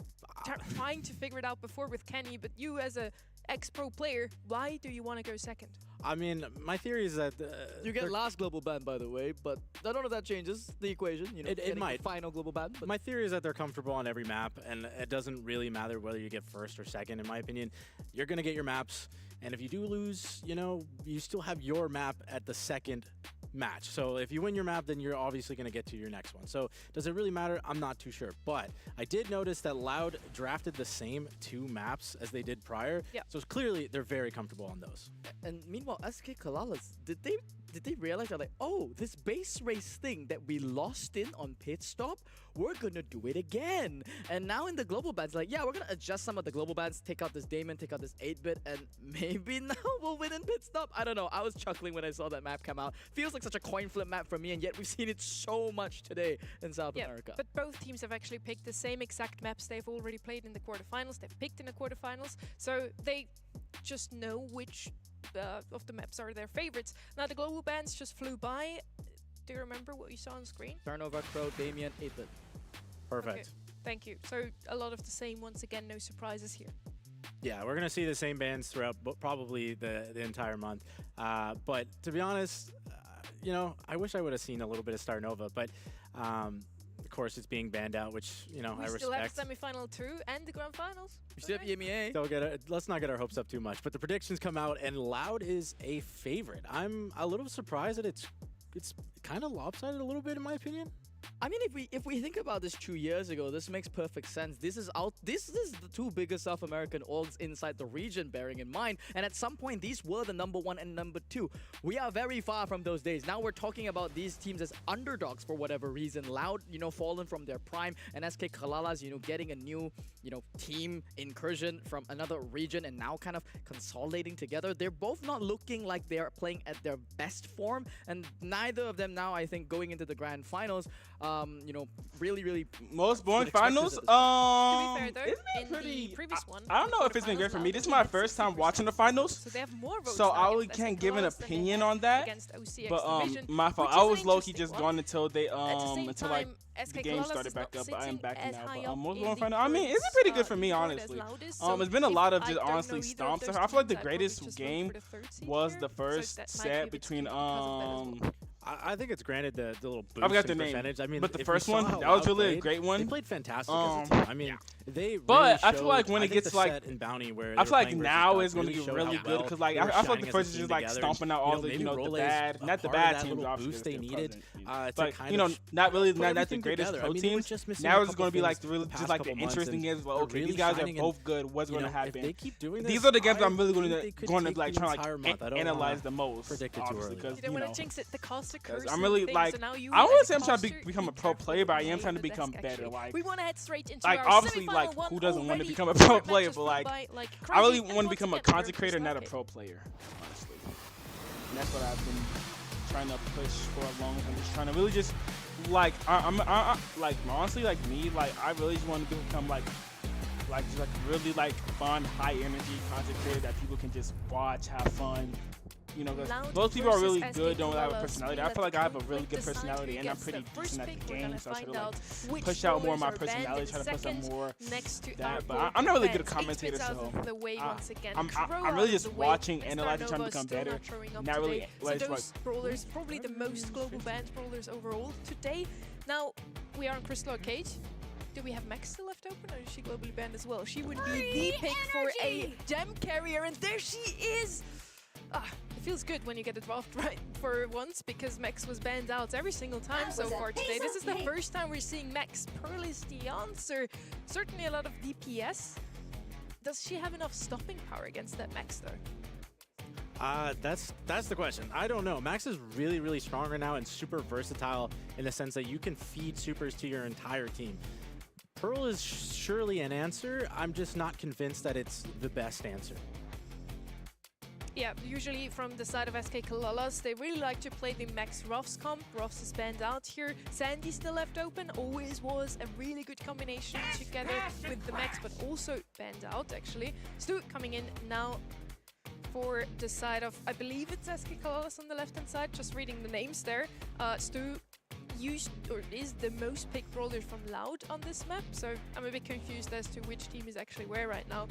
trying to figure it out before with Kenny, but you as a ex-pro player, why do you want to go second? I mean, my theory is that... you get last global ban, by the way, but I don't know if that changes the equation. You know, it might. Final global ban. But my theory is that they're comfortable on every map, and it doesn't really matter whether you get first or second, in my opinion. You're going to get your maps, and if you do lose, you know, you still have your map at the second match. So if you win your map, then you're obviously going to get to your next one. So does it really matter? I'm not too sure. But I did notice that Loud drafted the same 2 maps as they did prior. Yep. So clearly they're very comfortable on those. And meanwhile, SK Kalalas, did they realize that, like, oh, this base race thing that we lost in on Pit Stop, we're gonna do it again. And now in the global bans, like, yeah, we're gonna adjust some of the global bans, take out this Damon, take out this 8-bit, and maybe now we'll win in Pit Stop. I don't know. I was chuckling when I saw that map come out. Feels like such a coin flip map for me, and yet we've seen it so much today in South America. But both teams have actually picked the same exact maps they've already played in the quarterfinals. They've picked in the quarterfinals, so they just know which of the maps are their favorites. Now the global bans just flew by. Do you remember what you saw on screen? Turnover, Crow, Damien, 8-bit. Perfect. Okay. Thank you. So a lot of the same once again, no surprises here. Yeah, we're going to see the same bans throughout probably the entire month. But to be honest, you know, I wish I would have seen a little bit of Star Nova, but course, it's being banned out, which, you know, I respect. We still have the semi-final 2 and the grand finals. We still have EMEA. Let's not get our hopes up too much. But the predictions come out, and Loud is a favorite. I'm a little surprised that it's kind of lopsided a little bit, in my opinion. I mean, if we think about this 2 years ago, this makes perfect sense. This is the 2 biggest South American orgs inside the region, bearing in mind. And at some point, these were the #1 and #2. We are very far from those days. Now we're talking about these teams as underdogs for whatever reason. Loud, you know, fallen from their prime, and SK Kalalas, you know, getting a new, you know, team incursion from another region and now kind of consolidating together. They're both not looking like they're playing at their best form, and neither of them now, I think, going into the grand finals. You know, really most boring finals. To be fair, though, isn't in the previous one, I don't know if it's been great for me. This is my first time watching the finals, so they have more votes so now I really against can't SK give an Kalalas than they opinion had on that. against OCX But Division, my fault. which I is was an low-key interesting just one. gone until they At the same until like time, SK the game Kalalas started is back not up. I am sitting backing as now. high But up most in boring the final. I mean, it's pretty good for me, board as honestly. Loud is, so It's been a if lot of I just don't honestly know either of stomps. those I feel like the teams, I'd greatest probably just vote game for the third seed was here, the so first that might set give it to between me because of that as well. I think it's granted the little boost I forgot the in name. percentage. I mean, But the if first you saw one, how that was Loud really a played, great one. They played fantastic as a team. I mean, they But really I feel like showed- when I it think gets the like, set in Bounty where I they feel were like playing versus now Duck it's going to really get showed really how good well because like they I were feel like the shining as a first is team just like together. stomping out You all know, the maybe the Brawl is bad, a not the part of bad that teams little obviously. boost they they're needed, present. to Like kind you know, of not really put not the everything greatest together. pro I mean, they were teams. just missing Now a it's going to couple be like things really the just past like the couple months, interesting and is well, they're okay, these really guys are shining, and, both good. What's you going to know, if happen? they keep doing this, These are the games I'm really think going they to could going to take like the try entire to month. I like don't analyze wanna the most, predict it too obviously, early. because You don't want to jinx it. The caster curse. I'm really like I wouldn't say I'm trying to become a pro player, but I am trying to become better. Like we want to head straight into like our obviously semifinal like one who doesn't want to already. become a pro Short player, matches but flew like by like I really crazy, and want to once become a again, content creator, Europe's not a lacking. pro player, honestly. And that's what I've been trying to push for a long time. Just trying to really just like I'm like honestly like me like I really just want to become like just like really like fun, high energy content creator that people can just watch, have fun. You know, because Loud most people are really versus good, SK don't have a Kalalas. personality. I Let feel like the I have a really conflict good decide personality, who and I'm gets pretty the first decent at pick. the We're game, gonna so I try find to out like which push out more of my brawlers are banned personality, in try to put some second more next to that. our But gold I'm not really good at defense. commentator, 8 spits out so of the way once again. I'm Crow really out just of the way, watching, and analyzing, trying to Starnova become still better. not showing up Not today. really like So those brawlers, probably the most global banned brawlers overall today. Now we are on Crystal Arcade. Do we have Max still left open, or is she globally banned as well? She would be the pick for a gem carrier, and there she is! It feels good when you get it draft right for once, because Max was banned out every single time so far today. This is the first time we're seeing Max. Pearl is the answer. Certainly a lot of DPS. Does she have enough stopping power against that Max though? That's the question. I don't know. Max is really, really strong right now and super versatile in the sense that you can feed supers to your entire team. Pearl is surely an answer. I'm just not convinced that it's the best answer. Yeah, usually from the side of SK Kalalas, they really like to play the Max Ruffs comp. Ruffs is banned out here. Sandy still left open, always was a really good combination together with the Max, but also banned out actually. Stu coming in now for the side of, I believe it's SK Kalalas on the left hand side, just reading the names there. Stu used or is the most picked brawler from Loud on this map, so I'm a bit confused as to which team is actually where right now.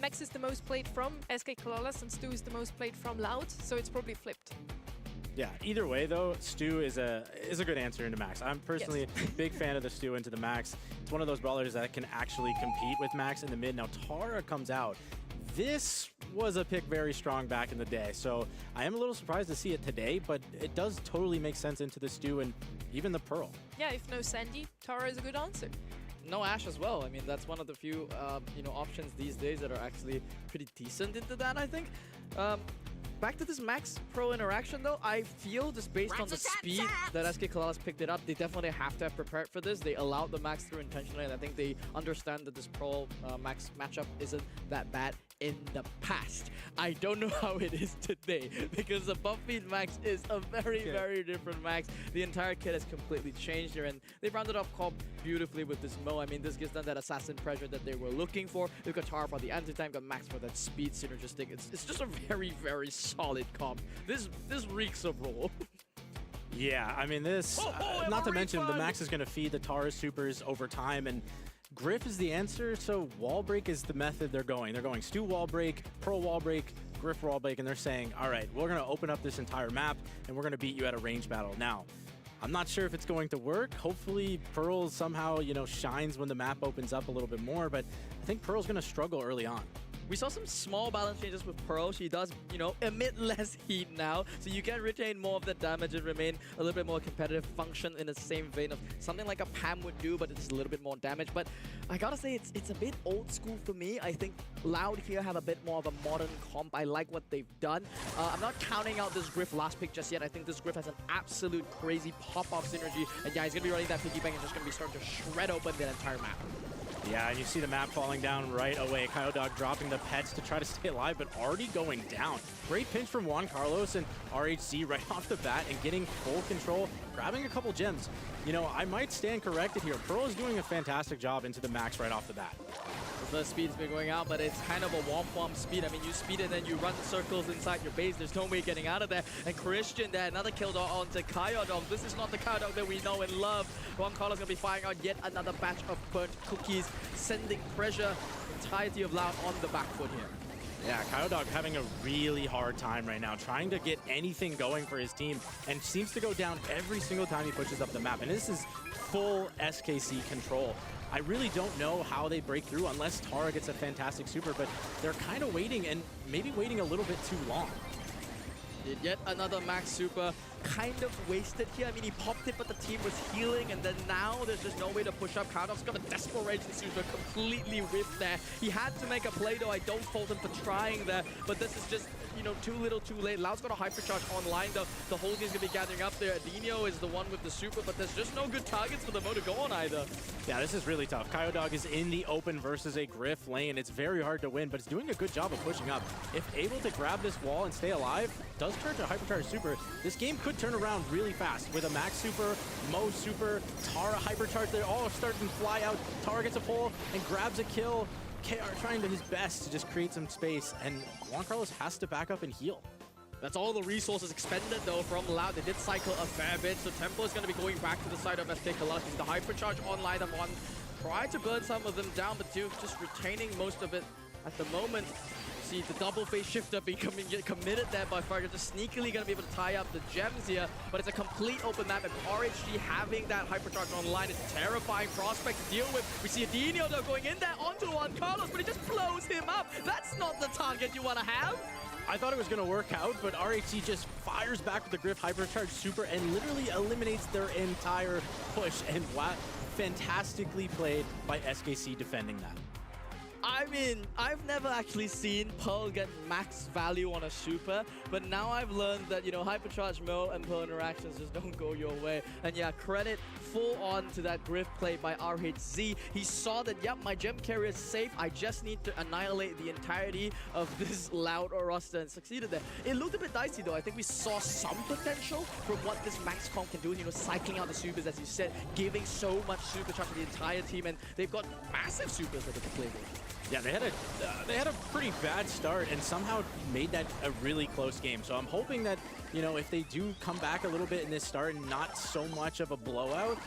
Max is the most played from SK Kalalas and Stu is the most played from Loud, so it's probably flipped. Yeah, either way though, Stu is a good answer into Max. I'm personally a big fan of the Stu into the Max. It's one of those brawlers that can actually compete with Max in the mid. Now Tara comes out. This was a pick very strong back in the day, so I am a little surprised to see it today, but it does totally make sense into the Stu and even the Pearl. Yeah, if no Sandy, Tara is a good answer. No Ashe as well. I mean, that's one of the few options these days that are actually pretty decent into that, I think. Back to this Max Pro interaction though, I feel just based on the speed that SK Kalalas picked it up, they definitely have to have prepared for this. They allowed the Max through intentionally, and I think they understand that this Pro Max matchup isn't that bad in the past. I don't know how it is today, because the Buffy Max is a very different Max. The entire kit has completely changed here, and they rounded off comp beautifully with this Mo. I mean, this gives them that assassin pressure that they were looking for. They've got Tara for the anti-time, got Max for that speed synergistic. It's just a very solid comp. This reeks of Brawl. Yeah, I mean this, not to mention the Max is going to feed the Tara supers over time, and Griff is the answer, so wall break is the method they're going. They're going Stu wall break, Pearl wall break, Griff wall break, and they're saying, all right, we're going to open up this entire map, and we're going to beat you at a range battle. Now, I'm not sure if it's going to work. Hopefully Pearl somehow, you know, shines when the map opens up a little bit more, but I think Pearl's going to struggle early on. We saw some small balance changes with Pearl. She does, you know, emit less heat now, so you can retain more of the damage and remain a little bit more competitive, function in the same vein of something like a Pam would do, but it's a little bit more damage. But I gotta say, it's a bit old school for me. I think Loud here have a bit more of a modern comp. I like what they've done. I'm not counting out this Griff last pick just yet. I think this Griff has an absolute crazy pop-off synergy, and yeah, he's gonna be running that piggy bank and just gonna be starting to shred open the entire map. Yeah, and you see the map falling down right away. Kyodog dropping the pets to try to stay alive, but already going down. Great pinch from Juan Carlos and RHZ right off the bat and getting full control, grabbing a couple gems. You know, I might stand corrected here. Pearl is doing a fantastic job into the max right off the bat. The speed's been going out, but it's kind of a womp-womp speed. I mean, you speed and then you run circles inside your base. There's no way getting out of there. And Christian there, another kill onto Kyodog. This is not the Kyodog that we know and love. Juan Carlos gonna be firing out yet another batch of burnt cookies, sending pressure, entirety of Loud on the back foot here. Yeah, Kyodog having a really hard time right now, trying to get anything going for his team, and seems to go down every single time he pushes up the map. And this is full SKC control. I really don't know how they break through unless Tara gets a fantastic super, but they're kind of waiting and maybe waiting a little bit too long. Did yet another max super, kind of wasted here. I mean, he popped it, but the team was healing, and then now there's just no way to push up. Kyodog's got a desperation super completely whiffed there. He had to make a play, though. I don't fault him for trying there, but this is just, you know, too little, too late. Loud's got a hypercharge online, though. The whole team's gonna be gathering up there. Adinio is the one with the super, but there's just no good targets for the Mo to go on either. Yeah, this is really tough. Kyodog is in the open versus a Griff lane. It's very hard to win, but it's doing a good job of pushing up. If able to grab this wall and stay alive, does turn to hypercharge super. This game could turn around really fast with a Max super, Mo super, Tara hypercharge. They're all starting to fly out. Tara gets a pull and grabs a kill. KR trying to his best to just create some space, and Juan Carlos has to back up and heal. That's all the resources expended, though, from Loud. They did cycle a fair bit, so Tempo is going to be going back to the side of SK Colossus. The hypercharge online of one. Try to burn some of them down, but Duke just retaining most of it at the moment. See the double phase shifter becoming committed there by Fargo, just sneakily going to be able to tie up the gems here, but it's a complete open map, and RHG having that hypercharge online is a terrifying prospect to deal with. We see Adinio though going in there onto Juan Carlos, but he just blows him up. That's not the target you want to have. I thought it was going to work out, but RHG just fires back with the Griff hypercharge super and literally eliminates their entire push, and wow, fantastically played by SKC defending that. I mean, I've never actually seen Pearl get max value on a super, but now I've learned that, you know, hypercharge Mo and Pearl interactions just don't go your way. And yeah, credit full on to that Griff play by RHZ. He saw that, yep, my gem carrier is safe. I just need to annihilate the entirety of this Loud roster, and succeeded there. It looked a bit dicey though. I think we saw some potential from what this max comp can do, you know, cycling out the supers, as you said, giving so much supercharge to the entire team, and they've got massive supers that they can play with. Yeah, they had a pretty bad start and somehow made that a really close game. So I'm hoping that, you know, if they do come back a little bit in this start and not so much of a blowout,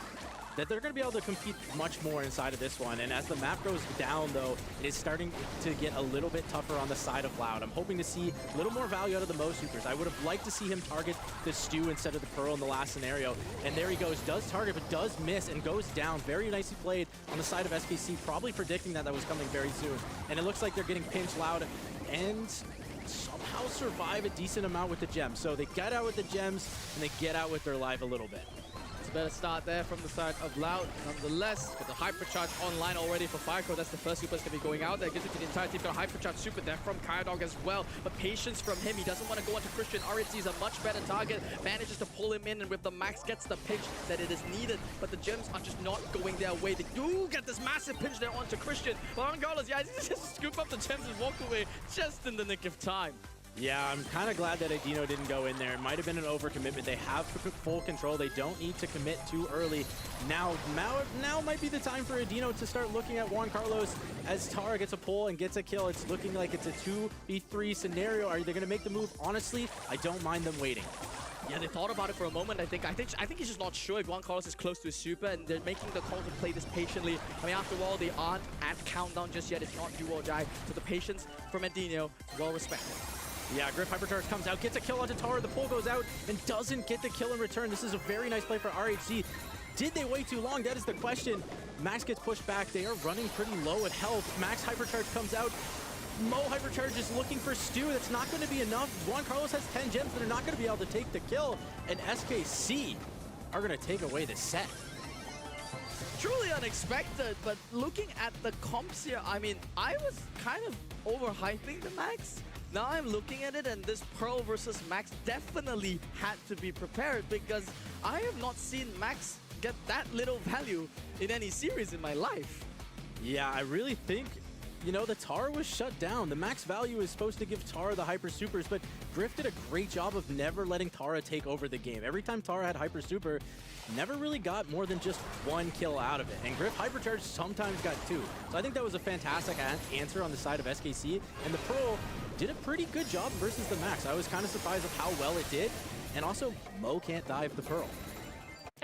that they're going to be able to compete much more inside of this one. And as the map goes down, though, it is starting to get a little bit tougher on the side of Loud. I'm hoping to see a little more value out of the Mo supers. I would have liked to see him target the Stu instead of the Pearl in the last scenario. And there he goes, does target, but does miss and goes down. Very nicely played on the side of SKC, probably predicting that was coming very soon. And it looks like they're getting pinched Loud and somehow survive a decent amount with the gems. So they get out with the gems and they get out with their life a little bit. Better start there from the side of Loud. Nonetheless, got the hypercharge online already for Fireco. That's the first super that's going to be going out there. Gives it to the entire team. Got a hypercharge super there from Kyodog as well. But patience from him. He doesn't want to go onto Christian. RHC is a much better target. Manages to pull him in, and with the max gets the pinch that it is needed. But the gems are just not going their way. They do get this massive pinch there onto Christian. But regardless, yeah, he just scoop up the gems and walk away just in the nick of time. Yeah, I'm kind of glad that Adino didn't go in there. It might have been an overcommitment. They have full control. They don't need to commit too early. Now might be the time for Adino to start looking at Juan Carlos as Tara gets a pull and gets a kill. It's looking like it's a 2v3 scenario. Are they going to make the move? Honestly, I don't mind them waiting. Yeah, they thought about it for a moment. I think he's just not sure if Juan Carlos is close to his super, and they're making the call to play this patiently. I mean, after all, they aren't at countdown just yet. It's not do or die. So the patience from Adino, well respected. Yeah, Griff Hypercharge comes out, gets a kill onto Tara, the pull goes out, and doesn't get the kill in return. This is a very nice play for RHC. Did they wait too long? That is the question. Max gets pushed back. They are running pretty low at health. Max Hypercharge comes out. Mo Hypercharge is looking for Stu. That's not going to be enough. Juan Carlos has 10 gems that are not going to be able to take the kill. And SKC are going to take away the set. Truly unexpected, but looking at the comps here, I mean, I was kind of overhyping the Max. Now I'm looking at it, and this Pearl versus Max definitely had to be prepared, because I have not seen Max get that little value in any series in my life. Yeah, I really think, you know, the Tara was shut down. The max value is supposed to give Tara the Hyper Supers, but Griff did a great job of never letting Tara take over the game. Every time Tara had Hyper Super, never really got more than just one kill out of it. And Griff Hypercharge sometimes got 2. So I think that was a fantastic answer on the side of SKC. And the Pearl did a pretty good job versus the Max. I was kind of surprised of how well it did. And also, Mo can't dive the Pearl.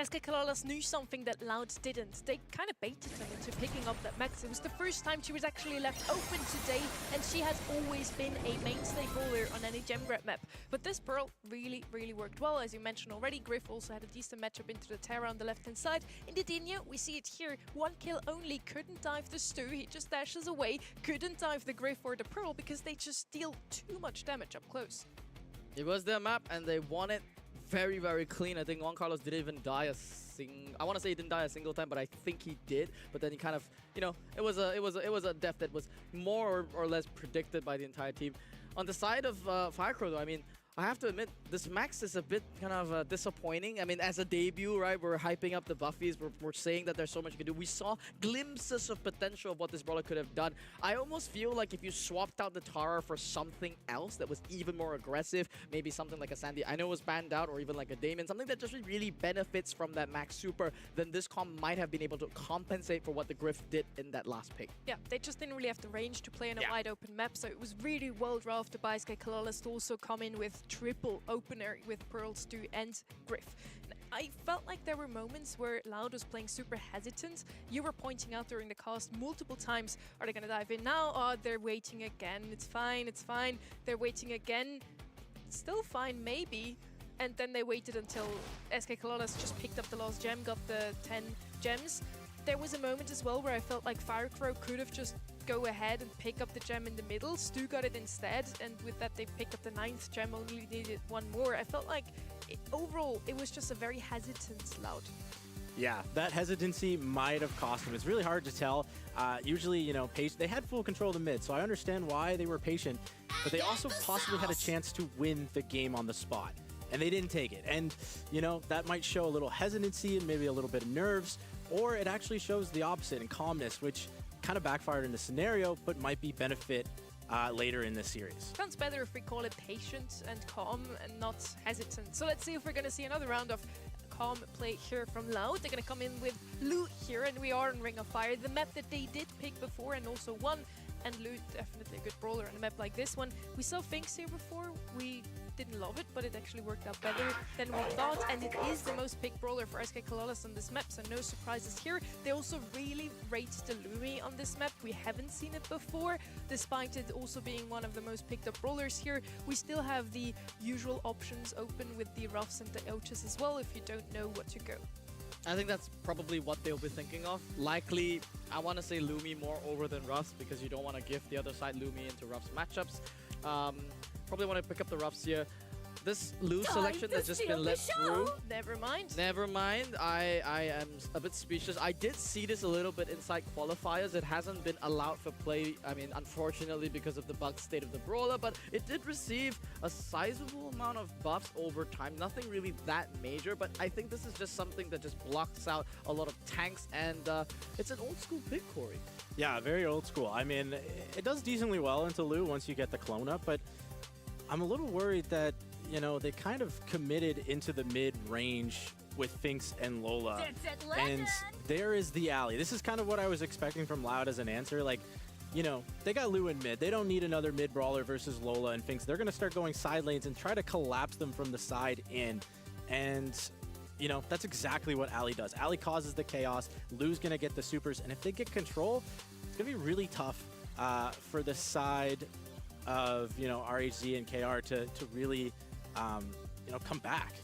SK Kalalas knew something that Loud didn't. They kind of baited them into picking up that Max. It was the first time she was actually left open today, and she has always been a mainstay bowler on any gem grab map. But this Pearl really, really worked well. As you mentioned already, Griff also had a decent matchup into the Terra on the left-hand side. In the Dinya, we see it here. 1 kill only, couldn't dive the Stu. He just dashes away. Couldn't dive the Griff or the Pearl because they just deal too much damage up close. It was their map, and they won it very, very clean. I think Juan Carlos didn't even die I want to say he didn't die a single time, but I think he did. But then he kind of, you know, it was a death that was more or less predicted by the entire team. On the side of Firecrow, though, I mean, I have to admit, this Max is a bit kind of disappointing. I mean, as a debut, right, we're hyping up the buffies. We're saying that there's so much you can do. We saw glimpses of potential of what this brawler could have done. I almost feel like if you swapped out the Tara for something else that was even more aggressive, maybe something like a Sandy, I know was banned out, or even like a Damon, something that just really benefits from that Max Super, then this comp might have been able to compensate for what the Griff did in that last pick. Yeah, they just didn't really have the range to play in a wide open map, so it was really well drafted by SK Kalalas to also come in with triple opener with Pearl, Stu, and Griff. I felt like there were moments where Loud was playing super hesitant. You were pointing out during the cast multiple times, are they going to dive in now? Oh, they're waiting again. It's fine, it's fine. They're waiting again. Still fine, maybe. And then they waited until SK Kalalas just picked up the last gem, got the 10 gems. There was a moment as well where I felt like Firecrow could have just go ahead and pick up the gem in the middle. Stu got it instead, and with that they picked up the 9th gem, only needed 1 more. I felt like overall it was just a very hesitant Loud. Yeah, that hesitancy might have cost them. It's really hard to tell. Usually, you know, they had full control of the mid, so I understand why they were patient, but they also possibly had a chance to win the game on the spot, and they didn't take it. And, you know, that might show a little hesitancy and maybe a little bit of nerves, or it actually shows the opposite and calmness, which kind of backfired in the scenario, but might be benefit later in this series. Sounds better if we call it patient and calm and not hesitant. So let's see if we're going to see another round of calm play here from Loud. They're going to come in with Lu here, and we are in Ring of Fire, the map that they did pick before and also won. And Lu, definitely a good brawler on a map like this one. We saw Finks here before. We didn't love it, but it actually worked out better than we thought, and it is the most picked brawler for SK Kalalas on this map, so no surprises here. They also really rate the Lumi on this map. We haven't seen it before, despite it also being one of the most picked up brawlers here. We still have the usual options open with the Ruffs and the Ouches as well, if you don't know what to go. I think that's probably what they'll be thinking of. Likely, I want to say Lumi more over than Ruffs, because you don't want to give the other side Lumi into Ruffs matchups. Probably want to pick up the Ruffs here. This Lu selection that's just been let through. Never mind. Never mind. I am a bit speechless. I did see this a little bit inside qualifiers. It hasn't been allowed for play, I mean, unfortunately, because of the bug state of the brawler, but it did receive a sizable amount of buffs over time. Nothing really that major, but I think this is just something that just blocks out a lot of tanks, and it's an old school pick, Corey. Yeah, very old school. I mean, it does decently well into Lu once you get the clone up, but I'm a little worried that, you know, they kind of committed into the mid-range with Finks and Lola. And there is the alley. This is kind of what I was expecting from Loud as an answer. Like, you know, they got Lu in mid. They don't need another mid-brawler versus Lola and Finks. They're going to start going side lanes and try to collapse them from the side in. And, you know, that's exactly what alley does. Alley causes the chaos. Lu's going to get the supers. And if they get control, it's going to be really tough for the side of, you know, RHZ and KR to really, you know, come back.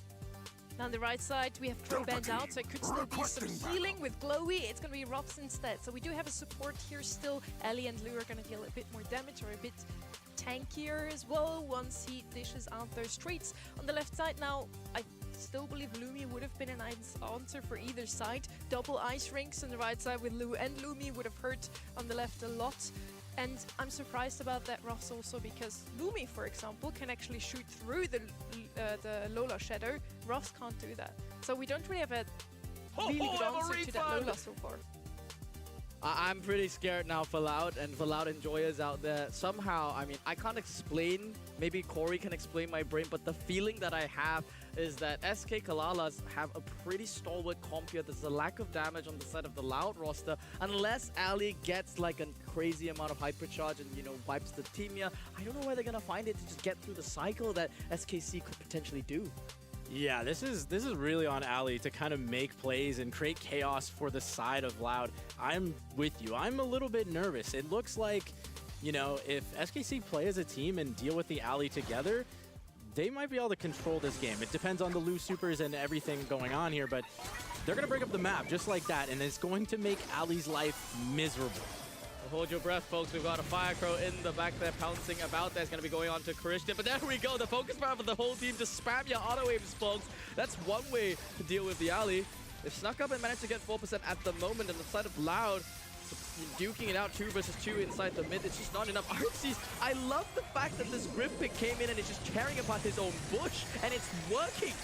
On the right side, we have Trey Band out, so it could still be some healing with Glowy. It's going to be Ruffs instead. So we do have a support here still. Ellie and Lou are going to deal a bit more damage, or a bit tankier as well once he dishes out those treats. On the left side now, I still believe Lumi would have been a nice answer for either side. Double ice rinks on the right side with Lou and Lumi would have hurt on the left a lot. And I'm surprised about that, Ruffs, also because Lumi, for example, can actually shoot through the Lola Shadow. Ruffs can't do that. So we don't really have a really good answer to that Lola so far. I'm pretty scared now for Loud and for Loud enjoyers out there. Somehow, I mean, I can't explain, maybe Corey can explain my brain, but the feeling that I have is that SK Kalalas have a pretty stalwart comp here. There's a lack of damage on the side of the Loud roster. Unless Ali gets like a crazy amount of hypercharge and, you know, wipes the team here, I don't know where they're gonna find it to just get through the cycle that SKC could potentially do. Yeah, this is really on Ali to kind of make plays and create chaos for the side of Loud. I'm with you. I'm a little bit nervous. It looks like, you know, if SKC play as a team and deal with the Ali together, they might be able to control this game. It depends on the Lu supers and everything going on here, but they're going to break up the map just like that, and it's going to make Ali's life miserable. Hold your breath, folks. We've got a Fire Crow in the back there pouncing about. That's going to be going on to Christian. But there we go. The focus power for the whole team. Just spam your auto waves, folks. That's one way to deal with the Ali. They've snuck up and managed to get 4% at the moment. And the side of Loud, duking it out 2 versus 2 inside the mid. It's just not enough. RCs, I love the fact that this Griff pick came in and is just tearing apart his own bush. And it's working.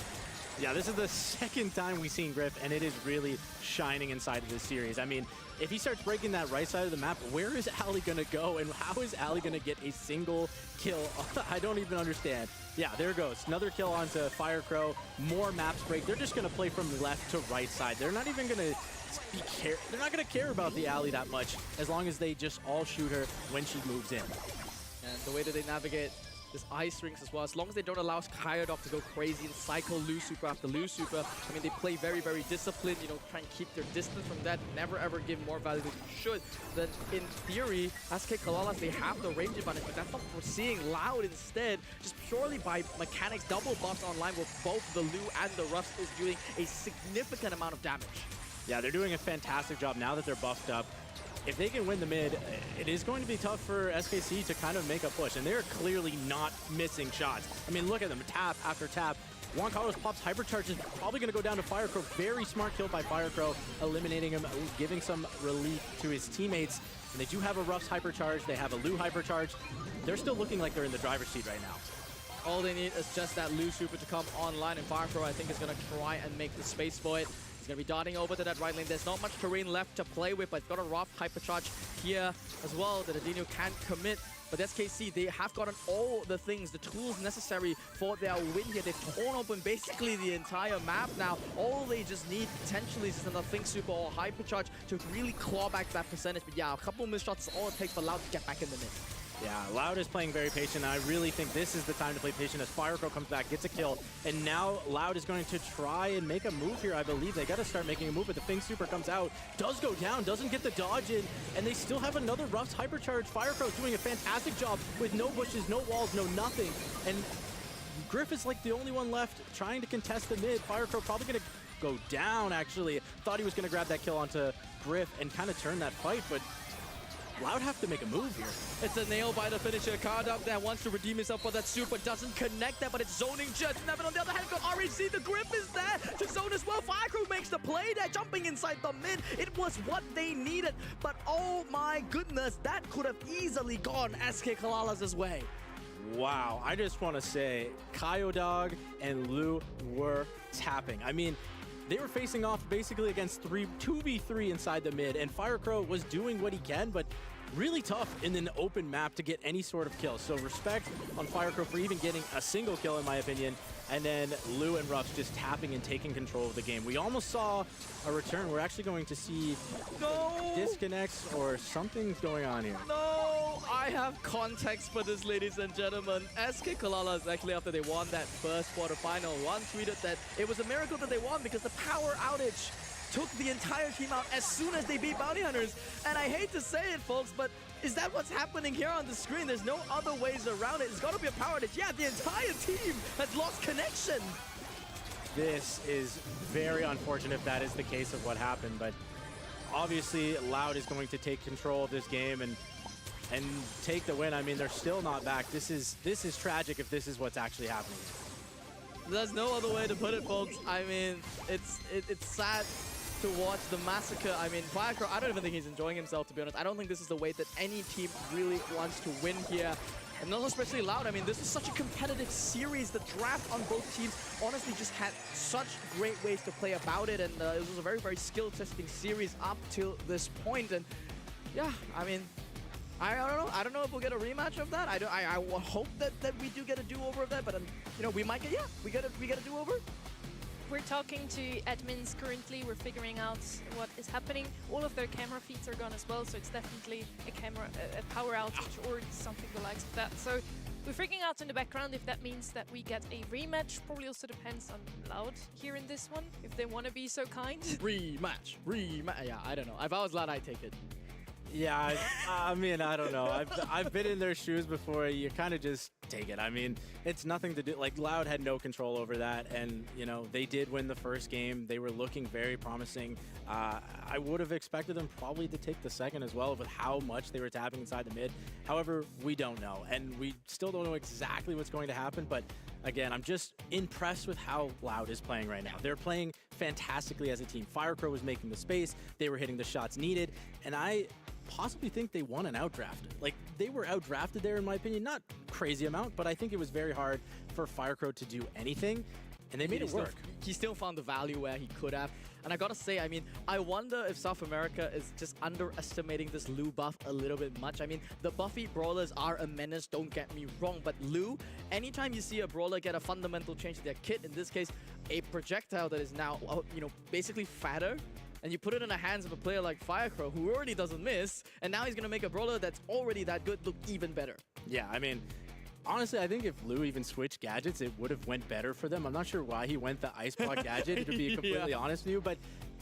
Yeah, this is the second time we've seen Griff, and it is really shining inside of this series. I mean, if he starts breaking that right side of the map, where is Ali going to go, and how is Ali going to get a single kill? I don't even understand. Yeah, there goes. Another kill onto Fire Crow. More maps break. They're just going to play from left to right side. They're not even going to they're not going to care about the Ali that much as long as they just all shoot her when she moves in. And the way that they navigate this ice rinks as well, as long as they don't allow Kyodok to go crazy and cycle Lu Super after Lu Super. I mean, they play very, very disciplined, you know, try and keep their distance from that, never ever give more value than you should. Then in theory, SK Kalalas, they have the range advantage, but that's not what we're seeing. Loud instead, just purely by mechanics, double buffs online with both the Lu and the Ruffs is doing a significant amount of damage. Yeah, they're doing a fantastic job now that they're buffed up. If they can win the mid, it is going to be tough for SKC to kind of make a push, and they're clearly not missing shots. I mean, look at them, tap after tap. Juan Carlos pops hypercharge, is probably going to go down to Fire Crow. Very smart kill by Fire Crow, eliminating him, giving some relief to his teammates. And they do have a Ruffs hypercharge, they have a Lu hypercharge. They're still looking like they're in the driver's seat right now. All they need is just that Lu Super to come online, and Fire Crow, I think, is going to try and make the space for it. He's going to be darting over to that right lane. There's not much terrain left to play with, but he's got a Ruff hypercharge here as well that Adino can't commit. But SKC, they have gotten all the things, the tools necessary for their win here. They've torn open basically the entire map now. All they just need potentially is just another Think Super or hypercharge to really claw back that percentage. But yeah, a couple of missed shots is all it takes for Loud to get back in the mid. Yeah, Loud is playing very patient. I really think this is the time to play patient as Fire Crow comes back, gets a kill, and now Loud is going to try and make a move here, I believe. They got to start making a move, but the Fing Super comes out, does go down, doesn't get the dodge in, and they still have another Ruffs hypercharge. Fire Crow doing a fantastic job with no bushes, no walls, no nothing, and Griff is like the only one left trying to contest the mid. Fire Crow probably going to go down, actually. Thought he was going to grab that kill onto Griff and kind of turn that fight, but Loud have to make a move here. It's a nail by the finisher. Kardok that wants to redeem himself for that super. Doesn't connect that, but it's zoning just. Never on the other hand, got RHC. The grip is there to zone as well. Fire Crew makes the play there, jumping inside the mid. It was what they needed, but oh my goodness, that could have easily gone SK Kalalas' way. Wow, I just want to say, Kyodog and Lu were tapping. I mean, they were facing off basically against 2v3 inside the mid, and Fire Crow was doing what he can, but really tough in an open map to get any sort of kill. So respect on Fire Crow for even getting a single kill, in my opinion. And then Lu and Ruffs just tapping and taking control of the game. We almost saw a return. We're actually going to see disconnects or something's going on here. No, I have context for this, ladies and gentlemen. SK Kalalas, actually, after they won that first quarterfinal, one tweeted that it was a miracle that they won because the power outage took the entire team out as soon as they beat Bounty Hunters. And I hate to say it, folks, but is that what's happening here on the screen? There's no other ways around it. It's got to be a power outage. Yeah, the entire team has lost connection. This is very unfortunate if that is the case of what happened, but obviously Loud is going to take control of this game and take the win. I mean, they're still not back. This is tragic if this is what's actually happening. There's no other way to put it, folks. I mean, it's sad to watch the massacre. I mean, Firecrow, I don't even think he's enjoying himself, to be honest. I don't think this is the way that any team really wants to win here. And not especially Loud. I mean, this is such a competitive series. The draft on both teams honestly just had such great ways to play about it. And it was a very, very skill-testing series up till this point. And yeah, I mean, I don't know. I don't know if we'll get a rematch of that. I hope that we do get a do-over of that. But you know, we might get, yeah, we get a do-over. We're talking to admins currently. We're figuring out what is happening. All of their camera feeds are gone as well, so it's definitely a power outage or something the likes of that. So we're figuring out in the background if that means that we get a rematch. Probably also depends on Loud here in this one, if they want to be so kind. Rematch. Yeah, I don't know. If I was Loud, I'd take it. Yeah, I mean, I don't know. I've been in their shoes before. You kind of just take it. I mean, it's nothing to do. Like, Loud had no control over that, and you know, they did win the first game. They were looking very promising. I would have expected them probably to take the second as well, with how much they were tapping inside the mid. However, we don't know, and we still don't know exactly what's going to happen. But again, I'm just impressed with how Loud is playing right now. They're playing fantastically as a team. Firecrow was making the space. They were hitting the shots needed, and I possibly think they won an outdraft. Like, they were outdrafted there, in my opinion. Not crazy amount, but I think it was very hard for Firecrow to do anything, and they made it work. He still found the value where he could have. And I gotta say, I mean, I wonder if South America is just underestimating this Lu buff a little bit much. I mean, the Buffy brawlers are a menace, don't get me wrong, but Lu, anytime you see a brawler get a fundamental change to their kit, in this case, a projectile that is now, you know, basically fatter, and you put it in the hands of a player like Firecrow, who already doesn't miss, and now he's going to make a brawler that's already that good look even better. Yeah, I mean, honestly, I think if Lu even switched gadgets, it would have went better for them. I'm not sure why he went the Ice Block gadget, to be completely honest with you, but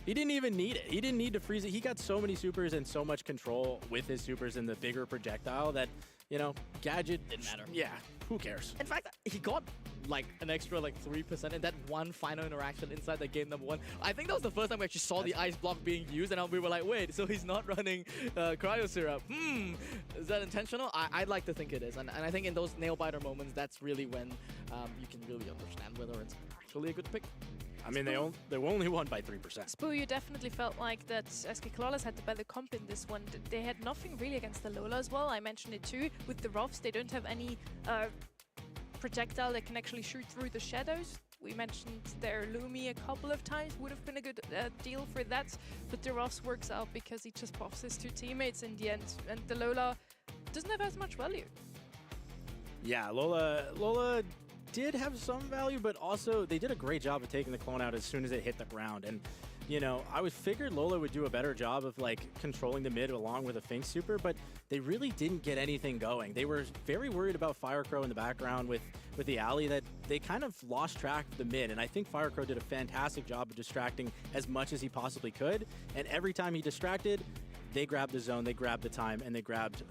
he didn't even need it. He didn't need to freeze it. He got so many supers and so much control with his supers and the bigger projectile that, you know, gadget didn't matter. Yeah, who cares? In fact, he got like an extra like 3% in that one final interaction inside the game number 1. I think that was the first time we actually saw the ice block being used, and we were like, wait, so he's not running cryo syrup. Is that intentional? I'd like to think it is, and I think in those nail biter moments, that's really when you can really understand whether it's actually a good pick. I mean, they only won by 3%. Spoo, you definitely felt like that SK Clawless had the better comp in this one. They had nothing really against the Lola as well. I mentioned it too. With the Ruffs, they don't have any projectile that can actually shoot through the shadows. We mentioned their Lumi a couple of times. Would have been a good deal for that. But the Ruffs works out because he just buffs his 2 teammates in the end. And the Lola doesn't have as much value. Yeah, Lola did have some value, but also they did a great job of taking the clone out as soon as it hit the ground. And, you know, I figured Lola would do a better job of, like, controlling the mid along with a Fink super, but they really didn't get anything going. They were very worried about Firecrow in the background with the alley, that they kind of lost track of the mid. And I think Firecrow did a fantastic job of distracting as much as he possibly could. And every time he distracted, they grabbed the zone, they grabbed the time, and they grabbed,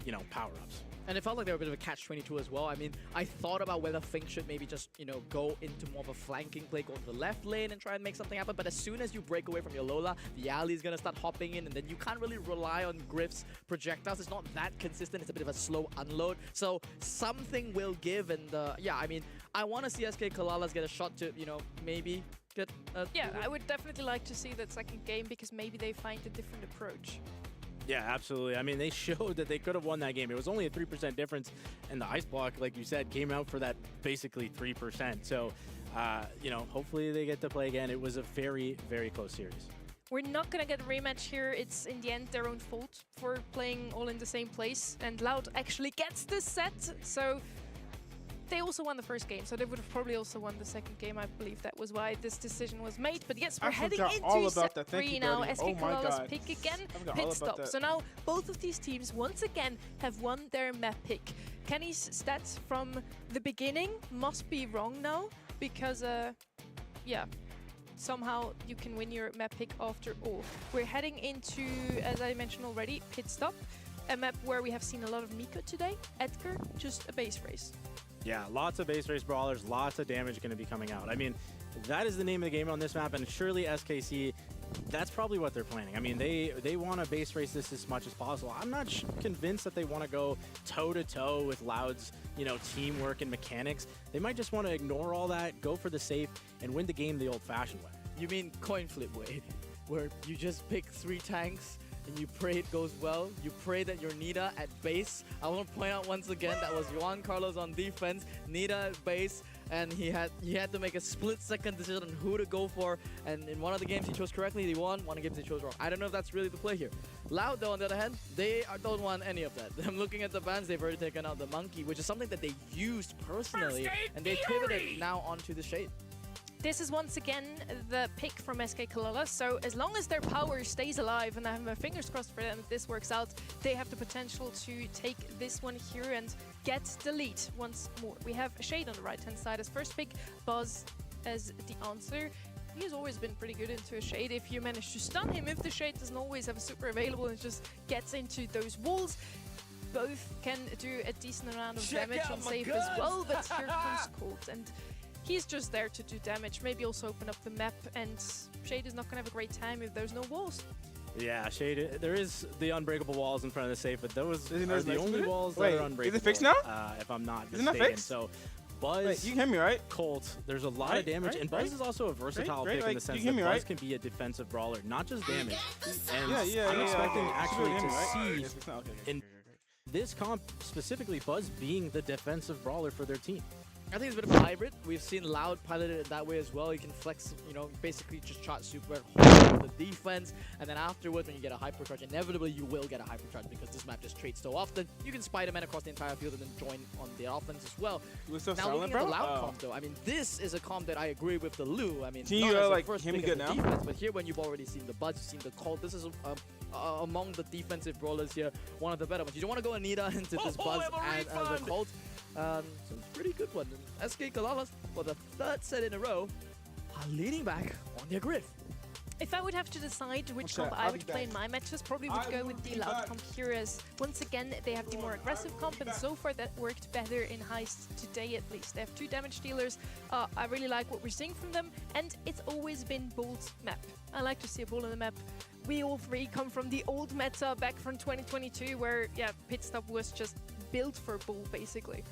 you know, power-ups. And it felt like they were a bit of a catch-22 as well. I mean, I thought about whether Fink should maybe just, you know, go into more of a flanking play, go to the left lane and try and make something happen. But as soon as you break away from your Lola, the alley is going to start hopping in, and then you can't really rely on Griff's projectiles. It's not that consistent. It's a bit of a slow unload. So something will give. And yeah, I mean, I want to see SK Kalalas get a shot to, you know, maybe get a... Yeah, I would definitely like to see that second game, because maybe they find a different approach. Yeah, absolutely. I mean, they showed that they could have won that game. It was only a 3% difference, and the ice block, like you said, came out for that basically 3%. So, you know, hopefully they get to play again. It was a very, very close series. We're not going to get a rematch here. It's, in the end, their own fault for playing all in the same place. And Loud actually gets this set, so... They also won the first game, so they would have probably also won the second game. I believe that was why this decision was made. But yes, we're heading into set 3 now. SK Kalalas pick again, pit stop. So now both of these teams once again have won their map pick. Kenny's stats from the beginning must be wrong now, because yeah, somehow you can win your map pick after all. We're heading into, as I mentioned already, Pit Stop, a map where we have seen a lot of Miko today. Edgar, just a base race. Yeah, lots of base race brawlers, lots of damage going to be coming out. I mean, that is the name of the game on this map, and surely SKC, that's probably what they're planning. I mean, they want to base race this as much as possible. I'm not convinced that they want to go toe-to-toe with Loud's, you know, teamwork and mechanics. They might just want to ignore all that, go for the safe, and win the game the old-fashioned way. You mean coin flip way, where you just pick 3 tanks, and you pray it goes well. You pray that you're Nita at base. I want to point out once again that was Juan Carlos on defense, Nita at base, and he had to make a split-second decision on who to go for. And in one of the games he chose correctly, he won. One of the games he chose wrong. I don't know if that's really the play here. Loud, though, on the other hand, they don't want any of that. I'm looking at the bans. They've already taken out the monkey, which is something that they used personally, and they pivoted now onto the shade. This is once again the pick from SK Kalala, so as long as their power stays alive, and I have my fingers crossed for them if this works out, they have the potential to take this one here and get the lead once more. We have Shade on the right-hand side as first pick, Buzz as the answer. He has always been pretty good into a Shade if you manage to stun him. If the Shade doesn't always have a super available and just gets into those walls, both can do a decent amount of damage on safe as well, but here comes Colt, and he's just there to do damage, maybe also open up the map, and Shade is not going to have a great time if there's no walls. Yeah, Shade, there is the unbreakable walls in front of the safe, but those are the only walls that are unbreakable. Is it fixed now? If I'm not Isn't mistaken. That fixed? So, Buzz, wait, you can hear me, right? Colt, there's a lot of damage, and Buzz is also a versatile pick in the sense that Buzz can be a defensive brawler, not just damage. And I'm expecting actually to see in this comp specifically Buzz being the defensive brawler for their team. I think it's a bit of a hybrid. We've seen Loud pilot it that way as well. You can flex, you know, basically just charge super hard the defense, and then afterwards, when you get a hypercharge, inevitably you will get a hypercharge because this map just trades so often. You can Spider-Man across the entire field and then join on the offense as well. Now looking at the Loud comp though, I mean, this is a comp that I agree with the Lou. I mean, can you like hear me good now? Defense, but here when you've already seen the Buzz, you've seen the Colt, this is among the defensive brawlers here, one of the better ones. You don't want to go Anita into this Buzz and as a Colt. So it's a pretty good one. And SK Kalalas, for the 3rd set in a row, are leading back on their grid. If I would have to decide which comp I would play in my matches, probably would go with the Loud comp here, as once again they have the more aggressive comp, and so far that worked better in Heist today at least. They have 2 damage dealers. I really like what we're seeing from them, and it's always been Bull's map. I like to see a Bull on the map. We all 3 come from the old meta back from 2022, where Pit Stop was just built for Bull basically.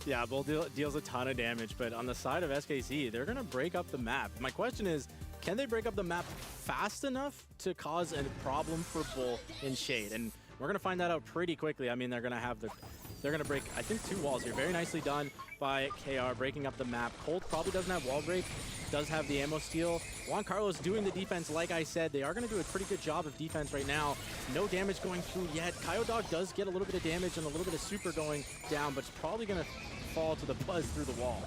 Yeah, Bull deals a ton of damage, but on the side of SKC, they're going to break up the map. My question is, can they break up the map fast enough to cause a problem for Bull in Shade? And we're going to find that out pretty quickly. I mean, they're going to break, I think, 2 walls here. Very nicely done by KR, breaking up the map. Colt probably doesn't have wall break, does have the ammo steal. Juan Carlos doing the defense, like I said. They are going to do a pretty good job of defense right now. No damage going through yet. Kyodog does get a little bit of damage and a little bit of super going down, but it's probably going to fall to the Buzz through the wall.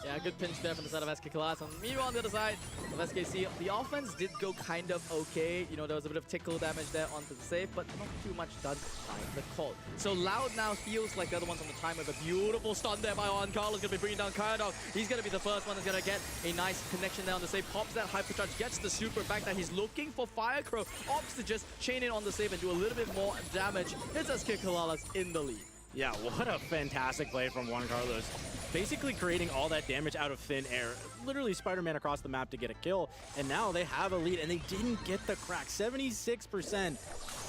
Yeah, good pinch there from the side of SK Class. And meanwhile, on the other side of SKC, the offense did go kind of okay. You know, there was a bit of tickle damage there onto the safe, but not too much done by the Colt. So Loud now feels like the other ones on the time with a beautiful stun there by Juan Carlos. Going to be bringing down Kyodog. He's going to be the first one that's going to get a nice connection there on the safe. Pops that hypercharge, gets the super back that he's looking for Firecrow. Opts to just chain in on the save and do a little bit more damage. It's SK Kalalas in the lead. Yeah, what a fantastic play from Juan Carlos. Basically creating all that damage out of thin air. Literally Spider-Man across the map to get a kill. And now they have a lead, and they didn't get the crack. 76%,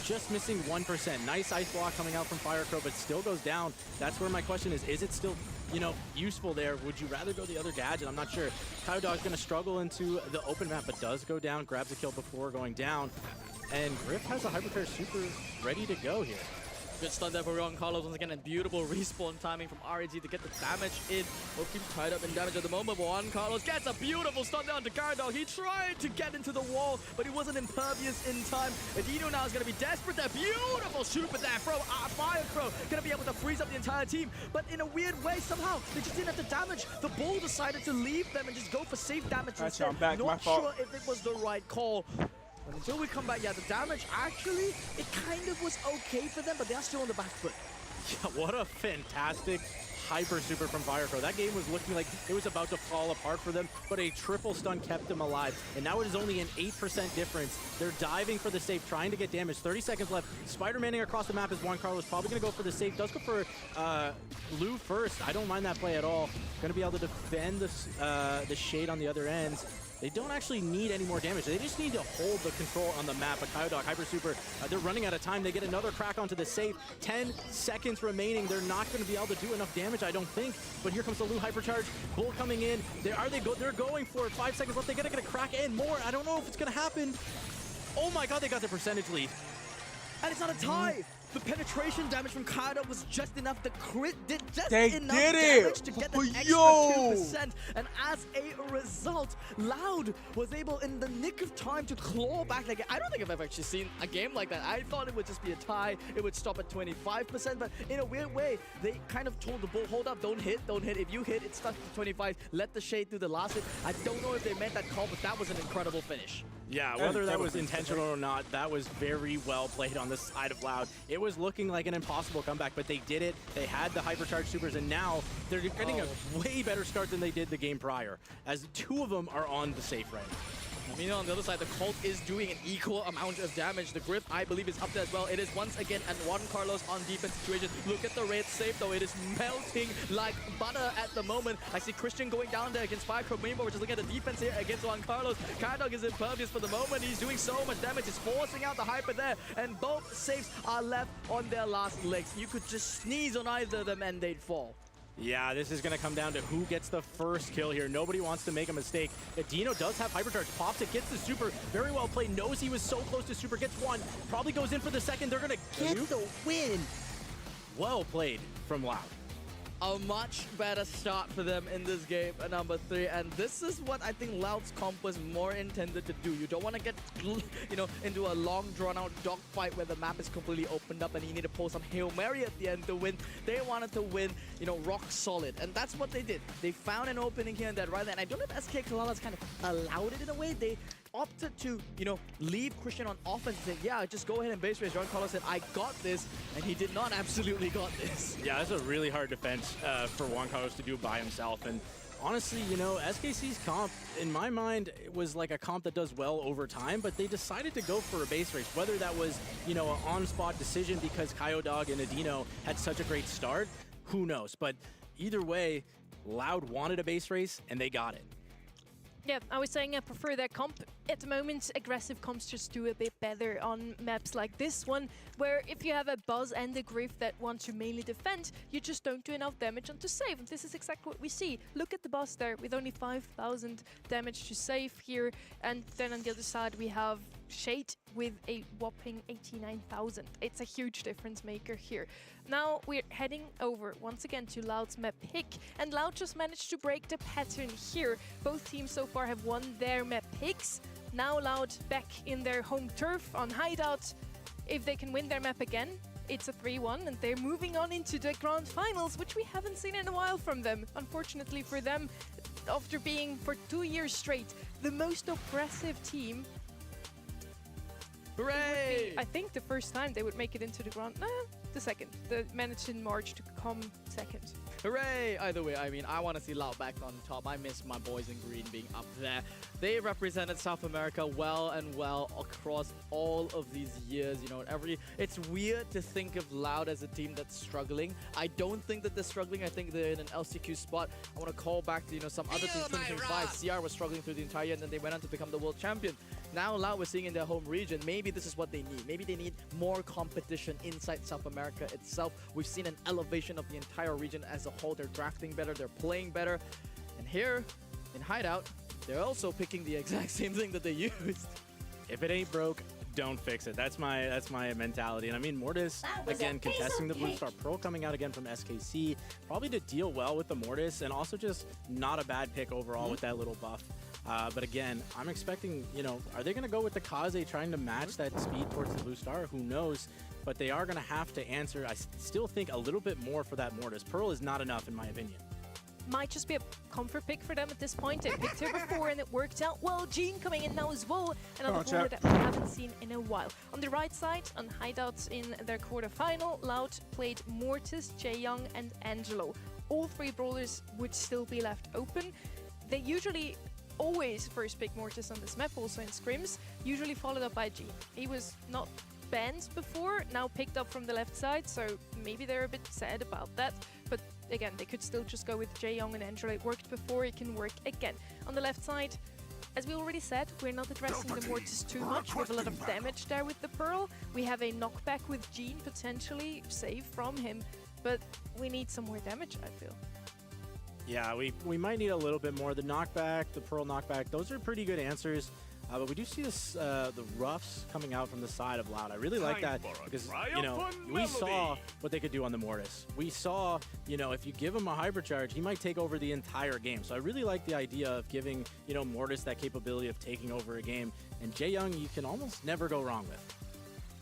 just missing 1%. Nice ice block coming out from Firecrow, but still goes down. That's where my question is it still, you know, useful there? Would you rather go the other gadget? I'm not sure. Kyodog's going to struggle into the open map, but does go down, grabs a kill before going down. And Griff has a Hypercare super ready to go here. Good stun there for Juan Carlos once again, and beautiful respawn timing from RAG to get the damage in. Looking tied up in damage at the moment, but Juan Carlos gets a beautiful stun down to Kyodog. He tried to get into the wall, but he wasn't impervious in time. Adino now is going to be desperate there. Beautiful super there from Firecrow. Going to be able to freeze up the entire team, but in a weird way, somehow, they just didn't have the damage. The Bull decided to leave them and just go for safe damage instead. I'm back. Not sure if it was the right call. But until we come back, yeah, the damage, actually, it kind of was okay for them, but they're still on the back foot. Yeah, what a fantastic hyper super from Firecrow. That game was looking like it was about to fall apart for them, but a triple stun kept them alive. And now it is only an 8% difference. They're diving for the save, trying to get damage. 30 seconds left. Spider-Manning across the map is Juan Carlos. Probably going to go for the save. Does go for Lou first. I don't mind that play at all. Going to be able to defend the Shade on the other ends. They don't actually need any more damage. They just need to hold the control on the map. But Kyodog, Hyper Super, they're running out of time. They get another crack onto the save. 10 seconds remaining. They're not going to be able to do enough damage, I don't think. But here comes the Lu Hypercharge. Bull coming in. They're going for it. 5 seconds left. They gotta get a crack and more. I don't know if it's going to happen. Oh my god, they got the percentage lead. And it's not a tie. The penetration damage from Kyodog was just enough. The crit did just they enough did damage it. to get an extra Yo. 2%. And as a result, Loud was able in the nick of time to claw back. Like, I don't think I've ever actually seen a game like that. I thought it would just be a tie. It would stop at 25%. But in a weird way, they kind of told the Bull, hold up, don't hit, don't hit. If you hit, it's stuck to 25. Let the Shade do the last hit. I don't know if they meant that call, but that was an incredible finish. Yeah, whether that was intentional or not, that was very well played on the side of Loud. It was looking like an impossible comeback, but they did it. They had the Hypercharge Supers, and now they're getting a way better start than they did the game prior, as 2 of them are on the safe right. I mean, on the other side, the Colt is doing an equal amount of damage. The Griff, I believe, is up there as well. It is once again an Juan Carlos on defense situation. Look at the red save, though. It is melting like butter at the moment. I see Christian going down there against Firecrow. Meanwhile, we're just looking at the defense here against Juan Carlos. Kyodog is impervious for the moment. He's doing so much damage. He's forcing out the Hyper there. And both saves are left on their last legs. You could just sneeze on either of them and they'd fall. Yeah, this is going to come down to who gets the first kill here. Nobody wants to make a mistake. Dino does have Hypercharge, pops it, gets the super. Very well played, knows he was so close to super, gets one, probably goes in for the second. They're going to get the win. Well played from Loud. A much better start for them in this game at number 3, and this is what I think Loud's comp was more intended to do. You don't want to get, into a long drawn-out dogfight where the map is completely opened up and you need to pull some Hail Mary at the end to win. They wanted to win, rock solid, and that's what they did. They found an opening here and that right there, and I don't know if SK Kalala's kind of allowed it in a way. They opted to, leave Christian on offense and say, yeah, just go ahead and base race. Juan Carlos said, I got this, and he did not absolutely got this. Yeah, that's a really hard defense for Juan Carlos to do by himself. And honestly, SKC's comp, in my mind, it was like a comp that does well over time, but they decided to go for a base race. Whether that was, an on-spot decision because Kyodog and Adino had such a great start, who knows? But either way, Loud wanted a base race, and they got it. Yeah, I was saying I prefer that comp. At the moment, aggressive comps just do a bit better on maps like this one, where if you have a Buzz and a Griff that want to mainly defend, you just don't do enough damage onto save. And this is exactly what we see. Look at the Buzz there with only 5,000 damage to save here. And then on the other side, we have Shade with a whopping 89,000. It's a huge difference maker here. Now we're heading over once again to Loud's map pick, and Loud just managed to break the pattern here. Both teams so far have won their map picks. Now Loud back in their home turf on Hideout. If they can win their map again, it's a 3-1, and they're moving on into the grand finals, which we haven't seen in a while from them. Unfortunately for them, after being for 2 years straight the most aggressive team. Hooray! I think the first time they would make it into the grand. The second. They managed in March to come second. Hooray! Either way, I mean, I want to see Loud back on top. I miss my boys in green being up there. They represented South America well and well across all of these years. It's weird to think of Loud as a team that's struggling. I don't think that they're struggling. I think they're in an LCQ spot. I want to call back to, some other teams. 2025, CR was struggling through the entire year, and then they went on to become the world champion. Now Loud we're seeing in their home region, maybe this is what they need. Maybe they need more competition inside South America itself. We've seen an elevation of the entire region as a whole. They're drafting better, they're playing better. And here, in Hideout, they're also picking the exact same thing that they used. If it ain't broke, don't fix it. That's my mentality. And I mean, Mortis, again, contesting the Blue Star Pearl, coming out again from SKC, probably to deal well with the Mortis, and also just not a bad pick overall with that little buff. But again, I'm expecting, are they going to go with the Kaze trying to match that speed towards the Blue Star? Who knows? But they are going to have to answer, I still think, a little bit more for that Mortis. Pearl is not enough, in my opinion. Might just be a comfort pick for them at this point. They picked her before and it worked out well. Gene coming in now as well. Another player that we haven't seen in a while. On the right side, on Hideouts in their quarterfinal, Loud played Mortis, Jaeyoung and Angelo. all 3 brawlers would still be left open. They usually always first pick Mortis on this map, also in scrims, usually followed up by G. He was not banned before, now picked up from the left side, so maybe they're a bit sad about that. But again, they could still just go with Jaeyoung and Angela. It worked before, it can work again. On the left side, as we already said, we're not addressing the Mortis too much. We have a lot of damage there with the Pearl. We have a knockback with Jean, potentially, save from him. But we need some more damage, I feel. Yeah, we might need a little bit more. The knockback, the Pearl knockback, those are pretty good answers. But we do see this, the roughs coming out from the side of Loud. I really like that because, you know, we saw what they could do on the Mortis. We saw, you know, if you give him a hypercharge, he might take over the entire game. So I really like the idea of giving, you know, Mortis that capability of taking over a game. And Jaeyoung, you can almost never go wrong with.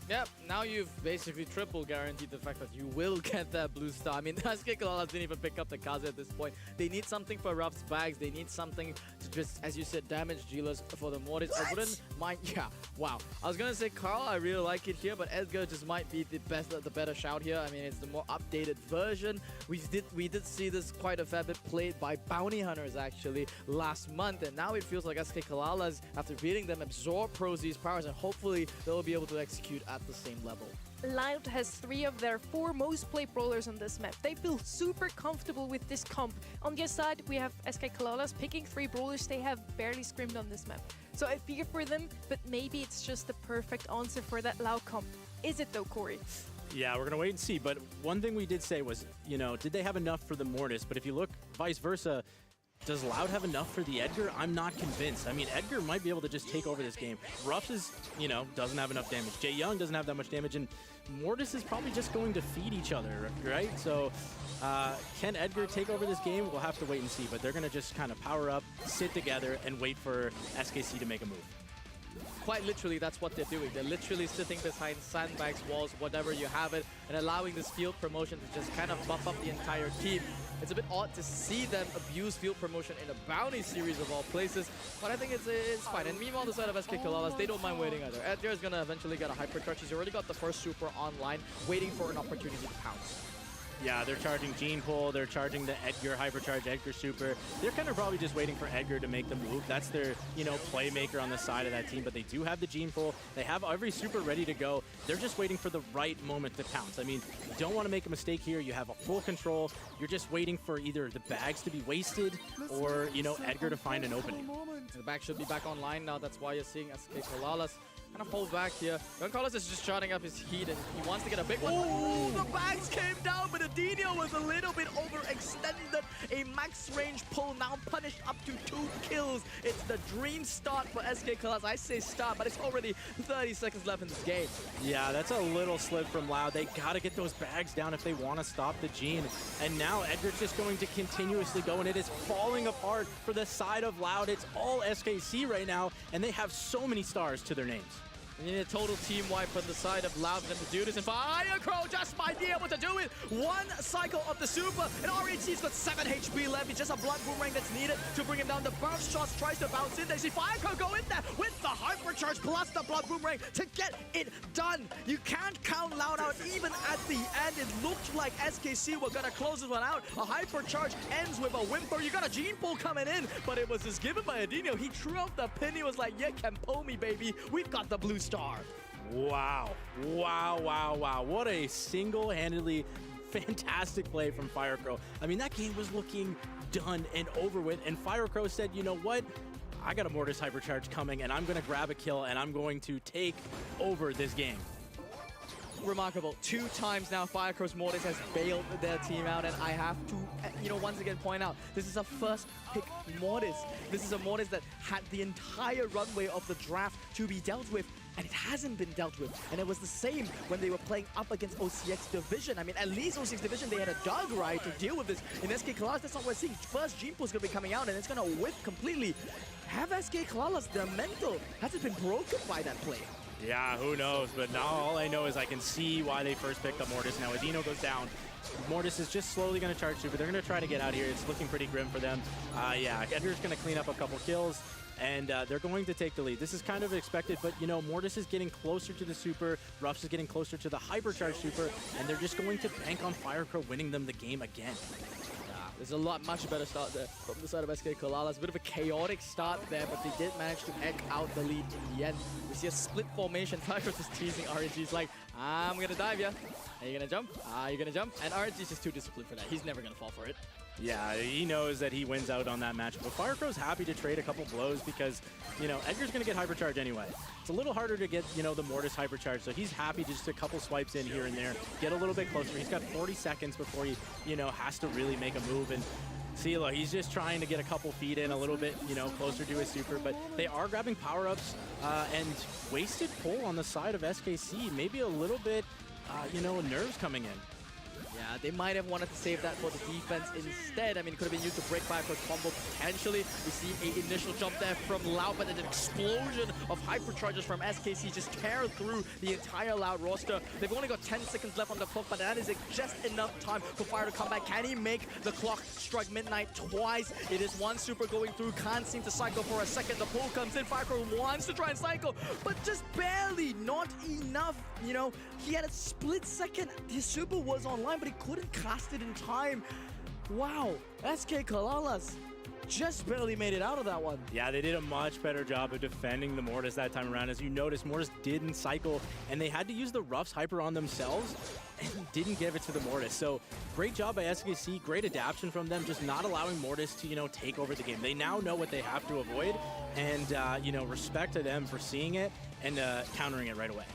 Yep, now you've basically triple guaranteed the fact that you will get that blue star. I mean, SK Kalalas didn't even pick up the Kaze at this point. They need something for Ruff's bags. They need something to just, as you said, damage Gilas for the Mortis. I wouldn't mind. Yeah, wow. I was going to say Carl, I really like it here, but Edgar just might be the better shout here. I mean, it's the more updated version. We did see this quite a fair bit played by Bounty Hunters, actually, last month. And now it feels like SK Kalalas, after beating them, absorb Prozy's powers, and hopefully they'll be able to execute at the same level. Loud has 3 of their 4 most played brawlers on this map. They feel super comfortable with this comp. On the other side, we have SK Kalalas picking 3 brawlers they have barely scrimmed on this map. So I fear for them, but maybe it's just the perfect answer for that Loud comp. Is it though, Corey? Yeah, we're going to wait and see. But one thing we did say was, you know, did they have enough for the Mortis? But if you look vice versa, does Loud have enough for the Edgar? I'm not convinced. I mean, Edgar might be able to just take over this game. Ruffs is, you know, doesn't have enough damage. Jaeyoung doesn't have that much damage, and Mortis is probably just going to feed each other, right? So, can Edgar take over this game? We'll have to wait and see, but they're going to just kind of power up, sit together, and wait for SKC to make a move. Quite literally, that's what they're doing. They're literally sitting behind sandbags, walls, whatever you have it, and allowing this field promotion to just kind of buff up the entire team. It's a bit odd to see them abuse field promotion in a bounty series of all places, but I think it's fine. And meanwhile, on the side of SK Kalalas, they don't mind waiting either. Edgar is going to eventually get a hypercharge. He's already got the first super online, waiting for an opportunity to pounce. Yeah, they're charging Gene Pull, they're charging the Edgar Hypercharge, Edgar Super. They're kind of probably just waiting for Edgar to make the move. That's their, you know, playmaker on the side of that team, but they do have the Gene Pull. They have every super ready to go. They're just waiting for the right moment to pounce. I mean, you don't want to make a mistake here. You have a full control. You're just waiting for either the bags to be wasted or, you know, Edgar to find an opening. The bag should be back online now. That's why you're seeing SK Kalalas kind of hold back here. Young Carlos is just shutting up his heat, and he wants to get a big one. Oh, the bags came down, but Adinio was a little bit overextended. A max range pull now punished up to 2 kills. It's the dream start for SK Kalalas. I say start, but it's already 30 seconds left in this game. Yeah, that's a little slip from Loud. They got to get those bags down if they want to stop the Gene. And now Edgar's just going to continuously go, and it is falling apart for the side of Loud. It's all SKC right now, and they have so many stars to their names. We need a total team wipe on the side of Loud for them to do this. And Firecrow just might be able to do it. 1 cycle of the super. And RHC's got 7 HP left. It's just a blood boomerang that's needed to bring him down. The burst shots tries to bounce in. They see Firecrow go in there with the hypercharge plus the blood boomerang to get it done. You can't count Loud out even at the end. It looked like SKC were gonna close this one out. A hypercharge ends with a whimper. You got a Gene Pull coming in, but it was just given by Adinio. He threw out the pin. He was like, yeah, can pull me, baby. We've got the blue star. Wow. Wow, wow, wow. What a single-handedly fantastic play from Firecrow. I mean, that game was looking done and over with, and Firecrow said, you know what? I got a Mortis Hypercharge coming, and I'm going to grab a kill, and I'm going to take over this game. Remarkable. 2 times now Firecrow's Mortis has bailed their team out, and I have to, you know, once again point out, this is a first pick Mortis. This is a Mortis that had the entire runway of the draft to be dealt with, and it hasn't been dealt with. And it was the same when they were playing up against OCX Division. I mean, at least OCX Division, they had a dog right to deal with this. In SK Kalalas, that's not what we're seeing. First, Gene Pull's going to be coming out, and it's going to whiff completely. Have SK Kalalas, their mental, has it been broken by that play? Yeah, who knows? But now all I know is I can see why they first picked up Mortis. Now Adino goes down. Mortis is just slowly going to charge super. They're going to try to get out here. It's looking pretty grim for them. Yeah, Edgar's going to clean up a couple kills, and they're going to take the lead. This is kind of expected, but, you know, Mortis is getting closer to the super. Ruffs is getting closer to the hypercharge super, and they're just going to bank on Firecrow winning them the game again. There's a much better start there from the side of SK Kalalas. A bit of a chaotic start there, but they did manage to edge out the lead in the end. We see a split formation. Firecross is teasing RNG. He's like, I'm going to dive ya. Are you going to jump? Are you going to jump? And RNG is just too disciplined for that. He's never going to fall for it. Yeah, he knows that he wins out on that matchup. But Firecrow's happy to trade a couple blows because, you know, Edgar's going to get hypercharge anyway. It's a little harder to get, you know, the Mortis hypercharge, so he's happy to just a couple swipes in here and there, get a little bit closer. He's got 40 seconds before he, you know, has to really make a move. And see, look, he's just trying to get a couple feet in a little bit, you know, closer to his super. But they are grabbing power-ups and wasted pull on the side of SKC. Maybe a little bit, you know, nerves coming in. Yeah, they might have wanted to save that for the defense instead. I mean, it could have been used to break Firecrow's combo potentially. We see an initial jump there from Loud, but then an explosion of hypercharges from SKC just tear through the entire Loud roster. They've only got 10 seconds left on the clock, but that is just enough time for Fire to come back. Can he make the clock strike midnight twice? It is one super going through, can't seem to cycle for a second. The pull comes in, Firecrow wants to try and cycle, but just barely, not enough. You know, he had a split second. His super was online, but he couldn't cast it in time. Wow, SK Kalalas just barely made it out of that one. Yeah, they did a much better job of defending the Mortis that time around. As you notice, Mortis didn't cycle, and they had to use the Ruff's hyper on themselves, and didn't give it to the Mortis. So great job by SKC, great adaptation from them, just not allowing Mortis to, you know, take over the game. They now know what they have to avoid, and, you know, respect to them for seeing it and countering it right away.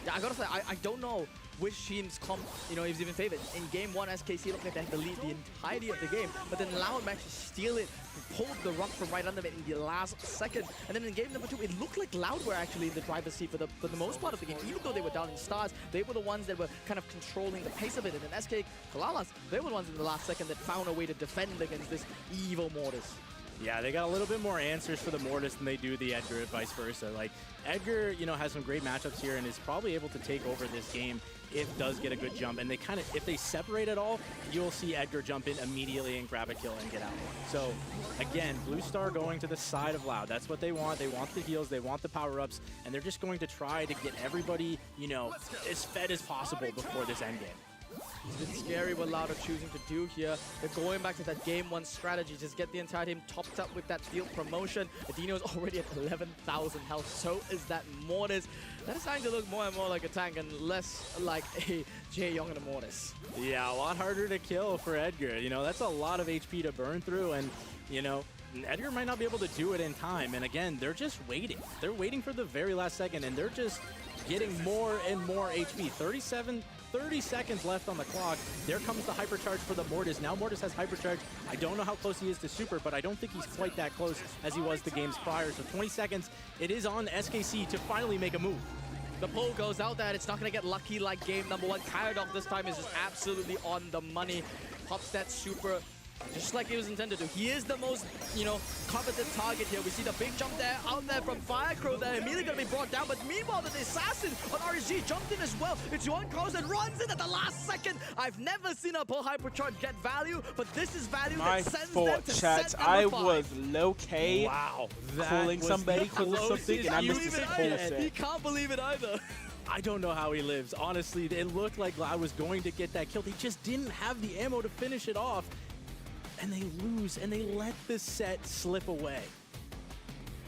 Yeah, I gotta say, I don't know which team's comp, you know, is even favored. In game one, SKC looked like they had the lead the entirety of the game, but then Loud managed to steal it, pulled the rock from right under it in the last second. And then in game number two, it looked like Loud were actually in the driver's seat for the most part of the game. Even though they were down in stars, they were the ones that were kind of controlling the pace of it. And then SK Kalalas, they were the ones in the last second that found a way to defend against this evil Mortis. Yeah, they got a little bit more answers for the Mortis than they do the Edgar, and vice versa. Like, Edgar, you know, has some great matchups here and is probably able to take over this game if does get a good jump. And they kind of, if they separate at all, you'll see Edgar jump in immediately and grab a kill and get out. So, again, Blue Star going to the side of Loud. That's what they want. They want the heals, they want the power-ups, and they're just going to try to get everybody, you know, as fed as possible before this endgame. It's been scary what Loud are choosing to do here. They're going back to that game one strategy, just get the entire team topped up with that field promotion. Adino's already at 11,000 health, so is that Mortis. That is starting to look more and more like a tank and less like a Jae-Young and a Mortis. Yeah, a lot harder to kill for Edgar. You know, that's a lot of HP to burn through, and, you know, Edgar might not be able to do it in time. And again, they're just waiting. They're waiting for the very last second, and they're just getting more and more HP. 30 seconds left on the clock. There comes the hypercharge for the Mortis. Now Mortis has hypercharge. I don't know how close he is to super, but I don't think he's quite that close as he was the games prior. So 20 seconds, it is on SKC to finally make a move. The pull goes out there. It's not going to get lucky like game number one. Karadok this time is just absolutely on the money. Pops that super just like he was intended to. He is the most, you know, coveted target here. We see the big jump there, out there from Firecrow there. Immediately going to be brought down, but meanwhile, the assassin on RSG jumped in as well. It's Yuan Carlos that runs in at the last second. I've never seen a pull hypercharge get value, but this is value that sends them to chat. set I number 5. was low-K calling somebody because of something, and I missed this whole set. He can't believe it either. I don't know how he lives. Honestly, it looked like Loud was going to get that kill. They just didn't have the ammo to finish it off. And they lose, and they let the set slip away.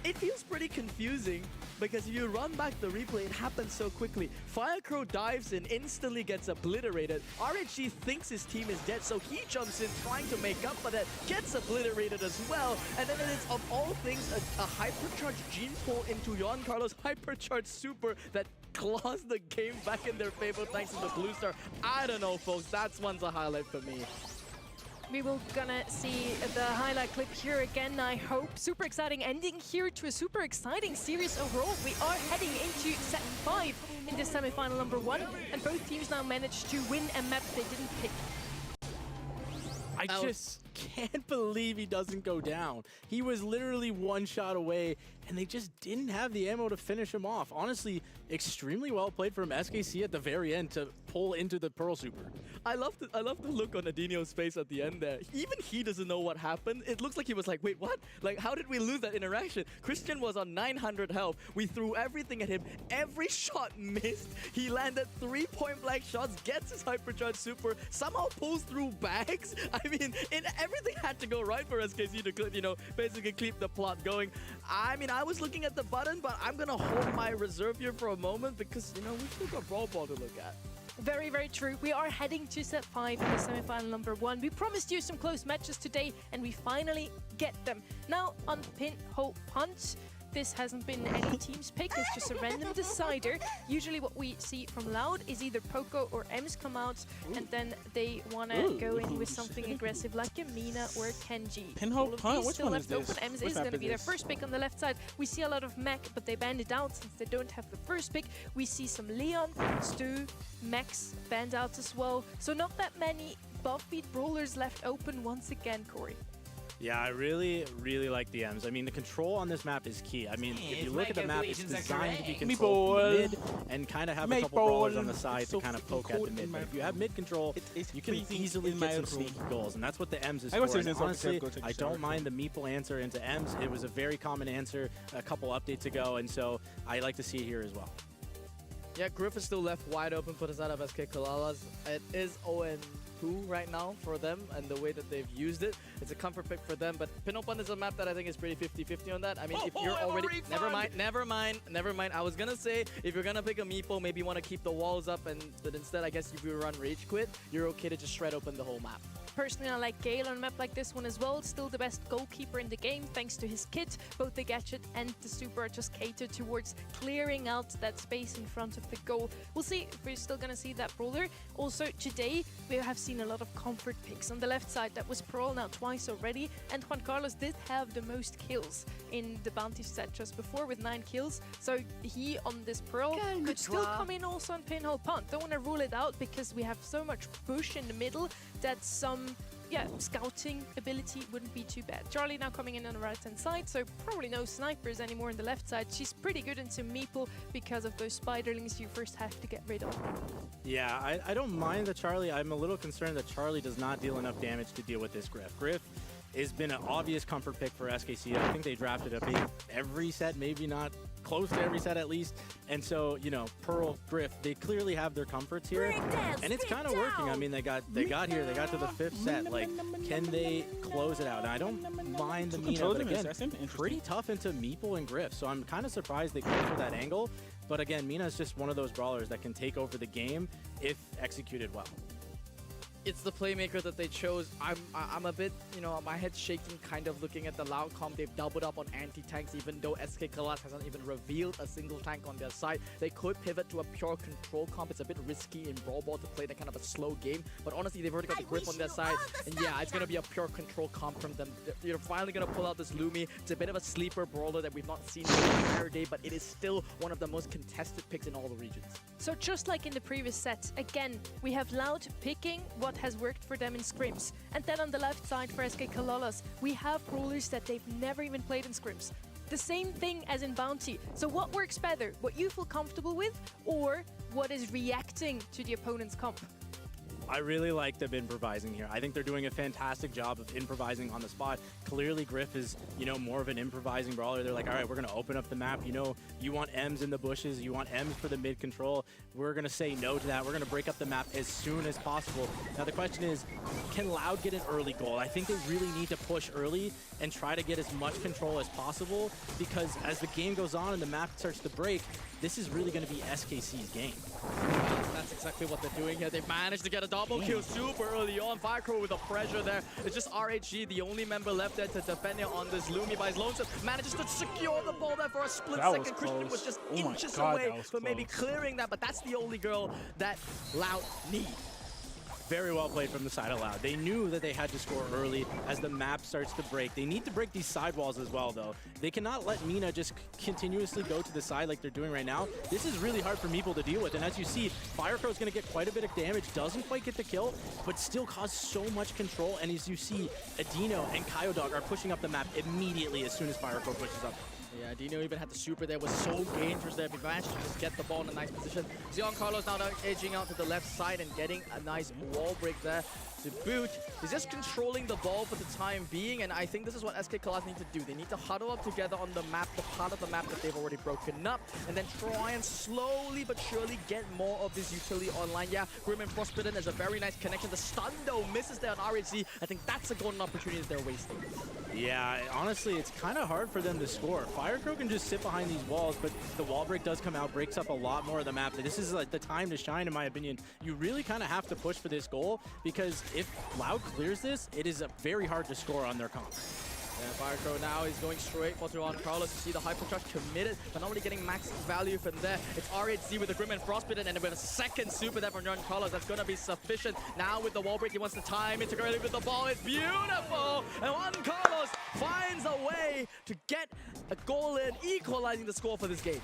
It feels pretty confusing because if you run back the replay, it happens so quickly. Firecrow dives in, instantly gets obliterated. RNG thinks his team is dead, so he jumps in trying to make up for that, gets obliterated as well. And then it is, of all things, a hypercharged gene pull into Yuan Carlos' hypercharged super that claws the game back in their favor thanks to the Blue Star. I don't know, folks. That's one's a highlight for me. We will gonna see the highlight clip here again, I hope. Super exciting ending here to a super exciting series overall. We are heading into set 5 in this semi-final number 1, and both teams now managed to win a map they didn't pick. I just can't believe he doesn't go down. He was literally one shot away, and they just didn't have the ammo to finish him off. Honestly, extremely well played from SKC at the very end to pull into the Pearl Super. I love the look on Adino's face at the end there. Even he doesn't know what happened. It looks like he was like, wait, what? Like, how did we lose that interaction? Christian was on 900 health. We threw everything at him. Every shot missed. He landed 3 point-blank shots, gets his hypercharge super, somehow pulls through bags. I mean, in everything had to go right for SKC to, you know, basically keep the plot going. I mean, I was looking at the button, but I'm gonna hold my reserve here for a moment because, you know, we've still got Brawl Ball to look at. Very, very true. We are heading to set 5 in the semi-final number 1. We promised you some close matches today, and we finally get them. Now, on Pinhole Punt, this hasn't been any team's pick, it's just a random decider. Usually what we see from Loud is either Poco or Ems come out, and then they want to go in with something aggressive like a Mina or a Kenji. Pinhole Punt? Which one is this? Open. Ems Which is map going to is be their this? first pick on the left side. We see a lot of Mac, but they banned it out since they don't have the first pick. We see some Leon, Stu, Max banned out as well. So not that many buff beat brawlers left open once again, Corey. Yeah, I really, really like the M's. I mean, the control on this map is key. I mean, if you look at the map, it's designed to be controlled from mid and kind of have a couple brawlers on the side to kind of poke at the mid. But if you have mid control, you can easily get some sneaky goals, and that's what the M's is for. And honestly, I don't mind the Meeple answer into M's. It was a very common answer a couple updates ago, and so I like to see it here as well. Yeah, Griff is still left wide open for the side of SK Kalalas. It is 0-2 right now for them, and the way that they've used it, it's a comfort pick for them. But Pinopan is a map that I think is pretty 50-50 on that. I mean, if you're already... Never mind. I was gonna say, if you're gonna pick a Meeple, maybe you want to keep the walls up, but instead, I guess if you run Rage Quit, you're okay to just shred open the whole map. Personally, I like Gale on a map like this one as well. Still the best goalkeeper in the game thanks to his kit. Both the gadget and the super are just catered towards clearing out that space in front of the goal. We'll see if we're still going to see that brawler. Also, today, we have seen a lot of comfort picks. On the left side, that was Brawl now twice already. And Juan Carlos did have the most kills in the bounty set just before with 9 kills. So he, on this Brawl, could still come in also on Pinhole Punt. Don't want to rule it out because we have so much bush in the middle that some scouting ability wouldn't be too bad. Charlie now coming in on the right-hand side, so probably no snipers anymore on the left side. She's pretty good into Meeple because of those spiderlings you first have to get rid of. Yeah, I don't mind the Charlie. I'm a little concerned that Charlie does not deal enough damage to deal with this Griff. Griff has been an obvious comfort pick for SKC. I think they drafted a every set, maybe not close to every set at least. And so, you know, Pearl, Griff, they clearly have their comforts here. And it's kind of working. I mean, they got here, they got to the 5th set. Like, can they close it out? And I don't mind the Mina, but again, pretty tough into Meeple and Griff. So I'm kind of surprised they came for that angle. But again, Mina is just one of those brawlers that can take over the game if executed well. It's the playmaker that they chose. I'm a bit, you know, my head's shaking kind of looking at the Loud comp. They've doubled up on anti-tanks even though SK Kalas hasn't even revealed a single tank on their side. They could pivot to a pure control comp. It's a bit risky in Brawl Ball to play that kind of a slow game, but honestly, they've already got the grip on their side, and yeah, it's going to be a pure control comp from them. They're finally going to pull out this Lumi. It's a bit of a sleeper brawler that we've not seen the entire day, but it is still one of the most contested picks in all the regions. So just like in the previous set, again, we have Loud picking what has worked for them in scrims. And then on the left side for SK Kalalas, we have brawlers that they've never even played in scrims. The same thing as in Bounty. So what works better? What you feel comfortable with, or what is reacting to the opponent's comp? I really like them improvising here. I think they're doing a fantastic job of improvising on the spot. Clearly, Griff is, you know, more of an improvising brawler. They're like, all right, we're going to open up the map. You know, you want M's in the bushes. You want M's for the mid control. We're going to say no to that. We're going to break up the map as soon as possible. Now, the question is, can Loud get an early goal? I think they really need to push early and try to get as much control as possible, because as the game goes on and the map starts to break, this is really going to be SKC's game. That's exactly what they're doing here. They've managed to get a double kill super early on. Firecrow with the pressure there. It's just RHG, the only member left there to defend it on this Lumi by his lonesome. Manages to secure the ball there for a split second. Christian was just inches away from maybe clearing that, but that's the only girl that Loud need. Very well played from the side of Loud. They knew that they had to score early as the map starts to break. They need to break these sidewalls as well, though. They cannot let Mina just continuously go to the side like they're doing right now. This is really hard for Meeple to deal with, and as you see, Firecrow's going to get quite a bit of damage, doesn't quite get the kill, but still cause so much control, and as you see, Adino and Kyodog are pushing up the map immediately as soon as Firecrow pushes up. Yeah, Dino even had the super there, was so dangerous there. He managed to just get the ball in a nice position. Giancarlo's Carlos now edging out to the left side and getting a nice wall break there to boot. He's just controlling the ball for the time being, and I think this is what SK Kalas need to do. They need to huddle up together on the map, the part of the map that they've already broken up, and then try and slowly but surely get more of this utility online. Yeah, Grim and Frostbitten is a very nice connection. The stun though misses there on RHC. I think that's a golden opportunity that they're wasting. Yeah, honestly, it's kind of hard for them to score. Firecrow can just sit behind these walls, but the wall break does come out, breaks up a lot more of the map. This is like the time to shine, in my opinion. You really kind of have to push for this goal, because if Loud clears this, it is very hard to score on their comp. Yeah, Firecrow now is going straight for Giancarlo's. Carlos. You see the Hypercharge committed, but not really getting max value from there. It's RHC with the Grim and Frostbitten, and with a second super there from Giancarlo's, that's going to be sufficient. Now with the wall break, he wants the time integrated with the ball. It's beautiful! And Giancarlo's finds a way to get a goal in, equalizing the score for this game.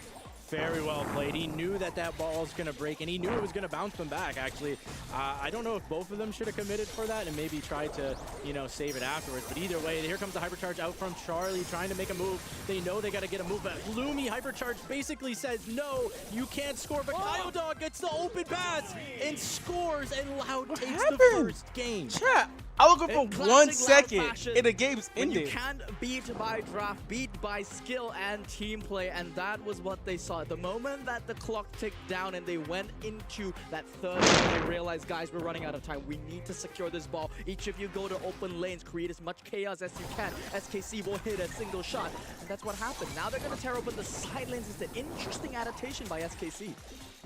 Very well played. He knew that that ball was going to break, and he knew it was going to bounce them back, actually. I don't know if both of them should have committed for that and maybe tried to, you know, save it afterwards. But either way, here comes the Hypercharge out from Charlie, trying to make a move. They know they got to get a move, but Gloomy Hypercharge basically says, no, you can't score. But Kyodog gets the open pass and scores, and Loud takes the first game. Chat, I was looking for 1 second, and the game's ended. You can't beat by draft, beat by skill and team play, and that was what they saw. The moment that the clock ticked down and they went into that third, they realized, guys, we're running out of time. We need to secure this ball. Each of you go to open lanes, create as much chaos as you can. SKC will hit a single shot, and that's what happened. Now they're going to tear open the side lanes. It's an interesting adaptation by SKC.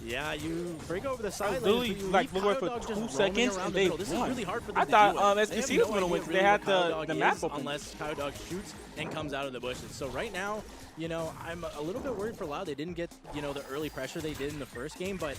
Yeah, you break over the side literally lanes, like looking for 2 seconds and they won. This is really hard for them I to thought do it. SKC was going to win because they had the map open. Unless Kyodog shoots and comes out of the bushes. So right now, you know, I'm a little bit worried for Loud. They didn't get, you know, the early pressure they did in the first game, but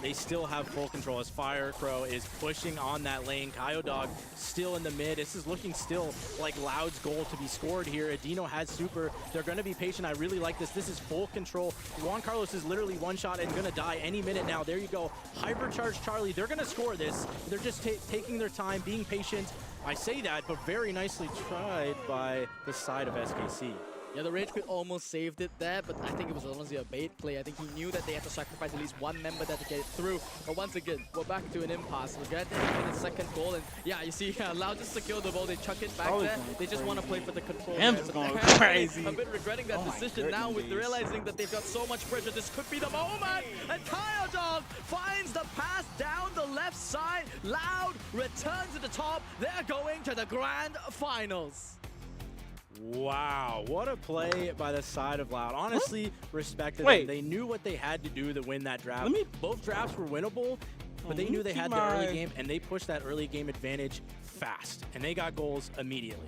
they still have full control as Firecrow is pushing on that lane. Kyodog still in the mid. This is looking still like Loud's goal to be scored here. Adino has super. They're going to be patient. I really like this. This is full control. Giancarlo's is literally one shot and going to die any minute now. There you go. Hypercharge Charlie. They're going to score this. They're just taking their time, being patient. I say that, but very nicely tried by the side of SKC. Yeah, the Rage Quit almost saved it there, but I think it was honestly a bait play. I think he knew that they had to sacrifice at least one member there to get it through. But once again, we're back to an impasse. We're getting the second goal, and yeah, you see, Loud just secure the ball. They chuck it back there. They just want to play for the control. M's going crazy. A bit regretting that decision now with realizing that they've got so much pressure. This could be the moment, and Kyodog finds the pass down the left side. Loud returns to the top. They're going to the grand finals. Wow, what a play by the side of Loud. Honestly, respected them. They knew what they had to do to win that draft. Both drafts were winnable, but they knew they had the early game, and they pushed that early game advantage fast, and they got goals immediately.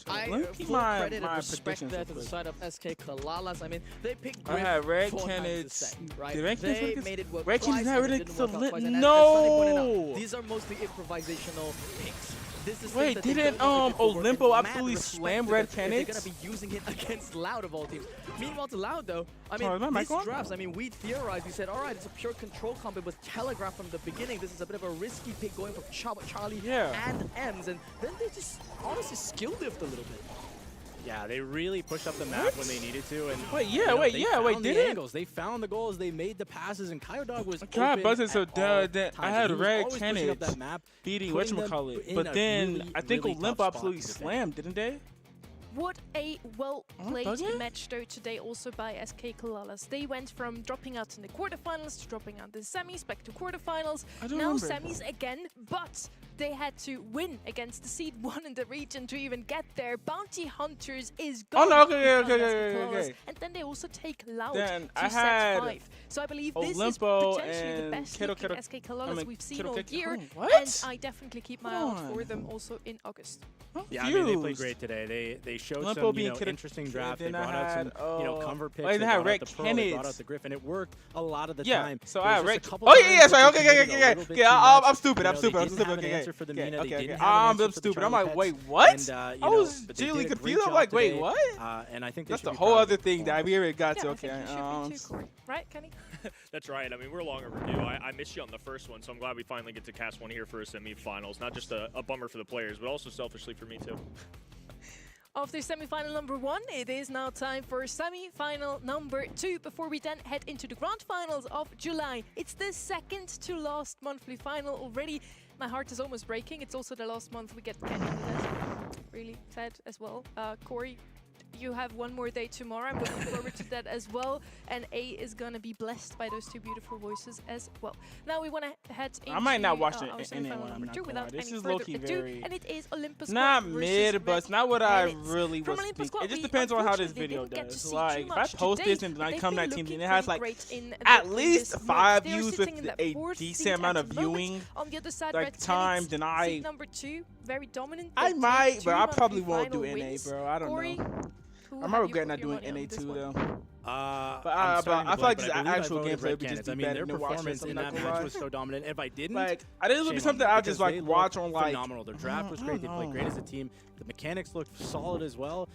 I full credit and respect there to the side of SK Kalalas. I mean, they picked Griff Red 4 times Kennedy. a set, right? Did Red They made it work Red twice, Kennedy's not and it really didn't work out twice. And No! These are mostly improvisational picks. Wait, didn't Olimpo absolutely slam Red Kennedy? They're going to be using it against Loud of all teams. Meanwhile to Loud though, I mean, these drafts, I mean, we theorized, we said, all right, it's a pure control comp. It was telegraphed from the beginning. This is a bit of a risky pick going for Charlie and Ems, and then they just honestly skill diffed a little bit. Yeah, they really pushed up the map when they needed to. And They found the goals, they made the passes, and Kyodog was I had Red Kennedy beating whatchamacallit, but then I think Olimpo absolutely slammed, didn't they? What a well-played match though today also by SK Kalalas. They went from dropping out in the quarterfinals to dropping out in the semis, back to quarterfinals, now semis again, but they had to win against the seed 1 in the region to even get there. Bounty Hunters is gone. Okay. And then they also take Loud then to set 5. So I believe this is potentially the best looking SK Kalalas we've seen all year. And I definitely keep my eye out for them also in August. Yeah, I mean, they played great today. They showed some interesting draft. They brought out some cover picks. They brought out the Pro, they brought out the Griff, and it worked a lot of the time. So I had Red. I'm stupid. I'm stupid. I'm like, wait, what? I was genuinely confused. I'm like, wait, what? And I think that's the whole other thing that we already got to. Okay, right, Kenny? That's right. I mean, we're long overdue. I missed you on the first one, so I'm glad we finally get to cast one here for a semifinals. Not just a bummer for the players, but also selfishly for me too. After semi-final number 1, it is now time for semi-final number 2 before we then head into the grand finals of July. It's the second to last monthly final already. My heart is almost breaking. It's also the last month we get Kenny. That's really sad as well. Corey, you have one more day tomorrow. I'm looking forward to that as well. And A is going to be blessed by those two beautiful voices as well. Now we want to head into I might not watch it our in semi-final number 2 without This any is further low-key ado. very... And it is Olympus Not Squad mid, versus but Red it's not what I Canids. really From was Olympus thinking. Squad, It just we depends on how this unfortunately video didn't get to does. see Like, too if I much post today, this and but I they've come been that team looking and it has pretty like great in at the least previous 5 months. They are views sitting with in that a fourth decent seat amount at of the moment. viewing, On the other side, like Red time, Canids, then I seat number 2, very dominant. I They might, take but 2 I probably monthly won't do final NA, wins. bro. I don't Corey, know. who I'm have you regretting put not your doing money on NA this too one? though. I feel like just actual gameplay would Red just Canids. be better their than watching performance in something that like match that. was so dominant. If I didn't, Like, I think it would be shame on something me, I because just like they watch looked on like. phenomenal. Their draft was great. They played great as a team. The mechanics looked solid as well.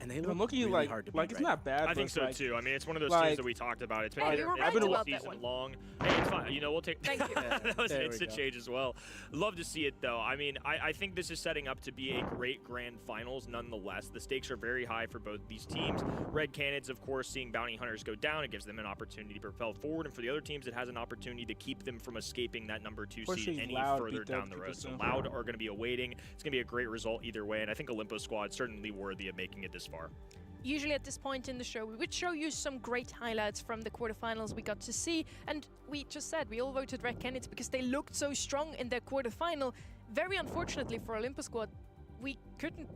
And they look looking really like hard to beat it's right not bad. I think so like, too. I mean, it's one of those like, teams that we talked about. It's been Hey, a you were it's right been a about that season one. long. Hey, it's fine. You know, we'll take. Thank you. That was There we instant go. change as well. Love to see it though. I mean, I think this is setting up to be a great grand finals. Nonetheless, the stakes are very high for both these teams. Red Canids, of course, seeing bounty hunters go down, it gives them an opportunity to propel forward, and for the other teams, it has an opportunity to keep them from escaping that number 2 seed any further down the road. So Loud are going to be awaiting. It's going to be a great result either way, and I think Olympus Squad certainly worthy of making it this far. Usually at this point in the show, we would show you some great highlights from the quarterfinals we got to see. And we just said we all voted Red Canids because they looked so strong in their quarterfinal. Very unfortunately for Olympus Squad, we couldn't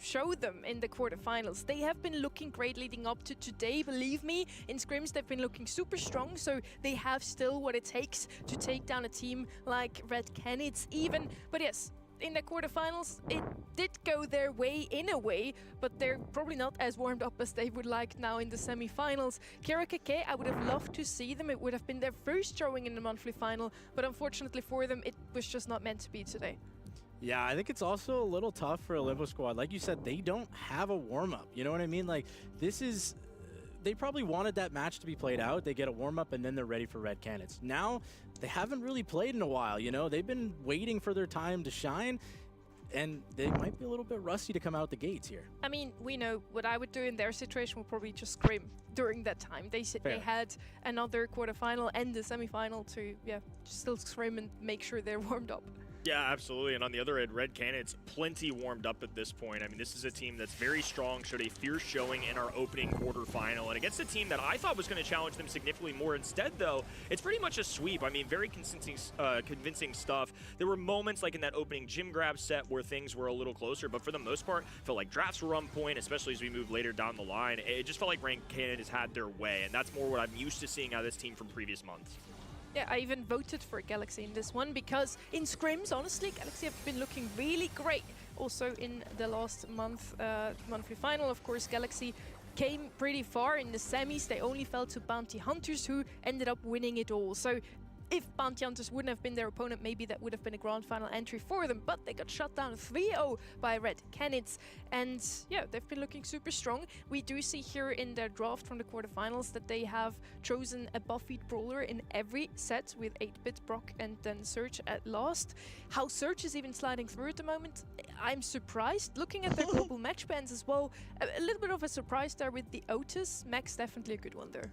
show them in the quarterfinals. They have been looking great leading up to today, believe me. In scrims, they've been looking super strong, so they have still what it takes to take down a team like Red Canids even. But yes, in the quarterfinals, it did go their way in a way, but they're probably not as warmed up as they would like now in the semi-finals. Kirakake, I would have loved to see them. It would have been their first showing in the monthly final, but unfortunately for them, it was just not meant to be today. Yeah, I think it's also a little tough for Olympus Squad. Like you said, they don't have a warm-up. You know what I mean? Like, this is... They probably wanted that match to be played out. They get a warm-up, and then they're ready for Red Canids. Now, they haven't really played in a while, you know? They've been waiting for their time to shine, and they might be a little bit rusty to come out the gates here. I mean, we know what I would do in their situation would probably just scrim during that time. They had another quarterfinal and the semi-final to, just still scrim and make sure they're warmed up. Yeah, absolutely. And on the other end, Red Canids plenty warmed up at this point. I mean, this is a team that's very strong, showed a fierce showing in our opening quarterfinal. And against a team that I thought was going to challenge them significantly more. Instead, though, it's pretty much a sweep. I mean, very convincing stuff. There were moments like in that opening gym grab set where things were a little closer. But for the most part, I felt like drafts were on point, especially as we moved later down the line. It just felt like Red Canids had their way. And that's more what I'm used to seeing out of this team from previous months. Yeah, I even voted for Galaxy in this one because in scrims, honestly, Galaxy have been looking really great. Also in the last monthly final, of course, Galaxy came pretty far in the semis. They only fell to Bounty Hunters, who ended up winning it all. So if Bounty Hunters wouldn't have been their opponent, maybe that would have been a grand final entry for them, but they got shut down 3-0 by Red Canids. And yeah, they've been looking super strong. We do see here in their draft from the quarterfinals that they have chosen a buffed brawler in every set with 8-bit Brock and then Surge at last. How Surge is even sliding through at the moment, I'm surprised. Looking at their global match bans as well, a little bit of a surprise there with the Otis. Max definitely a good one there.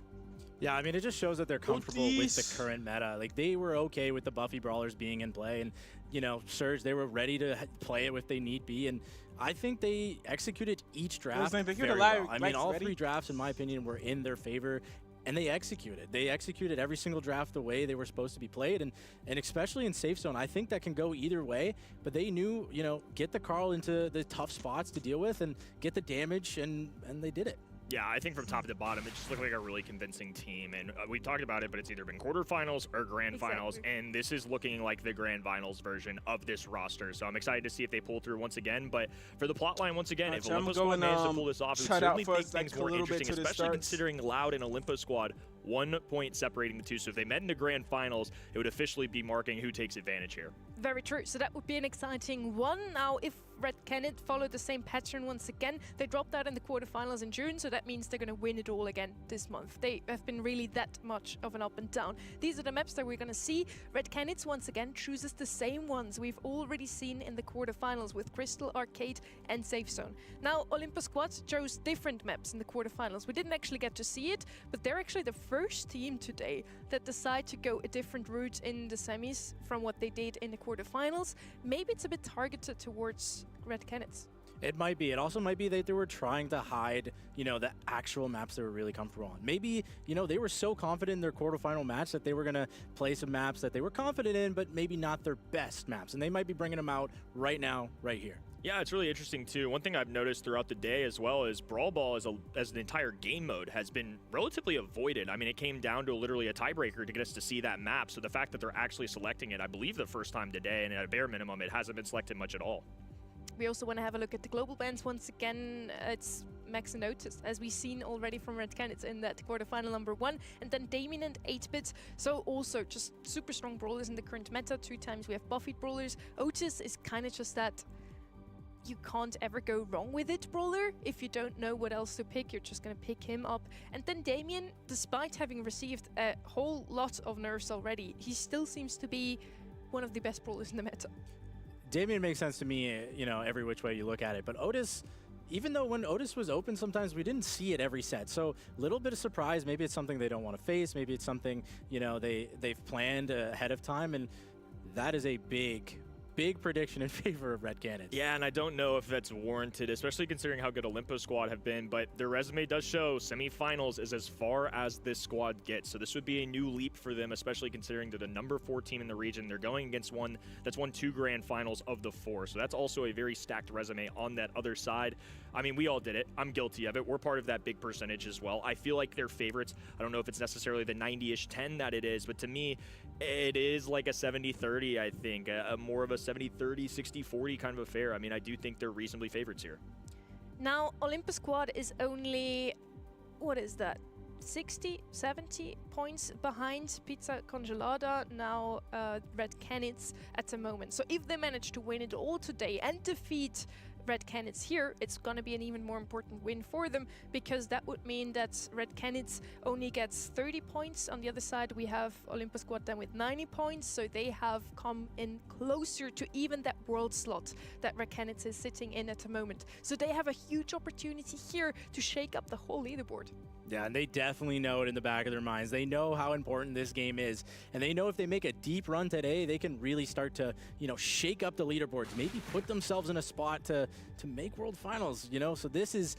Yeah, I mean, it just shows that they're comfortable with the current meta. Like, they were okay with the Buffy Brawlers being in play, and, you know, Surge, they were ready to play it if they need be, and I think they executed each draft very well. I mean, all 3 drafts, in my opinion, were in their favor, and they executed. They executed every single draft the way they were supposed to be played, and especially in Safe Zone, I think that can go either way, but they knew, you know, get the Carl into the tough spots to deal with and get the damage, and they did it. Yeah, I think from top to bottom, it just looked like a really convincing team. And we talked about it, but it's either been quarterfinals or grand finals. And this is looking like the grand finals version of this roster. So I'm excited to see if they pull through once again. But for the plot line, once again, if Olympus Squad manages to pull this off, it would certainly make things more interesting, especially considering Loud and Olympus Squad 1 point separating the two. So if they met in the grand finals, it would officially be marking who takes advantage here. Very true. So that would be an exciting one. Now, if Red Kenneth followed the same pattern once again, they dropped out in the quarterfinals in June, so that means they're going to win it all again this month. They have been really that much of an up and down. These are the maps that we're going to see. Red Kenneth once again chooses the same ones we've already seen in the quarterfinals with Crystal, Arcade and Safe Zone. Now, Olympus Squad chose different maps in the quarterfinals. We didn't actually get to see it, but they're actually the first team today that decide to go a different route in the semis from what they did in the quarterfinals. Maybe it's a bit targeted towards Red Kenneth. It might be. It also might be that they were trying to hide, the actual maps they were really comfortable on. Maybe, they were so confident in their quarterfinal match that they were going to play some maps that they were confident in, but maybe not their best maps. And they might be bringing them out right now, right here. Yeah, it's really interesting too. One thing I've noticed throughout the day as well is Brawl Ball as an entire game mode has been relatively avoided. I mean, it came down to literally a tiebreaker to get us to see that map. So the fact that they're actually selecting it, I believe the first time today, and at a bare minimum, it hasn't been selected much at all. We also want to have a look at the global bans once again. It's Max and Otis, as we've seen already from Red Kenneth in that quarterfinal #1, and then Damien and 8-Bit. So also just super strong brawlers in the current meta. 2 times we have buffied brawlers. Otis is kind of just that you can't ever go wrong with it brawler. If you don't know what else to pick, you're just going to pick him up. And then Damien, despite having received a whole lot of nerfs already, he still seems to be one of the best brawlers in the meta. Damien makes sense to me, every which way you look at it. But Otis, even though when Otis was open, sometimes we didn't see it every set. So a little bit of surprise. Maybe it's something they don't want to face. Maybe it's something, they've planned ahead of time. And that is a big prediction in favor of Red Kenneth. Yeah, and I don't know if that's warranted, especially considering how good Olympus Squad have been, but their resume does show semifinals is as far as this squad gets. So this would be a new leap for them, especially considering they're the #4 team in the region. They're going against one that's won 2 grand finals of the 4. So that's also a very stacked resume on that other side. I mean, we all did it. I'm guilty of it. We're part of that big percentage as well. I feel like they're favorites. I don't know if it's necessarily the 90-ish 10 that it is, but to me, it is like a 70-30, I think. More of a 70-30, 60-40 kind of affair. I mean, I do think they're reasonably favorites here. Now, Olympus Squad is only, what is that? 60, 70 points behind Pizza Congelada, now Red Kenneth at the moment. So if they manage to win it all today and defeat Red Kenneth here, it's going to be an even more important win for them, because that would mean that Red Kenneth only gets 30 points. On the other side, we have Olympus Squad then with 90 points, so they have come in closer to even that world slot that Red Kenneth is sitting in at the moment. So they have a huge opportunity here to shake up the whole leaderboard. Yeah, and they definitely know it in the back of their minds. They know how important this game is, and they know if they make a deep run today, they can really start to, shake up the leaderboards, maybe put themselves in a spot to make World Finals, So this is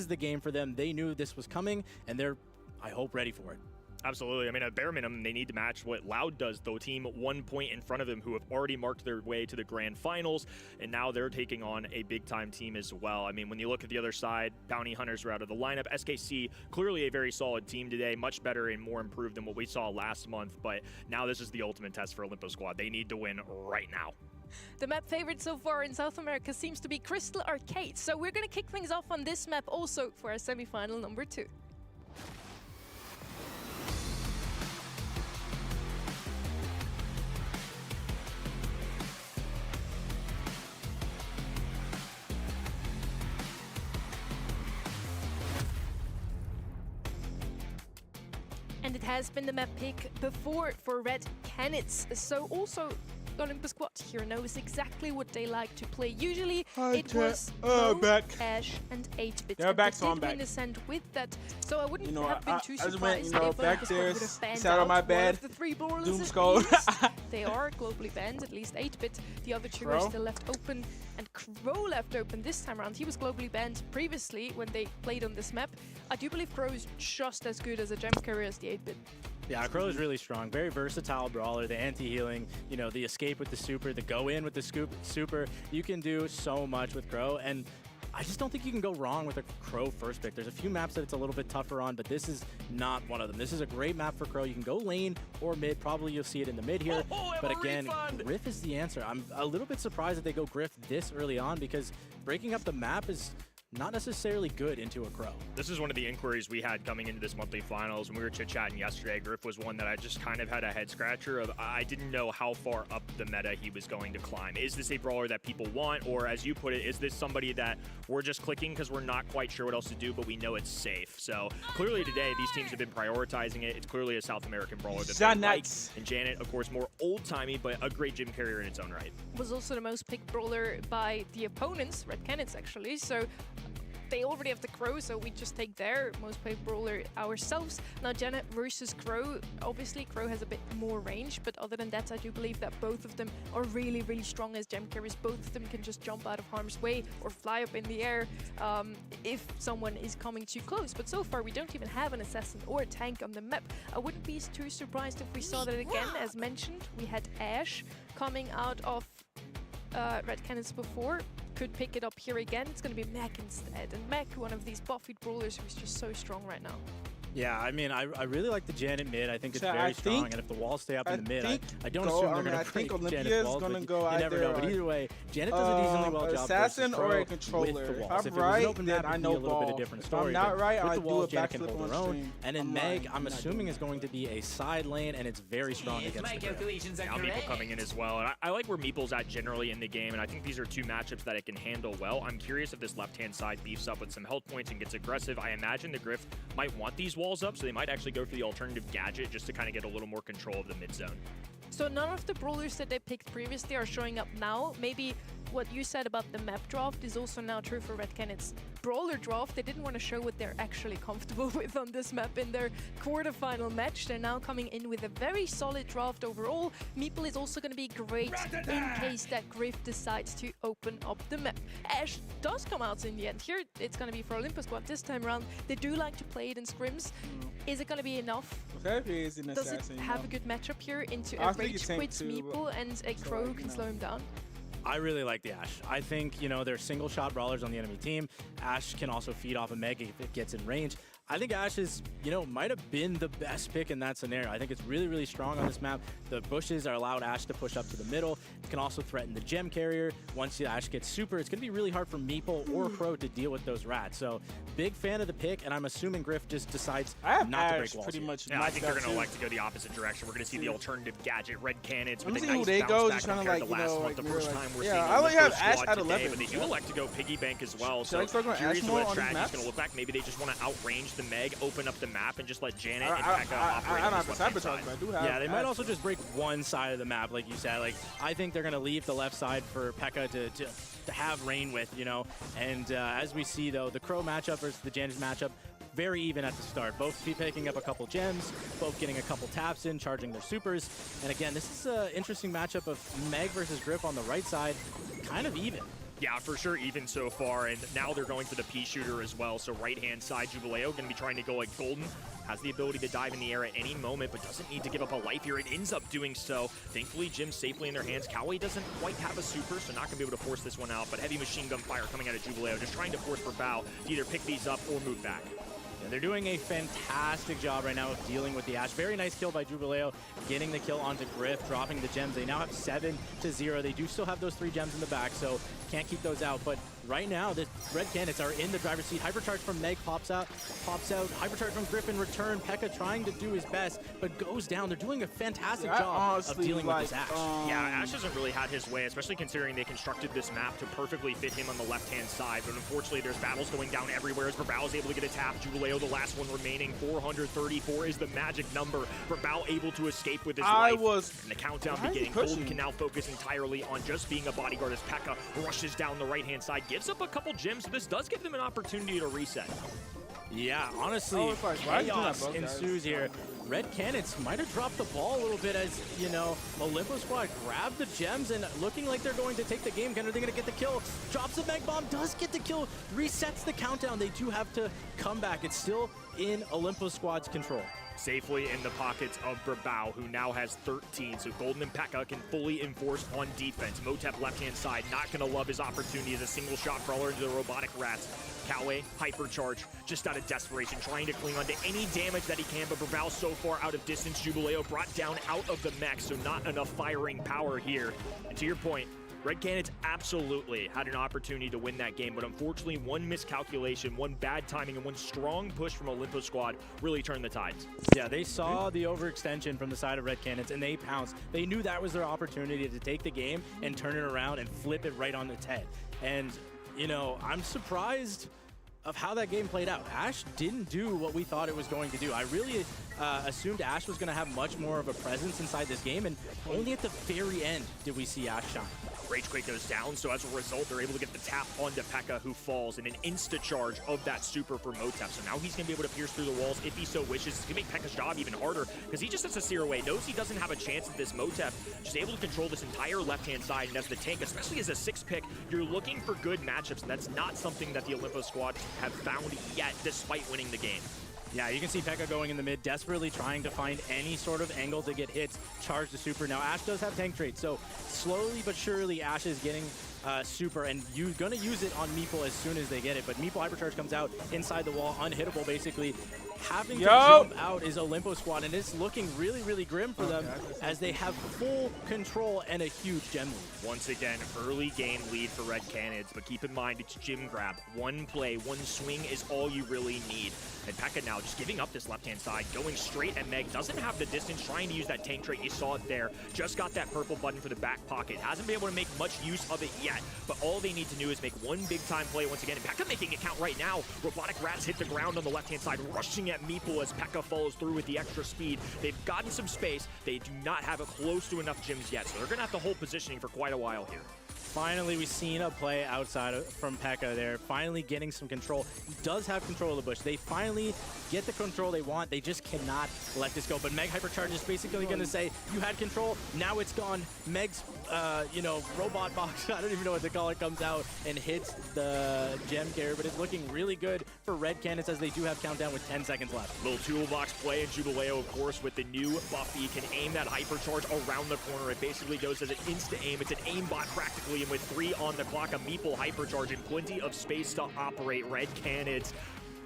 the game for them. They knew this was coming, and they're, I hope, ready for it. Absolutely. I mean, at bare minimum, they need to match what Loud does, the team 1 point in front of them, who have already marked their way to the grand finals, and now they're taking on a big-time team as well. I mean, when you look at the other side, Bounty Hunters are out of the lineup. SKC, clearly a very solid team today, much better and more improved than what we saw last month, but now this is the ultimate test for Olympus Squad. They need to win right now. The map favorite so far in South America seems to be Crystal Arcade, so we're going to kick things off on this map also for our semi-final #2. And it has been the map pick before for Red Kenneth, so also Olympus Squad here knows exactly what they like to play. Usually it was Cash and 8-Bit. They're back, so they I'm did win back. Ascent with that, so I wouldn't have been too I just surprised went, if back Olympus there, Squad would have banned sat on my out bed, one of the 3 brawlers doom at skull. least. They are globally banned, at least 8-Bit. The other 2 are Crow? still left open, and Crow left open this time around. He was globally banned previously when they played on this map. I do believe Crow is just as good as a gem carrier as the 8-Bit. Yeah, Crow is really strong. Very versatile brawler. The anti-healing, the escape with the super, the go in with the super. You can do so much with Crow, and I just don't think you can go wrong with a Crow first pick. There's a few maps that it's a little bit tougher on, but this is not one of them. This is a great map for Crow. You can go lane or mid. Probably you'll see it in the mid here. But again, Griff is the answer. I'm a little bit surprised that they go Griff this early on, because breaking up the map is not necessarily good into a Crow. This is one of the inquiries we had coming into this monthly finals. When we were chit-chatting yesterday, Griff was one that I just kind of had a head-scratcher of. I didn't know how far up the meta he was going to climb. Is this a brawler that people want, or as you put it, is this somebody that we're just clicking because we're not quite sure what else to do, but we know it's safe? So clearly today, these teams have been prioritizing it. It's clearly a South American brawler that they like. And Janet, of course, more old-timey, but a great gym carrier in its own right. Was also the most picked brawler by the opponents, Red Canids actually, so they already have the Crow, so we just take their most picked brawler ourselves. Now Janet versus Crow, obviously Crow has a bit more range, but other than that I do believe that both of them are really, really strong as gem carriers. Both of them can just jump out of harm's way or fly up in the air if someone is coming too close. But so far we don't even have an assassin or a tank on the map. I wouldn't be too surprised if we saw that again. As mentioned, we had Ashe coming out of Red Canids before. Could pick it up here again. It's going to be Mac instead. And Mac, one of these buffied brawlers who's just so strong right now. Yeah, I mean, I really like the Janet mid. I think it's very strong, and if the walls stay up in the mid, I don't assume they're going to break Janet's walls, but you never know. But either way, Janet does a decently well job assassin or a controller. If I'm right, then I know a little bit of different story. If I'm not right, with I the walls, do a Janet can hold her own. And then Meg, I'm assuming is going to be a side lane, and it's very strong against the Now Meeple coming in as well, and I like where Meeple's at generally in the game, and I think these are two matchups that it can handle well. I'm curious if this left-hand side beefs up with some health points and gets aggressive. I imagine the Griff might want these walls up, so they might actually go for the alternative gadget just to kind of get a little more control of the mid zone. So none of the brawlers that they picked previously are showing up now. Maybe what you said about the map draft is also now true for Red Canids. Brawler draft, they didn't want to show what they're actually comfortable with on this map in their quarterfinal match. They're now coming in with a very solid draft overall. Meeple is also going to be great in case that Griff decides to open up the map. Ashe does come out in the end. Here it's going to be for Olympus Squad this time around. They do like to play it in scrims. Is it going to be enough? Does it have a good matchup here into a rage quits Meeple and a Crow who can slow him down? I really like the Ashe. I think, you know, they're single shot brawlers on the enemy team. Ashe can also feed off a Meg if it gets in range. I think Ashe is, you know, might have been the best pick in that scenario. I think it's really, really strong on this map. The bushes are allowed Ashe to push up to the middle. It can also threaten the gem carrier. Once the Ashe gets super, it's going to be really hard for Meeple or Crow to deal with those rats. So, big fan of the pick, and I'm assuming Griff just decides not to break walls. Pretty much. Yeah, I think they're going to elect to go the opposite direction. We're going to see the alternative gadget, Red Canids, with a see nice who they bounce go, back just trying to compared like, to last month. The first time we're seeing I only have Ashe squad at today, 11. but they do elect to go piggy bank as well. So, Should I curious more what on these strategy's maps? going to look like. Maybe they just want to outrange the Meg, open up the map, and just let Janet and I Pekka operate don't on have this to left-hand sabotage, side. but I do have. Yeah, they might also just break one side of the map, like you said. Like, I think they're going to leave the left side for Pekka to have rain with, you know. And as we see, though, the Crow matchup versus the Janus matchup, very even at the start. Both picking up a couple gems, both getting a couple taps in, charging their supers. And again, this is an interesting matchup of Meg versus Griff on the right side, kind of even. Yeah, for sure, even so far, and now they're going for the P shooter as well. So right-hand side, Jubileo going to be trying to go like Golden. Has the ability to dive in the air at any moment, but doesn't need to give up a life here. It ends up doing so. Thankfully, Jim's safely in their hands. Coway doesn't quite have a super, so not going to be able to force this one out, but heavy machine gun fire coming out of Jubileo, just trying to force Brawl to either pick these up or move back. Yeah, they're doing a fantastic job right now of dealing with the Ashe. Very nice kill by Jubileo, getting the kill onto Griff, dropping the gems. They now have 7-0. They do still have those 3 gems in the back, so can't keep those out. But right now, the Red Canids are in the driver's seat. Hypercharge from Meg pops out. Hypercharge from Griff in return. Pekka trying to do his best, but goes down. They're doing a fantastic job of dealing with this Ashe. Yeah, Ashe hasn't really had his way, especially considering they constructed this map to perfectly fit him on the left-hand side. But unfortunately, there's battles going down everywhere as Brawl is able to get a tap. Jubileo, the last one remaining. 434 is the magic number. Brawl able to escape with his life. And the countdown beginning. Golden can now focus entirely on just being a bodyguard as Pekka rushes down the right-hand side, gives up a couple gems. This does give them an opportunity to reset. Yeah, honestly, chaos ensues here. Red Canids might have dropped the ball a little bit as, you know, Olympus Squad grabbed the gems and looking like they're going to take the game. Are they going to get the kill? Drops the Meg Bomb, does get the kill, resets the countdown. They do have to come back. It's still in Olympus Squad's control. Safely in the pockets of Brawl, who now has 13. So Golden and Pekka can fully enforce on defense. Motep left-hand side, not going to love his opportunity as a single shot brawler into the robotic rats. Coway, hypercharge, just out of desperation, trying to cling on to any damage that he can, but Brawl so far out of distance. Jubileo brought down out of the mech, so not enough firing power here. And to your point, Red Canids absolutely had an opportunity to win that game, but unfortunately one miscalculation, one bad timing, and one strong push from Olympus squad really turned the tides. Yeah, they saw the overextension from the side of Red Canids and they pounced. They knew that was their opportunity to take the game and turn it around and flip it right on its head. And, you know, I'm surprised of how that game played out. Ashe didn't do what we thought it was going to do. I really assumed Ashe was going to have much more of a presence inside this game, and only at the very end did we see Ashe shine. Ragequake goes down, so as a result, they're able to get the tap onto P.E.K.K.A, who falls in an insta-charge of that super for Motep. So now he's going to be able to pierce through the walls if he so wishes. It's going to make P.E.K.K.A.'s job even harder, because he just has to steer away. Knows he doesn't have a chance at this Motep. Just able to control this entire left-hand side, and as the tank, especially as a 6-pick, you're looking for good matchups, and that's not something that the Olympus squad have found yet, despite winning the game. Yeah, you can see P.E.K.K.A going in the mid, desperately trying to find any sort of angle to get hits, charge the super. Now, Ashe does have tank traits, so slowly but surely Ashe is getting super, and you're going to use it on Meeple as soon as they get it. But Meeple Hypercharge comes out inside the wall, unhittable basically. Having to jump out is Olympus squad, and it's looking really, really grim for them as they have full control and a huge gem lead. Once again, early game lead for Red Canids, but keep in mind it's gym grab. One play, one swing is all you really need. And P.E.K.K.A now just giving up this left-hand side, going straight at Meg. Doesn't have the distance, trying to use that tank trait. You saw it there. Just got that purple button for the back pocket. Hasn't been able to make much use of it yet, but all they need to do is make one big-time play once again. And P.E.K.K.A making it count right now. Robotic Rats hit the ground on the left-hand side, rushing at Meeple as P.E.K.K.A follows through with the extra speed. They've gotten some space. They do not have close to enough gyms yet, so they're going to have to hold positioning for quite a while here. Finally, we've seen a play outside from P.E.K.K.A there, finally getting some control. He does have control of the bush. They finally get the control they want. They just cannot let this go. But Meg Hypercharge is basically going to say, you had control, now it's gone. Meg's, you know, robot box, I don't even know what to call it, comes out and hits the gem carrier. But it's looking really good for Red Canids as they do have countdown with 10 seconds left. Little toolbox play, and Jubileo, of course, with the new Buffy, can aim that Hypercharge around the corner. It basically goes as an insta-aim. It's an aimbot practically, and with 3 on the clock, a Meeple Hypercharge and plenty of space to operate. Red Canids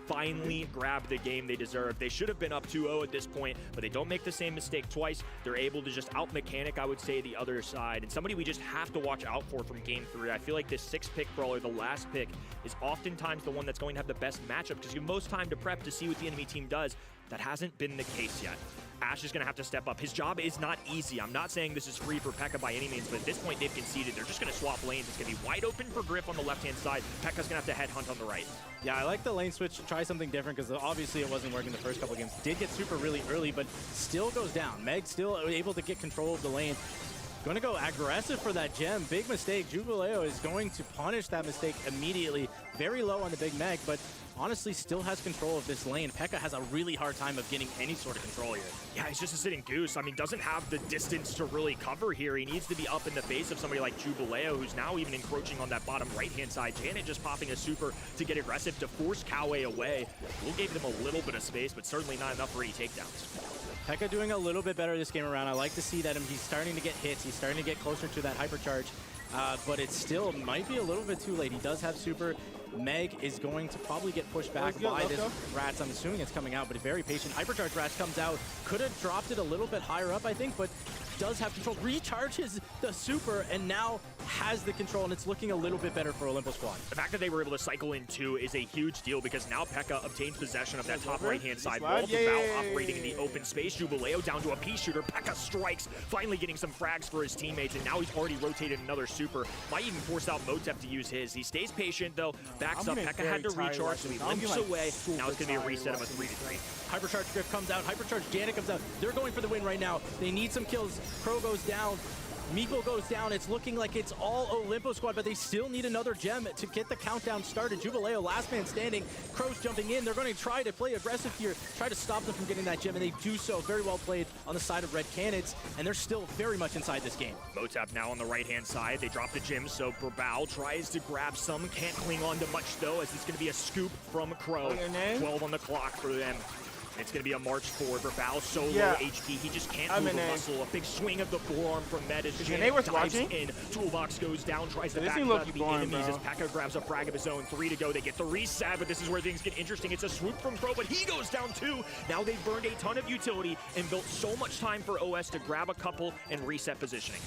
finally grabbed the game they deserve. They should have been up 2-0 at this point, but they don't make the same mistake twice. They're able to just out-mechanic, I would say, the other side. And somebody we just have to watch out for from Game 3. I feel like this 6-pick brawler, the last pick, is oftentimes the one that's going to have the best matchup because you have most time to prep to see what the enemy team does. That hasn't been the case yet. Ashe is going to have to step up. His job is not easy. I'm not saying this is free for P.E.K.K.A by any means, but at this point they've conceded. They're just going to swap lanes. It's going to be wide open for Griff on the left-hand side. P.E.K.K.A's going to have to headhunt on the right. Yeah, I like the lane switch. Try something different because obviously it wasn't working the first couple games. Did get super really early, but still goes down. Meg still able to get control of the lane. Going to go aggressive for that gem. Big mistake. Jubileo is going to punish that mistake immediately. Very low on the big Meg, but honestly still has control of this lane. P.E.K.K.A has a really hard time of getting any sort of control here. Yeah, he's just a sitting goose. I mean, doesn't have the distance to really cover here. He needs to be up in the face of somebody like Jubileo, who's now even encroaching on that bottom right-hand side. Janet just popping a super to get aggressive to force Kawe away. Will gave them a little bit of space, but certainly not enough for any takedowns. P.E.K.K.A doing a little bit better this game around. I like to see that he's starting to get hits. He's starting to get closer to that hypercharge, but it still might be a little bit too late. He does have super. Meg is going to probably get pushed back by this Rats. I'm assuming it's coming out, but very patient. Hypercharge Rats comes out. Could have dropped it a little bit higher up, I think, but does have control. Recharges the super and now has the control, and it's looking a little bit better for Olympus squad. The fact that they were able to cycle in 2 is a huge deal because now P.E.K.K.A obtains possession of that top right-hand side. Wall operating in the open space. Jubileo down to a P-shooter. P.E.K.K.A strikes, finally getting some frags for his teammates, and now he's already rotated another super. Might even force out Motep to use his. He stays patient, though. Backs up. P.E.K.K.A had to recharge, so he limps away. Now it's going to be a reset of a 3-3. Hypercharge Griff comes out. Hypercharge Janet comes out. They're going for the win right now. They need some kills. Crow goes down. Meeple goes down. It's looking like it's all Olympus squad, but they still need another gem to get the countdown started. Jubileo, last man standing. Crow's jumping in. They're going to try to play aggressive here, try to stop them from getting that gem, and they do so. Very well played on the side of Red Canids, and they're still very much inside this game. Motep now on the right-hand side. They drop the gem, so Brawl tries to grab some. Can't cling on to much, though, as it's going to be a scoop from Crow. 12 on the clock for them. It's going to be a march forward. Brawl so low HP, he just can't move a muscle. A big swing of the forearm from Med as Janet dives in. Toolbox goes down, tries to back up the enemies as P.E.K.K.A grabs a frag of his own. 3 to go. They get the reset, but this is where things get interesting. It's a swoop from Crow, but he goes down too. Now they've burned a ton of utility and built so much time for OS to grab a couple and reset positioning.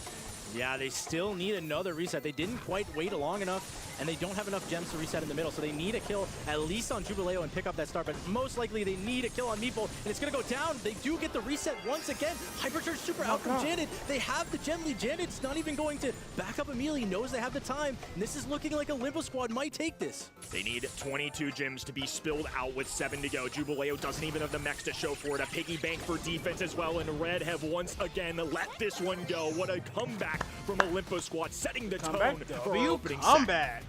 Yeah, they still need another reset. They didn't quite wait long enough, and they don't have enough gems to reset in the middle, so they need a kill at least on Jubileo and pick up that start, but most likely they need a kill on Meeple, and it's going to go down. They do get the reset once again. Hypercharge super out from Janet. They have the gem lead. Janet's not even going to back up immediately. Knows they have the time, and this is looking like Olympus Squad might take this. They need 22 gems to be spilled out with 7 to go. Jubileo doesn't even have the mechs to show for it. A piggy bank for defense as well, and Red have once again let this one go. What a comeback from Olympus Squad, setting the tone for our opening set.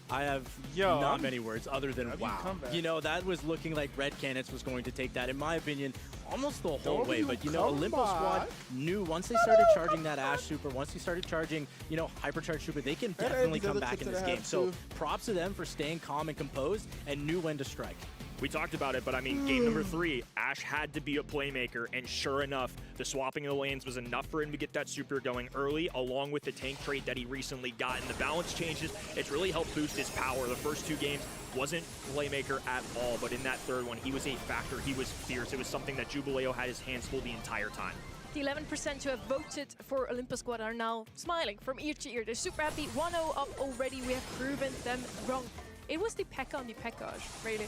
I have not many words other than wow. You know, that was looking like Red Canids was going to take that, in my opinion, almost the whole way. But, you know, Olympus Squad knew once they started charging that Ashe Super, once they started charging, you know, Hypercharge Super, they can definitely come back in this game. So props to them for staying calm and composed and knew when to strike. We talked about it, but I mean, game number 3, Ashe had to be a playmaker, and sure enough, the swapping of the lanes was enough for him to get that super going early, along with the tank trait that he recently got. And the balance changes, it's really helped boost his power. The first 2 games wasn't playmaker at all, but in that third one, he was a factor. He was fierce. It was something that Jubileo had his hands full the entire time. The 11% who have voted for Olympus Squad are now smiling from ear to ear. They're super happy. 1-0 up already. We have proven them wrong. It was the P.E.K.K.A on the P.E.K.K.A, really.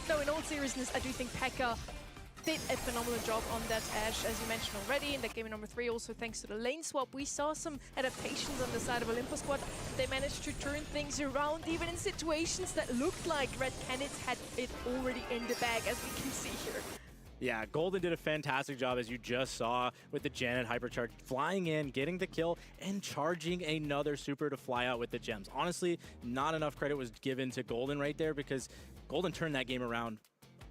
No, in all seriousness, I do think P.E.K.K.A did a phenomenal job on that Ashe, as you mentioned already. In that game number 3, also thanks to the lane swap, we saw some adaptations on the side of Olympus Squad. They managed to turn things around, even in situations that looked like Red Canids had it already in the bag, as we can see here. Yeah, Golden did a fantastic job, as you just saw, with the Janet Hypercharge, flying in, getting the kill, and charging another super to fly out with the gems. Honestly, not enough credit was given to Golden right there, because Golden turned that game around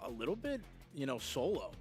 a little bit, you know, solo.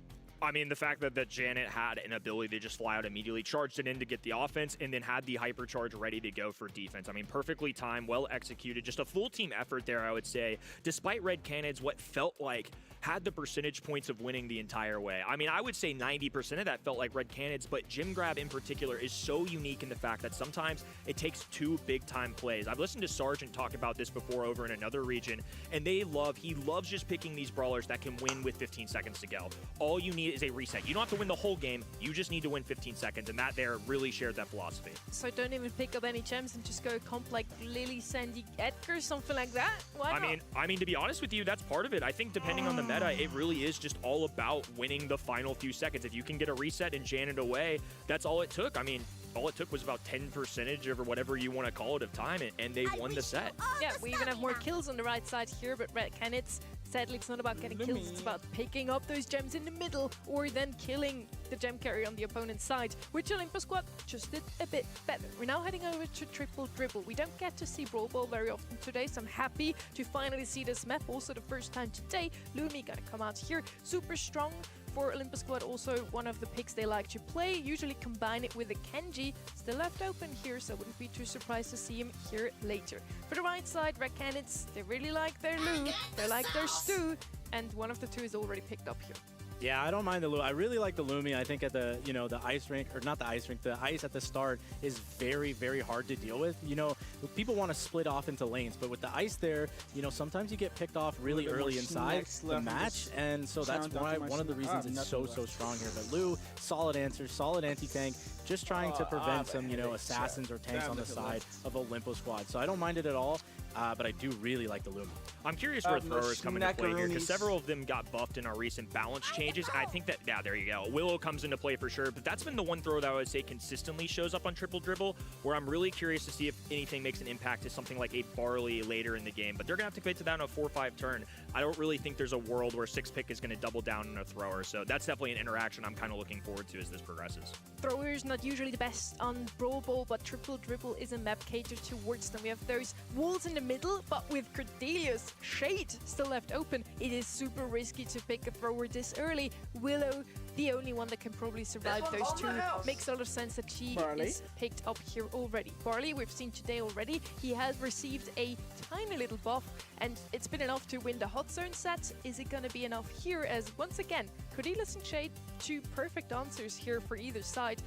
I mean, the fact that Janet had an ability to just fly out immediately, charged it in to get the offense, and then had the hypercharge ready to go for defense. I mean, perfectly timed, well executed, just a full team effort there, I would say. Despite Red Canids, what felt like had the percentage points of winning the entire way. I mean, I would say 90% of that felt like Red Canids, but Gem Grab in particular is so unique in the fact that sometimes it takes 2 big-time plays. I've listened to Sargent talk about this before over in another region, and he loves just picking these brawlers that can win with 15 seconds to go. All you need is a reset. You don't have to win the whole game, you just need to win 15 seconds, and that there really shared that philosophy. So don't even pick up any gems and just go comp like Lily, Sandy, Edgar, something like that? Why not? I mean, to be honest with you, that's part of it. I think depending on the meta, it really is just all about winning the final few seconds. If you can get a reset and Janet away, that's all it took. I mean, all it took was about 10% or whatever you want to call it of time, and they won the set. Yeah, we even have more kills on the right side here, but Red Canids, sadly, it's not about getting kills, it's about picking up those gems in the middle or then killing the gem carrier on the opponent's side, which Olympus Squad just did a bit better. We're now heading over to Triple Dribble. We don't get to see Brawl Ball very often today, so I'm happy to finally see this map. Also the first time today, Lumi gonna come out here, super strong. For Olympus Squad, also one of the picks they like to play, usually combine it with a Kenji. Still left open here, so I wouldn't be too surprised to see him here later. For the right side, Red Canids, they really like their loot, they like their stew, and one of the 2 is already picked up here. Yeah, I don't mind the Lumi. I really like the Lumi. I think at the, you know, the ice rink, or not the ice rink, the ice at the start is very, very hard to deal with. You know, people want to split off into lanes, but with the ice there, you know, sometimes you get picked off really early inside the match, and so that's why one of the reasons it's so strong here. But Lou, solid answer, solid anti-tank, just trying to prevent some, you know, assassins or tanks on the side of Olympus Squad. So I don't mind it at all, but I do really like the Lumi. I'm curious where throwers come into play here, because several of them got buffed in our recent balance changes. I think that, yeah, there you go. Willow comes into play for sure, but that's been the one throw that I would say consistently shows up on Triple Dribble, where I'm really curious to see if anything makes an impact to something like a Barley later in the game. But they're going to have to commit to that on a 4-5 turn. I don't really think there's a world where 6-pick is going to double down on a thrower, so that's definitely an interaction I'm kind of looking forward to as this progresses. Throwers not usually the best on Brawl Ball, but Triple Dribble is a map catered towards them. We have those walls in the middle, but with Cordelia's Shade still left open, it is super risky to pick a thrower this early. Willow, the only one that can probably survive those 2. Makes a lot of sense that she is picked up here already. Barley, we've seen today already, he has received a tiny little buff, and it's been enough to win the hot zone set. Is it going to be enough here? As once again, Cordelia's and Shade, 2 perfect answers here for either side.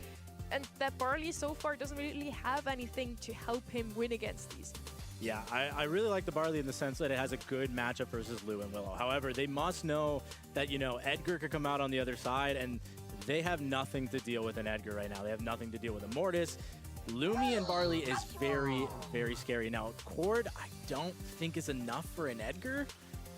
And that Barley so far doesn't really have anything to help him win against these. Yeah, I really like the Barley in the sense that it has a good matchup versus Lou and Willow. However, they must know that, you know, Edgar could come out on the other side, and they have nothing to deal with an Edgar right now. They have nothing to deal with a Mortis. Lumi and Barley is very, very scary. Now, Cord, I don't think is enough for an Edgar,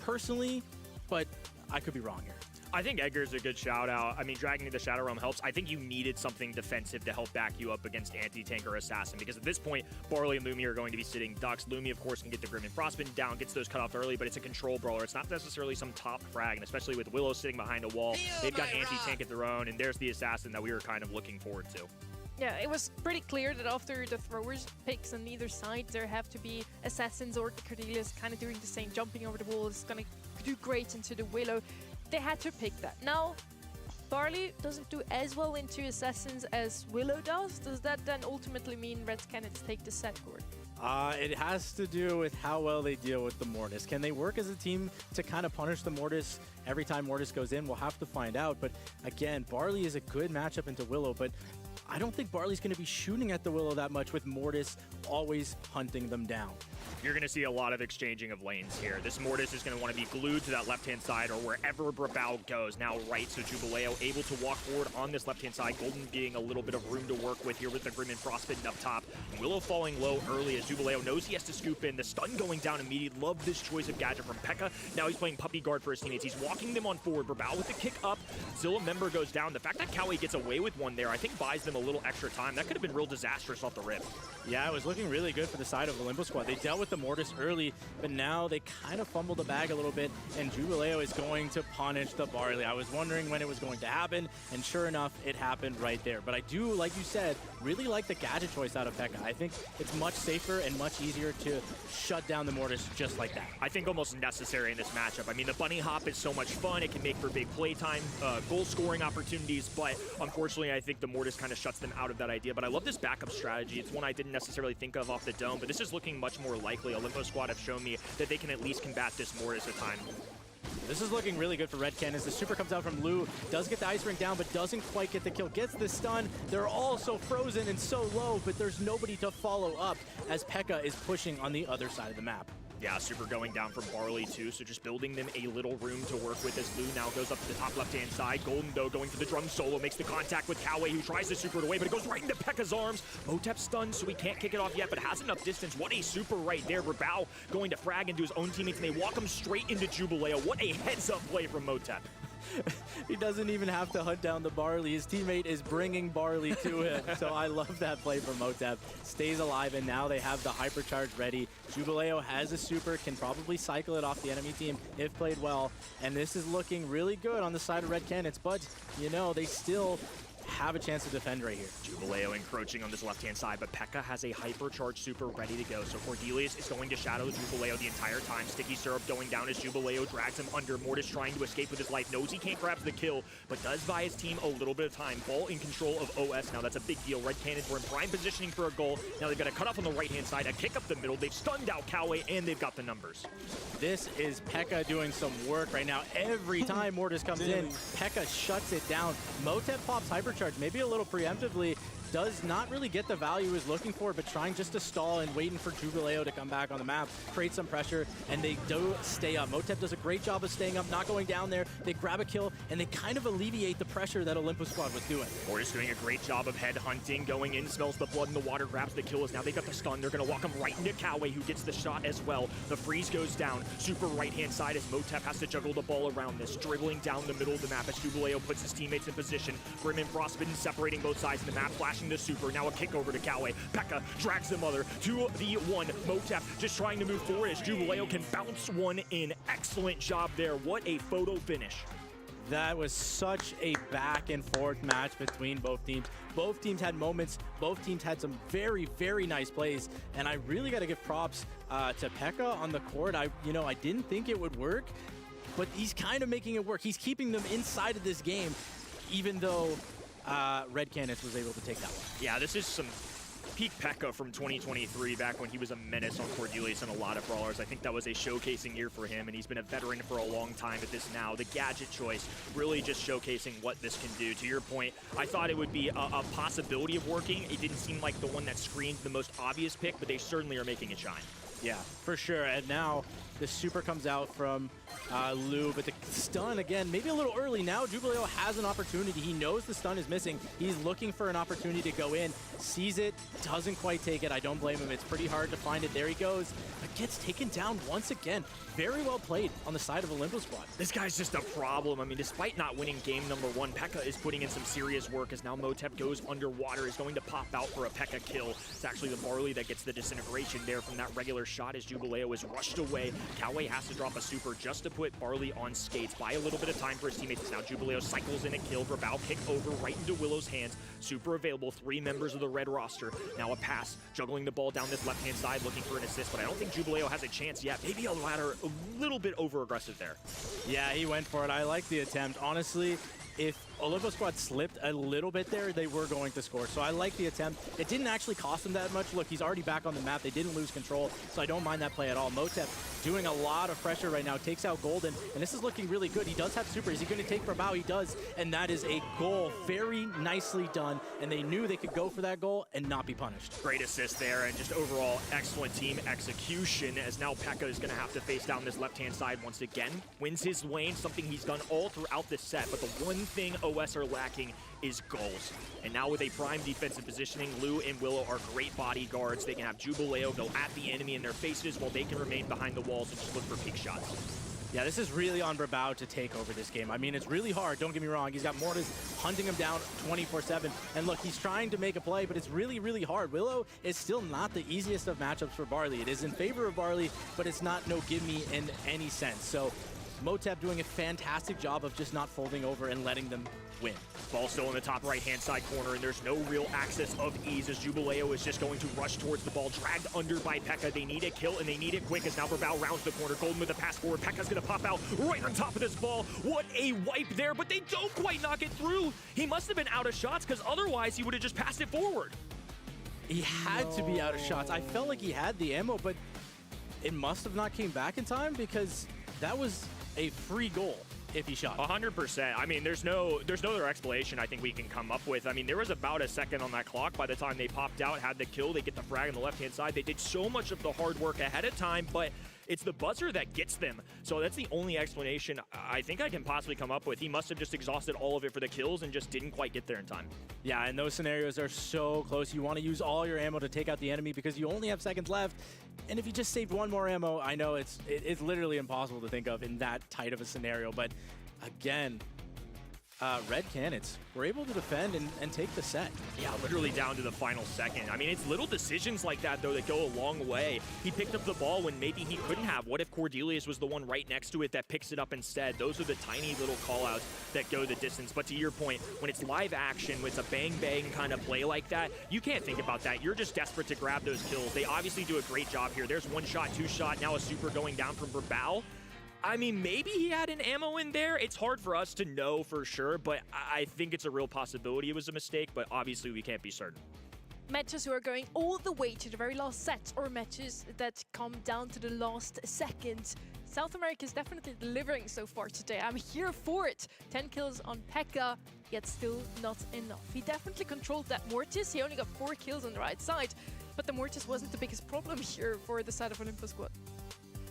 personally, but I could be wrong here. I think Edgar's a good shout out. I mean, dragging to the Shadow Realm helps. I think you needed something defensive to help back you up against anti-tank or assassin, because at this point, Barley and Lumi are going to be sitting ducks. Lumi, of course, can get the Grim and Frostbite down, gets those cut off early, but it's a control brawler. It's not necessarily some top frag, and especially with Willow sitting behind a wall, they've got anti-tank at their own, and there's the assassin that we were kind of looking forward to. Yeah, it was pretty clear that after the throwers picks on either side, there have to be assassins or the Cordelia's kind of doing the same, jumping over the wall. It's going to do great into the Willow. They had to pick that. Now, Barley doesn't do as well into assassins as Willow does. Does that then ultimately mean Red Canids take the set, Cord? It has to do with how well they deal with the Mortis. Can they work as a team to kind of punish the Mortis every time Mortis goes in? We'll have to find out. But again, Barley is a good matchup into Willow, but I don't think Barley's going to be shooting at the Willow that much with Mortis always hunting them down. You're going to see a lot of exchanging of lanes here. This Mortis is going to want to be glued to that left-hand side or wherever Brawl goes. Now right, so Jubileo able to walk forward on this left-hand side. Golden getting a little bit of room to work with here with the Grim and Frostbite up top. Willow falling low early as Jubileo knows he has to scoop in. The stun going down immediately. Love this choice of gadget from P.E.K.K.A. Now he's playing puppy guard for his teammates. He's walking them on forward. Brawl with the kick up. Zilla member goes down. The fact that Kawi gets away with one there, I think buys them a little extra time. That could have been real disastrous off the rip. Yeah, it was looking really good for the side of Olympus Squad. They dealt with the Mortis early, but now they kind of fumbled the bag a little bit, and Jubileo is going to punish the Barley. I was wondering when it was going to happen, and sure enough, it happened right there. But I do, like you said, really like the gadget choice out of P.E.K.K.A. I think it's much safer and much easier to shut down the Mortis just like that. I think almost necessary in this matchup. I mean, the bunny hop is so much fun. It can make for big playtime, goal scoring opportunities, but unfortunately, I think the Mortis kind of shuts them out of that idea. But I love this backup strategy. It's one I didn't necessarily think of off the dome, but this is looking much more likely. Olympus Squad have shown me that they can at least combat this Mortis at time. This is looking really good for Red Canids. The super comes out from Lou, does get the ice ring down, but doesn't quite get the kill. Gets the stun. They're all so frozen and so low, but there's nobody to follow up as P.E.K.K.A. is pushing on the other side of the map. Yeah, super going down from Barley too, so just building them a little room to work with as Lou now goes up to the top left-hand side. Golden, though, going for the drum solo, makes the contact with Kawi, who tries to super it away, but it goes right into P.E.K.K.A.'s arms. Motep stunned, so he can't kick it off yet, but has enough distance. What a super right there. Brawl going to frag into his own teammates, and they walk him straight into Jubileo. What a heads-up play from Motep. He doesn't even have to hunt down the Barley. His teammate is bringing Barley to him. So I love that play from Motep. Stays alive, and now they have the hypercharge ready. Jubileo has a super, can probably cycle it off the enemy team if played well. And this is looking really good on the side of Red Canids, but, you know, they still have a chance to defend right here. Jubileo encroaching on this left-hand side, but P.E.K.K.A. has a hypercharged super ready to go. So Cordelius is going to shadow Jubileo the entire time. Sticky Syrup going down as Jubileo drags him under. Mortis trying to escape with his life. Knows he can't grab the kill, but does buy his team a little bit of time. Ball in control of OS. Now that's a big deal. Red Canids were in prime positioning for a goal. Now they've got a cut off on the right-hand side, a kick up the middle. They've stunned out Kawi, and they've got the numbers. This is P.E.K.K.A. doing some work right now. Every time Mortis comes in, P.E.K.K.A. shuts it down. Motep pops hypercharge, maybe a little preemptively, does not really get the value he's looking for, but trying just to stall and waiting for Jubileo to come back on the map, create some pressure, and they do stay up. Motep does a great job of staying up, not going down there. They grab a kill, and they kind of alleviate the pressure that Olympus Squad was doing. Mortis doing a great job of head hunting, going in, smells the blood in the water, grabs the kills. Now they've got the stun. They're going to walk him right into Kawi, who gets the shot as well. The freeze goes down. Super right-hand side as Motep has to juggle the ball around this, dribbling down the middle of the map as Jubileo puts his teammates in position. Grim and Frostbite separating both sides of the map, flashing the super. Now a kick over to Kawi. P.E.K.K.A. drags the mother to the one. Motep just trying to move forward as Jubileo can bounce one in. Excellent job there. What a photo finish. That was such a back and forth match between both teams. Both teams had moments. Both teams had some very, very nice plays. And I really got to give props to P.E.K.K.A. on the court. I didn't think it would work, but he's kind of making it work. He's keeping them inside of this game, even though Red Canids was able to take that one. Yeah, this is some peak P.E.K.K.A. from 2023, back when he was a menace on Cordelius and a lot of brawlers. I think that was a showcasing year for him, and he's been a veteran for a long time at this now. The gadget choice really just showcasing what this can do. To your point, I thought it would be a possibility of working. It didn't seem like the one that screamed the most obvious pick, but they certainly are making it shine. Yeah, for sure. And now the super comes out from Lou, but the stun, again, maybe a little early. Now Jubileo has an opportunity. He knows the stun is missing. He's looking for an opportunity to go in, sees it, doesn't quite take it. I don't blame him. It's pretty hard to find it. There he goes, but gets taken down once again. Very well played on the side of Olympus Squad. This guy's just a problem. I mean, despite not winning game number 1, P.E.K.K.A is putting in some serious work as now Motep goes underwater, is going to pop out for a P.E.K.K.A kill. It's actually the Barley that gets the disintegration there from that regular shot as Jubileo is rushed away. Coway has to drop a super just to put Barley on skates. Buy a little bit of time for his teammates. Now Jubileo cycles in a kill for Bow, kick over right into Willow's hands. Super available, 3 members of the red roster. Now a pass, juggling the ball down this left-hand side, looking for an assist, but I don't think Jubileo has a chance yet. Maybe a ladder a little bit over-aggressive there. Yeah, he went for it. I like the attempt. Honestly, if Olympus Squad slipped a little bit there, they were going to score. So I like the attempt. It didn't actually cost him that much. Look, he's already back on the map. They didn't lose control, so I don't mind that play at all. Motep doing a lot of pressure right now, takes out Golden, and this is looking really good. He does have super. Is he going to take for Bao? He does, and that is a goal. Very nicely done, and they knew they could go for that goal and not be punished. Great assist there, and just overall excellent team execution, as now P.E.K.K.A is going to have to face down this left-hand side once again. Wins his lane, something he's done all throughout this set, but the one thing OS are lacking is goals. And now with a prime defensive positioning, Lou and Willow are great bodyguards. They can have Jubileo go at the enemy in their faces while they can remain behind the walls and just look for peak shots. Yeah, this is really on Brabao to take over this game. I mean, it's really hard, don't get me wrong. He's got Mortis hunting him down 24/7. And look, he's trying to make a play, but it's really, really hard. Willow is still not the easiest of matchups for Barley. It is in favor of Barley, but it's not no gimme in any sense. So Motep doing a fantastic job of just not folding over and letting them win. Ball still in the top right-hand side corner, and there's no real access of ease as Jubileo is just going to rush towards the ball, dragged under by P.E.K.K.A. They need a kill, and they need it quick as now Brabao rounds the corner. Golden with a pass forward. P.E.K.K.A's going to pop out right on top of this ball. What a wipe there, but they don't quite knock it through. He must have been out of shots, because otherwise he would have just passed it forward. He had to be out of shots. I felt like he had the ammo, but it must have not came back in time, because that was a free goal if he shot. 100%. I mean, there's no other explanation I think we can come up with. I mean, there was about a second on that clock by the time they popped out, had the kill, they get the frag on the left-hand side. They did so much of the hard work ahead of time, but it's the buzzer that gets them. So that's the only explanation I think I can possibly come up with. He must have just exhausted all of it for the kills and just didn't quite get there in time. Yeah, and those scenarios are so close. You want to use all your ammo to take out the enemy because you only have seconds left. And if you just saved one more ammo, I know it's literally impossible to think of in that tight of a scenario. But again, Red Cannons were able to defend and take the set. Yeah, literally down to the final second. I mean, it's little decisions like that, though, that go a long way. He picked up the ball when maybe he couldn't have. What if Cordelius was the one right next to it that picks it up instead? Those are the tiny little call-outs that go the distance. But to your point, when it's live action, when it's a bang-bang kind of play like that, you can't think about that. You're just desperate to grab those kills. They obviously do a great job here. There's one shot, two shot, now a super going down from Brabao. I mean, maybe he had an ammo in there. It's hard for us to know for sure, but I think it's a real possibility it was a mistake, but obviously we can't be certain. Matches who are going all the way to the very last set, or matches that come down to the last second. South America is definitely delivering so far today. I'm here for it. 10 kills on P.E.K.K.A, yet still not enough. He definitely controlled that Mortis. He only got 4 kills on the right side, but the Mortis wasn't the biggest problem here for the side of Olympus Squad.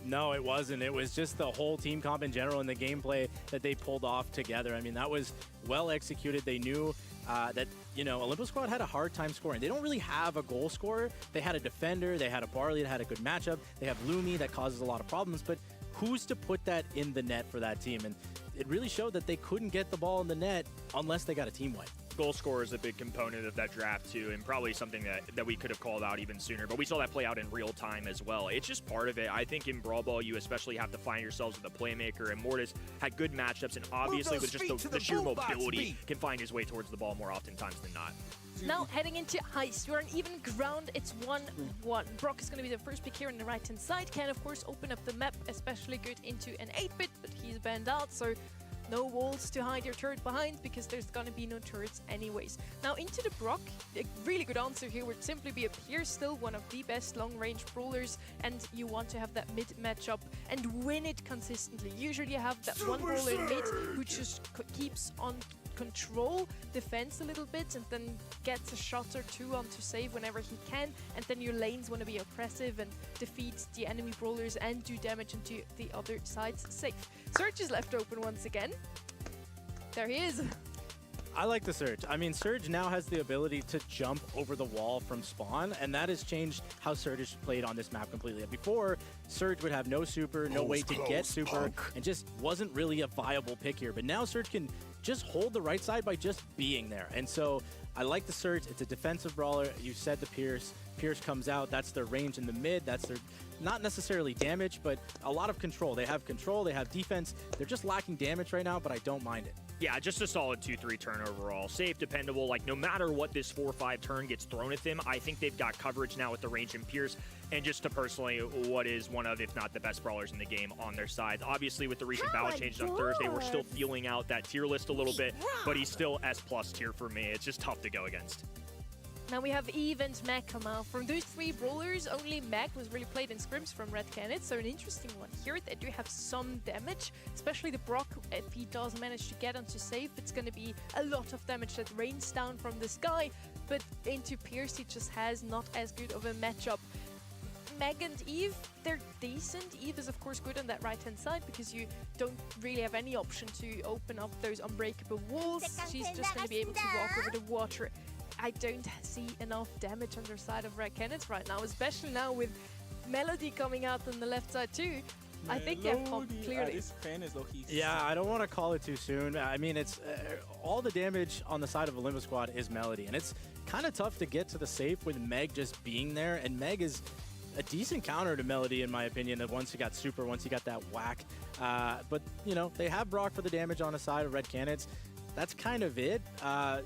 No, it wasn't. It was just the whole team comp in general and the gameplay that they pulled off together. I mean, that was well executed. They knew that, you know, Olympus Squad had a hard time scoring. They don't really have a goal scorer. They had a defender. They had a Barley that had a good matchup. They have Lumi that causes a lot of problems. But who's to put that in the net for that team? And it really showed that they couldn't get the ball in the net unless they got a team wipe. Goal scorer is a big component of that draft too, and probably something that we could have called out even sooner, but we saw that play out in real time as well. It's just part of it. I think in Brawl Ball, you especially have to find yourselves with a playmaker, and Mortis had good matchups, and obviously with just the sheer mobility, can find his way towards the ball more oftentimes than not. Now heading into Heist, you're on even ground, it's 1-1. Brock is going to be the first pick here on the right-hand side, can of course open up the map, especially good into an 8-bit, but he's banned out, so no walls to hide your turret behind because there's gonna be no turrets anyways. Now into the Brock, a really good answer here would simply be a Pierce, still one of the best long-range brawlers, and you want to have that mid matchup and win it consistently. Usually you have that one brawler in mid who just keeps on control defense a little bit and then gets a shot or two onto save whenever he can, and then your lanes want to be oppressive and defeat the enemy brawlers and do damage into the other side's safe. Surge is left open once again. There he is. I like the Surge. I mean, Surge now has the ability to jump over the wall from spawn, and that has changed how Surge is played on this map completely. Before, Surge would have no super, no way to get super, and just wasn't really a viable pick here. But now Surge can just hold the right side by just being there. And so I like the Surge. It's a defensive brawler. You said the Pierce. Pierce comes out. That's their range in the mid. That's their, not necessarily damage, but a lot of control. They have control. They have defense. They're just lacking damage right now, but I don't mind it. Yeah, just a solid 2-3 turn overall. Safe, dependable. Like, no matter what this 4-5 turn gets thrown at them, I think they've got coverage now with the range and Pierce. And just to personally, what is one of, if not the best brawlers in the game on their side. Obviously, with the recent balance changes on Thursday, we're still feeling out that tier list a little bit, but he's still S+ tier for me. It's just tough to go against. Now we have Eve and Meg come out. From those three brawlers, only Meg was really played in scrims from Red Canids, so an interesting one here. They do have some damage, especially the Brock. If he does manage to get onto safe, it's going to be a lot of damage that rains down from the sky, but into Pierce, he just has not as good of a matchup. Meg and Eve, they're decent. Eve is of course good on that right-hand side because you don't really have any option to open up those unbreakable walls. She's just going to be able to walk over the water. I don't see enough damage on their side of Red Canids right now, especially now with Melody coming out on the left side too. I think they have pumped clearly. This fan is low-key. Yeah, I don't want to call it too soon. I mean, it's all the damage on the side of Olympus Squad is Melody, and it's kind of tough to get to the safe with Meg just being there, and Meg is a decent counter to Melody, in my opinion, that once he got super, once he got that whack. But, you know, they have Brock for the damage on the side of Red Canids. That's kind of it.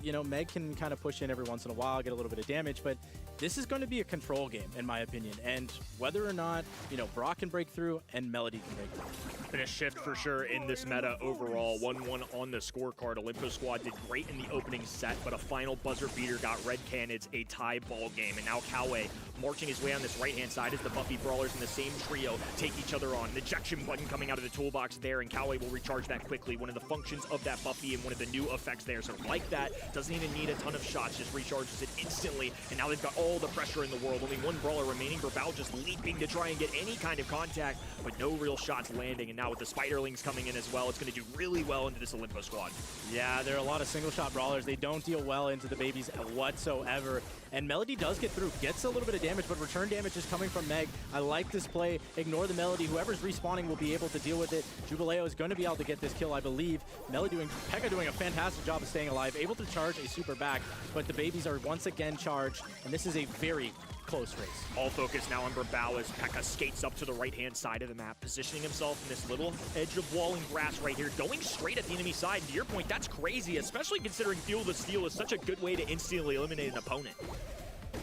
You know, Meg can kind of push in every once in a while, get a little bit of damage, but this is going to be a control game, in my opinion. And whether or not, you know, Brock can break through and Melody can break through. Been a shift for sure in this meta overall. 1-1 on the scorecard. Olympus Squad did great in the opening set, but a final buzzer beater got Red Canids a tie ball game. And now Coway marching his way on this right-hand side as the Buffy Brawlers in the same trio take each other on. An ejection button coming out of the toolbox there, and Coway will recharge that quickly. One of the functions of that Buffy and one of the new effects there. So like that, doesn't even need a ton of shots, just recharges it instantly. And now they've got all the pressure in the world. Only one brawler remaining. Brawl just leaping to try and get any kind of contact, but no real shots landing. And now with the Spiderlings coming in as well, it's going to do really well into this Olympus Squad. Yeah, there are a lot of single-shot brawlers. They don't deal well into the babies whatsoever. And Melody does get through, gets a little bit of damage, but return damage is coming from Meg. I like this play. Ignore the Melody. Whoever's respawning will be able to deal with it. Jubileo is going to be able to get this kill, I believe. Pekka doing a fantastic job of staying alive, able to charge a super back, but the babies are once again charged, and this is a very close race. All focus now on Brawl as Pekka skates up to the right-hand side of the map, positioning himself in this little edge of wall and grass right here, going straight at the enemy side. To your point, that's crazy, especially considering Fuel the Steel is such a good way to instantly eliminate an opponent.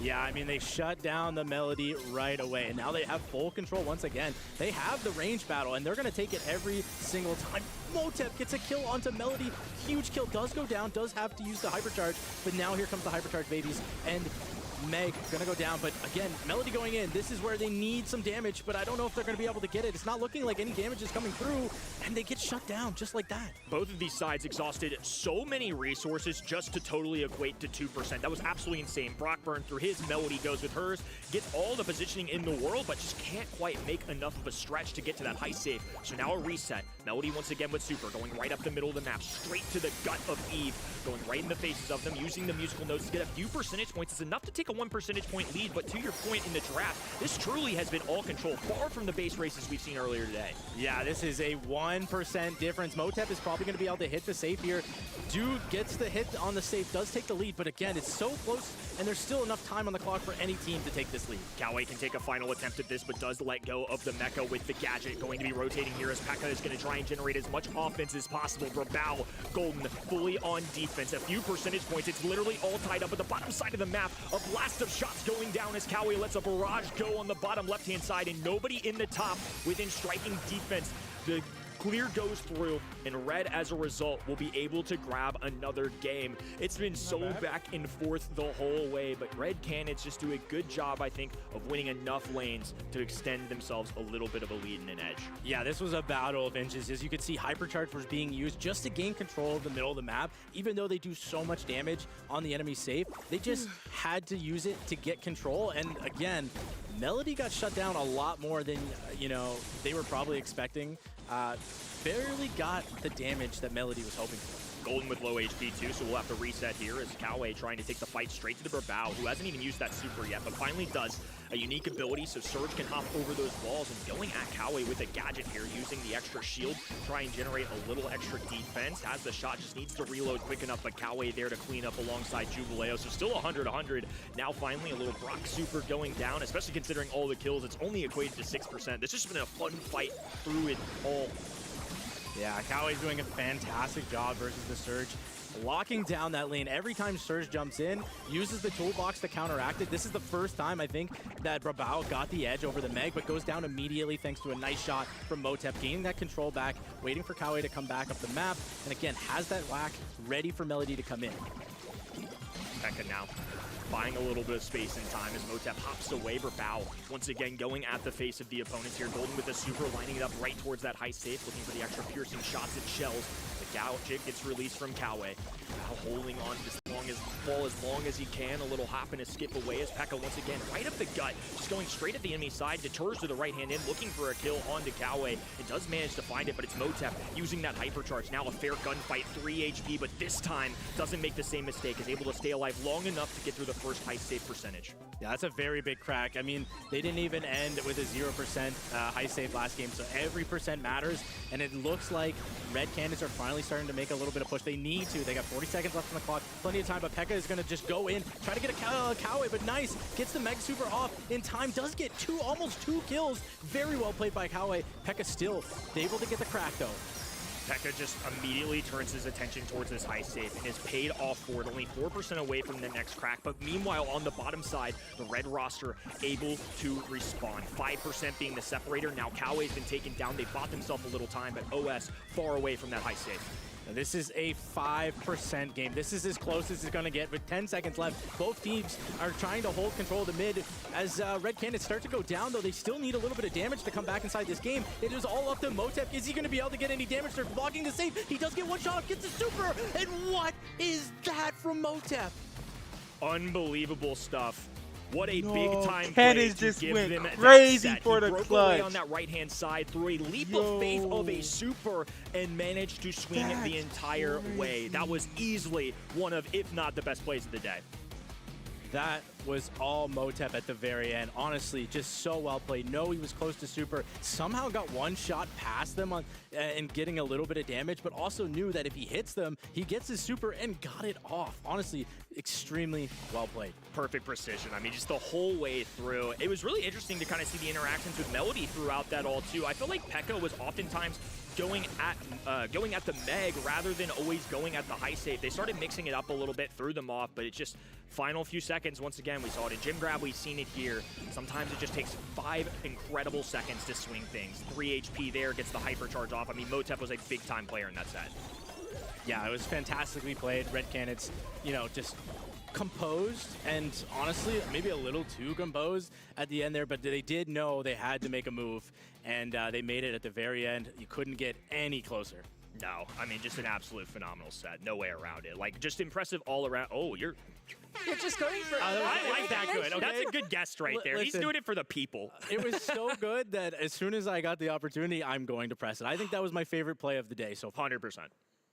Yeah, I mean, they shut down the Melody right away, and now they have full control once again. They have the range battle, and they're going to take it every single time. Motep gets a kill onto Melody. Huge kill, does go down, does have to use the hypercharge, but now here comes the hypercharge babies, and Meg gonna go down, but again, Melody going in. This is where they need some damage, but I don't know if they're gonna be able to get it. It's not looking like any damage is coming through, and they get shut down just like that. Both of these sides exhausted so many resources just to totally equate to 2%. That was absolutely insane. Brock burned through his, Melody goes with hers, gets all the positioning in the world, but just can't quite make enough of a stretch to get to that high save. So now a reset. Melody once again with super, going right up the middle of the map, straight to the gut of Eve, going right in the faces of them, using the musical notes to get a few percentage points. It's enough to take a 1 percentage point lead, but to your point in the draft, this truly has been all control, far from the base races we've seen earlier today. Yeah, this is a 1% difference. Motep is probably going to be able to hit the safe here. Dude gets the hit on the safe, does take the lead, but again, it's so close, and there's still enough time on the clock for any team to take this lead. Coway can take a final attempt at this, but does let go of the mecha with the gadget. Going to be rotating here as Pekka is going to try and generate as much offense as possible. Brawl, Golden, fully on defense. A few percentage points. It's literally all tied up at the bottom side of the map. A blast of shots going down as Coway lets a barrage go on the bottom left-hand side, and nobody in the top within striking defense. The Clear goes through, and Red, as a result, will be able to grab another game. It's been so back and forth the whole way, but Red Canids just do a good job, I think, of winning enough lanes to extend themselves a little bit of a lead and an edge. Yeah, this was a battle of inches. As you can see, Hypercharge was being used just to gain control of the middle of the map. Even though they do so much damage on the enemy safe, they just had to use it to get control. And again, Melody got shut down a lot more than, they were probably expecting. Barely got the damage that Melody was hoping for. Golden with low HP too, so we'll have to reset here as Kawe trying to take the fight straight to the Brawl, who hasn't even used that super yet, but finally does. A unique ability, so Surge can hop over those walls, and going at Kawe with a gadget here, using the extra shield, try and generate a little extra defense. Has the shot, just needs to reload quick enough, but Kawe there to clean up alongside Jubileo, so still 100-100. Now finally a little Brock super going down, especially considering all the kills. It's only equated to 6%. This has just been a fun fight through it all. Yeah, Kawe's doing a fantastic job versus the Surge. Locking down that lane every time Surge jumps in, uses the toolbox to counteract it. This is the first time, I think, that Brawl got the edge over the Meg, but goes down immediately thanks to a nice shot from Motep, gaining that control back, waiting for Kawe to come back up the map, and again, has that whack ready for Melody to come in. Pekka now buying a little bit of space and time as Motep hops away. Brawl once again going at the face of the opponents here. Golden with a super, lining it up right towards that high safe, looking for the extra piercing shots and shells. The Gauchik gets released from Kawe. Now holding on as long as he can. A little hop and a skip away as Pekka once again right up the gut, just going straight at the enemy side. Deters to the right hand in, looking for a kill onto Kawe. It does manage to find it, but it's Motep using that hypercharge. Now a fair gunfight, 3 HP, but this time doesn't make the same mistake. Is able to stay alive long enough to get through the first high save percentage. Yeah, that's a very big crack. I mean, they didn't even end with a 0% high save last game, so every percent matters, and it looks like Red Canids are finally starting to make a little bit of push. They need to. They got 40 seconds left on the clock, plenty of time, but Pekka is going to just go in, try to get a Kawe, but nice. Gets the Meg Super off in time, does get almost two kills. Very well played by Kawe. Pekka still able to get the crack, though. Pekka just immediately turns his attention towards this high save and is paid off for it, only 4% away from the next crack. But meanwhile, on the bottom side, the red roster able to respawn. 5% being the separator. Now Kawe's been taken down. They bought themselves a little time, but OS far away from that high save. Now, this is a 5% game. This is as close as it's going to get with 10 seconds left. Both teams are trying to hold control of the mid. As Red Canids start to go down, though, they still need a little bit of damage to come back inside this game. It is all up to Motep. Is he going to be able to get any damage? They're blocking the save. He does get one shot off, gets the super. And what is that from Motep? Unbelievable stuff. What a big time Ken play is to just give went them crazy that set. for He the broke clutch. away on that right-hand side through a leap of faith of a super and managed to swing it the entire way. That was easily one of, if not the best plays of the day. That was all Motep at the very end. Honestly, just so well played. No, he was close to super. Somehow got one shot past them on and getting a little bit of damage, but also knew that if he hits them, he gets his super and got it off. Honestly, extremely well played. Perfect precision. I mean, just the whole way through. It was really interesting to kind of see the interactions with Melody throughout that all too. I feel like Pekka was oftentimes going at the Meg rather than always going at the high save. They started mixing it up a little bit, threw them off, but it's just final few seconds. Once again, we saw it in Gym Grab, we've seen it here. Sometimes it just takes 5 incredible seconds to swing things. 3 HP there, gets the hypercharge off. I mean, Motep was a big-time player in that set. Yeah, it was fantastically played. Red Canids, just composed and honestly maybe a little too composed at the end there, but they did know they had to make a move, and they made it at the very end. You couldn't get any closer. No, I mean, just an absolute phenomenal set. No way around it. Like, just impressive all around. Oh, you're just going for I like that good. Okay. That's a good guest right there. He's doing it for the people. It was so good that as soon as I got the opportunity, I'm going to press it. I think that was my favorite play of the day so far. 100%.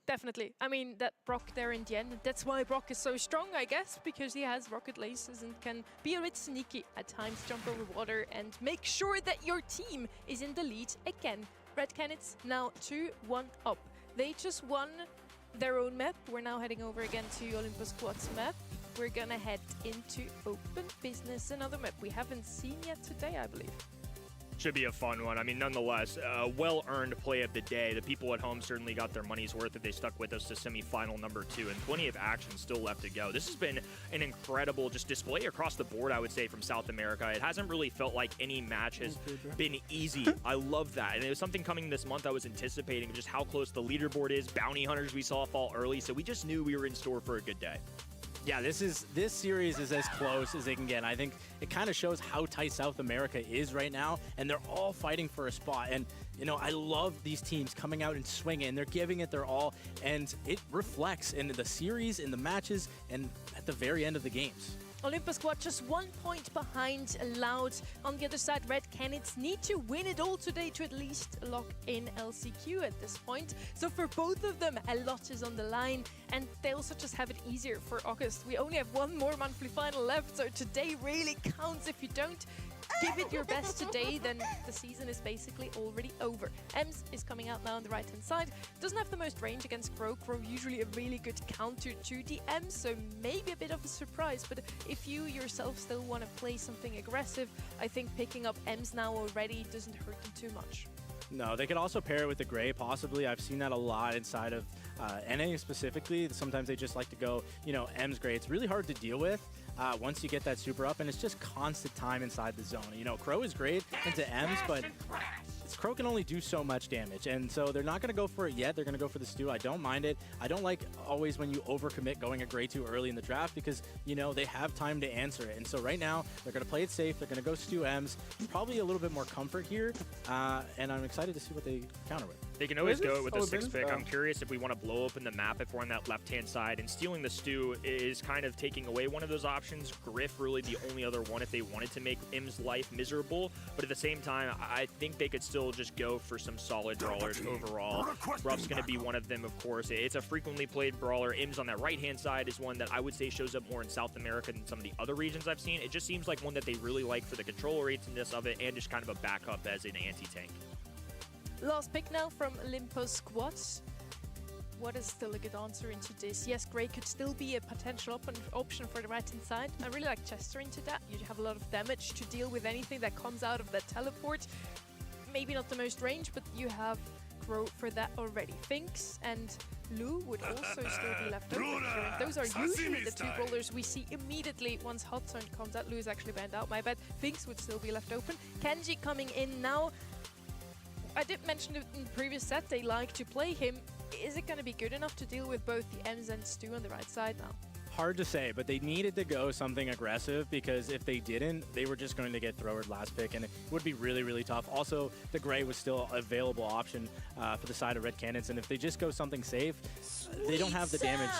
Definitely. I mean, that Brock there in the end, that's why Brock is so strong, I guess, because he has rocket laces and can be a bit sneaky at times, jump over water and make sure that your team is in the lead again. Red Canids now 2-1 up. They just won their own map. We're now heading over again to Olympus Squad's map. We're gonna head into Open Business, another map we haven't seen yet today, I believe. Should be a fun one. I mean, nonetheless, well-earned play of the day. The people at home certainly got their money's worth if they stuck with us to semifinal number 2, and plenty of action still left to go. This has been an incredible just display across the board, I would say, from South America. It hasn't really felt like any match has been easy. I love that. And it was something coming this month I was anticipating, just how close the leaderboard is. Bounty Hunters we saw fall early, so we just knew we were in store for a good day. Yeah, this series is as close as they can get. And I think it kind of shows how tight South America is right now, and they're all fighting for a spot. And you know, I love these teams coming out and swinging. They're giving it their all, and it reflects in the series, in the matches, and at the very end of the games. Olympus Squad just 1 point behind Loud. On the other side, Red Canids need to win it all today to at least lock in LCQ at this point. So for both of them, a lot is on the line, and they also just have it easier for August. We only have one more monthly final left, so today really counts. If you don't give it your best today, then the season is basically already over. Ems is coming out now on the right-hand side. Doesn't have the most range against Crow. Crow usually a really good counter to the Ems, so maybe a bit of a surprise. But if you yourself still want to play something aggressive, I think picking up Ems now already doesn't hurt them too much. No, they could also pair it with the Gray, possibly. I've seen that a lot inside of NA specifically. Sometimes they just like to go, you know, Ems Gray. It's really hard to deal with once you get that super up, and it's just constant time inside the zone. You know, Crow is great into Ems, but Crow can only do so much damage, and so they're not going to go for it yet. They're going to go for the stew. I don't mind it. I don't like always when you overcommit going a Gray too early in the draft, because, you know, they have time to answer it. And so right now, they're going to play it safe. They're going to go stew Ems. Probably a little bit more comfort here, and I'm excited to see what they counter with. They can always go with the 6th pick. I'm curious if we want to blow open the map if we're on that left-hand side, and stealing the stew is kind of taking away one of those options. Griff really the only other one if they wanted to make Im's life miserable, but at the same time, I think they could still just go for some solid brawlers overall. Ruff's going to be one of them, of course. It's a frequently played brawler. Im's on that right-hand side is one that I would say shows up more in South America than some of the other regions I've seen. It just seems like one that they really like for the control rateness of it and just kind of a backup as an anti-tank. Last pick now from Olympus Squad. What is still a good answer into this? Yes, Gray could still be a potential option for the right-hand side. I really like Chester into that. You have a lot of damage to deal with anything that comes out of that teleport. Maybe not the most range, but you have Crow for that already. Finks and Lou would also still be left open here. And those are usually the two brawlers we see immediately once Hot Zone comes out. Lou is actually banned out, my bad. Finks would still be left open. Kenji coming in now. I did mention it in the previous set, they like to play him. Is it going to be good enough to deal with both the Ems and Stu on the right side now? Hard to say, but they needed to go something aggressive, because if they didn't, they were just going to get Throwered last pick, and it would be really, really tough. Also, the Gray was still an available option for the side of Red Canids, and if they just go something safe, they don't have the damage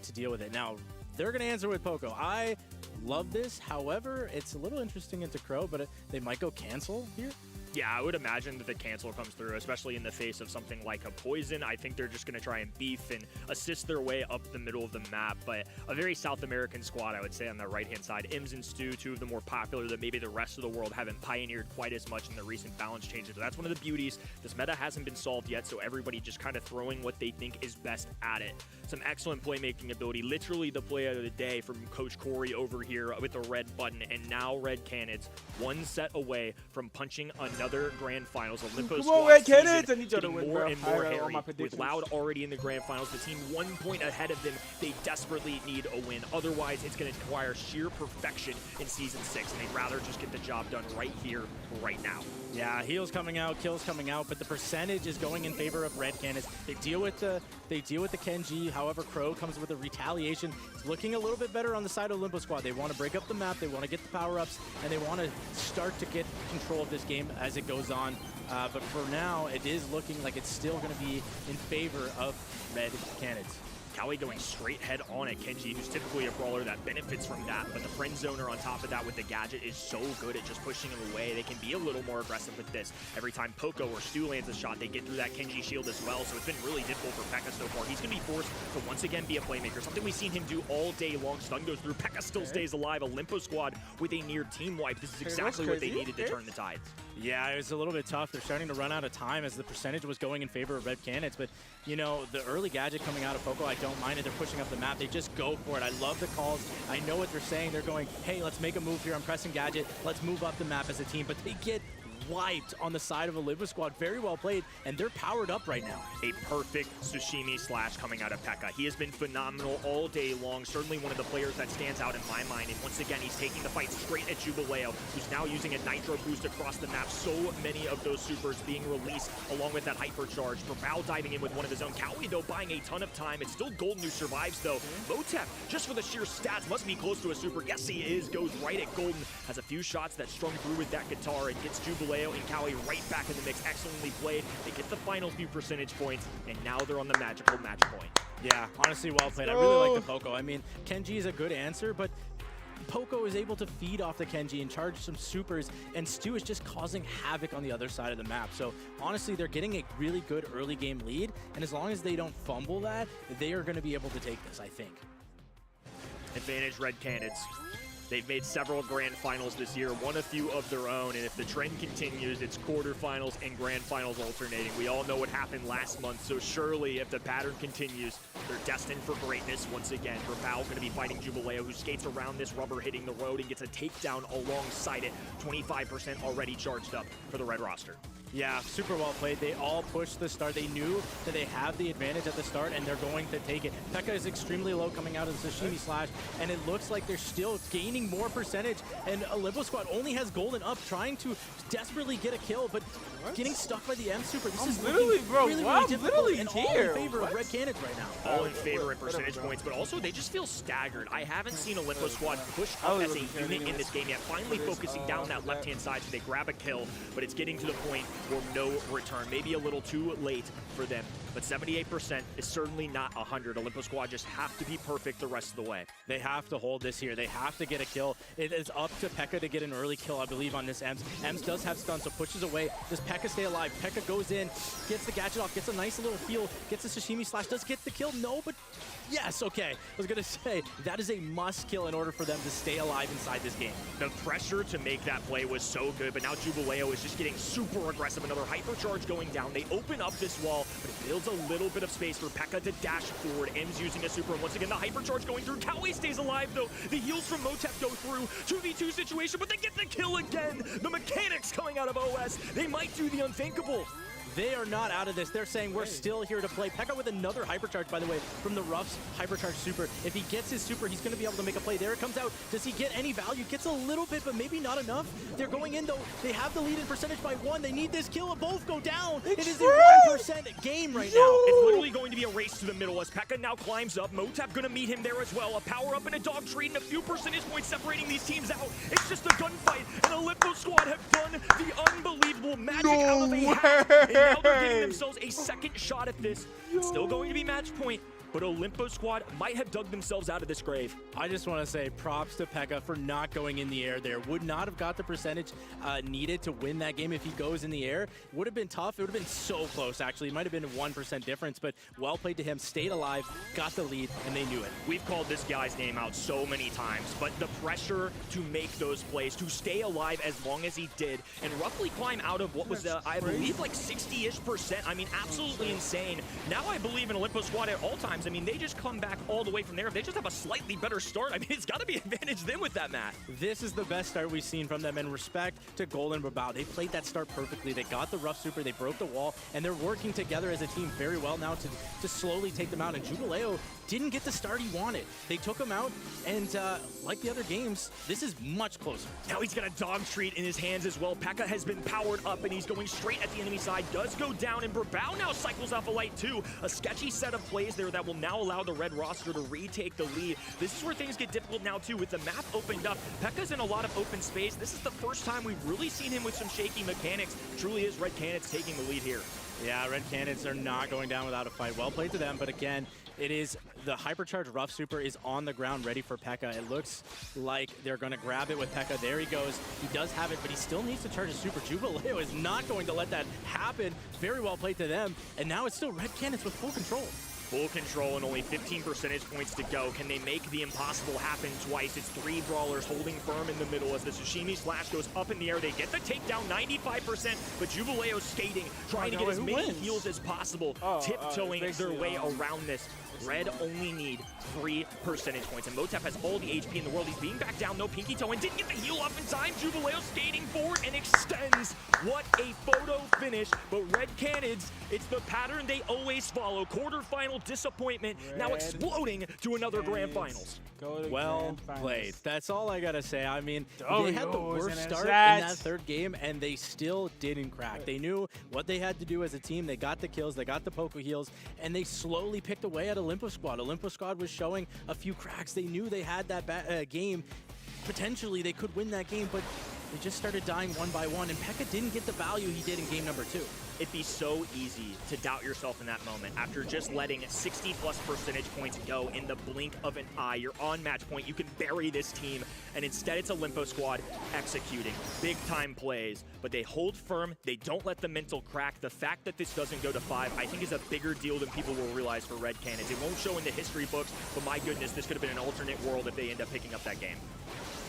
to deal with it. Now, they're going to answer with Poco. I love this. However, it's a little interesting into Crow, but they might go cancel here. Yeah, I would imagine that the cancel comes through, especially in the face of something like a poison. I think they're just going to try and beef and assist their way up the middle of the map. But a very South American squad, I would say, on the right-hand side. Ims and Stu, two of the more popular that maybe the rest of the world haven't pioneered quite as much in the recent balance changes. So that's one of the beauties. This meta hasn't been solved yet, so everybody just kind of throwing what they think is best at it. Some excellent playmaking ability. Literally the play of the day from Coach Corey over here with the red button. And now Red Canids, one set away from punching another Grand Finals. Olympus Squad getting more and more hairy. With Loud already in the Grand Finals, the team 1 point ahead of them. They desperately need a win. Otherwise, it's going to require sheer perfection in Season 6, and they'd rather just get the job done right here, right now. Yeah, heals coming out, kills coming out, but the percentage is going in favor of Red Canids. They deal with the Kenji. However, Crow comes with a retaliation. It's looking a little bit better on the side of Olympus Squad. They want to break up the map, they want to get the power-ups, and they want to start to get control of this game as it goes on. But for now, it is looking like it's still going to be in favor of Red Canids. Cali going straight head on at Kenji, who's typically a brawler that benefits from that, but the friend zoner on top of that with the gadget is so good at just pushing him away. They can be a little more aggressive with this. Every time Poco or Stu lands a shot, they get through that Kenji shield as well, so it's been really difficult for P.E.K.K.A so far. He's going to be forced to once again be a playmaker, something we've seen him do all day long. Stun goes through, P.E.K.K.A still stays alive. Olympus Squad with a near team wipe. This is exactly what they needed to turn the tides. Yeah, it was a little bit tough. They're starting to run out of time as the percentage was going in favor of Red Canids, but you know, the early gadget coming out of Poco, I don't mind it. They're pushing up the map. They just go for it. I love the calls. I know what they're saying. They're going, hey, let's make a move here. I'm pressing gadget. Let's move up the map as a team, but they get wiped on the side of Olympus Squad. Very well played, and they're powered up right now. A perfect Tsushimi slash coming out of Pekka. He has been phenomenal all day long. Certainly one of the players that stands out in my mind. And once again, he's taking the fight straight at Jubileo, who's now using a Nitro boost across the map. So many of those supers being released along with that hypercharge. Brawl diving in with one of his own. Cowie, though, buying a ton of time. It's still Golden who survives, though. Motep, just for the sheer stats, must be close to a super. Yes, he is. Goes right at Golden. Has a few shots that strung through with that guitar and gets Jubileo and Cowie right back in the mix. Excellently played. They get the final few percentage points, and now they're on the magical match point. Yeah, honestly, well played. I really like the Poco. I mean, Kenji is a good answer, but Poco is able to feed off the Kenji and charge some supers, and Stu is just causing havoc on the other side of the map. So honestly, they're getting a really good early game lead, and as long as they don't fumble that, they are going to be able to take this, I think. Advantage Red Canids. They've made several grand finals this year, won a few of their own, and if the trend continues, it's quarterfinals and grand finals alternating. We all know what happened last month, so surely if the pattern continues, they're destined for greatness once again. Brawl going to be fighting Jubileo, who skates around this rubber hitting the road and gets a takedown alongside it. 25% already charged up for the red roster. Yeah, super well played. They all pushed the start. They knew that they have the advantage at the start, and they're going to take it. Pekka is extremely low coming out of the Sashimi slash, and it looks like they're still gaining more percentage, and Olympus Squad only has Golden up, trying to desperately get a kill, but getting stuck by the M super. This is literally, bro, really, wow, really difficult, literally and here. all in favor of Red Canids right now. All in favor in percentage points, but also they just feel staggered. I haven't seen Olympus Squad push up as a unit in this game yet, finally focusing down that left-hand side so they grab a kill, but it's getting to the point where no return. Maybe a little too late for them, but 78% is certainly not 100. Olympus Squad just have to be perfect the rest of the way. They have to hold this here. They have to get a kill. It is up to Pekka to get an early kill, I believe, on this Ems. Ems does have stun, so pushes away. Does Pekka stay alive? Pekka goes in, gets the gadget off, gets a nice little feel, gets a Sashimi slash, does get the kill? No, but yes, okay. I was going to say, that is a must kill in order for them to stay alive inside this game. The pressure to make that play was so good, but now Jubileo is just getting super aggressive. Another hypercharge going down. They open up this wall, but it builds a little bit of space for Pekka to dash forward. M's using a super, and once again, the hypercharge going through. Cowie stays alive, though. The heals from Motep go through. 2v2 situation, but they get the kill again. The mechanics coming out of OS. They might do the unthinkable. They are not out of this. They're saying we're still here to play. Pekka with another hypercharge, by the way, from the Ruff's hypercharge super. If he gets his super, he's going to be able to make a play. There it comes out. Does he get any value? Gets a little bit, but maybe not enough. They're going in, though. They have the lead in percentage by 1. They need this kill. Both go down. It is a 1% game right now. It's literally going to be a race to the middle as Pekka now climbs up. Motep going to meet him there as well. A power up and a dog treat and a few percentage points separating these teams out. It's just a gunfight, and Olympus Squad have done the unbelievable magic out of a hat. And now they're getting themselves a second shot at this. It's still going to be match point, but Olympus Squad might have dug themselves out of this grave. I just want to say props to Pekka for not going in the air there. Would not have got the percentage needed to win that game if he goes in the air. Would have been tough. It would have been so close, actually. It might have been a 1% difference, but well played to him. Stayed alive, got the lead, and they knew it. We've called this guy's name out so many times, but the pressure to make those plays, to stay alive as long as he did, and roughly climb out of what was, I believe, like 60-ish%. I mean, absolutely insane. Now I believe in Olympus Squad at all times. I mean, they just come back all the way from there. If they just have a slightly better start, I mean, it's got to be advantage them with that, Matt. This is the best start we've seen from them, and respect to Golden Brawl. They played that start perfectly. They got the rough super, they broke the wall, and they're working together as a team very well now to slowly take them out. And Jubileo didn't get the start he wanted. They took him out, and like the other games, this is much closer. Now he's got a dog treat in his hands as well. Pekka has been powered up, and he's going straight at the enemy side. Does go down, and Brawl now cycles off a light too. A sketchy set of plays there that will now allow the red roster to retake the lead. This is where things get difficult now too. With the map opened up, Pekka's in a lot of open space. This is the first time we've really seen him with some shaky mechanics. Truly is Red Canids taking the lead here. Yeah, Red Canids are not going down without a fight. Well played to them, but again, it is the hypercharged rough super is on the ground ready for Pekka. It looks like they're going to grab it with Pekka. There he goes. He does have it, but he still needs to charge his super. Jubileo is not going to let that happen. Very well played to them, and now it's still Red Canids with full control. Full control and only 15 percentage points to go. Can they make the impossible happen twice? It's 3 brawlers holding firm in the middle as the Sashimi slash goes up in the air. They get the takedown, 95%, but Jubileo skating, trying to get as many heals as possible, tiptoeing their way around this. Red only need 3 percentage points, and Motep has all the HP in the world. He's being back down, no pinky toe, and didn't get the heal up in time. Jubileo skating forward and extends What a photo finish, but Red Canids, it's the pattern they always follow. Quarterfinal disappointment, now exploding to another Grand Finals. Well played. That's all I gotta say. I mean, they had the worst start in that third game, and they still didn't crack. They knew what they had to do as a team. They got the kills, they got the Poco heals, and they slowly picked away at Olympus Squad. Olympus Squad was showing a few cracks. They knew they had that game. Potentially, they could win that game, but they just started dying one by one, and Pekka didn't get the value he did in game number 2. It'd be so easy to doubt yourself in that moment after just letting 60+ percentage points go in the blink of an eye. You're on match point, you can bury this team, and instead it's Olympus Squad executing big time plays, but they hold firm, they don't let the mental crack. The fact that this doesn't go to 5, I think is a bigger deal than people will realize for Red Canids. It won't show in the history books, but my goodness, this could have been an alternate world if they end up picking up that game.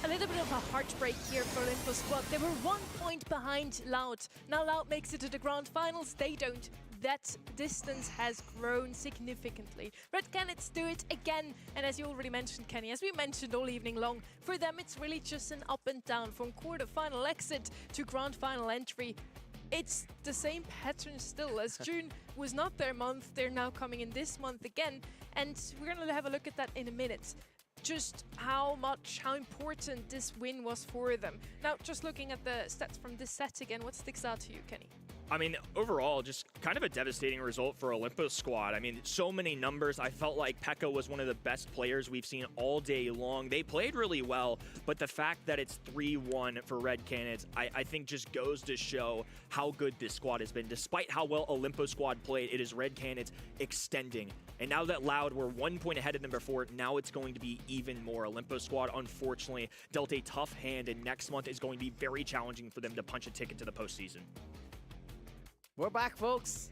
A little bit of a heartbreak here for Olympus Squad. They were 1 point behind Loud. Now Loud makes it to the Grand Finals. They don't. That distance has grown significantly. Red Canids do it again. And as you already mentioned, Kenny, as we mentioned all evening long, for them it's really just an up and down from quarterfinal exit to Grand Final entry. It's the same pattern still. As June was not their month, they're now coming in this month again. And we're going to have a look at that in a minute. Just how important this win was for them. Now, just looking at the stats from this set again, what sticks out to you, Kenny? I mean, overall, just kind of a devastating result for Olympus Squad. I mean, so many numbers. I felt like Pekka was one of the best players we've seen all day long. They played really well, but the fact that it's 3-1 for Red Canids, I think just goes to show how good this squad has been. Despite how well Olympus Squad played, it is Red Canids extending. And now that Loud were 1 point ahead of them before, now it's going to be even more. Olympus Squad, unfortunately, dealt a tough hand, and next month is going to be very challenging for them to punch a ticket to the postseason. We're back, folks.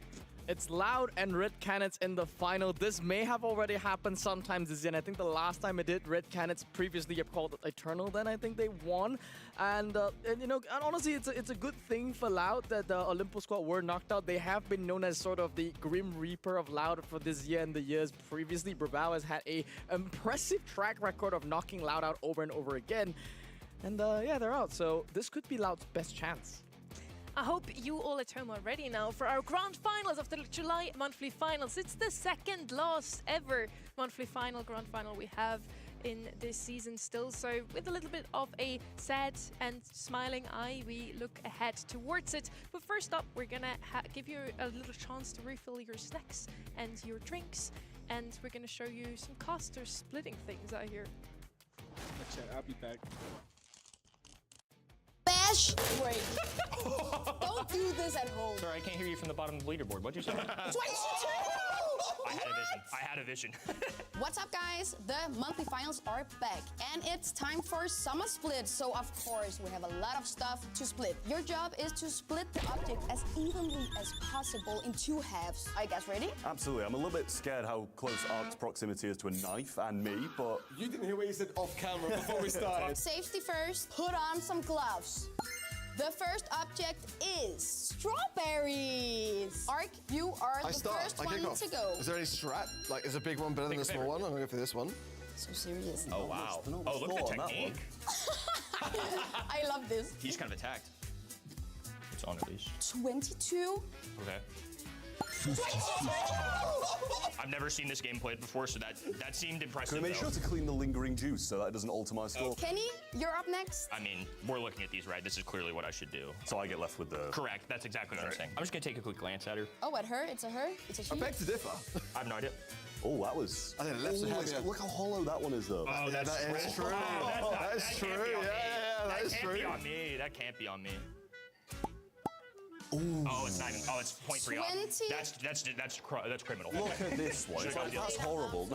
It's Loud and Red Canids in the final. This may have already happened sometimes this year, and I think the last time it did, Red Canids previously have called it Eternal, then I think they won. And you know, and honestly, it's a good thing for Loud that the Olympus Squad were knocked out. They have been known as sort of the Grim Reaper of Loud for this year and the years previously. Brawl has had a impressive track record of knocking Loud out over and over again. And yeah, they're out. So this could be Loud's best chance. I hope you all at home are ready now for our Grand Finals of the July monthly finals. It's the second last ever monthly Grand Final we have in this season still. So with a little bit of a sad and smiling eye, we look ahead towards it. But first up, we're gonna give you a little chance to refill your snacks and your drinks. And we're gonna show you some casters splitting things out here. I'll be back. Bash break. Don't do this at home. Sorry, I can't hear you from the bottom of the leaderboard. What'd you say? 22! I had a vision. What's up, guys? The monthly finals are back, and it's time for Summer Split. So, of course, we have a lot of stuff to split. Your job is to split the object as evenly as possible in 2 halves. Are you guys ready? Absolutely. I'm a little bit scared how close Ark's proximity is to a knife and me, but... You didn't hear what you said off camera before we started. Safety first. Put on some gloves. The first object is strawberries. Ark, you are the first one to go. Is there any strat? Like, is a big one better than the small one? I'm gonna go for this one. So serious. Oh, wow. Oh, look at the technique. I love this. He's kind of attacked. It's on at least. 22. Okay. I've never seen this game played before, so that seemed impressive. Can I make sure to clean the lingering juice so that it doesn't alter my score? Kenny, you're up next. I mean, we're looking at these, right? This is clearly what I should do. So I get left with the... Correct. That's exactly what I'm saying. I'm just gonna take a quick glance at her. Oh, at her? It's a her? It's a she? I beg to differ. I have no idea. Oh, that was... I think left Look how hollow that one is, though. Oh, that is true. That is true. Yeah, that is true. That can't be on me. That can't be on me. Ooh. Oh, it's not even. Oh, it's 0.3 off. That's criminal. Look at this one. That's horrible.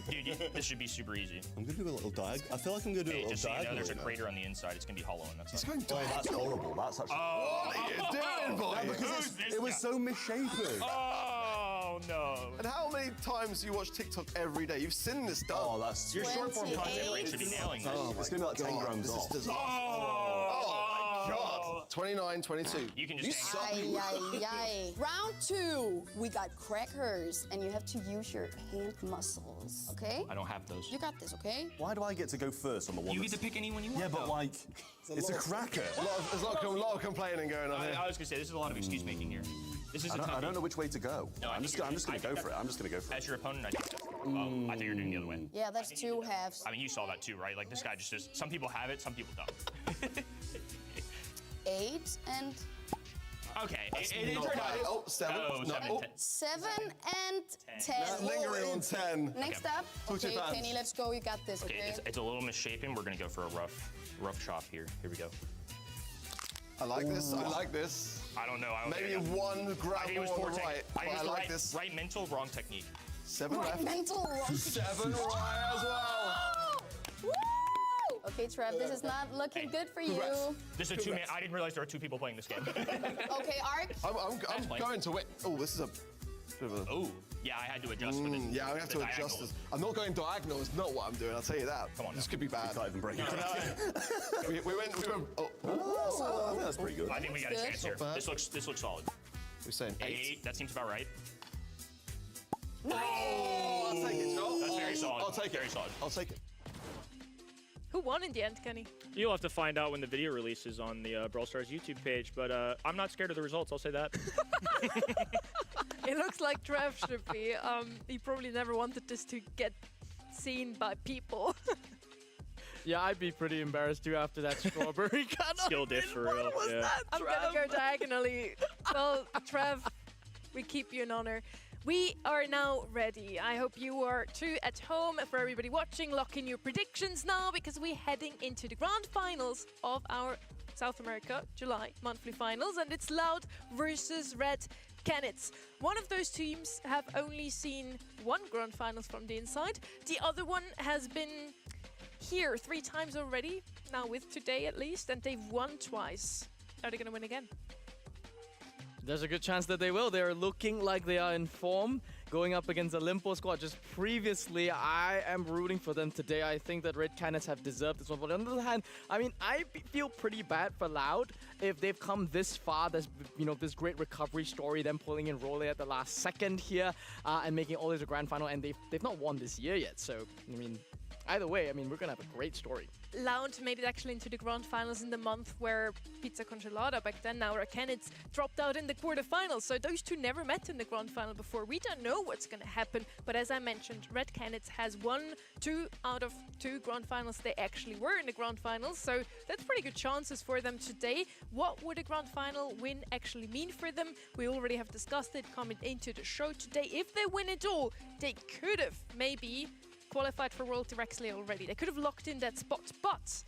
Dude, this should be super easy. I'm gonna do a little diag. I feel like I'm gonna do a little just so you know, diagonal. there's a crater on the inside. It's gonna be hollow, and that's going that's horrible. That's actually. What are you doing, boy? Because it was so misshapen. Oh no! And how many times do you watch TikTok every day? You've seen this stuff. Oh, that's your short form content rate should be nailing this. It's gonna be like 10 grams off. Oh my god! 29-22. You can just suck. Round 2, we got crackers, and you have to use your hand muscles, okay? I don't have those. You got this, okay? Why do I get to go first on the one? You get to pick anyone you want. Yeah, but like, it's a cracker. There's a lot of complaining going on here. I was gonna say, this is a lot of excuse making here. This is I don't know which way to go. No, I'm just gonna go for it. I'm just gonna go for it. As your opponent, I think so. Oh, I think you're doing the other way. Yeah, that's 2 halves. I mean, you saw that too, right? Like, this guy just some people have it, some people don't. 8 and... Okay, it Not turned bad. out. Oh, 7. Oh, No. 7, Oh. 10. 7 and 10. Lingering on 10. Next up. Talk Okay, your fans. Kenny, let's go. You got this, okay? It's a little misshapen. We're gonna go for a rough chop here. Here we go. I like this. I like this. I don't know. Maybe one grab I think it was on poor the right. I think it was like right, this. right mental, wrong technique. 7 Right left. mental, wrong 7 right as well. Woo! Okay, Trev, this is not looking good for you. This is a 2-man. I didn't realize there were 2 people playing this game. Okay, Ark. I'm going to win. Oh, this is a bit of a... Oh, yeah, I had to adjust for this. Yeah, I'm gonna have to adjust this. I'm not going diagonal. It's not what I'm doing. I'll tell you that. Come on, this could be bad. Can't even break it. we went. Oh, I think that's pretty good. I think we got a chance here. bad. This looks solid. We're saying 8. That seems about right. Oh, I'll take it, Joel. That's very solid. I'll take it. Very solid. I'll take it. Who won in the end, Kenny? You'll have to find out when the video releases on the Brawl Stars YouTube page, but I'm not scared of the results, I'll say that. It looks like Trev should be. He probably never wanted this to get seen by people. Yeah, I'd be pretty embarrassed too after that strawberry cut. Skill diff for real. Yeah. I'm gonna go diagonally. Well, Trev, we keep you in honor. We are now ready. I hope you are too at home. For everybody watching, lock in your predictions now because we're heading into the grand finals of our South America July monthly finals, and it's Loud versus Red Canids. One of those teams have only seen 1 grand finals from the inside. The other one has been here 3 times already, now with today at least, and they've won twice. Are they gonna win again? There's a good chance that they will. They're looking like they are in form, going up against the Limpo squad. Just previously, I am rooting for them today. I think that Red Canids have deserved this one. But on the other hand, I mean, I feel pretty bad for Loud if they've come this far. There's, you know, this great recovery story, them pulling in Rolly at the last second here and making all this a grand final. And they've not won this year yet. So, I mean, either way, I mean, we're going to have a great story. Loud made it actually into the grand finals in the month where Pizza Congelada back then, now Red Canids, dropped out in the quarterfinals. So those two never met in the grand final before. We don't know what's going to happen. But as I mentioned, Red Canids has won 2 out of 2 grand finals. They actually were in the grand finals. So that's pretty good chances for them today. What would a grand final win actually mean for them? We already have discussed it coming into the show today. If they win it all, they could have maybe qualified for World directly already. They could have locked in that spot, but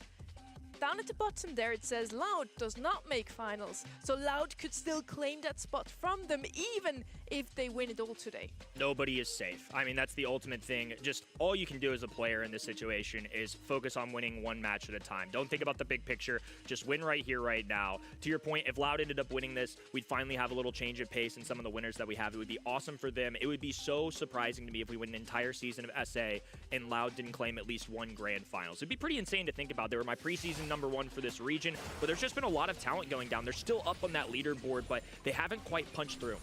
down at the bottom there it says Loud does not make finals. So Loud could still claim that spot from them even if they win it all today. Nobody is safe. I mean, that's the ultimate thing. Just all you can do as a player in this situation is focus on winning 1 match at a time. Don't think about the big picture. Just win right here, right now. To your point, if Loud ended up winning this, we'd finally have a little change of pace in some of the winners that we have. It would be awesome for them. It would be so surprising to me if we win an entire season of SA and Loud didn't claim at least 1 grand finals. It'd be pretty insane to think about. They were my preseason #1 for this region, but there's just been a lot of talent going down. They're still up on that leaderboard, but they haven't quite punched through.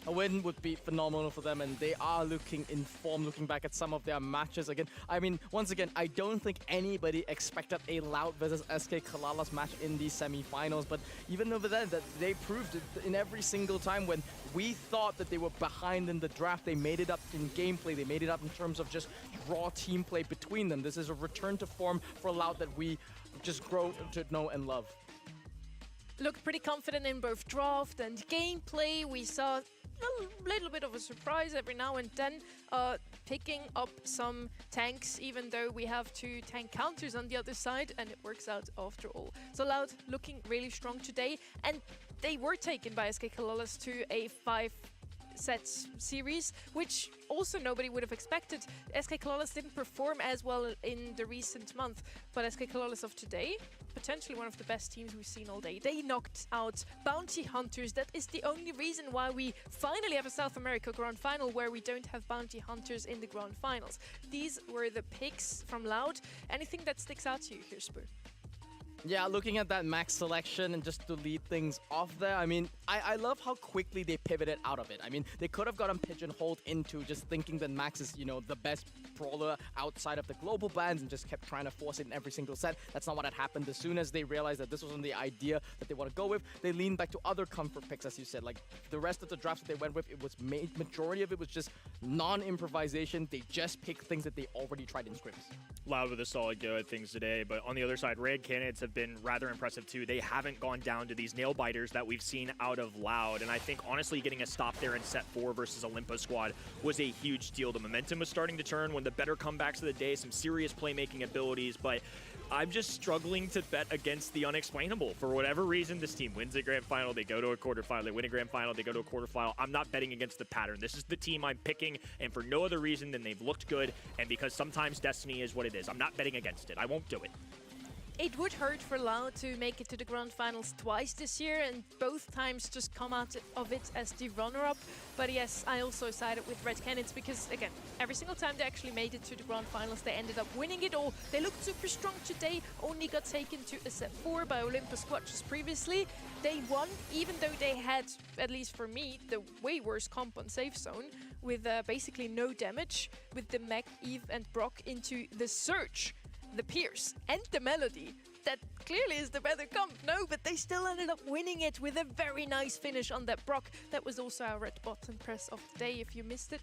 A win would be phenomenal for them, and they are looking in form, looking back at some of their matches again. I mean, once again, I don't think anybody expected a Loud versus SK Kalalas match in the semi-finals, but even over there, that they proved it in every single time when we thought that they were behind in the draft. They made it up in gameplay. They made it up in terms of just raw team play between them. This is a return to form for Loud that we just grow to know and love. Looked pretty confident in both draft and gameplay. We saw a little bit of a surprise every now and then, picking up some tanks, even though we have 2 tank counters on the other side, and it works out after all. So Loud looking really strong today, and they were taken by SK Kalalas to a 5-set series, which also nobody would have expected. SK Kalalas didn't perform as well in the recent month, but SK Kalalas of today, potentially one of the best teams we've seen all day. They knocked out Bounty Hunters. That is the only reason why we finally have a South America Grand Final where we don't have Bounty Hunters in the Grand Finals. These were the picks from Loud. Anything that sticks out to you here, Spur? Yeah, looking at that max selection and just to lead things off there, I mean, I love how quickly they pivoted out of it. I mean, they could have gotten pigeonholed into just thinking that Max is, you know, the best brawler outside of the global bans and just kept trying to force it in every single set. That's not what had happened. As soon as they realized that this wasn't the idea that they want to go with, they leaned back to other comfort picks, as you said. Like, the rest of the drafts that they went with, it was majority of it was just non-improvisation. They just picked things that they already tried in scrims. Loud with a solid go at things today, but on the other side, Red Canids have been rather impressive too. They haven't gone down to these nail biters that we've seen out of Loud, and I think honestly getting a stop there in set 4 versus Olympus squad was a huge deal. The momentum was starting to turn, one of the better comebacks of the day, some serious playmaking abilities, but I'm just struggling to bet against the unexplainable. For whatever reason, this team wins a grand final, they go to a quarterfinal, they win a grand final, they go to a quarterfinal. I'm not betting against the pattern. This is the team I'm picking, and for no other reason than they've looked good, and because sometimes destiny is what it is. I'm not betting against it. I won't do it. It would hurt for Loud to make it to the grand finals twice this year, and both times just come out of it as the runner-up. But yes, I also sided with Red Canids because, again, every single time they actually made it to the grand finals, they ended up winning it all. They looked super strong today, only got taken to a set 4 by Olympus squad just previously. They won, even though they had, at least for me, the way worse comp on safe zone, with basically no damage, with the Mech, Eve and Brock into the Surge, the Pierce and the Melody. That clearly is the better comp, no? But they still ended up winning it with a very nice finish on that Brock. That was also our red button press of the day if you missed it.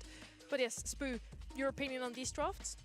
But yes, Spoo, your opinion on these drafts?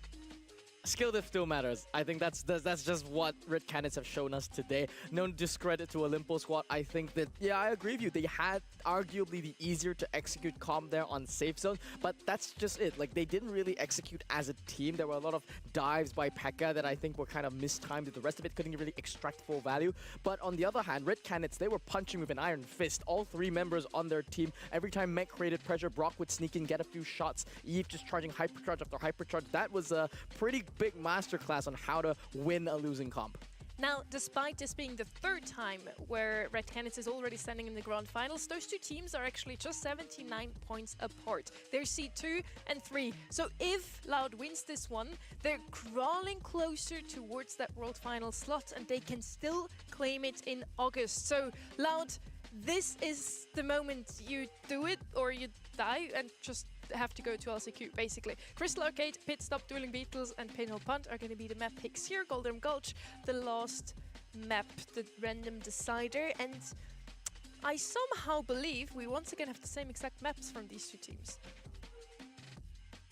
Skill diff still matters. I think that's just what Red Canids have shown us today. No discredit to Olympus squad. I think that, yeah, I agree with you. They had arguably the easier to execute comp there on safe zone, but that's just it. Like, they didn't really execute as a team. There were a lot of dives by Pekka that I think were kind of mistimed. The rest of it couldn't really extract full value. But on the other hand, Red Canids, they were punching with an iron fist. All 3 members on their team. Every time Mech created pressure, Brock would sneak in, get a few shots. Eve just charging hypercharge after hypercharge. That was a pretty big masterclass on how to win a losing comp. Now, despite this being the 3rd time where Red Canids is already standing in the grand finals, those 2 teams are actually just 79 points apart. They're C2 and 3. So if Loud wins this one, they're crawling closer towards that world final slot and they can still claim it in August. So Loud, this is the moment you do it or you die and just have to go to LCQ, basically. Crystal Arcade, Pit Stop, Dueling Beetles, and Pinhole Punt are going to be the map picks here. Golden Gulch, the last map, the random decider, and I somehow believe we once again have the same exact maps from these 2 teams.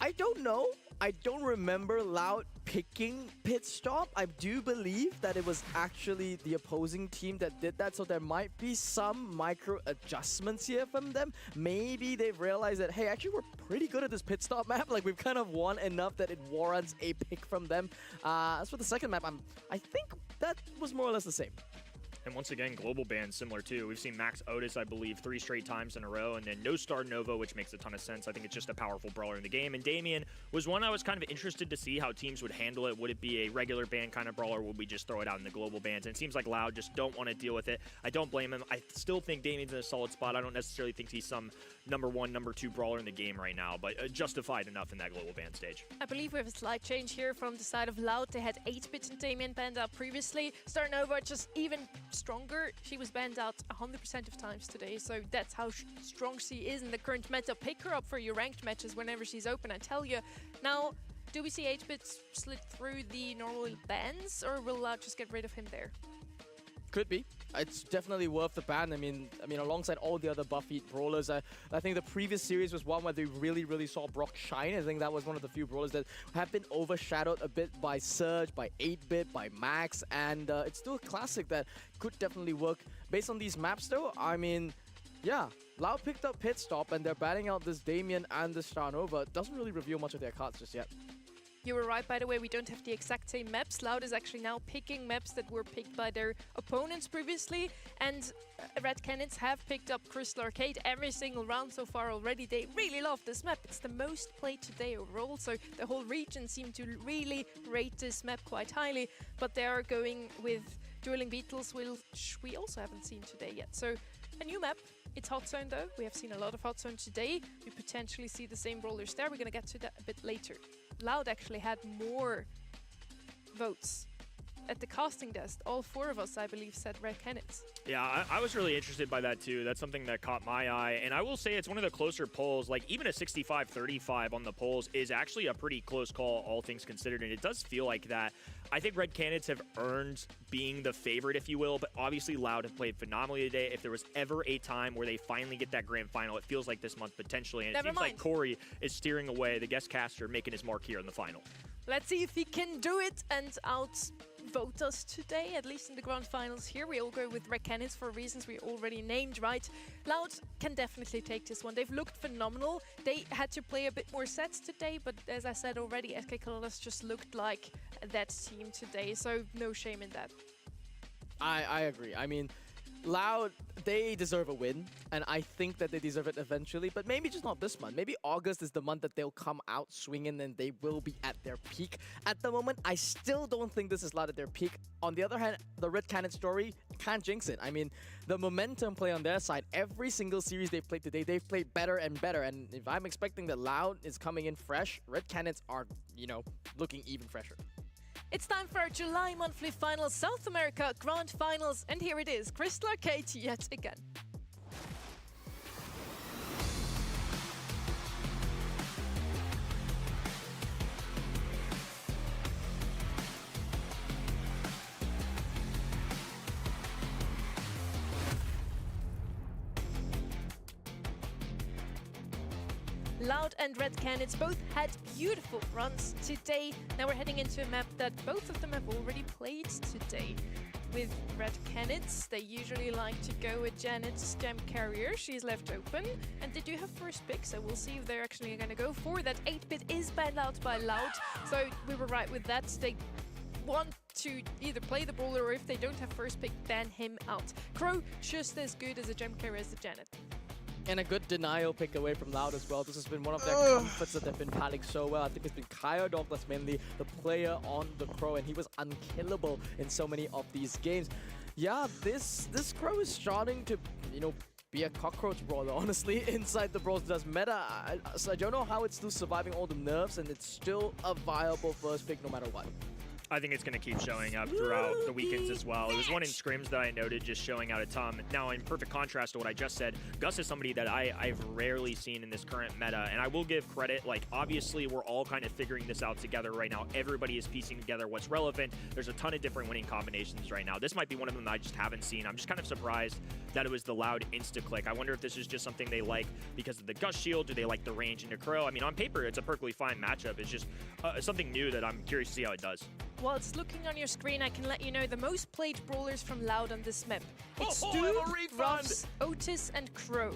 I don't know. I don't remember Loud picking Pit Stop. I do believe that it was actually the opposing team that did that, so there might be some micro adjustments here from them. Maybe they've realized that, hey, actually we're pretty good at this Pit Stop map. Like, we've kind of won enough that it warrants a pick from them. As for the second map, I think that was more or less the same. And once again, global bans similar too. We've seen Max Otis, I believe, 3 straight times in a row, and then No Star Nova, which makes a ton of sense. I think it's just a powerful brawler in the game. And Damien was one I was kind of interested to see how teams would handle it. Would it be a regular ban kind of brawler, or would we just throw it out in the global bans? And it seems like Loud just don't want to deal with it. I don't blame him. I still think Damien's in a solid spot. I don't necessarily think he's some number 1, number 2 brawler in the game right now, but justified enough in that global ban stage. I believe we have a slight change here from the side of Loud. They had 8-bit and Damien banned out previously. Star Nova just even stronger. She was banned out 100% of times today, so that's how strong she is in the current meta. Pick her up for your ranked matches whenever she's open, I tell you. Now, do we see 8-bit slid through the normal bans, or will Loud just get rid of him there? Could be. It's definitely worth the ban. I mean, alongside all the other buff eat brawlers, I think the previous series was one where they really saw Brock shine. I think that was one of the few brawlers that have been overshadowed a bit by Surge, by 8-bit, by Max, and it's still a classic that could definitely work. Based on these maps, though, I mean, yeah, Loud picked up Pit Stop, and they're banning out this Damien and this Star Nova. It doesn't really reveal much of their cards just yet. You were right, by the way, we don't have the exact same maps. Loud is actually now picking maps that were picked by their opponents previously, and Red Canids have picked up Crystal Arcade every single round so far already. They really love this map. It's the most played today overall, so the whole region seemed to really rate this map quite highly, but they are going with Dueling Beetles, which we also haven't seen today yet. So a new map. It's Hot Zone though. We have seen a lot of Hot Zone today. We potentially see the same brawlers there. We're going to get to that a bit later. Loud actually had more votes at the casting desk, all 4 of us, I believe, said Red Canids. Yeah, I was really interested by that too. That's something that caught my eye. And I will say it's one of the closer polls. Like, even a 65-35 on the polls is actually a pretty close call, all things considered. And it does feel like that. I think Red Canids have earned being the favorite, if you will. But obviously, Loud have played phenomenally today. If there was ever a time where they finally get that grand final, it feels like this month potentially. And it seems like Corey is steering away, the guest caster, making his mark here in the final. Let's see if he can do it and outvote us today, at least in the grand finals here. We all go with Red Canids for reasons we already named, right? Loud can definitely take this one. They've looked phenomenal. They had to play a bit more sets today, but as I said already, SK Colors just looked like that team today, so no shame in that. I agree. I mean, Loud, they deserve a win, and I think that they deserve it eventually, but maybe just not this month. Maybe August is the month that they'll come out swinging and they will be at their peak. At the moment, I still don't think this is Loud at their peak. On the other hand, the Red Cannon story, can't jinx it. I mean, the momentum play on their side, every single series they've played today, they've played better and better, and if I'm expecting that Loud is coming in fresh, Red Cannons are, you know, looking even fresher. It's time for our July monthly finals, South America Grand Finals, and here it is, Crystal Arcade yet again. Loud and Red Canids both had beautiful runs today. Now we're heading into a map that both of them have already played today. With Red Canids, they usually like to go with Janet's Gem Carrier. She's left open, and they do have first pick, so we'll see if they're actually going to go for that. 8-bit is banned out by Loud, so we were right with that. They want to either play the brawler, or if they don't have first pick, ban him out. Crow, just as good as a Gem Carrier as the Janet. And a good denial pick away from Loud as well. This has been one of their comforts that they've been padding so well. I think it's been Kyle Douglas mainly, the player on the Crow, and he was unkillable in so many of these games. Yeah, this Crow is starting to, you know, be a cockroach brawler, honestly, inside the Brawl Stars meta. So I don't know how it's still surviving all the nerfs, and it's still a viable first pick no matter what. I think it's going to keep showing up throughout the weekends as well. It was one in scrims that I noted just showing out a ton. Now, in perfect contrast to what I just said, Gus is somebody that I've rarely seen in this current meta, and I will give credit. Like, obviously, we're all kind of figuring this out together right now. Everybody is piecing together what's relevant. There's a ton of different winning combinations right now. This might be one of them that I just haven't seen. I'm just kind of surprised that it was the Loud insta-click. I wonder if this is just something they like because of the Gus shield. Do they like the range into Crow? I mean, on paper, it's a perfectly fine matchup. It's just something new that I'm curious to see how it does. While it's looking on your screen, I can let you know the most played brawlers from Loud on this map. It's Stu, Ruffs, Otis, and Crow.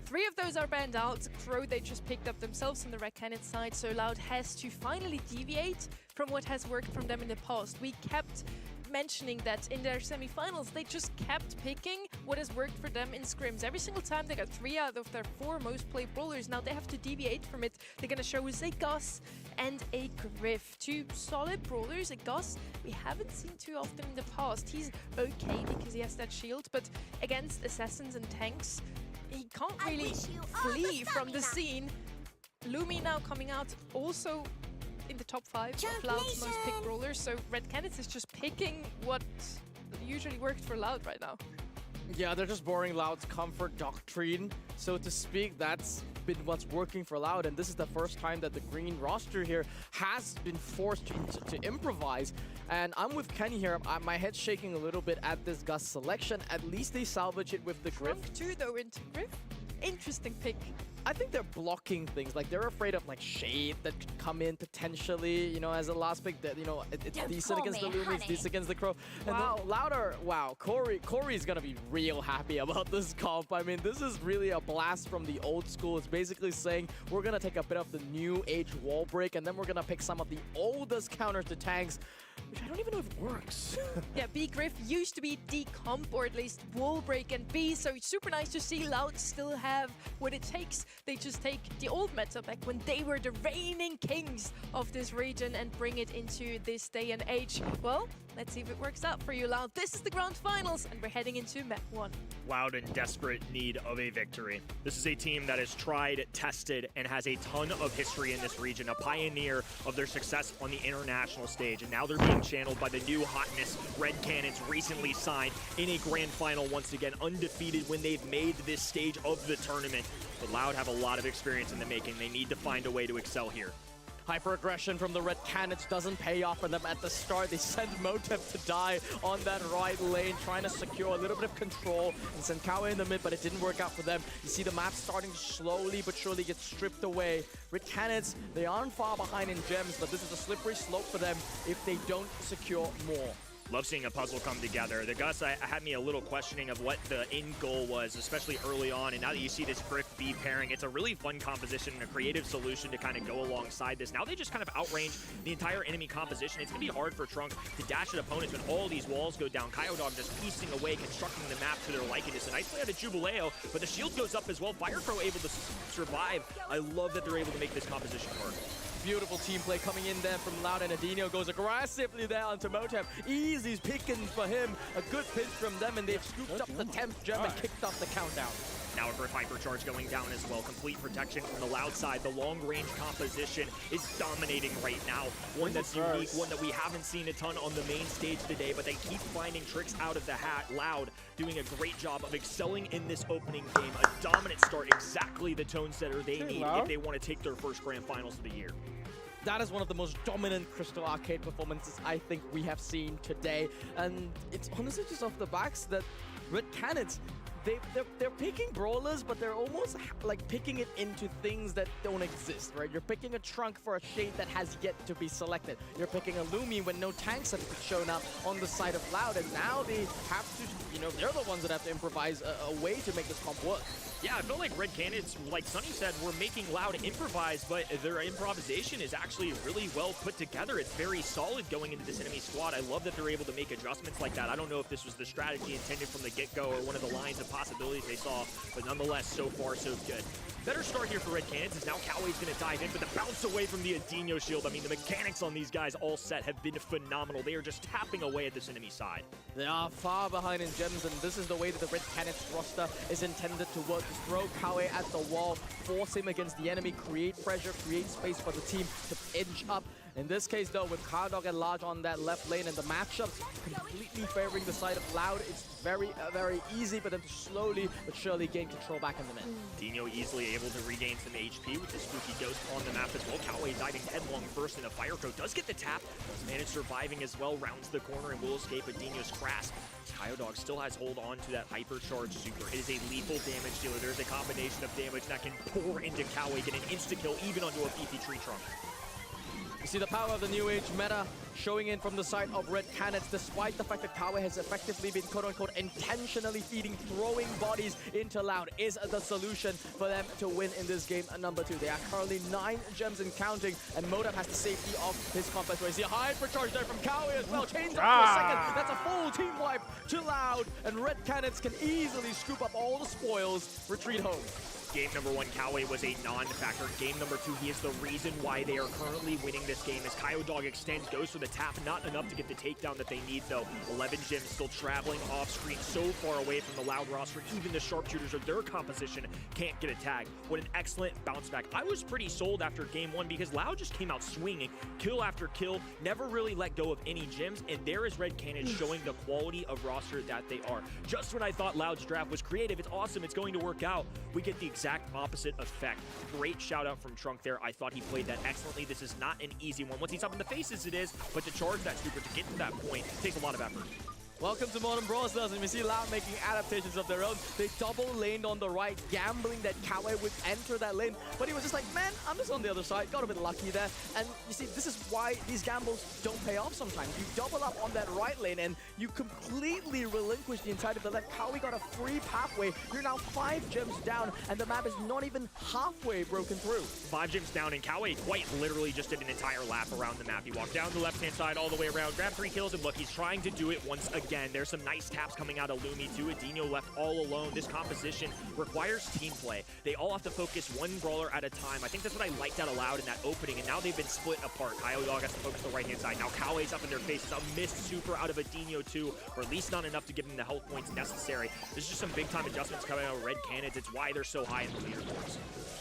3 of those are banned out. Crow, they just picked up themselves on the Red Cannon side, so Loud has to finally deviate from what has worked from them in the past. We kept mentioning that in their semi-finals, they just kept picking what has worked for them in scrims. Every single time they got 3 out of their 4 most played brawlers. Now they have to deviate from it. They're gonna show us a Gus and a Griff. 2 solid brawlers. A Gus we haven't seen too often in the past. He's okay because he has that shield, but against assassins and tanks, he can't really flee from the scene. Lumi now coming out also in the top 5 of Loud's most picked brawlers, so Red Canids is just picking what usually worked for Loud right now. Yeah, they're just borrowing Loud's comfort doctrine, so to speak. That's been what's working for Loud, and this is the first time that the green roster here has been forced to improvise. And I'm with Kenny here. My head's shaking a little bit at this Gus selection. At least they salvage it with the Griff. Trunk 2 though into Griff. Interesting pick. I think they're blocking things. Like, they're afraid of, like, Shade that could come in potentially, you know, as a last pick. That, you know, it's decent against the Lumi, it's decent against the Crow. Wow. And Louder, wow, Corey's gonna be real happy about this comp. I mean, this is really a blast from the old school. It's basically saying we're gonna take a bit of the new age wall break, and then we're gonna pick some of the oldest counters to tanks, which I don't even know if it works. Yeah, B Griff used to be D comp, or at least wall break and B, so it's super nice to see Loud still have what it takes. They just take the old meta back when they were the reigning kings of this region and bring it into this day and age. Well, Let's see if it works out for you, Loud. This is the grand finals, and we're heading into Map 1. Loud in desperate need of a victory. This is a team that has tried, tested, and has a ton of history in this region, a pioneer of their success on the international stage, and now they're being channeled by the new hotness Red Cannons, recently signed in a grand final once again, undefeated when they've made this stage of the tournament. But Loud have a lot of experience in the making. They need to find a way to excel here. Hyper-aggression from the Red Cannons doesn't pay off for them at the start. They send Motep to die on that right lane, trying to secure a little bit of control and send Kawe in the mid, but it didn't work out for them. You see the map starting to slowly but surely get stripped away. Red Cannons, they aren't far behind in gems, but this is a slippery slope for them if they don't secure more. Love seeing a puzzle come together. The Gus had me a little questioning of what the end goal was, especially early on. And now that you see this Griff B pairing, it's a really fun composition and a creative solution to kind of go alongside this. Now they just kind of outrange the entire enemy composition. It's going to be hard for Trunk to dash at opponents when all these walls go down. Kyodog just piecing away, constructing the map to their liking. It's a nice play out of Jubileo, but the shield goes up as well. Firecrow able to survive. I love that they're able to make this composition work. Beautiful team play coming in there from Loud, and Adinho goes aggressively there onto Motep. Easy pickings for him. A good pinch from them, and they've scooped up the 10th gem and kicked off the countdown. Now a Griff Hypercharge going down as well. Complete protection from the Loud side. The long-range composition is dominating right now. One that's unique, one that we haven't seen a ton on the main stage today, but they keep finding tricks out of the hat. Loud doing a great job of excelling in this opening game. A dominant start, exactly the tone setter they need if they want to take their first grand finals of the year. That is one of the most dominant Crystal Arcade performances I think we have seen today. And it's honestly just off the backs that Red Cannons, they're picking brawlers, but they're almost like picking it into things that don't exist, right? You're picking a Trunk for a shade that has yet to be selected. You're picking a Lumi when no tanks have shown up on the side of Loud, and now they have to, you know, they're the ones that have to improvise a way to make this comp work. Yeah, I feel like Red Cannons, like Sunny said, we're making Loud improvise, but their improvisation is actually really well put together. It's very solid going into this enemy squad. I love that they're able to make adjustments like that. I don't know if this was the strategy intended from the get-go or one of the lines of possibilities they saw, but nonetheless, so far, so good. Better start here for Red Cannons, as now Kawe's going to dive in, but the bounce away from the Adinho shield. I mean, the mechanics on these guys all set have been phenomenal. They are just tapping away at this enemy side. They are far behind in gems, and this is the way that the Red Cannons roster is intended to work. Just throw Kawe at the wall, force him against the enemy, create pressure, create space for the team to inch up. In this case, though, with Kyodog and Large on that left lane and the matchups completely favoring the side of Loud, it's very, very easy for them to slowly but surely gain control back in the mid. Dino easily able to regain some HP with the Spooky Ghost on the map as well. Kawe diving headlong first, and the Firecrow does get the tap. Does manage surviving as well, rounds the corner and will escape Adinho's grasp. Kyodog still has hold on to that Hypercharge super. It is a lethal damage dealer. There's a combination of damage that can pour into Kawe, get an insta-kill even onto a beefy tree trunk. You see the power of the new age meta showing in from the side of Red Cannons, despite the fact that Kawe has effectively been quote-unquote intentionally feeding, throwing bodies into Loud is the solution for them to win in this game number 2. They are currently 9 gems and counting, and Motep has the safety of his compass. You see a hypercharge there from Kawe as well, changed up for a second. That's a full team wipe to Loud, and Red Cannons can easily scoop up all the spoils, retreat home. Game number 1, Kawe was a non-factor. Game number 2, he is the reason why they are currently winning this game as Kyodog extends, goes for the tap, not enough to get the takedown that they need though. 11 gems still traveling off screen, so far away from the Loud roster, even the sharpshooters of their composition can't get a tag. What an excellent bounce back. I was pretty sold after game 1 because Loud just came out swinging, kill after kill, never really let go of any gems, and there is Red Cannons showing the quality of roster that they are. Just when I thought Loud's draft was creative, it's awesome, it's going to work out, we get the exact opposite effect. Great shout out from Trunk there. I thought he played that excellently. This is not an easy one. Once he's up in the faces, it is, but to charge that super, to get to that point, takes a lot of effort. Welcome to Modern Brawl Stars, and we see Loud making adaptations of their own. They double laned on the right, gambling that Kawe would enter that lane, but he was just like, man, I'm just on the other side, got a bit lucky there. And you see, this is why these gambles don't pay off sometimes. You double up on that right lane, and you completely relinquish the entirety of the left. Kawe got a free pathway. You're now 5 gems down, and the map is not even halfway broken through. 5 gems down, and Kawe quite literally just did an entire lap around the map. He walked down the left-hand side all the way around, grabbed 3 kills, and look, he's trying to do it once again. again. There's some nice taps coming out of Lumi too. Adinho left all alone. This composition requires team play. They all have to focus one brawler at a time. I think that's what I liked out of Loud in that opening, and now they've been split apart. Kyle Yog has to focus the right-hand side. Now Kawe's up in their faces. A missed super out of Adinho too, or at least not enough to give them the health points necessary. There's just some big-time adjustments coming out of Red Cannons. It's why they're so high in the leaderboards.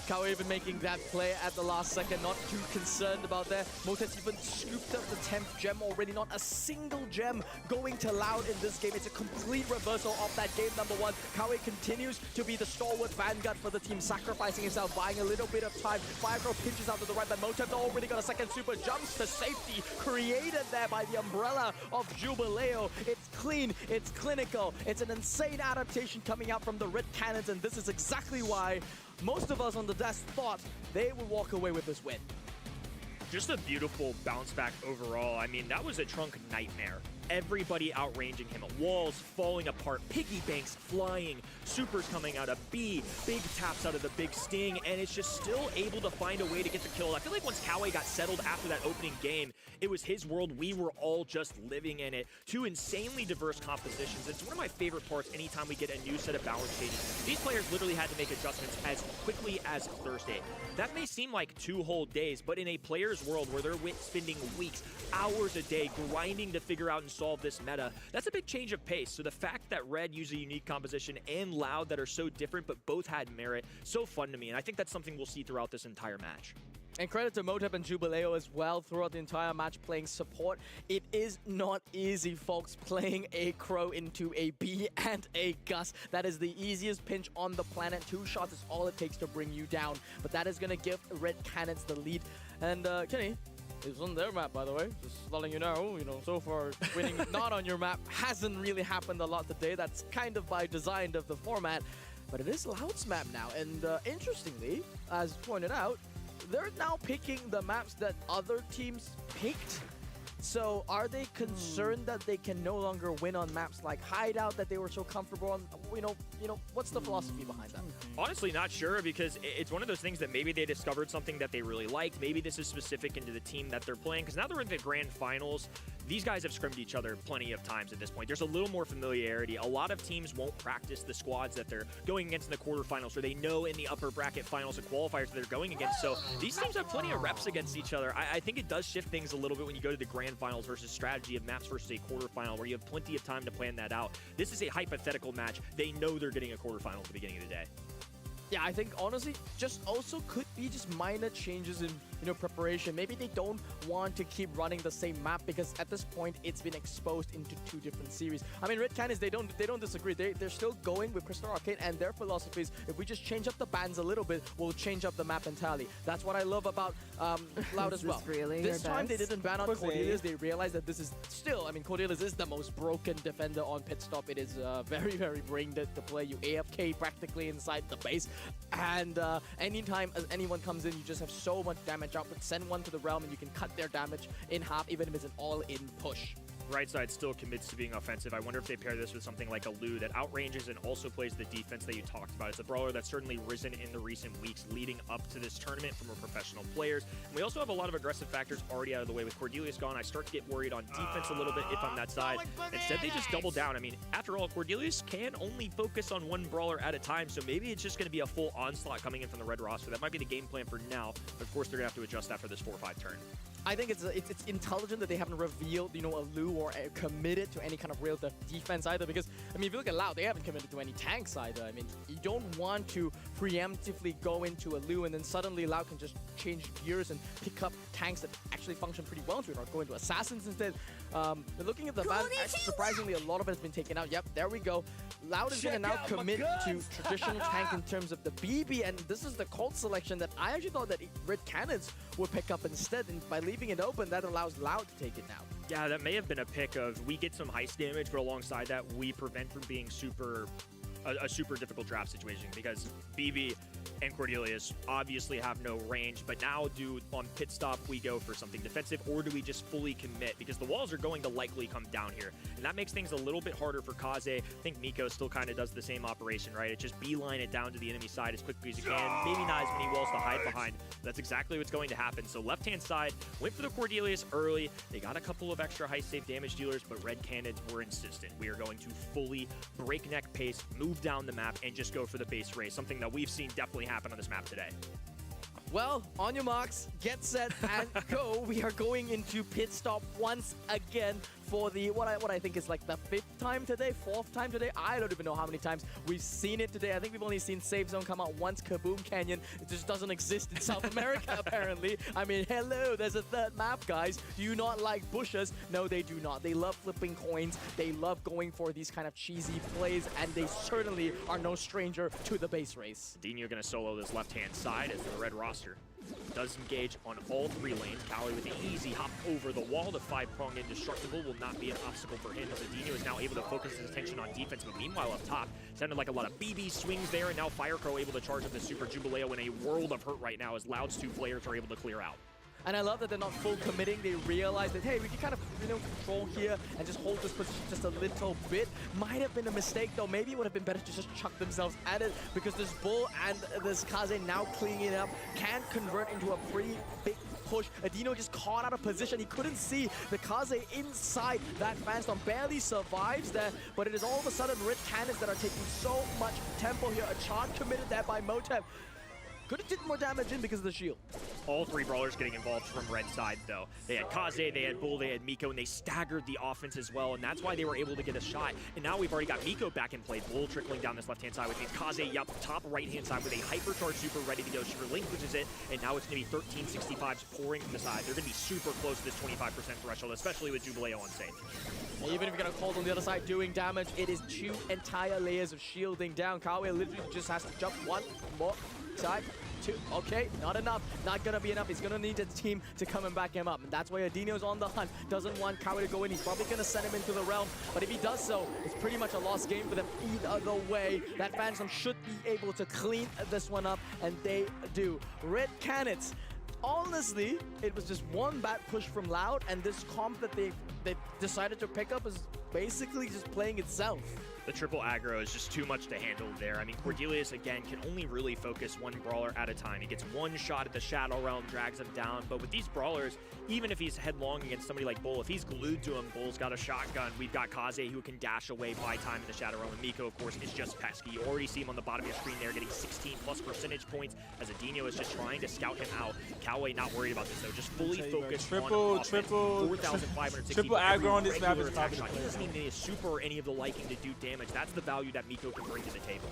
Kawe even making that play at the last second, not too concerned about that. Motet's even scooped up the 10th gem already, not a single gem going to Loud in this game. It's a complete reversal of that game number 1. Kawe continues to be the stalwart vanguard for the team, sacrificing himself, buying a little bit of time. Firebro pinches out to the right, but Motet already got a second super, jumps to safety, created there by the umbrella of Jubileo. It's clean, it's clinical, it's an insane adaptation coming out from the Red Cannons, and this is exactly why most of us on the desk thought they would walk away with this win. Just a beautiful bounce back overall. I mean, that was a Trunk nightmare. Everybody outranging him, walls falling apart, piggy banks flying, supers coming out of B, big taps out of the big sting, and it's just still able to find a way to get the kill. I feel like once Kawe got settled after that opening game, it was his world. We were all just living in it. 2 insanely diverse compositions. It's one of my favorite parts anytime we get a new set of balance changes. These players literally had to make adjustments as quickly as Thursday. That may seem like 2 whole days, but in a player's world where they're spending weeks, hours a day grinding to figure out and solve this meta, that's a big change of pace. So the fact that Red used a unique composition and Loud that are so different but both had merit, so fun to me, and I think that's something we'll see throughout this entire match. And credit to Motep and Jubileo as well throughout the entire match playing support. It is not easy, folks, playing a Crow into a B and a Gus. That is the easiest pinch on the planet. 2 shots is all it takes to bring you down. But that is going to give Red Cannons the lead. And Kenny, it's on their map, by the way. Just letting you know, so far winning not on your map hasn't really happened a lot today. That's kind of by design of the format. But it is Loud's map now. And interestingly, as pointed out, they're now picking the maps that other teams picked. So are they concerned that they can no longer win on maps like Hideout that they were so comfortable on? What's the philosophy behind that? Honestly, not sure, because it's one of those things that maybe they discovered something that they really liked. Maybe this is specific into the team that they're playing, because now they're in the grand finals. These guys have scrimmed each other plenty of times at this point. There's a little more familiarity. A lot of teams won't practice the squads that they're going against in the quarterfinals, or they know in the upper bracket finals and qualifiers that they're going against. So these teams have plenty of reps against each other. I think it does shift things a little bit when you go to the grand finals versus strategy of maps versus a quarterfinal, where you have plenty of time to plan that out. This is a hypothetical match. They know they're getting a quarterfinal at the beginning of the day. Yeah, I think honestly, just also could be just minor changes in preparation. Maybe they don't want to keep running the same map because at this point it's been exposed into 2 different series. I mean, Red Cannons, they don't disagree. They're still going with Crystal Arcade, and their philosophy is if we just change up the bands a little bit, we'll change up the map entirely. That's what I love about Loud as well. Really this time they didn't ban out Cordelius. They realized that this is still, I mean, Cordelius is the most broken defender on pit stop. It is very, very brain dead to play. You AFK practically inside the base, and anytime anyone comes in, you just have so much damage output. Send one to the realm and you can cut their damage in half, even if it's an all-in push. Right side still commits to being offensive. I wonder if they pair this with something like a Lu that outranges and also plays the defense that you talked about. It's a brawler that's certainly risen in the recent weeks leading up to this tournament from our professional players. And we also have a lot of aggressive factors already out of the way. With Cordelius gone, I start to get worried on defense a little bit if I'm that side. Instead, they just double down. I mean, after all, Cordelius can only focus on one brawler at a time, so maybe it's just going to be a full onslaught coming in from the red roster. That might be the game plan for now, but of course, they're going to have to adjust after this 4-5 turn. I think it's intelligent that they haven't revealed, a Lu or committed to any kind of real defense either, because, I mean, if you look at Loud, they haven't committed to any tanks either. I mean, you don't want to preemptively go into a Lu and then suddenly Loud can just change gears and pick up tanks that actually function pretty well to it, or go into Assassins instead. But looking at the ban, surprisingly, a lot of it has been taken out. Yep, there we go. Loud is going to now commit to traditional tank in terms of the BB, and this is the Colt selection that I actually thought that Red Cannons would pick up instead, and by leaving it open, that allows Loud to take it now. Yeah, that may have been a pick of we get some heist damage, but alongside that, we prevent from being a super difficult draft situation, because BB and Cordelius obviously have no range, but now on pit stop we go for something defensive, or do we just fully commit? Because the walls are going to likely come down here, and that makes things a little bit harder for Kaze. I think Miko still kind of does the same operation, right? It just beeline it down to the enemy side as quickly as you can. Maybe not as many walls to hide behind. That's exactly what's going to happen. So left-hand side went for the Cordelius early. They got a couple of extra high save damage dealers, but red cannons were insistent. We are going to fully breakneck pace, move down the map, and just go for the base race, something that we've seen definitely happen on this map today. Well, on your marks, get set, and go. We are going into pit stop once again for the what I think is like the 5th time today, 4th time today. I don't even know how many times we've seen it today. I think we've only seen Safe Zone come out once, Kaboom Canyon. It just doesn't exist in South America, apparently. I mean, hello, there's a 3rd map, guys. Do you not like bushes? No, they do not. They love flipping coins. They love going for these kind of cheesy plays, and they certainly are no stranger to the base race. Dino gonna solo this left-hand side as the red roster does engage on all 3 lanes. Cali with an easy hop over the wall. The 5-prong indestructible will not be an obstacle for him, as Adino is now able to focus his attention on defense. But meanwhile up top, sounded like a lot of BB swings there, and now Firecrow able to charge up the Super Jubileo in a world of hurt right now, as Loud's 2 players are able to clear out. And I love that they're not full committing. They realize that, hey, we can kind of, control here and just hold this position just a little bit. Might have been a mistake, though. Maybe it would have been better to just chuck themselves at it, because this Bull and this Kaze now cleaning it up can convert into a pretty big push. Adino just caught out of position. He couldn't see the Kaze inside that Fanstorm. Barely survives there, but it is all of a sudden red cannons that are taking so much tempo here. A charge committed there by Motep. Could have did more damage in because of the shield. All 3 brawlers getting involved from red side, though. They had Kaze, they had Bull, they had Miko, and they staggered the offense as well, and that's why they were able to get a shot. And now we've already got Miko back in play. Bull trickling down this left-hand side, which means Kaze, top right-hand side with a hypercharge super ready to go. She relinquishes it, and now it's going to be 1365s pouring from the side. They're going to be super close to this 25% threshold, especially with Jubileo on safe. Even if you're going to hold on the other side doing damage, it is 2 entire layers of shielding down. Kawe literally just has to jump 1 more side. 2. Okay, not enough. Not gonna be enough. He's gonna need his team to come and back him up. And that's why Adino's on the hunt. Doesn't want Kawe to go in. He's probably gonna send him into the realm. But if he does so, it's pretty much a lost game for them either way. That Phantom should be able to clean this one up, and they do. Red Cannons. Honestly, it was just one bad push from Loud, and this comp that they decided to pick up is basically just playing itself. The triple aggro is just too much to handle there. I mean, Cordelius, again, can only really focus 1 brawler at a time. He gets 1 shot at the Shadow Realm, drags him down. But with these brawlers, even if he's headlong against somebody like Bull, if he's glued to him, Bull's got a shotgun. We've got Kaze, who can dash away, buy time in the Shadow Realm. And Miko, of course, is just pesky. You already see him on the bottom of your screen there, getting 16+ percentage points, as Adino is just trying to scout him out. Kawe not worried about this, though. Just fully focused on offense. 4,560. Triple aggro on this map is probably He doesn't even need a super or any of the liking to do damage. That's the value that Miko can bring to the table.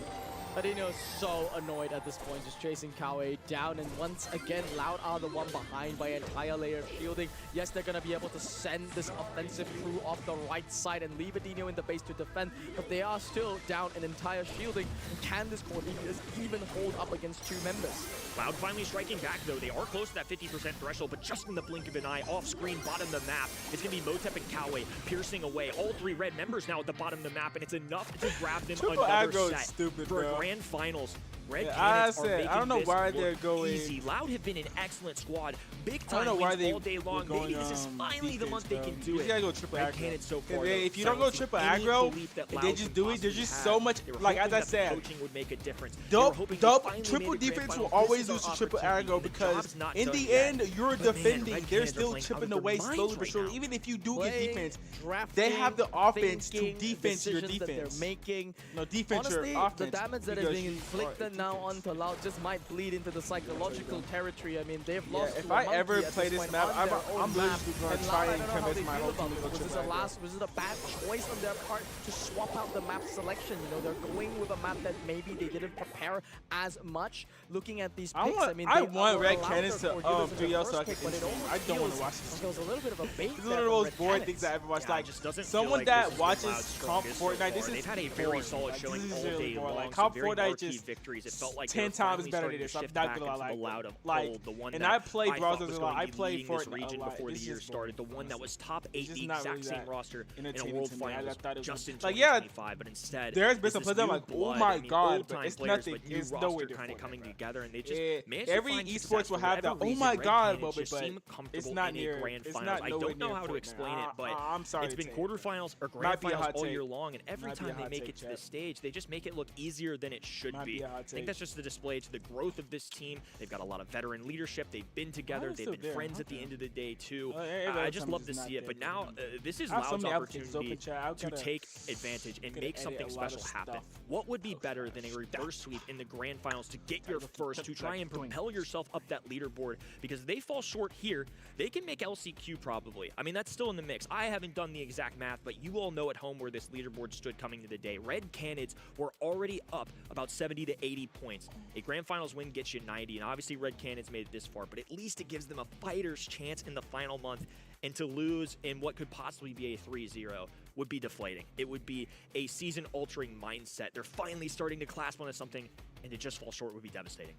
Adino is so annoyed at this point, just chasing Kawe down, and once again, Loud are the one behind by an entire layer of shielding. Yes, they're going to be able to send this offensive crew off the right side and leave Adino in the base to defend, but they are still down an entire shielding. And can this Cordelius even hold up against 2 members? Loud finally striking back, though. They are close to that 50% threshold, but just in the blink of an eye, off-screen, bottom of the map, it's going to be Motep and Kawe piercing away. All 3 red members now at the bottom of the map, and it's enough to grab them another set stupid, for bro. a grand finals. Red Yeah, Cannons I are said, making I don't know this why look they're going easy. Loud have been an excellent squad. Big I don't time know why wins they all day long. going, Maybe this is finally the month they can do you it. gotta go triple Red aggro. Cannons so far, If you don't go triple aggro, and they just do it, there's just so much, like as I said, coaching would make a difference. Triple defense will always lose to triple aggro, because in the end, you're defending. They're still chipping away slowly but surely. Even if you do get defense, they have the offense to defense your defense. That they're making. No, defense Honestly, your offense. the damage that is being inflicted now onto Loud just might bleed into the psychological territory. I mean, they've lost. If I ever play this map, I'm literally going to try and convince my whole team to go Was this a bad choice on their part to swap out the map selection? You know, they're going with a map that maybe they didn't prepare as much. Looking at these picks, I want Red Cannons to 3L so I can I don't want to watch this. It was a little bit of a bait. This is one of those boring things I ever watched. Like, someone that watches comp Fortnite, this is they've had a very solid showing all day long. Like, comp Fortnite just, it felt like 10 times better than this. I'm not gonna lie. The Loud of like, old, the one and that I played Brawl was a lot. I going to be played leading this for region before the year started. The one that was top 8, the exact same roster in a World Finals just in 2025. But instead, there's been some players I'm like, oh my god, but it's nothing. It's nowhere kind of coming together, and they just every esports will have that. Oh my god moment, but it's not near grand it's finals. not I don't know how to explain it, but I'm sorry. It's been quarterfinals or grand finals all year long, and every time they make it to this stage, they just make it look easier than it should be. I think that's just the display to the growth of this team. They've got a lot of veteran leadership. They've been together. They've been friends at the end of the day too. I just love to see it. But now this is Loud's opportunity to take advantage and make something special happen. What would be better than a reverse sweep in the grand finals to get your first, to try and propel yourself up that leaderboard? Because if they fall short here, they can make LCQ probably. I mean, that's still in the mix. I haven't done the exact math, but you all know at home where this leaderboard stood coming to the day. Red Canids were already up about 70 to 80 points. A grand finals win gets you 90, and obviously Red Canids made it this far, but at least it gives them a fighter's chance in the final month. And to lose in what could possibly be a 3-0 would be deflating. It would be a season-altering mindset. They're finally starting to clasp onto something, and to just fall short would be devastating.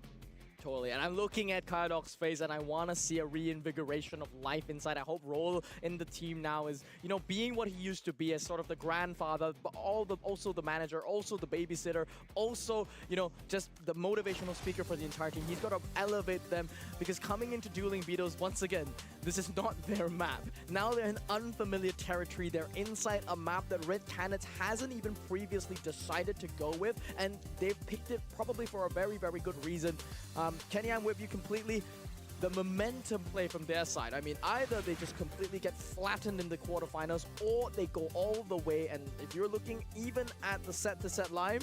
Totally, and I'm looking at Karadoc's face, and I want to see a reinvigoration of life inside. I hope Roll in the team now is, you know, being what he used to be as sort of the grandfather, but also the manager, also the babysitter, also, you know, just the motivational speaker for the entire team. He's got to elevate them, because coming into Dueling Beetles, once again, this is not their map. Now they're in unfamiliar territory. They're inside a map that Red Canids hasn't even previously decided to go with, and they've picked it probably for a very, very good reason. Kenny, I'm with you completely. The momentum play from their side. I mean, either they just completely get flattened in the quarterfinals, or they go all the way. And if you're looking even at the set-to-set line,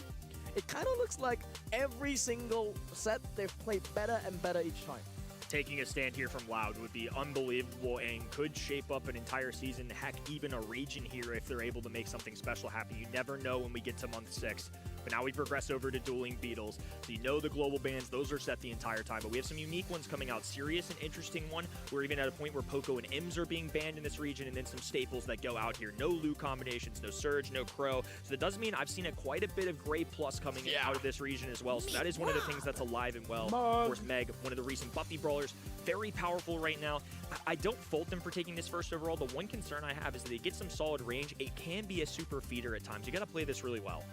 it kind of looks like every single set they've played better and better each time. Taking a stand here from Loud would be unbelievable and could shape up an entire season, heck, even a region here if they're able to make something special happen. You never know when we get to month 6. But now we progress over to Dueling Beetles. So you know the global bans, those are set the entire time. But we have some unique ones coming out. Serious and interesting one. We're even at a point where Poco and Ims are being banned in this region, and then some staples that go out here. No Lu combinations, no Surge, no Crow. So that does mean I've seen quite a bit of Gray Plus coming out of this region as well. So that is one of the things that's alive and well. Of course, Meg, one of the recent Buffy brawlers, very powerful right now. I don't fault them for taking this first overall. The one concern I have is that they get some solid range. It can be a super feeder at times. You got to play this really well.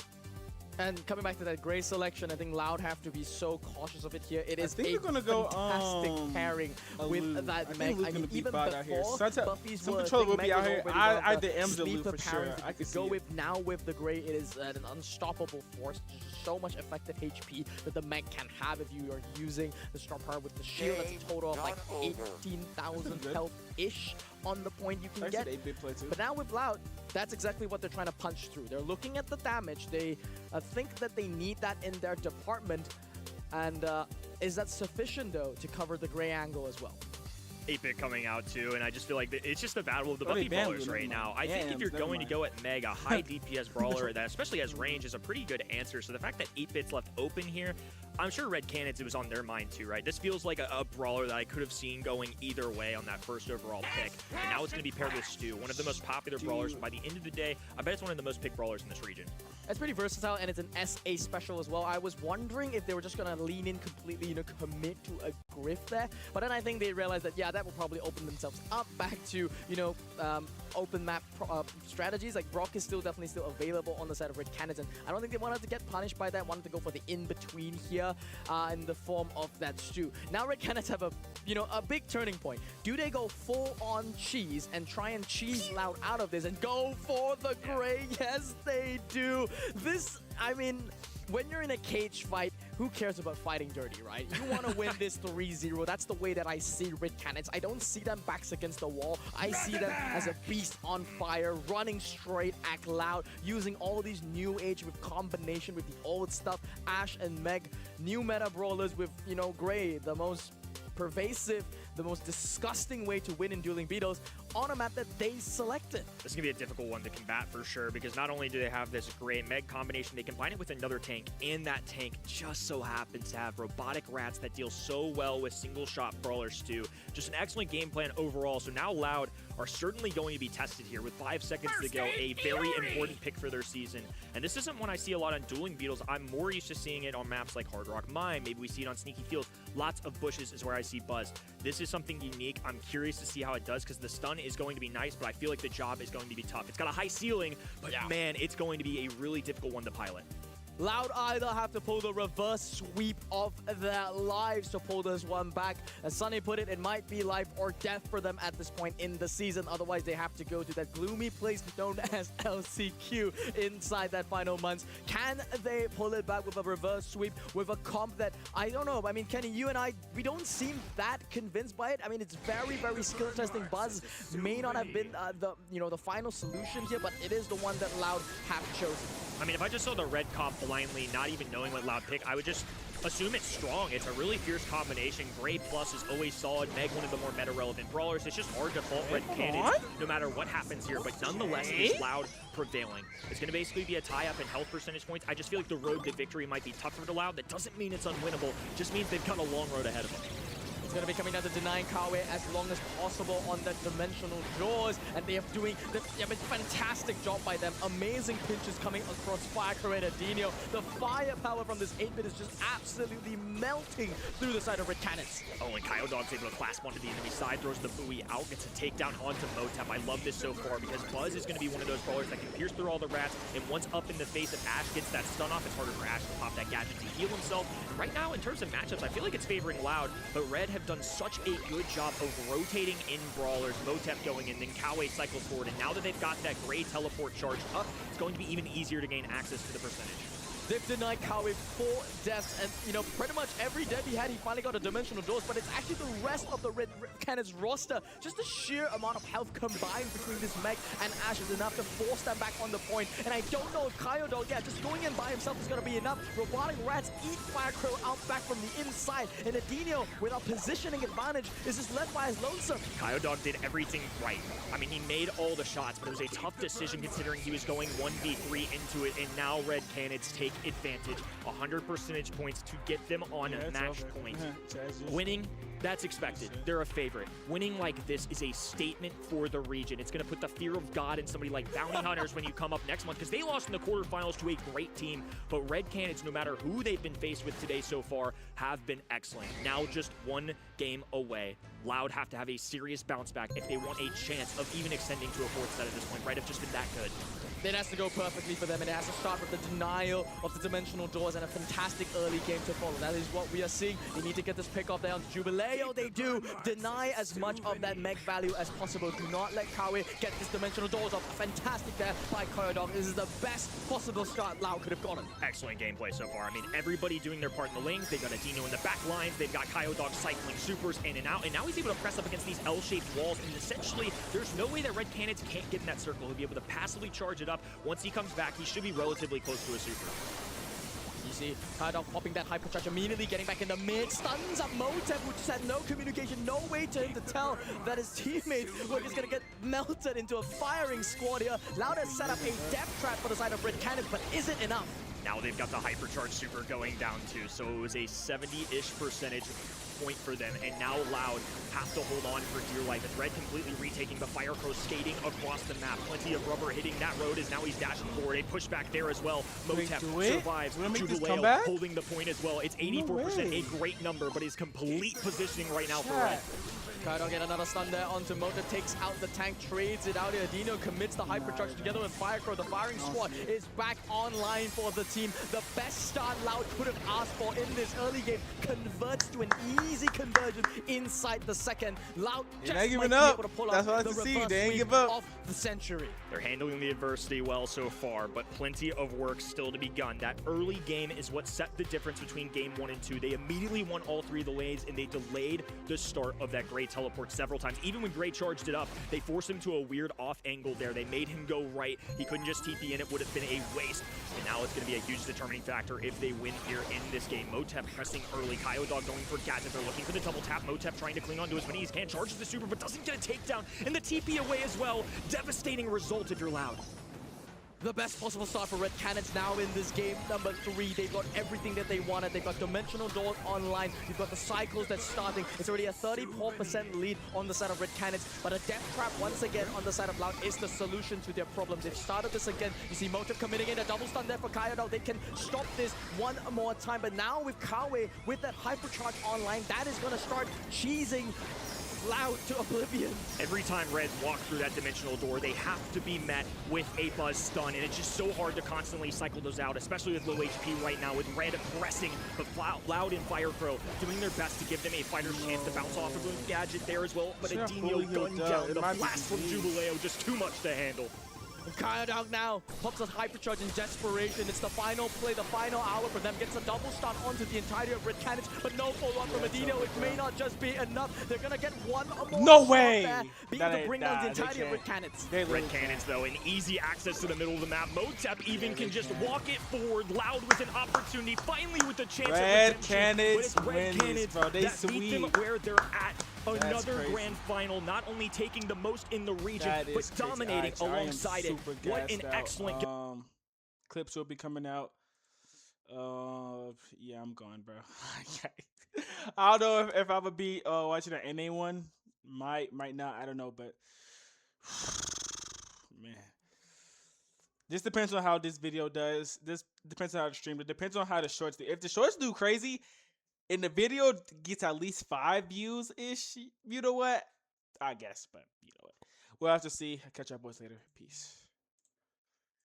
And coming back to that Gray selection, I think Loud have to be so cautious of it here. It is a gonna fantastic pairing with that Meg. I mean, even before Buffy's some controller will be out here. I DM'd the Sleeper loop for sure. I could go with now with the Gray. It is an unstoppable force. So much effective HP that the Meg can have if you are using the Star Power with the shield. That's a total of like 18,000 health-ish on the point you can get. But now with Loud, that's exactly what they're trying to punch through. They're looking at the damage. They think that they need that in their department. And is that sufficient, though, to cover the Gray angle as well? 8-Bit coming out too, and I just feel like it's just a battle of the Buffy brawlers right now. I think if you're going to go at Meg, a high DPS brawler that especially has range is a pretty good answer. So the fact that 8-Bit's left open here, I'm sure Red Canids, it was on their mind too, right? This feels like a brawler that I could have seen going either way on that first overall pick. And now it's going to be paired with Stu, one of the most popular brawlers. By the end of the day, I bet it's one of the most picked brawlers in this region. It's pretty versatile, and it's an SA special as well. I was wondering if they were just going to lean in completely, you know, commit to a Griff there. But then I think they realized that, yeah, that will probably open themselves up back to, you know, open map strategies. Like, Brock is definitely still available on the side of Red Canids, and I don't think they wanted to get punished by that. Wanted to go for the in-between here in the form of that Stu. Now Red Canids have a, you know, a big turning point. Do they go full-on cheese and try and cheese Loud out of this and go for the Gray? Yes, they do. This, I mean, when you're in a cage fight, who cares about fighting dirty, right? You want to win this 3-0. That's the way that I see Red Canids. I don't see them backs against the wall. I see them as a beast on fire, running straight at Loud, using all these new age with combination with the old stuff. Ash and Meg, new meta brawlers with, you know, Gray, the most pervasive, the most disgusting way to win in Dueling Beetles on a map that they selected. This is going to be a difficult one to combat for sure, because not only do they have this great Meg combination, they combine it with another tank, and that tank just so happens to have robotic rats that deal so well with single-shot brawlers too. Just an excellent game plan overall, so now Loud are certainly going to be tested here with 5 seconds to go, a very important pick for their season. And this isn't one I see a lot on Dueling Beetles. I'm more used to seeing it on maps like Hard Rock Mine. Maybe we see it on Sneaky Fields. Lots of bushes is where I see Buzz. This is something unique. I'm curious to see how it does, because the stun is going to be nice, but I feel like the job is going to be tough. It's got a high ceiling, but man, it's going to be a really difficult one to pilot. Loud either have to pull the reverse sweep of their lives to pull this one back. As Sunny put it, it might be life or death for them at this point in the season. Otherwise, they have to go to that gloomy place known as LCQ inside that final months. Can they pull it back with a reverse sweep, with a comp that, I don't know. I mean, Kenny, you and I, we don't seem that convinced by it. I mean, it's very, very skill testing. Buzz may not have been the final solution here, but it is the one that Loud have chosen. I mean, if I just saw the red comp blindly, not even knowing what Loud pick, I would just assume it's strong. It's a really fierce combination. Gray Plus is always solid. Meg, one of the more meta-relevant brawlers. It's just hard to fault Red Cannon no matter what happens here, but nonetheless, it is Loud prevailing. It's going to basically be a tie-up in health percentage points. I just feel like the road to victory might be tougher to Loud. That doesn't mean it's unwinnable. Just means they've got a long road ahead of them. It's going to be coming down to denying Kawe as long as possible on the dimensional jaws, and they are doing a fantastic job by them. Amazing pinches coming across Firecrow and Adinio. The firepower from this 8-bit is just absolutely melting through the side of Red Cannons. Oh, and Kyodog's able to clasp onto the enemy side, throws the buoy out, gets a takedown onto Motep. I love this so far, because Buzz is going to be one of those brawlers that can pierce through all the rats, and once up in the face of Ash gets that stun off, it's harder for Ash to pop that gadget to heal himself. Right now, in terms of matchups, I feel like it's favoring Loud, but Red have done such a good job of rotating in brawlers. Motep going in, then Kawe cycles forward, and now that they've got that gray teleport charged up, it's going to be even easier to gain access to the percentage. They've denied Kawe 4 deaths, and pretty much every death he had, he finally got a dimensional doors, but it's actually the rest of the Red Cannons roster. Just the sheer amount of health combined between this Meg and Ash is enough to force them back on the point. And I don't know if Kyodog, just going in by himself is going to be enough. Robotic Rats eat Firecrow out back from the inside, and Adinio, with a positioning advantage, is just left by his lonesome. Kyodog did everything right. I mean, he made all the shots, but it was a tough decision considering he was going 1v3 into it, and now Red Cannons take advantage. 100 percentage points to get them on match point. Winning, that's expected. They're a favorite. Winning like this is a statement for the region. It's going to put the fear of God in somebody like Bounty Hunters when you come up next month, because they lost in the quarterfinals to a great team. But Red Cannons, no matter who they've been faced with today so far, have been excellent. Now just one game away. Loud have to have a serious bounce back if they want a chance of even extending to a 4th set at this point. Right, have just been that good. It has to go perfectly for them, and it has to start with the denial of the dimensional doors and a fantastic early game to follow. That is what we are seeing. They need to get this pick off there on Jubileo. They do. Deny as much of that Meg value as possible. Do not let Kawe get this dimensional doors off. Fantastic there by Kyodog. This is the best possible start Loud could have gotten. Excellent gameplay so far. I mean, everybody doing their part in the lanes. They've got Adino in the back lines. They've got Kyodog cycling supers in and out. And now he's able to press up against these L-shaped walls. And essentially, there's no way that Red Cannons can't get in that circle. He'll be able to passively charge it up. Once he comes back, he should be relatively close to a super. You see Kyodog popping that hypercharge immediately, getting back in the mid, stuns up Motep, who just had no communication, no way to him to tell that his teammates were just gonna get melted into a firing squad here. Loud has set up a death trap for the side of Red Cannons, but is it enough? Now they've got the hypercharge super going down too, so it was a 70-ish percentage point for them, and now Loud have to hold on for dear life. As Red completely retaking, the Firecrow skating across the map. Plenty of rubber hitting that road as now he's dashing forward. A pushback there as well. Motep survives. Jubileo holding the point as well. It's 84%, a great number, but his complete positioning right now for Red. Kyodog get another stun there onto Motep, takes out the tank, trades it out. Adino commits the hypercharge together with Firecrow. The firing squad is back online for the team. The best start Loud could have asked for in this early game converts to an easy conversion inside the second. Loud just might be able to pull out the reverse sweep of the century. They're handling the adversity well so far, but plenty of work still to be done. That early game is what set the difference between game 1 and 2. They immediately won all 3 of the lanes, and they delayed the start of that great teleport several times. Even when Gray charged it up, they forced him to a weird off angle there. They made him go right. He couldn't just TP in. It would have been a waste. And now it's going to be a huge determining factor if they win here in this game. Motep pressing early. Kyodog going for Gadget. They're looking for the double tap. Motep trying to cling onto as many as he can. Charges the super, but doesn't get a takedown. And the TP away as well. Devastating result if you're Loud. The best possible start for Red Canids now in this game number 3. They've got everything that they wanted. They've got Dimensional Doors online. You've got the cycles that's starting. It's already a 34% lead on the side of Red Canids. But a Death Trap once again on the side of Loud is the solution to their problem. They've started this again. You see Motive committing in a double stun there for Kyodog. They can stop this one more time. But now with Kawe, with that Hypercharge online, that is going to start cheesing Loud to oblivion. Every time Reds walk through that dimensional door, they have to be met with a buzz stun, and it's just so hard to constantly cycle those out, especially with low HP right now, with Red pressing, but Loud and Firecrow doing their best to give them a fighter's chance to bounce off of a Gadget there as well, but Adinho gunned down. The blast from Jubileo, just too much to handle. And Kyodog now pops a Hypercharge in desperation. It's the final play, the final hour for them. Gets a double stun onto the entirety of Red Canids, but no follow-up from Adinho. It may not just be enough. They're going to get one more. No way! Being to bring down the entirety of Red Canids. Red Canids, though, an easy access to the middle of the map. Motep even can just walk it forward. Loud with an opportunity, finally with the chance Red of redemption. Canids wins, bro. They that beat them where they're at. Another grand final, not only taking the most in the region, but dominating alongside it. What an excellent game. Clips will be coming out. Yeah, I'm going, bro. I don't know if I would be watching an NA one. Might not. I don't know, but man, this depends on how this video does. This depends on how the stream. It depends on how the shorts do. If the shorts do crazy, and the video gets at least 5 views-ish, you know what? I guess, but you know what? We'll have to see. I'll catch y'all boys later. Peace.